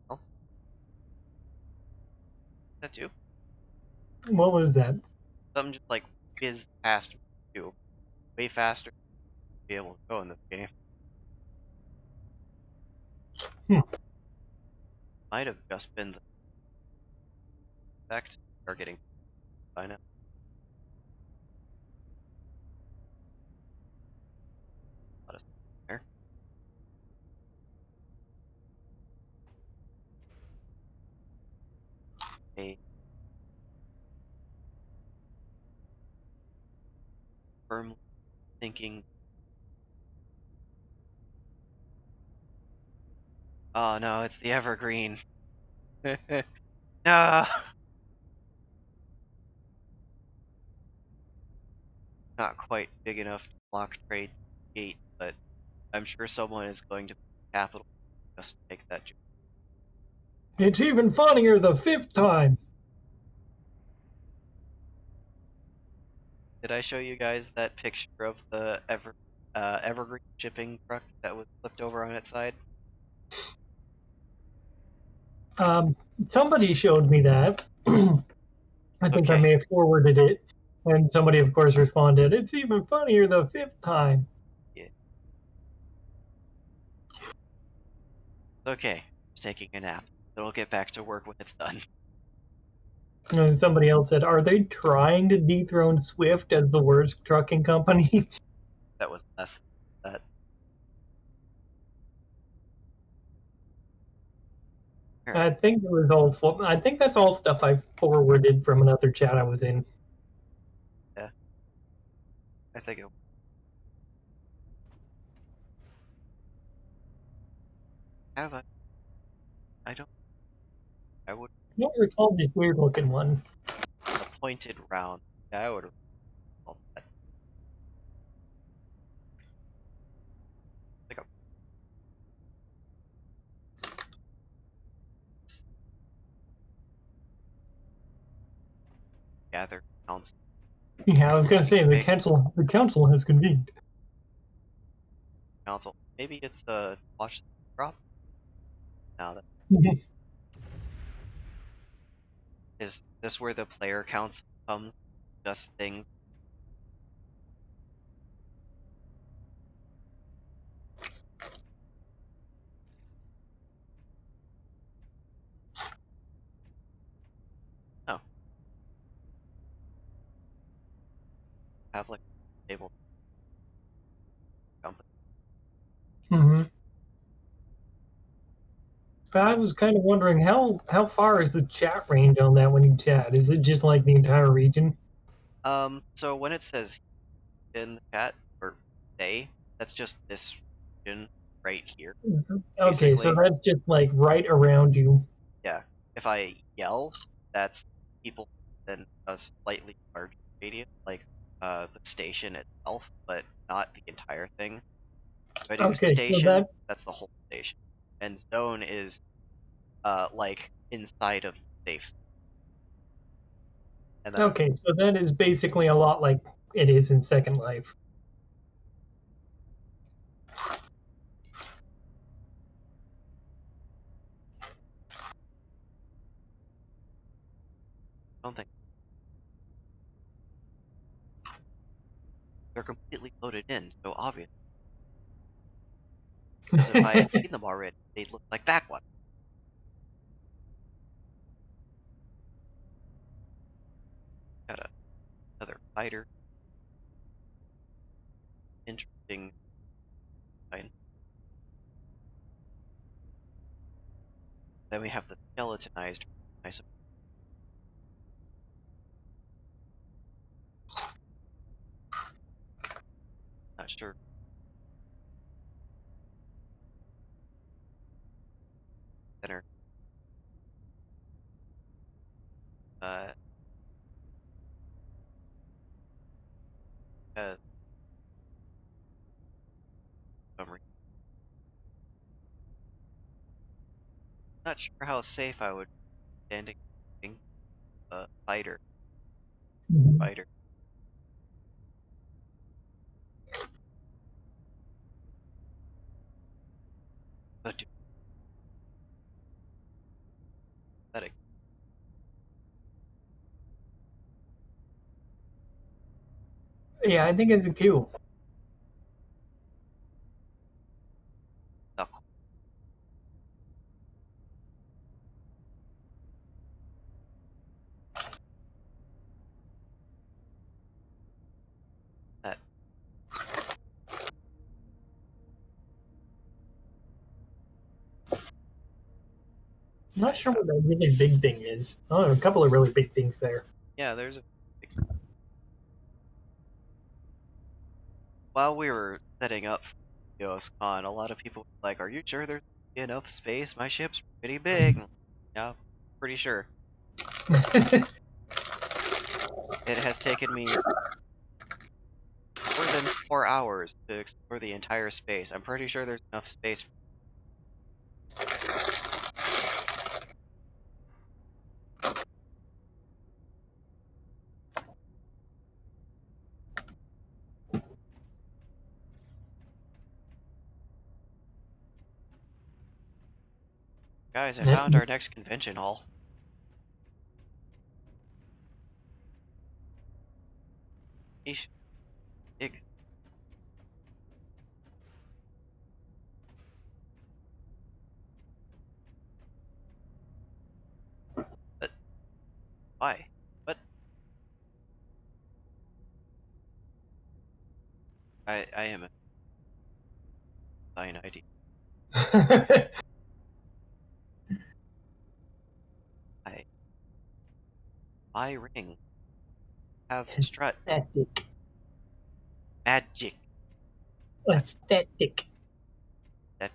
Well, that too. What was that? Something just like whizzed past me too, way faster to be able to go in this game. Hmm. Might have just been the effect are getting by now. Let us there. A firmly thinking. Oh no, it's the evergreen. No, not quite big enough to block trade gate, but I'm sure someone is going to capital just to take that. It's even funnier the fifth time. Did I show you guys that picture of the evergreen shipping truck that was flipped over on its side? Um, Somebody showed me that. I think I Okay, may have forwarded it. And somebody, of course, responded, it's even funnier the fifth time. yeah, okay. Just taking a nap. It'll get back to work when it's done. And somebody else said, are they trying to dethrone Swift as the worst trucking company? That was less that. I think it was all. I think that's all stuff I forwarded from another chat I was in. Yeah, I think it have I don't. I would I don't recall this weird looking one. the pointed round. Yeah, I would have called that like a gather council Yeah, I was gonna meeting say the space. council has convened. Council. Maybe it's watch the drop. Now that is this where the player council comes, just things. No, have like table company. Mm-hmm. But I was kind of wondering how far is the chat range on that when you chat? Is it just like the entire region? So when it says in the chat or they, that's just this region right here. Okay, so Basically, that's just like right around you. yeah. If I yell, that's people in a slightly larger radius, like the station itself, but not the entire thing. If I do Okay, so station, that that's the whole station. And zone is like inside of safe. And then okay, so that is basically a lot like it is in Second Life. I don't think they're completely loaded in, so obvious. Because if I had seen them already, they'd look like that one. Got another fighter. Interesting. Kind. Then we have the skeletonized. I'm not sure. Center. Uh, uh, summary. Not sure how safe I would be standing a fighter. Mhm. Fighter. But do pathetic. Yeah, I think it's a Q. Duck. That. I'm not I sure what that really big thing is. Oh, a couple of really big things there. yeah, there's a. While we were setting up for Eoscon, a lot of people were like, "Are you sure there's enough space? My ship's pretty big." Yeah, pretty sure. It has taken me more than 4 hours to explore the entire space. I'm pretty sure there's enough space. Guys, I That's found our next convention hall. Eesh, big. But why? But I am a design ID. Buy ring. Have strut. Aesthetic. Magic. Aesthetic. That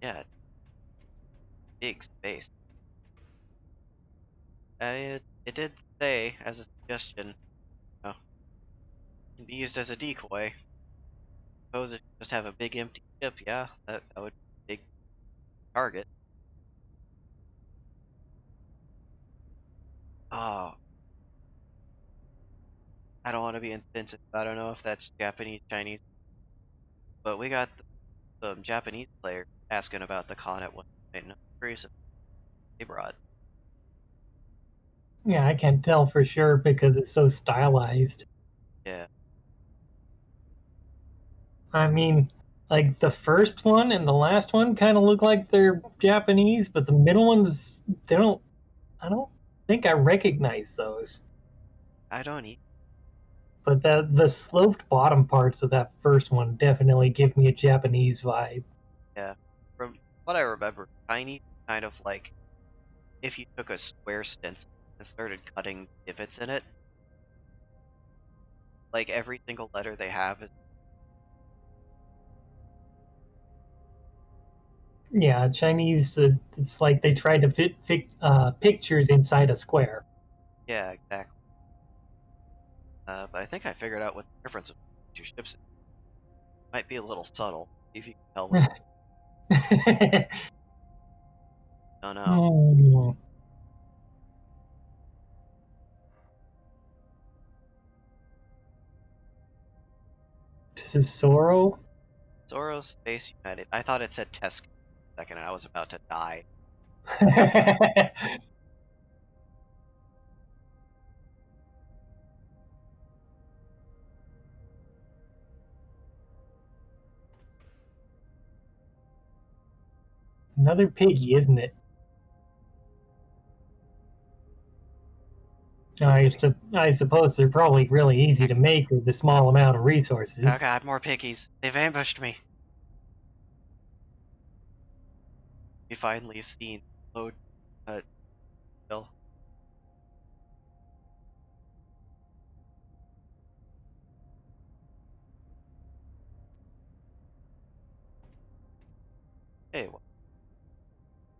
yeah, big space. It did say as a suggestion, can be used as a decoy. Suppose if you just have a big empty ship, yeah, that would be a big target. Oh, I don't want to be insensitive. I don't know if that's Japanese, Chinese, but we got some Japanese players asking about the con at one point, and I'm curious if they brought. Yeah, I can't tell for sure because it's so stylized. Yeah, I mean, like the first one and the last one kind of look like they're Japanese, but the middle ones, they don't. I don't think I recognize those. I don't eat. But the sloped bottom parts of that first one definitely give me a Japanese vibe. Yeah, from what I remember, Chinese kind of like if you took a square stencil and started cutting divots in it, like every single letter they have is Yeah, Chinese. It's like they tried to fit pictures inside a square. yeah, exactly. But I think I figured out what the difference of two ships is. Might be a little subtle. See if you can tell what. Don't know. Hmm. This is Sorrow. Zoro Space United. I thought it said Tesco for a second, and I was about to die. Another piggy, isn't it? I suppose they're probably really easy to make with the small amount of Oh resources. god, more piggies. They've ambushed me. We finally seen load kill. Hey, well,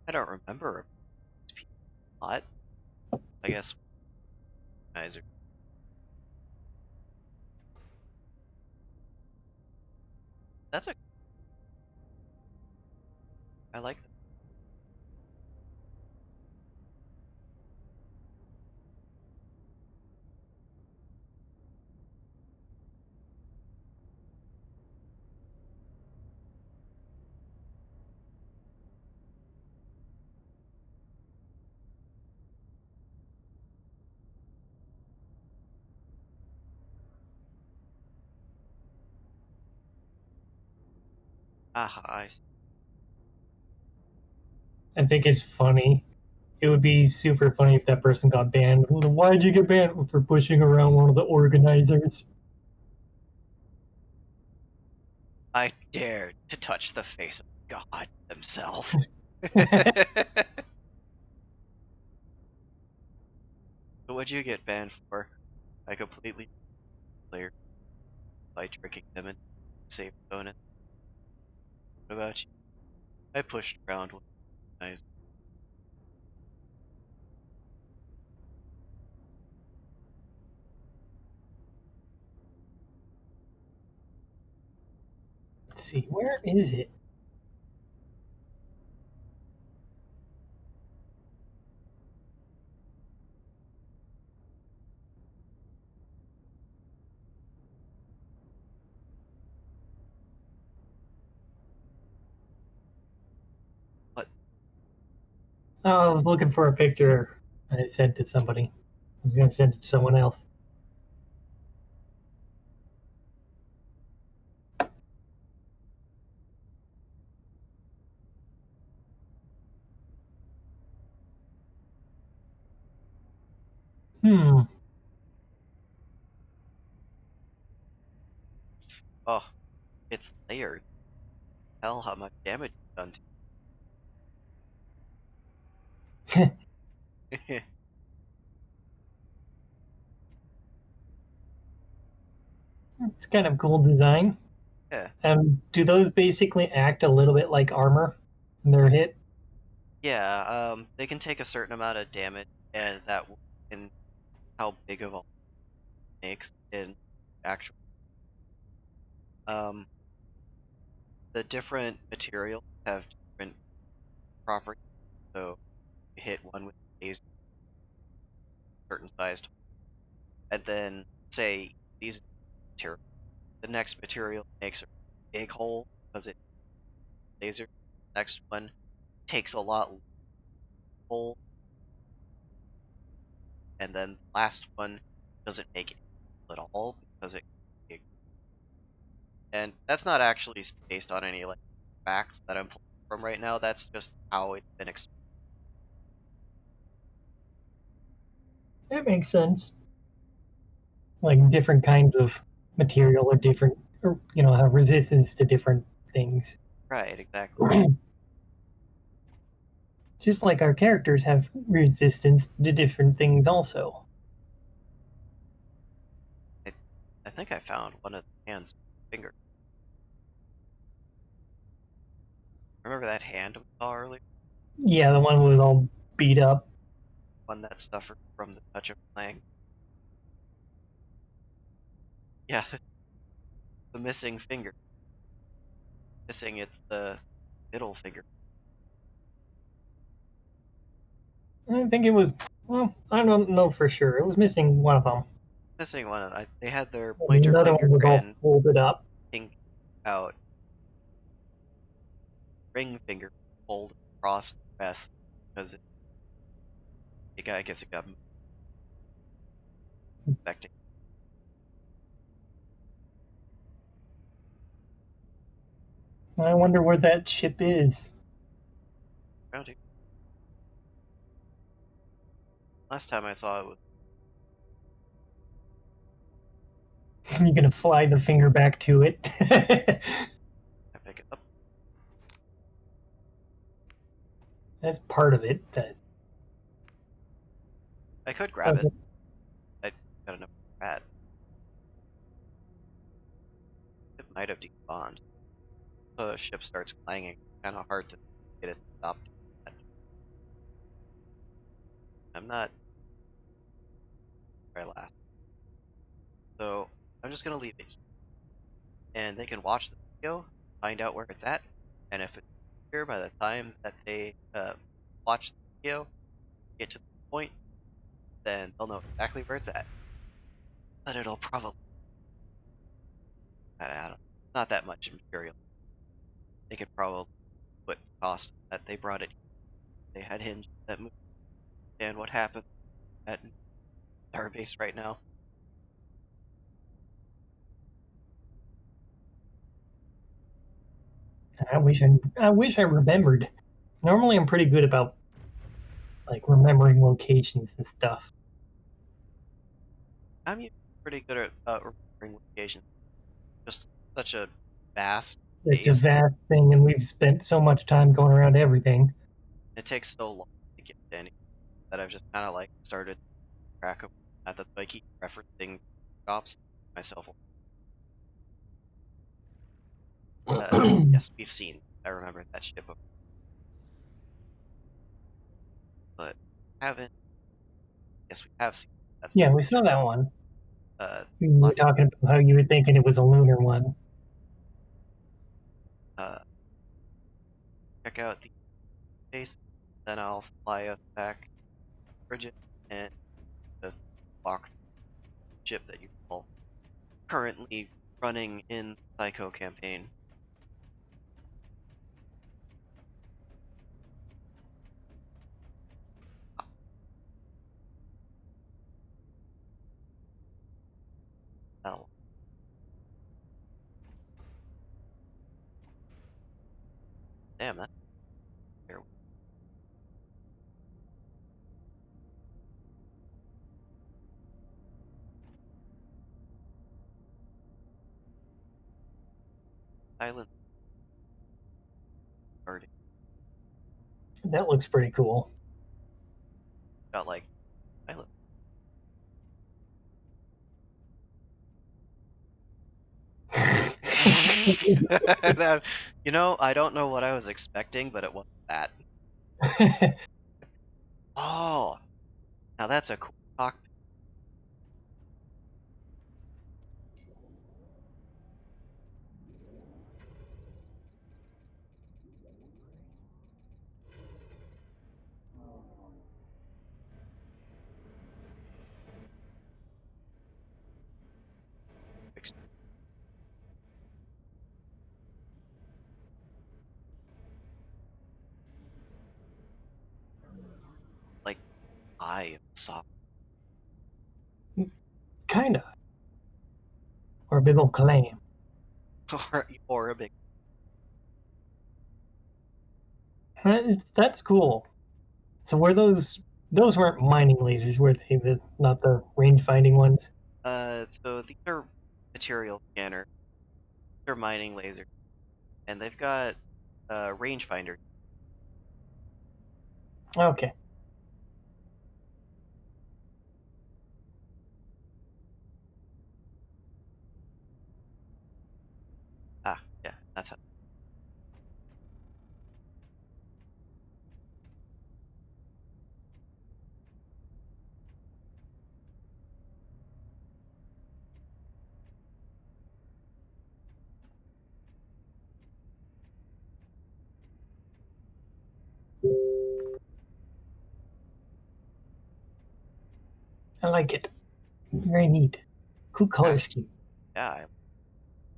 I don't remember a lot. I guess guys are. That's a. I like that. Aha, I see. I think it's funny. It would be super funny if that person got banned. Well, why'd you get banned for pushing around one of the organizers? I dared to touch the face of God himself. So what'd you get banned for? I completely clear by tricking them into save bonus. What about you? I pushed around with guys. Let's see, where is it? What? Oh, I was looking for a picture I sent to somebody. I was going to send it to someone else. Hmm. Oh, it's layered. Hell, how much damage it's done to. It's kind of cool design. Yeah. Do those basically act a little bit like armor when they're hit? Yeah, they can take a certain amount of damage, and in how big of a makes in actual. Um, the different materials have different properties. So you hit one with a certain sized, and then say these material, the next material makes a big hole because it laser. Next one takes a lot hole, and then the last one doesn't make it at all because it and that's not actually based on any like facts that I'm pulling from right now. That's just how it's been explained. That makes sense. Like different kinds of material or different, or, have resistance to different things. Right, exactly. Just like our characters have resistance to different things, also. I, I think I found one of the hand's finger. Remember that hand we saw earlier? Yeah, the one was all beat up. One that suffered from the touch of playing. Yeah, the missing finger. Missing it's the middle finger. I think it was. Well, I don't know for sure. It was missing one of them. Missing one of they had their And pointer another one finger was all and folded up. pink out ring finger pulled across the rest because I guess it got infected. I wonder where that ship is. Around here. Last time I saw it was You're gonna fly the finger back to it. I pick it up. That's part of it. That I could grab it. okay. I gotta know where it's at. It might have despawned. The ship starts clanging. Kind of hard to get it to stop doing that. I'm not very last. So I'm just gonna leave it and they can watch the video, find out where it's at, and if it's here by the time that they watch the video, get to the point, then they'll know exactly where it's at. But it'll probably I don't know, not that much material. They could probably put the cost that they brought it. They had hinges that moved and what happened at our base right now. I wish I remembered. Normally, I'm pretty good about like remembering locations and stuff. I'm usually pretty good at remembering locations. Just such a vast It's a base. vast thing, and we've spent so much time going around everything. It takes so long to get to any that I've just kind of like started track of that. That's why I keep referencing shops myself. Yes, we've seen. I remember that ship, but haven't. Yes, we have seen. That's Yeah, we saw that one. We were lots. talking about how you were thinking it was a lunar one. Uh, check out the base, then I'll fly us back, Bridget, and the walk the ship that you all currently running in Psycho campaign. Oh, damn that. Here, Island already. That looks pretty cool. Felt like I live. I don't know what I was expecting, but it wasn't that. Oh, now that's a cool cockpit. Like I am soft Kinda. Or a big old clam. or a big. That's cool. So were those weren't mining lasers, were they? Not the range finding ones. So these are material scanner. They're mining lasers, and they've got rangefinder. Okay. Ah, yeah, that's how. I like it. Very neat. Cool color Fast. scheme. Yeah, I'm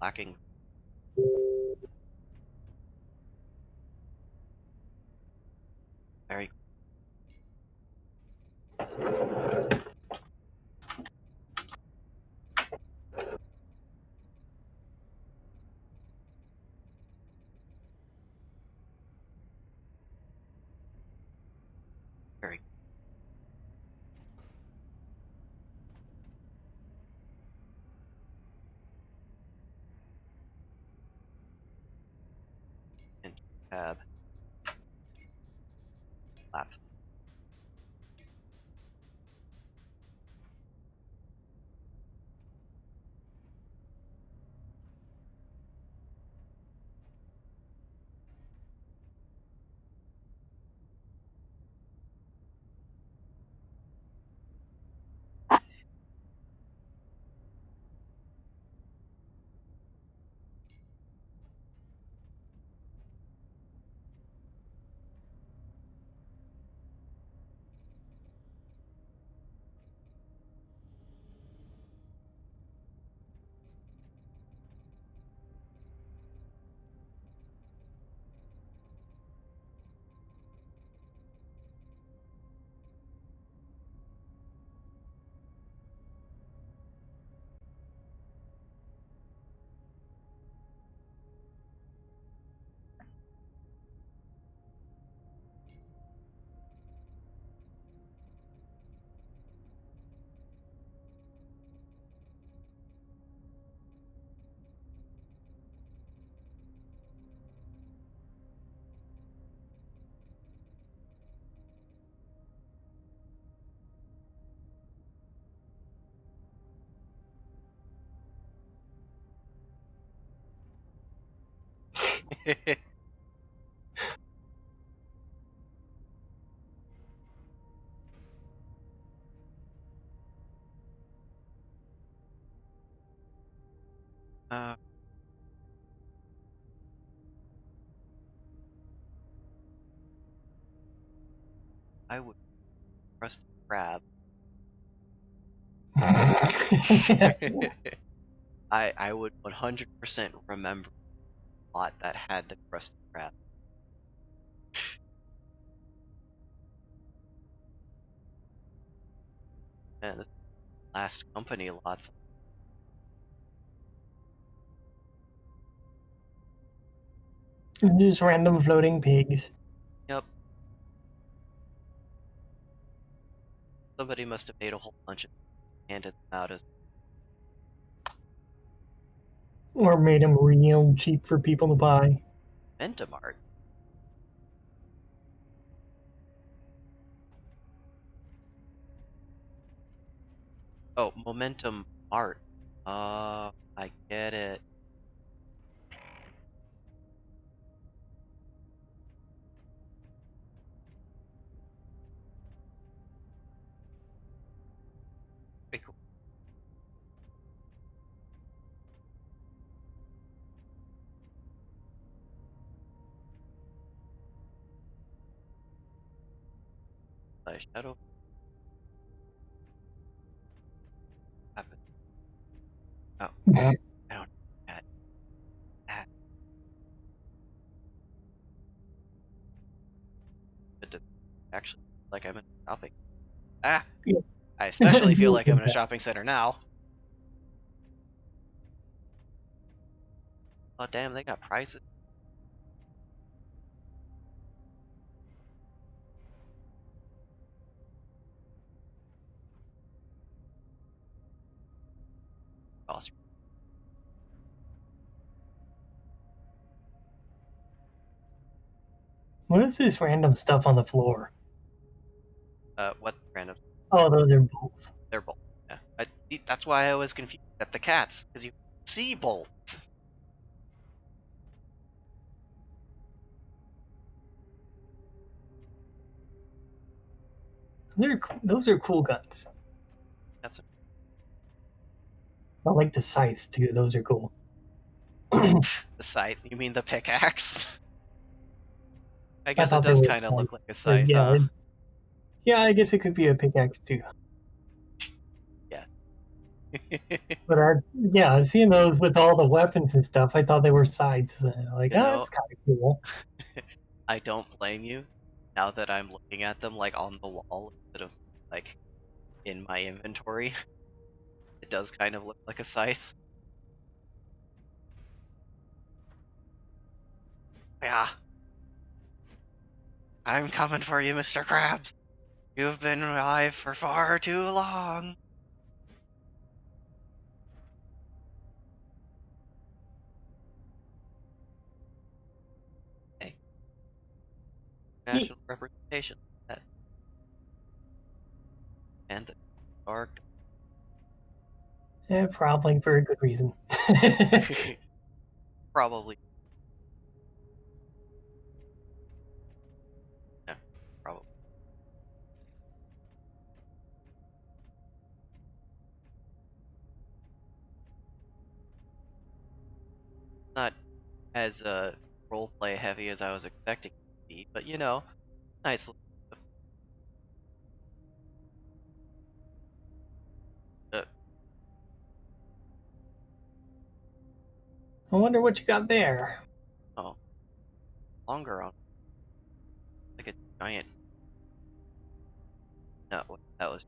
lacking. Very, very. And tab lap. uh, I would trust crab. I would 100% remember a lot that had the crusty crab. And this last company lots. Just random floating pigs. Yep, somebody must have made a whole bunch of handed them out as Or made them real cheap for people to buy. Ventamart. Oh, momentum art. I get it. Pretty cool. Shadow happen. Oh, I don't know that. That. It does actually like I'm in a shopping. Ah, Yeah. I especially feel You like I'm did in a that. shopping center now. Oh damn, they got prices. Cost. What is this random stuff on the floor? What random? Oh, those are bolts. They're both. Yeah, that's why I was confused at the cats because you see both. Those are cool guns. That's I like the scythes too. Those are cool. the scythe. You mean the pickaxe? I I guess it thought they does were kind of look like scythes. a Or scythe, yeah, huh? yeah. I guess it could be a pickaxe too. Yeah. But yeah, seeing those with all the weapons and stuff, I thought they were scythes. Like, You oh, know, that's kind of cool. I don't blame you now that I'm looking at them like on the wall instead of like in my inventory. It does kind of look like a scythe. Yeah, I'm coming for you, Mr. Krabs. You've been alive for far too long. Hey, Ye- national representation. That and the dark. Yeah, probably for a good reason. Probably. Yeah, probably not as role play heavy as I was expecting it to be, but you know, nice. Uh, I wonder what you got there. oh, longer on like a giant. No, that was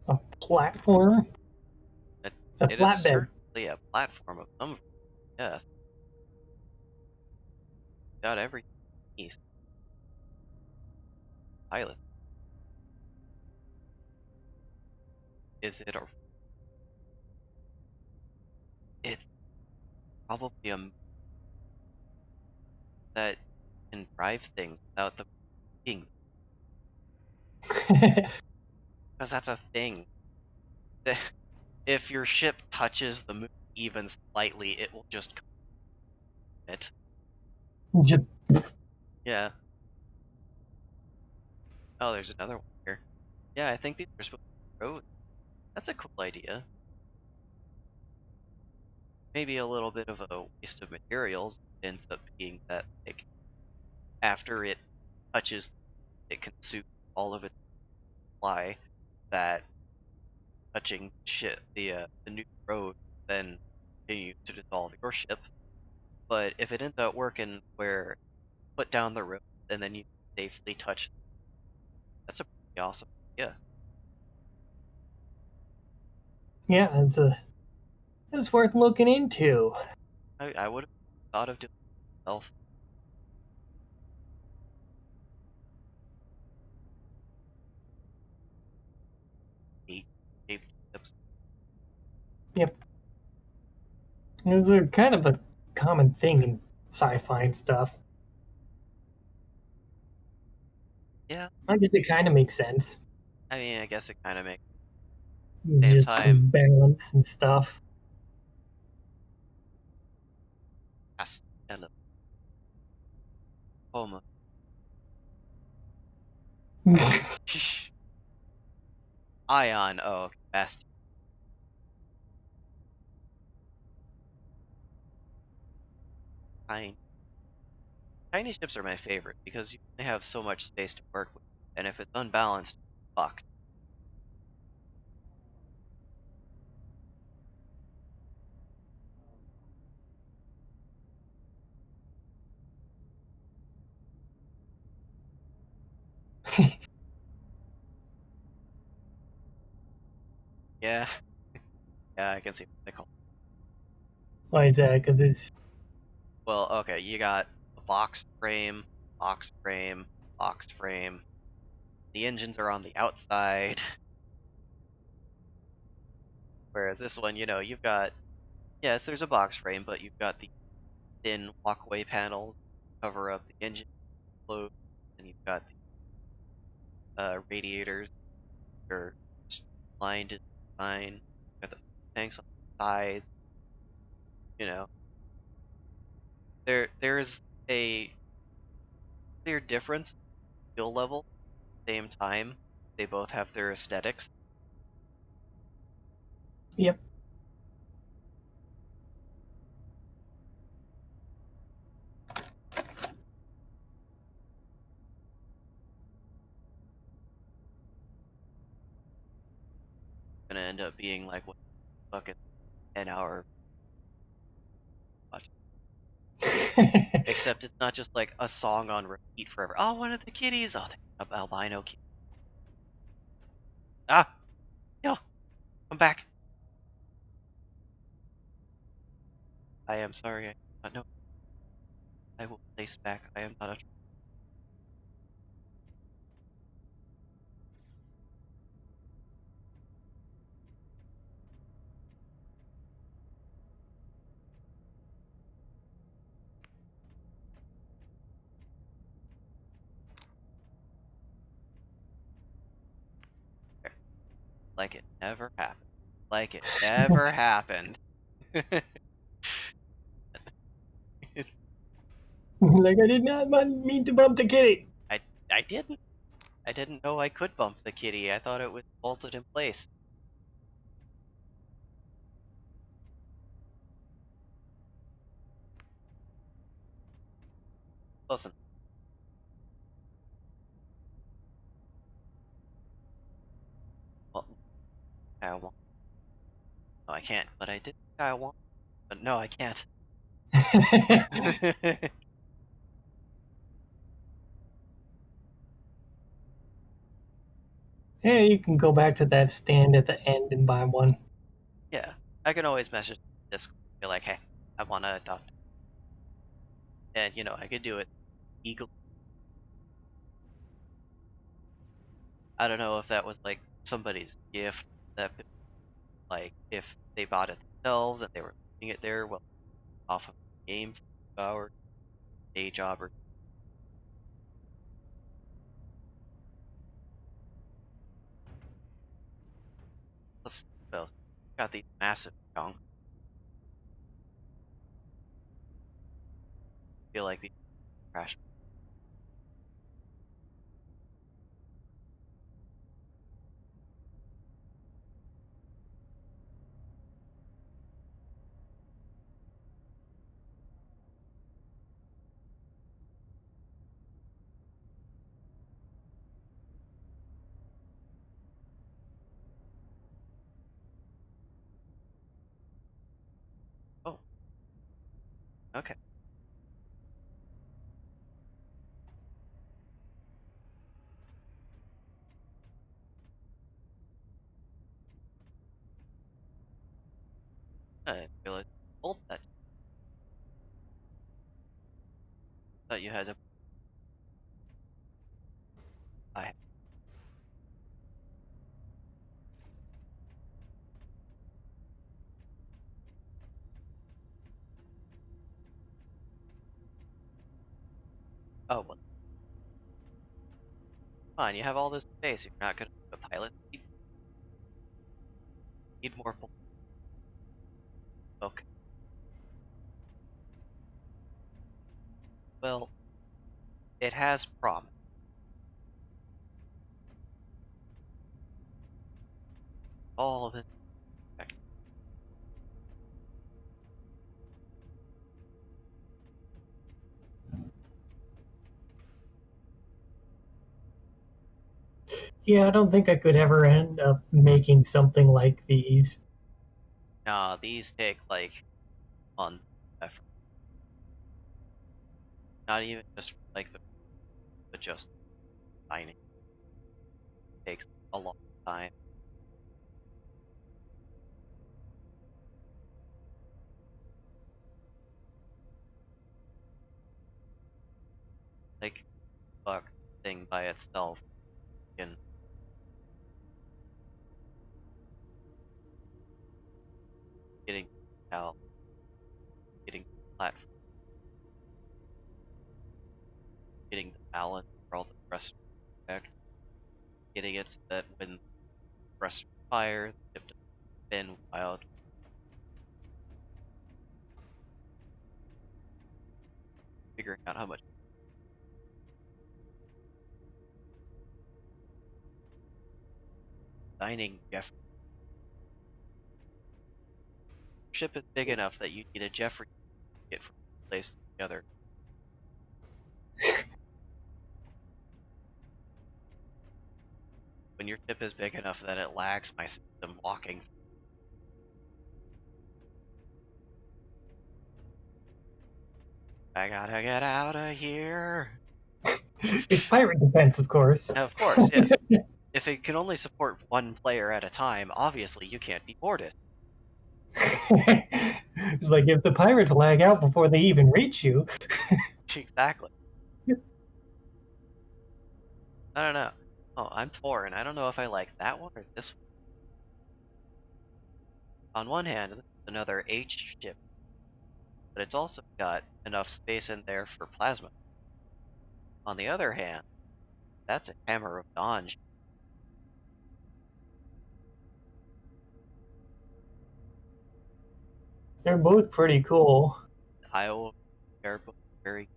A platform? it. It's a It is flatbed. certainly a platform of some. Yes, got everything. Beneath. Pilot. Is it a? It's probably a that can drive things without the being because that's a thing. If your ship touches the moon even slightly, it will just commit. Just, Yeah. Oh, there's another one here. Yeah, I think these are supposed to be roads. That's a cool idea. Maybe a little bit of a waste of materials. Ends up being that like after it touches, it consumes all of its supply. That touching ship, the new road, then continues to dissolve your ship. But if it ends up working where put down the road and then you safely touch, that's a pretty awesome idea. yeah, it's worth looking into. I would have thought of doing it myself. Eight shaped ships. Yep. Those are kind of a common thing in sci-fi and stuff. Yeah, I guess it kind of makes sense. I mean, I guess it kind of makes same Just time. some balance and stuff. Castello, Homo. Ion. Oh, okay. Best. Tiny. Tiny ships are my favorite because you only have so much space to work with, and if it's unbalanced, fuck. Yeah, yeah, I can see what they call. Why is that? Because it's Well, okay, you got a box frame, box frame. The engines are on the outside, whereas this one, you've got yes, there's a box frame, but you've got the thin walkway panels to cover up the engine float, and you've got the radiators that are lined in design. You've got the tanks on the sides. You know, there's a clear difference in skill level. At the same time, they both have their aesthetics. yep. Gonna end up being like what fucking 10 hour watch. Except it's not just like a song on repeat forever. Oh, one of the kitties. Oh, the albino kitty. Ah, no, come back. I am sorry. I did not know. I will place back. I am not a. Like it never happened. Like it never happened. Like I did not mean to bump the kitty. I I didn't. I didn't know I could bump the kitty. I thought it was bolted in place. Listen, well, I want. No, I can't. But I did. I want. But no, I can't. Yeah, you can go back to that stand at the end and buy one. Yeah, I can always message Discord. Be like, hey, I want to adopt. And I could do it legally. I don't know if that was like somebody's gift that like if they bought it themselves and they were leaving it there well off of the game for 2 hours, day job or let's see what else. Got these massive chunks. Feel like these crash. Oh, okay. I feel like old that thought you had to buy. Oh well, Come on, you have all this space. You're not gonna put a pilot seat. Need more. Okay. Well, it has promise. All this. Yeah, I don't think I could ever end up making something like these. Nah, these take like months of effort. Not even just like but just designing takes a long time. Like fuck thing by itself and getting out, getting flat, getting the balance for all the thrust effect, getting it so that when thrusters fire, the ship doesn't spin wild, figuring out how much designing Jeffrey ship is big enough that you need a Jeffrey to get from one place to the other. When your ship is big enough that it lags my system walking, I gotta get out of here. It's pirate defense, of course. Now, of course, if it can only support one player at a time, obviously you can't be boarded. It's like if the pirates lag out before they even reach you. Exactly. I don't know. Oh, I'm torn. I don't know if I like that one or this one. On one hand, this is another H ship, but it's also got enough space in there for plasma. On the other hand, that's a Hammer of Dawn ship. They're both pretty cool. Iowa, they're both very.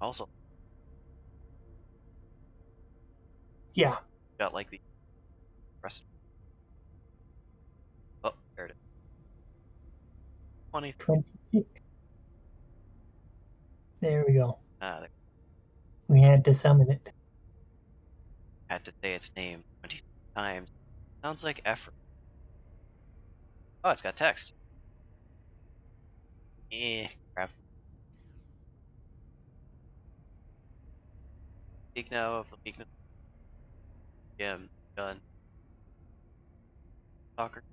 Also, Yeah. got like the rest. Oh, there it is. 20. 26. There we go. There. We had to summon it. Had to say its name 20 times. Sounds like effort. Oh, it's got text. Crap. Speak now of the weakness of Jim, gun, soccer.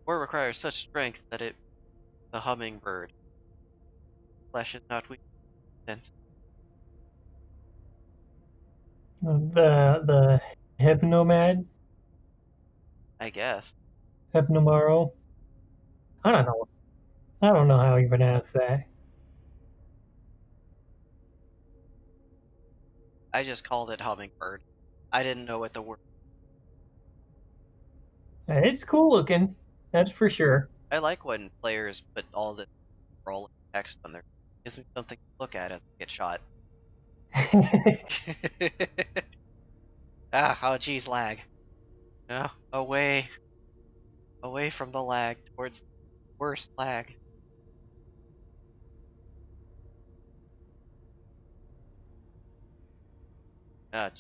War requires such strength that it the hummingbird. Flesh is not weak, sense, The Hypnomad, I guess. Hypnomaro. I don't know. I don't know how you pronounce that. I just called it hummingbird. I didn't know what the word. It's cool looking. That's for sure. I like when players put all the roll text on there. Gives me something to look at as I get shot. Oh geez, lag. No, away from the lag, towards worse lag. Ah,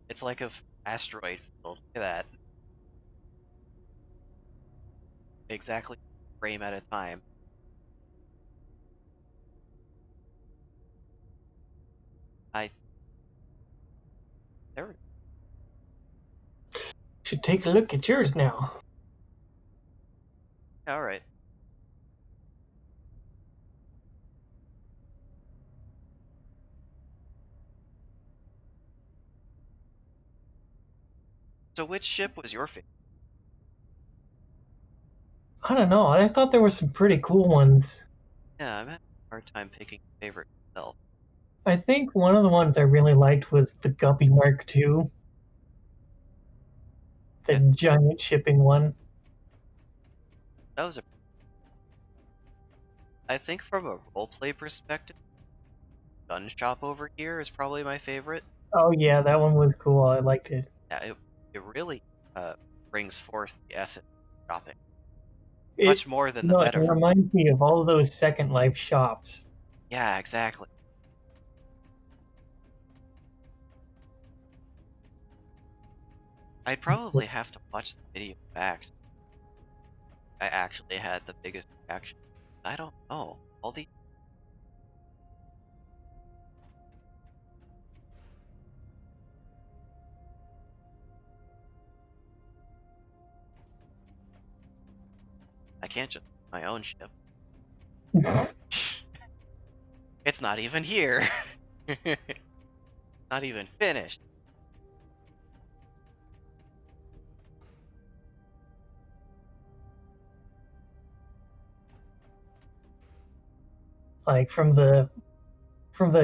it's like a asteroid field. Look at that. Exactly frame at a time. I there. Should take a look at yours now. All right. So which ship was your favorite? I don't know. I thought there were some pretty cool ones. Yeah, I'm having a hard time picking a favorite myself. I think one of the ones I really liked was the Guppy Mark II, the Yeah, giant shipping one. that was a. I think from a roleplay perspective, Gun Shop over here is probably my favorite. Oh yeah, that one was cool. I liked it. Yeah, it really brings forth the essence of shopping It much more than you the know, it metaverse. reminds me of all of those Second Life shops. Yeah, exactly. I'd probably have to watch the video back. I actually had the biggest reaction. I don't know. All the I can't just my own ship. It's not even here. Not even finished. Like from the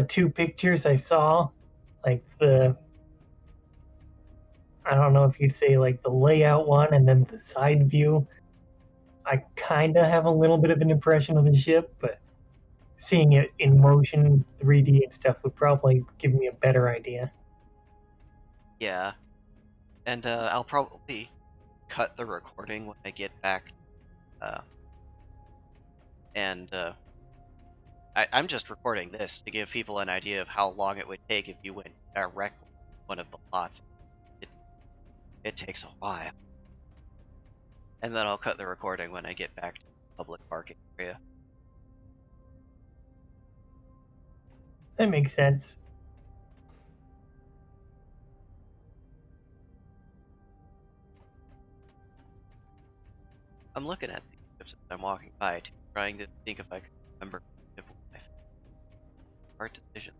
two pictures I saw, like the I don't know if you'd say like the layout one and then the side view. I kind of have a little bit of an impression of the ship, but seeing it in motion, 3D and stuff would probably give me a better idea. Yeah, and I'll probably cut the recording when I get back. Uh, and I'm just recording this to give people an idea of how long it would take if you went directly to one of the lots. It it takes a while, and then I'll cut the recording when I get back to the public parking area. That makes sense. I'm looking at these ships as I'm walking by, too, trying to think if I can remember if my hard decision.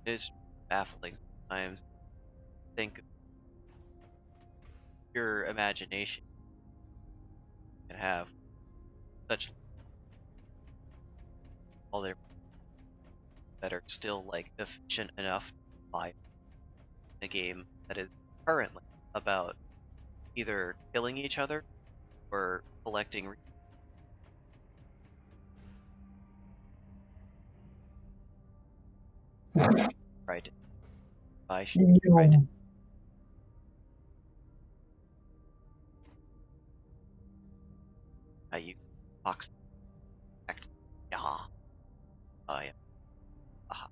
It is baffling sometimes. Think your imagination can have such all their that are still like efficient enough to buy a game that is currently about either killing each other or collecting right to buy shit, You right to know, you box act. Yeah, yeah, aha,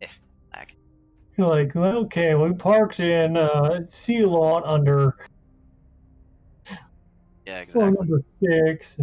eh, lag. you're like, okay, we parked in C lot under Yeah, floor exactly. number 6.